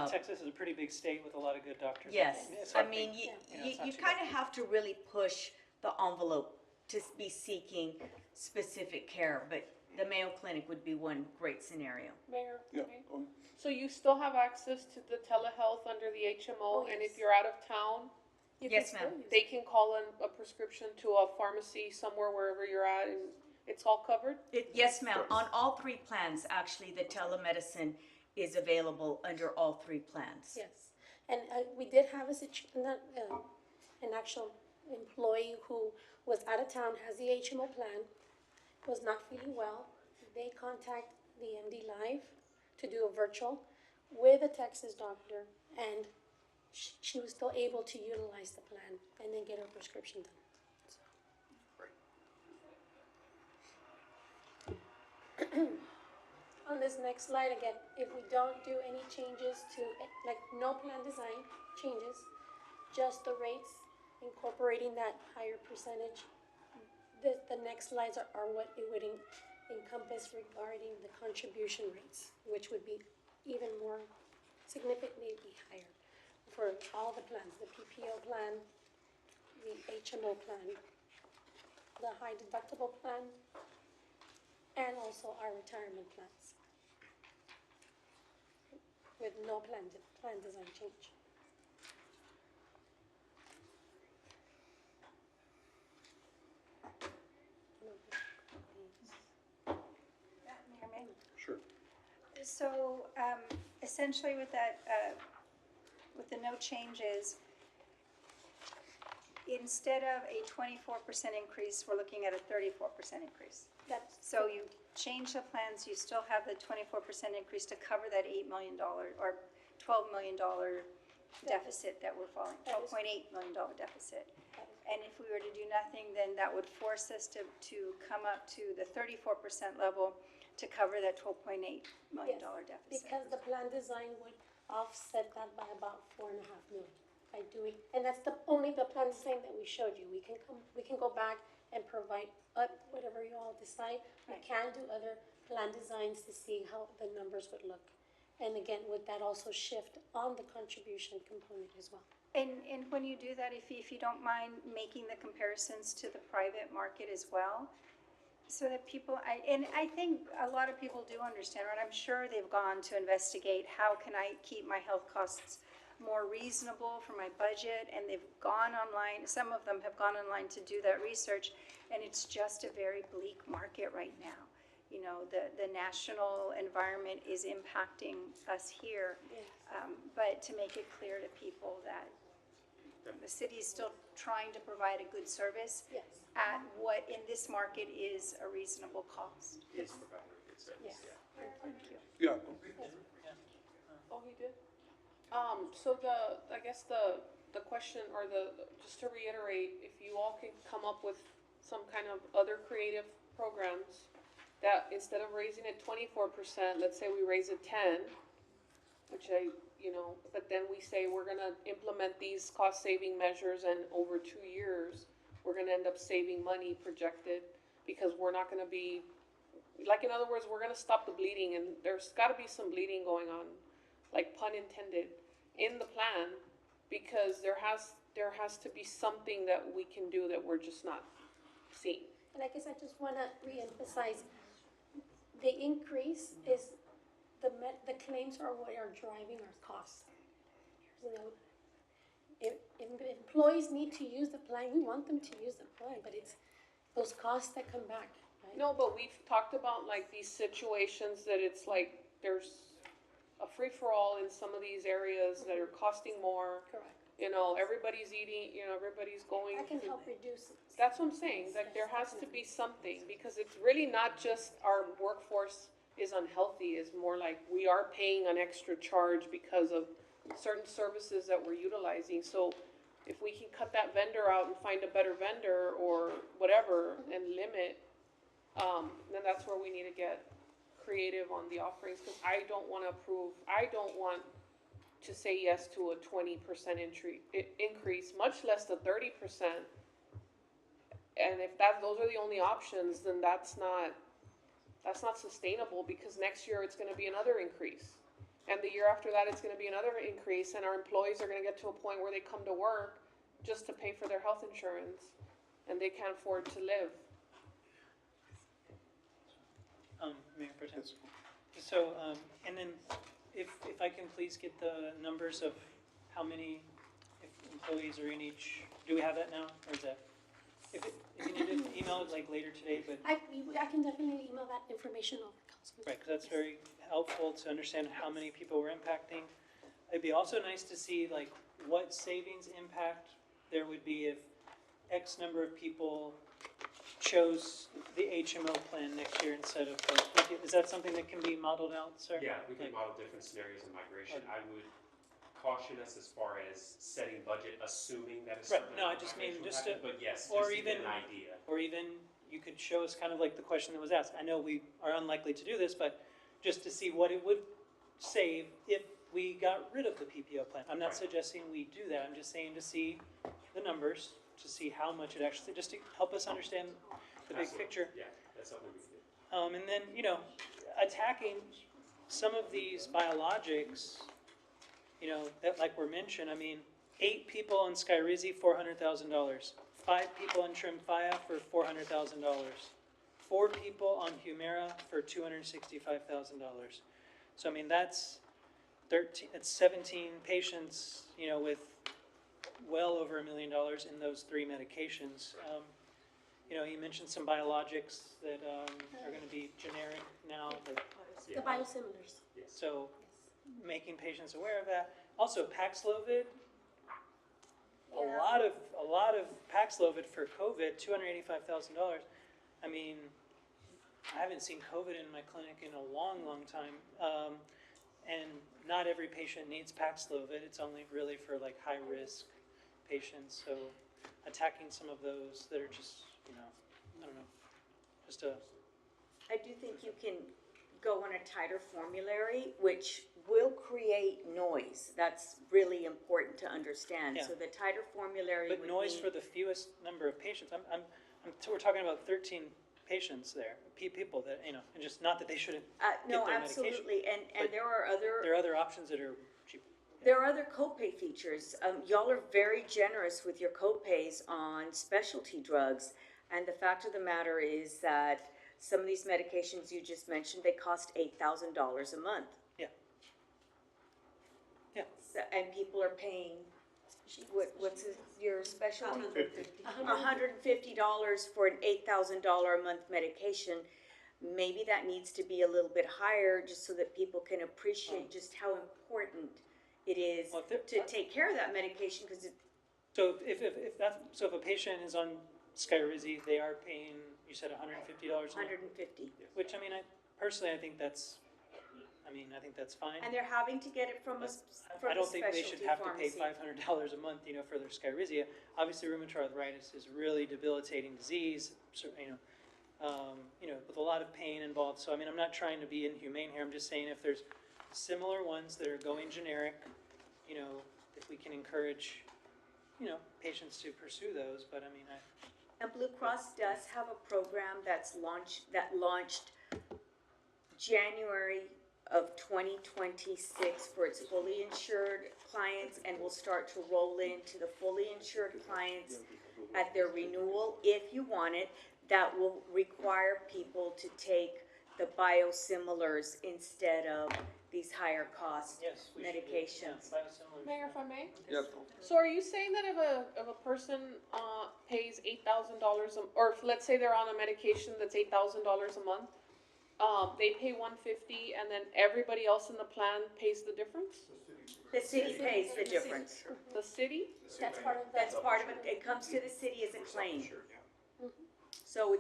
C: Texas is a pretty big state with a lot of good doctors.
O: Yes,
C: It's
O: I
C: not
O: mean,
C: big,
O: you
C: it's not too
O: kind
C: bad.
O: of have to really push the envelope to be seeking specific care, but the Mayo Clinic would be one great scenario.
L: Mayor,
K: Yeah,
L: okay.
K: go ahead.
L: So you still have access to the telehealth under the HMO, and if you're out of town,
S: You
O: Yes,
S: can still
O: ma'am.
S: use it.
L: they can call in a prescription to a pharmacy somewhere wherever you're at, and it's all covered?
O: Yes, ma'am, on all 3 plans, actually, the telemedicine is available under all 3 plans.
S: Yes, and we did have an actual employee who was out of town, has the HMO plan, was not feeling well. They contact the MD Live to do a virtual with a Texas doctor, and she was still able to utilize the plan and then get her prescription done. On this next slide, again, if we don't do any changes to, like, no plan design changes, just the rates, incorporating that higher percentage, the next slides are what it would encompass regarding the contribution rates, which would be even more significantly higher for all the plans, the PPO plan, the HMO plan, the high deductible plan, and also our retirement plans with no plan design change.
K: Sure.
F: So, essentially with that, with the no changes, instead of a 24% increase, we're looking at a 34% increase. So you change the plans, you still have the 24% increase to cover that $8 million or $12 million deficit that we're falling, $12.8 million deficit. And if we were to do nothing, then that would force us to come up to the 34% level to cover that $12.8 million deficit.
S: Because the plan design would offset that by about $4.5 million by doing, and that's only the plan design that we showed you. We can go back and provide whatever you all decide. We can do other plan designs to see how the numbers would look. And again, would that also shift on the contribution component as well?
F: And when you do that, if you don't mind making the comparisons to the private market as well, so that people, I think a lot of people do understand, right? I'm sure they've gone to investigate, how can I keep my health costs more reasonable for my budget? And they've gone online, some of them have gone online to do that research, and it's just a very bleak market right now. You know, the national environment is impacting us here. But to make it clear to people that the city is still trying to provide a good service at what in this market is a reasonable cost.
P: Is providing a good service,
F: Yes.
P: yeah.
F: Thank you.
K: Yeah.
L: Oh, he did? So I guess the question or just to reiterate, if you all can come up with some kind of other creative programs that instead of raising it 24%, let's say we raise it 10, which but then we say we're gonna implement these cost saving measures and over 2 years, we're gonna end up saving money projected because we're not gonna be, like, in other words, we're gonna stop the bleeding and there's gotta be some bleeding going on, like pun intended, in the plan because there has to be something that we can do that we're just not seeing.
S: And I guess I just want to reemphasize, the increase is, the claims are what are driving our costs. You know, if employees need to use the plan, we want them to use the plan, but it's those costs that come back, right?
L: No, but we've talked about like these situations that it's like there's a free-for-all in some of these areas that are costing more.
S: Correct.
L: Everybody's eating, everybody's going.
S: That can help reduce it.
L: That's what I'm saying, like there has to be something, because it's really not just our workforce is unhealthy, it's more like we are paying an extra charge because of certain services that we're utilizing. So if we can cut that vendor out and find a better vendor or whatever and limit, then that's where we need to get creative on the offerings, because I don't want to say yes to a 20% increase, much less the 30%. And if those are the only options, then that's not sustainable, because next year it's gonna be another increase. And the year after that, it's gonna be another increase, and our employees are gonna get to a point where they come to work just to pay for their health insurance, and they can't afford to live.
C: Mayor Pro Tem. So, and then if I can please get the numbers of how many employees are in each, do we have that now, or is that? If you need to email it like later today, but.
S: I can definitely email that information over, Councilman.
C: Right, because that's very helpful to understand how many people we're impacting. It'd be also nice to see like what savings impact there would be if X number of people chose the HMO plan next year instead of, is that something that can be modeled out, sir?
P: Yeah, we can model different scenarios of migration. I would caution us as far as setting budget, assuming that a certain
C: Right, no, I
P: amount of
C: just mean
P: migration will
C: just
P: happen,
C: to,
P: but yes,
C: or
P: just to
C: even
P: get an idea.
C: Or even you could show us kind of like the question that was asked. I know we are unlikely to do this, but just to see what it would save if we got rid of the PPO plan. I'm not suggesting we do that. I'm just saying to see the numbers, to see how much it actually, just to help us understand the big
P: Absolutely.
C: picture.
P: Yeah, that's something we can do.
C: And then, attacking some of these biologics, that like were mentioned, 8 people on Skyrizi, $400,000. 5 people on Tremfya for $400,000. 4 people on Humira for $265,000. So that's 17 patients, with well over $1 million in those 3 medications. You mentioned some biologics that are going to be generic now.
S: The biosimilars.
C: So making patients aware of that. Also, Paxlovid. A lot of Paxlovid for COVID, $285,000. I haven't seen COVID in my clinic in a long, long time. And not every patient needs Paxlovid. It's only really for like high risk patients. So attacking some of those that are just, I don't know,
O: I do think you can go on a tighter formulary, which will create noise. That's really important to understand.
C: Yeah.
O: So the tighter formulary
C: But
O: would
C: noise
O: mean-
C: for the fewest number of patients. We're talking about 13 patients there, people that, and just not that they shouldn't
O: no,
C: get their medication.
O: absolutely, and
C: But
O: there are other.
C: There are other options that are cheaper.
O: There are other copay features. Y'all are very generous with your copays on specialty drugs, and the fact of the matter is that some of these medications you just mentioned, they cost $8,000 a month.
C: Yeah. Yeah.
O: And people are paying, what's your special?
J: $150.
O: $150 for an $8,000 a month medication. Maybe that needs to be a little bit higher, just so that people can appreciate just how important it is to take care of that medication, because
C: So if a patient is on Skyrizi, they are paying, you said $150 a month?
O: $150.
C: Which, personally, I think that's, I mean, I think that's fine.
O: And they're having to get it from a,
C: I don't think they should
O: specialty
C: have to pay
O: pharmacy.
C: $500 a month, you know, for their Skyrizi. Obviously, rheumatoid arthritis is really debilitating disease, so, you know, with a lot of pain involved. So, I mean, I'm not trying to be inhumane here. I'm just saying if there's similar ones that are going generic, you know, if we can encourage, you know, patients to pursue those. But I mean,
O: And Blue Cross does have a program that launched January of 2026 for its fully insured clients, and will start to roll into the fully insured clients at their renewal, if you want it. That will require people to take the biosimilars instead of these higher cost medications.
L: Mayor, if I may?
K: Yes.
L: So are you saying that if a person, pays $8,000, or if, let's say they're on a medication that's $8,000 a month, they pay $150 and then everybody else in the plan pays the difference?
O: The city pays the difference.
L: The city?
O: That's part of it. It comes to the city as a claim.
L: So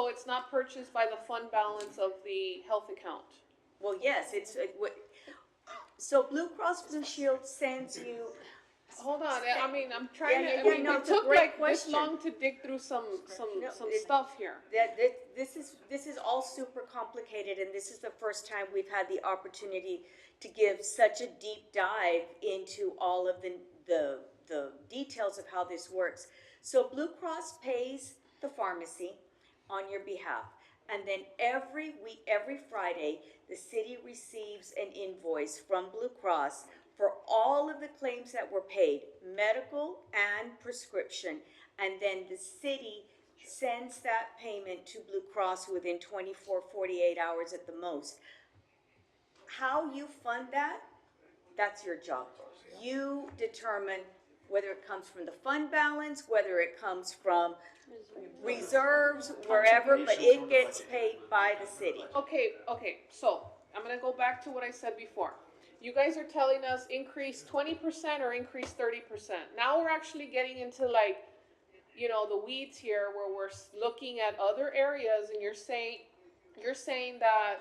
L: it's not purchased by the fund balance of the health account?
O: Well, yes, so Blue Cross Blue Shield sends you.
L: Hold on, I mean, I'm trying to,
O: Yeah,
L: I
O: yeah,
L: mean,
O: no,
L: it
O: it's a
L: took
O: great
L: like this
O: question.
L: long to dig through some stuff here.
O: This is all super complicated, and this is the first time we've had the opportunity to give such a deep dive into all of the details of how this works. So Blue Cross pays the pharmacy on your behalf. And then every week, every Friday, the city receives an invoice from Blue Cross for all of the claims that were paid, medical and prescription. And then the city sends that payment to Blue Cross within 24, 48 hours at the most. How you fund that, that's your job. You determine whether it comes from the fund balance, whether it comes from reserves, wherever, but it gets paid by the city.
L: Okay, so I'm gonna go back to what I said before. You guys are telling us increase 20% or increase 30%. Now we're actually getting into like, you know, the weeds here where we're looking at other areas, and you're saying that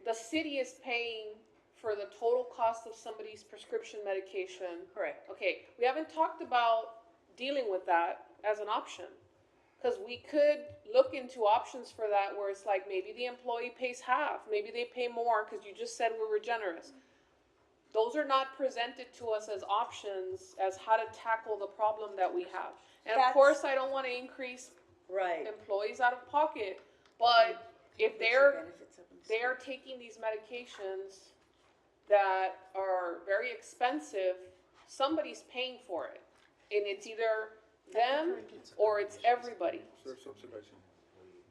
L: the city is paying for the total cost of somebody's prescription medication.
O: Correct.
L: Okay, we haven't talked about dealing with that as an option. Because we could look into options for that where it's like maybe the employee pays half, maybe they pay more because you just said we were generous. Those are not presented to us as options as how to tackle the problem that we have. And of course, I don't want to increase employees out of pocket, but if they're taking these medications that are very expensive, somebody's paying for it. And it's either them or it's everybody.
K: They're subsidizing.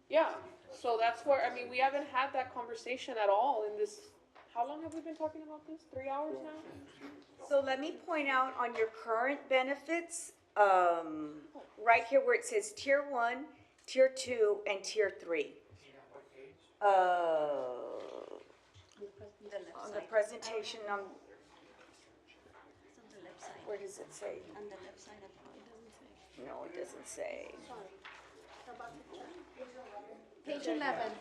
L: Yeah, so that's where, I mean, we haven't had that conversation at all in this, how long have we been talking about this? 3 hours now?
O: So let me point out on your current benefits, right here where it says Tier 1, Tier 2, and Tier 3. On the presentation, where does it say?
T: On the left side of it.
O: No, it doesn't say.
S: Page 11.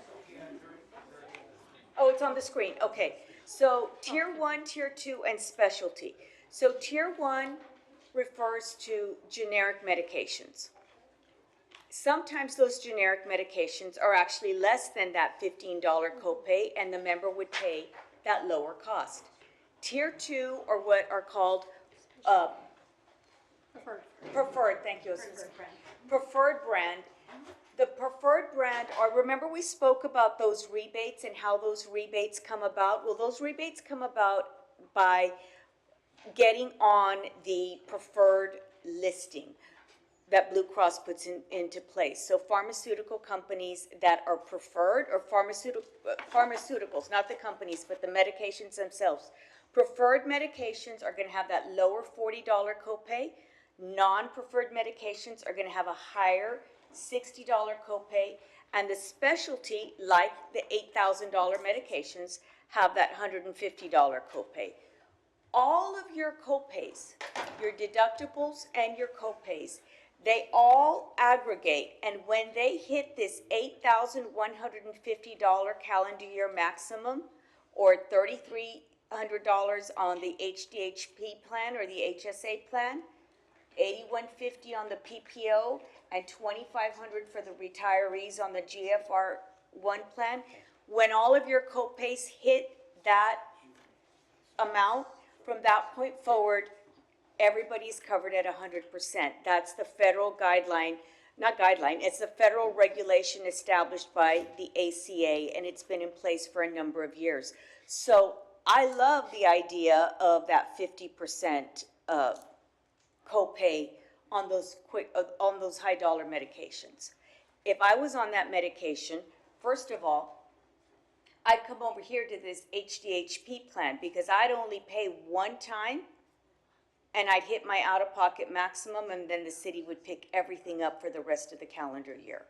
O: Oh, it's on the screen, okay. So Tier 1, Tier 2, and specialty. So Tier 1 refers to generic medications. Sometimes those generic medications are actually less than that $15 copay, and the member would pay that lower cost. Tier 2 are what are called preferred, thank you. Preferred brand. The preferred brand are, remember we spoke about those rebates and how those rebates come about? Well, those rebates come about by getting on the preferred listing that Blue Cross puts into place. So pharmaceutical companies that are preferred, or pharmaceuticals, not the companies, but the medications themselves. Preferred medications are gonna have that lower $40 copay. Non-preferred medications are gonna have a higher $60 copay. And the specialty, like the $8,000 medications, have that $150 copay. All of your copays, your deductibles and your copays, they all aggregate, and when they hit this $8,150 calendar year maximum, or $3,300 on the HDHP plan or the HSA plan, $8,150 on the PPO, and $2,500 for the retirees on the GFR one plan. When all of your co-pays hit that amount, from that point forward, everybody's covered at 100%. That's the federal guideline, not guideline, it's the federal regulation established by the ACA, and it's been in place for a number of years. So I love the idea of that 50% copay on those high dollar medications. If I was on that medication, first of all, I'd come over here to this HDHP plan because I'd only pay one time and I'd hit my out-of-pocket maximum, and then the city would pick everything up for the rest of the calendar year.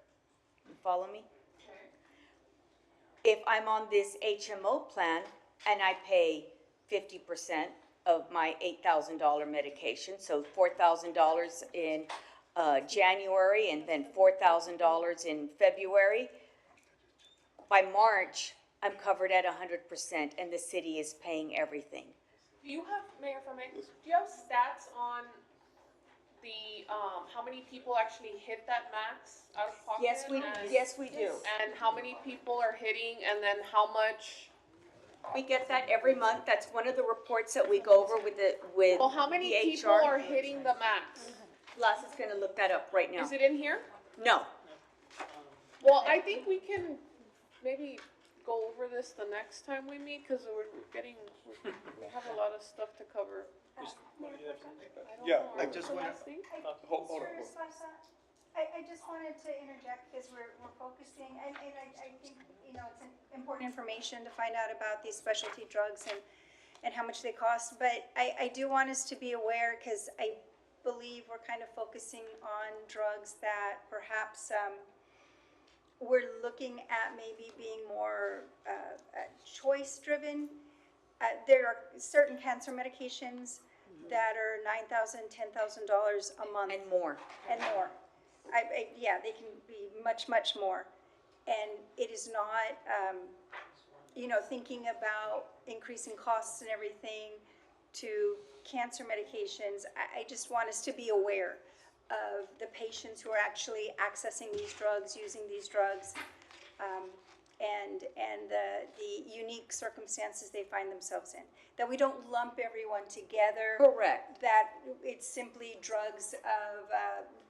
O: You follow me? If I'm on this HMO plan and I pay 50% of my $8,000 medication, so $4,000 in January and then $4,000 in February, by March, I'm covered at 100% and the city is paying everything.
L: Do you have, Mayor, if I may, do you have stats on the, how many people actually hit that max out of pocket?
O: Yes, we do.
L: And how many people are hitting, and then how much?
O: We get that every month. That's one of the reports that we go over with
L: Well, how many
O: the
L: people
O: HR.
L: are hitting the max?
O: Las is gonna look that up right now.
L: Is it in here?
O: No.
L: Well, I think we can maybe go over this the next time we meet, because we have a lot of stuff to cover.
K: Yeah,
B: I just wanna,
K: Hold on.
F: Mr. Esparza, I just wanted to interject because we're focusing, and I think, you know, it's important information to find out about these specialty drugs and how much they cost. But I do want us to be aware, because I believe we're kind of focusing on drugs that perhaps we're looking at maybe being more choice-driven. There are certain cancer medications that are $9,000, $10,000 a month.
O: And more.
F: And more. Yeah, they can be much, much more. And it is not, you know, thinking about increasing costs and everything to cancer medications. I just want us to be aware of the patients who are actually accessing these drugs, using these drugs, and the unique circumstances they find themselves in. That we don't lump everyone together.
O: Correct.
F: That it's simply drugs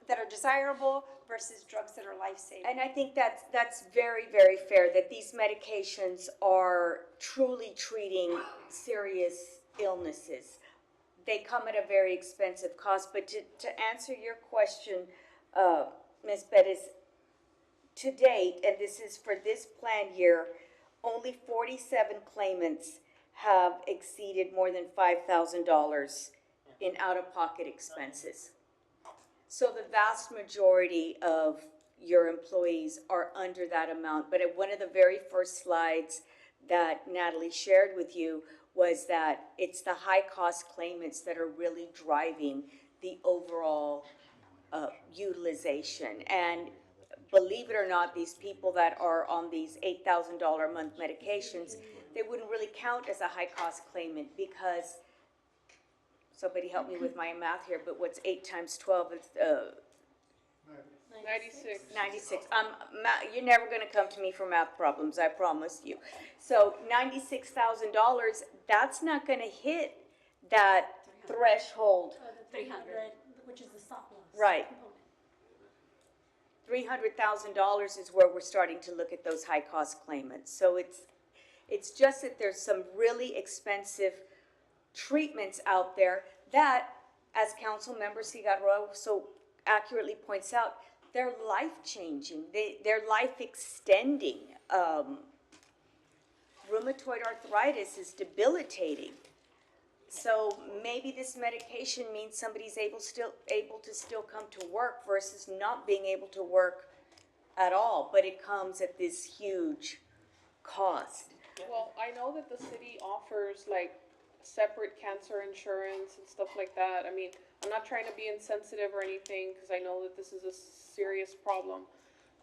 F: that are desirable versus drugs that are life-saving.
O: And I think that's very, very fair, that these medications are truly treating serious illnesses. They come at a very expensive cost, but to answer your question, Ms. Bettis, to date, and this is for this plan year, only 47 claimants have exceeded more than $5,000 in out-of-pocket expenses. So the vast majority of your employees are under that amount. But at one of the very first slides that Natalie shared with you was that it's the high-cost claimants that are really driving the overall utilization. And believe it or not, these people that are on these $8,000 a month medications, they wouldn't really count as a high-cost claimant because, somebody help me with my math here, but what's 8 times 12 is
L: 96.
O: 96. You're never going to come to me for math problems, I promise you. So $96,000, that's not going to hit that threshold.
S: The 300, which is the stop loss.
O: Right. $300,000 is where we're starting to look at those high-cost claimants. So it's just that there's some really expensive treatments out there that, as Councilmember Cigarro so accurately points out, they're life-changing. They're life-extending. Rheumatoid arthritis is debilitating. So maybe this medication means somebody's able to still come to work versus not being able to work at all, but it comes at this huge cost.
L: Well, I know that the city offers like separate cancer insurance and stuff like that. I mean, I'm not trying to be insensitive or anything, because I know that this is a serious problem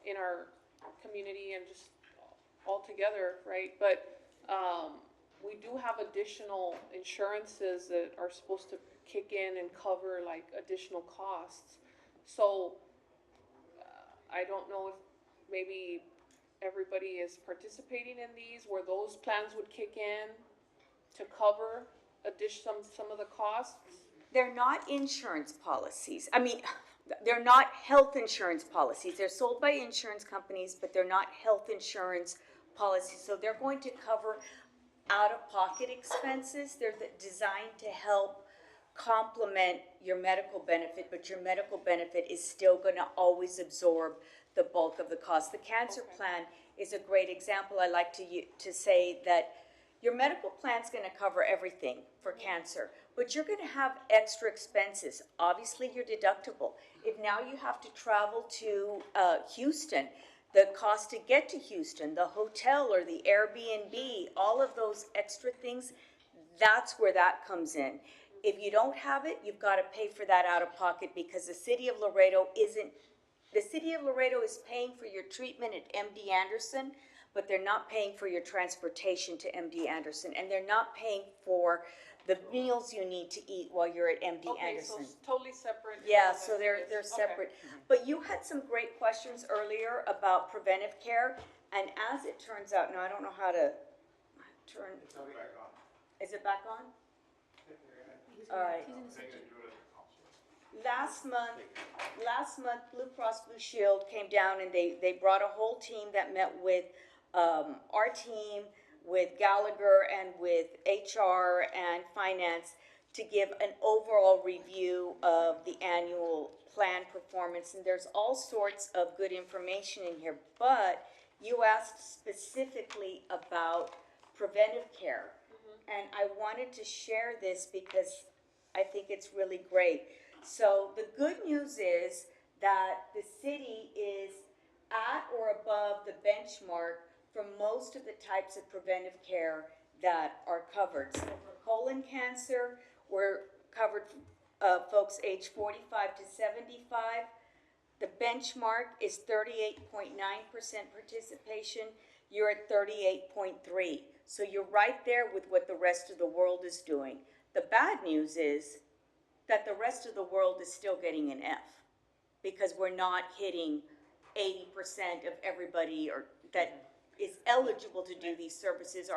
L: in our community and just altogether, right? But we do have additional insurances that are supposed to kick in and cover like additional costs. So, I don't know if maybe everybody is participating in these, where those plans would kick in to cover some of the costs.
O: They're not insurance policies. I mean, they're not health insurance policies. They're sold by insurance companies, but they're not health insurance policies. So they're going to cover out-of-pocket expenses. They're designed to help complement your medical benefit, but your medical benefit is still gonna always absorb the bulk of the cost. The cancer plan is a great example. I like to say that your medical plan's gonna cover everything for cancer, but you're gonna have extra expenses. Obviously, your deductible. If now you have to travel to Houston, the cost to get to Houston, the hotel or the Airbnb, all of those extra things, that's where that comes in. If you don't have it, you've got to pay for that out of pocket, because the city of Laredo is paying for your treatment at MD Anderson, but they're not paying for your transportation to MD Anderson, and they're not paying for the meals you need to eat while you're at MD
L: Okay, so
O: Anderson.
L: it's totally separate.
O: Yeah, so they're
L: Okay.
O: separate. But you had some great questions earlier about preventive care, and as it turns out, now I don't know how to turn. Is it back on? All right. Last month, Blue Cross Blue Shield came down and they brought a whole team that met with our team, with Gallagher, and with HR and finance to give an overall review of the annual plan performance. And there's all sorts of good information in here, but you asked specifically about preventive care. And I wanted to share this because I think it's really great. So the good news is that the city is at or above the benchmark for most of the types of preventive care that are covered. So for colon cancer, we're covered folks age 45 to 75. The benchmark is 38.9% participation. You're at 38.3%. So you're right there with what the rest of the world is doing. The bad news is that the rest of the world is still getting an F, because we're not hitting 80% of everybody or that is eligible to do these services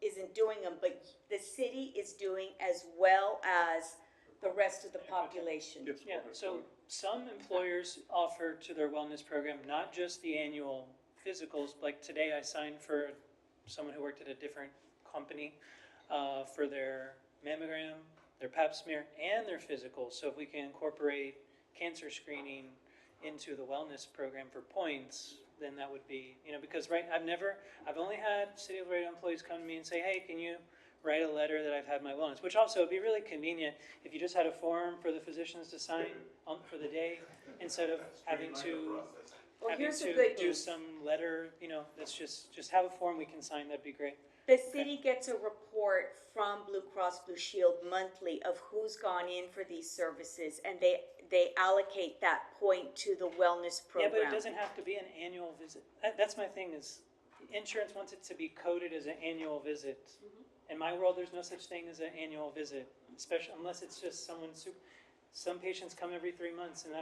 O: isn't doing them, but the city is doing as well as the rest of the population.
C: Yeah, so some employers offer to their wellness program not just the annual physicals. Like today, I signed for someone who worked at a different company for their mammogram, their pap smear, and their physicals. So if we can incorporate cancer screening into the wellness program for points, then that would be, because I've only had City of Laredo employees come to me and say, hey, can you write a letter that I've had my wellness? Which also would be really convenient if you just had a form for the physicians to sign for the day, instead of having to do some letter, that's just have a form we can sign, that'd be great.
O: The city gets a report from Blue Cross Blue Shield monthly of who's gone in for these services, and they allocate that point to the wellness program.
C: Yeah, but it doesn't have to be an annual visit. That's my thing, is insurance wants it to be coded as an annual visit. In my world, there's no such thing as an annual visit, especially unless it's just some patients come every 3 months, and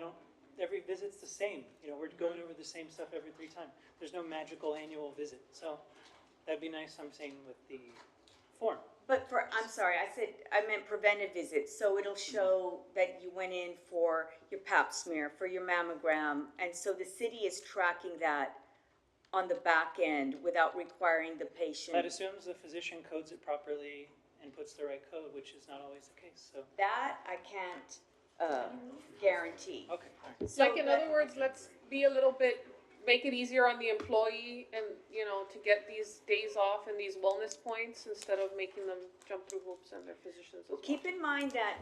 C: every visit's the same. We're going over the same stuff every 3 times. There's no magical annual visit. So that'd be nice, I'm saying, with the form.
O: But I'm sorry, I meant preventive visits, so it'll show that you went in for your pap smear, for your mammogram, and so the city is tracking that on the back end without requiring the patient.
C: That assumes the physician codes it properly and puts the right code, which is not always the case, so.
O: That I can't guarantee.
C: Okay.
O: So
L: Like, in other words, let's be a little bit, make it easier on the employee and, to get these days off and these wellness points instead of making them jump through hoops and their physicians as well.
O: Keep in mind that,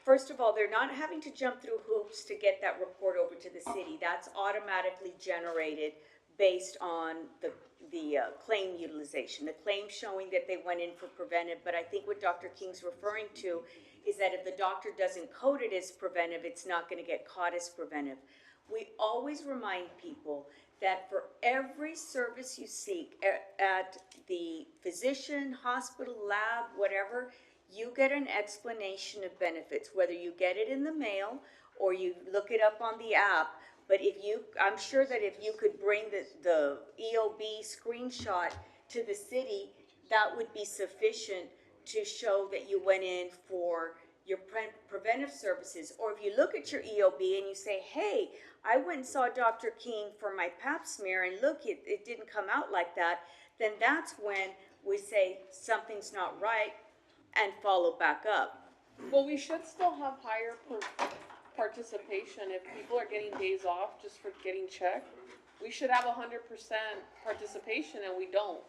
O: first of all, they're not having to jump through hoops to get that report over to the city. That's automatically generated based on the claim utilization, the claim showing that they went in for preventive. But I think what Dr. King's referring to is that if the doctor doesn't code it as preventive, it's not going to get caught as preventive. We always remind people that for every service you seek at the physician, hospital, lab, whatever, you get an explanation of benefits, whether you get it in the mail or you look it up on the app. But I'm sure that if you could bring the EOB screenshot to the city, that would be sufficient to show that you went in for your preventive services. Or if you look at your EOB and you say, hey, I went and saw Dr. King for my pap smear and look, it didn't come out like that, then that's when we say something's not right and follow back up.
L: Well, we should still have higher participation if people are getting days off just for getting checked. We should have 100% participation and we don't.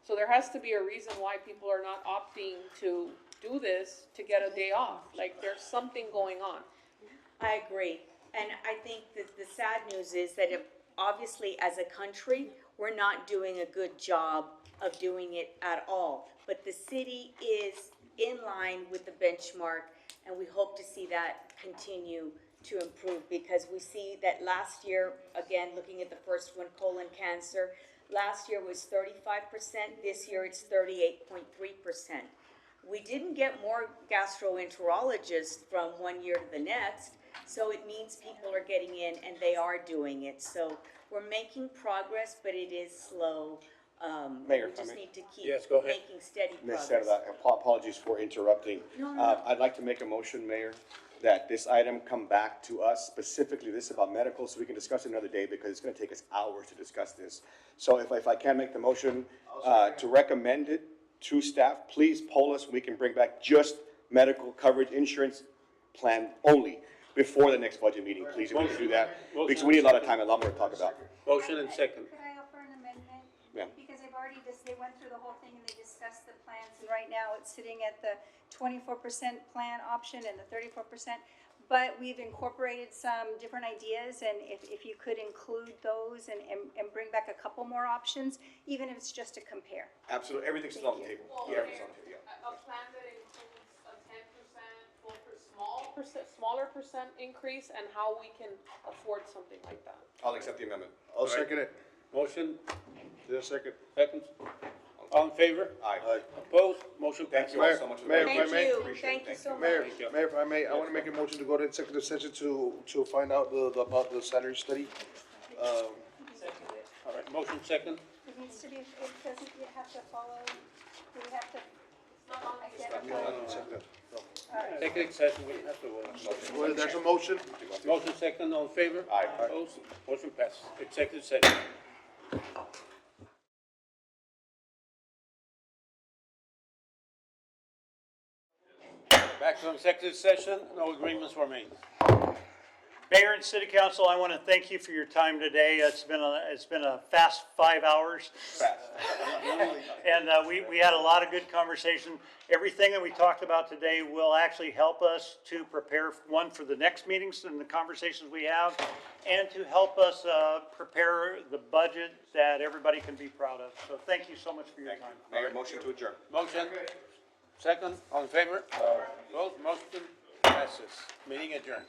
L: So there has to be a reason why people are not opting to do this to get a day off. Like there's something going on.
O: I agree. And I think that the sad news is that obviously as a country, we're not doing a good job of doing it at all. But the city is in line with the benchmark, and we hope to see that continue to improve, because we see that last year, again, looking at the first one, colon cancer, last year was 35%, this year it's 38.3%. We didn't get more gastroenterologists from one year to the next, so it means people are getting in and they are doing it. So we're making progress, but it is slow.
D: Mayor,
O: We
D: if I
O: just
D: may.
O: need to keep
A: Yes, go ahead.
O: making steady
D: Ms.
O: progress.
D: Sarada, apologies for interrupting.
O: No.
D: I'd like to make a motion, Mayor, that this item come back to us, specifically this is about medical, so we can discuss it another day, because it's gonna take us hours to discuss this. So if I can make the motion, to recommend it to staff, please poll us, we can bring back just medical coverage insurance plan only before the next budget meeting, please, if we can do that, because we need a lot of time, and a lot more to talk about.
A: Motion and second.
F: Could I offer an amendment?
D: Yeah.
F: Because they went through the whole thing and they discussed the plans, and right now it's sitting at the 24% plan option and the 34%. But we've incorporated some different ideas, and if you could include those and bring back a couple more options, even if it's just to compare.
D: Absolutely, everything's still on the table. Yeah, everything's on the table, yeah.
L: A plan that includes a 10%, smaller percent increase, and how we can afford something like that.
D: I'll accept the amendment.
J: I'll second it.
A: Motion,
J: Yeah, second.
A: second. All in favor?
D: Aye.
A: Opposed? Motion
D: Thank
A: passes.
D: you all so much. for the
J: Mayor,
O: Thank
J: if I may.
O: you, thank you so much.
J: Mayor, if I may, I want to make a motion to go to executive session to find out about the salary study.
A: All right, motion second.
F: It needs to be, it doesn't, you have to follow, you have to identify.
A: Executive session, we have to vote.
J: Well, there's a motion.
A: Motion second, all in favor?
D: Aye.
A: Opposed? Motion passes. Executive session. Back to executive session, no agreements were made.
E: Mayor and City Council, I want to thank you for your time today. It's been a fast 5 hours. And we had a lot of good conversation. Everything that we talked about today will actually help us to prepare, one, for the next meetings and the conversations we have, and to help us prepare the budget that everybody can be proud of. So thank you so much for your time.
D: Mayor, motion to adjourn.
A: Motion second, all in favor? Opposed? Motion passes. Meeting adjourned.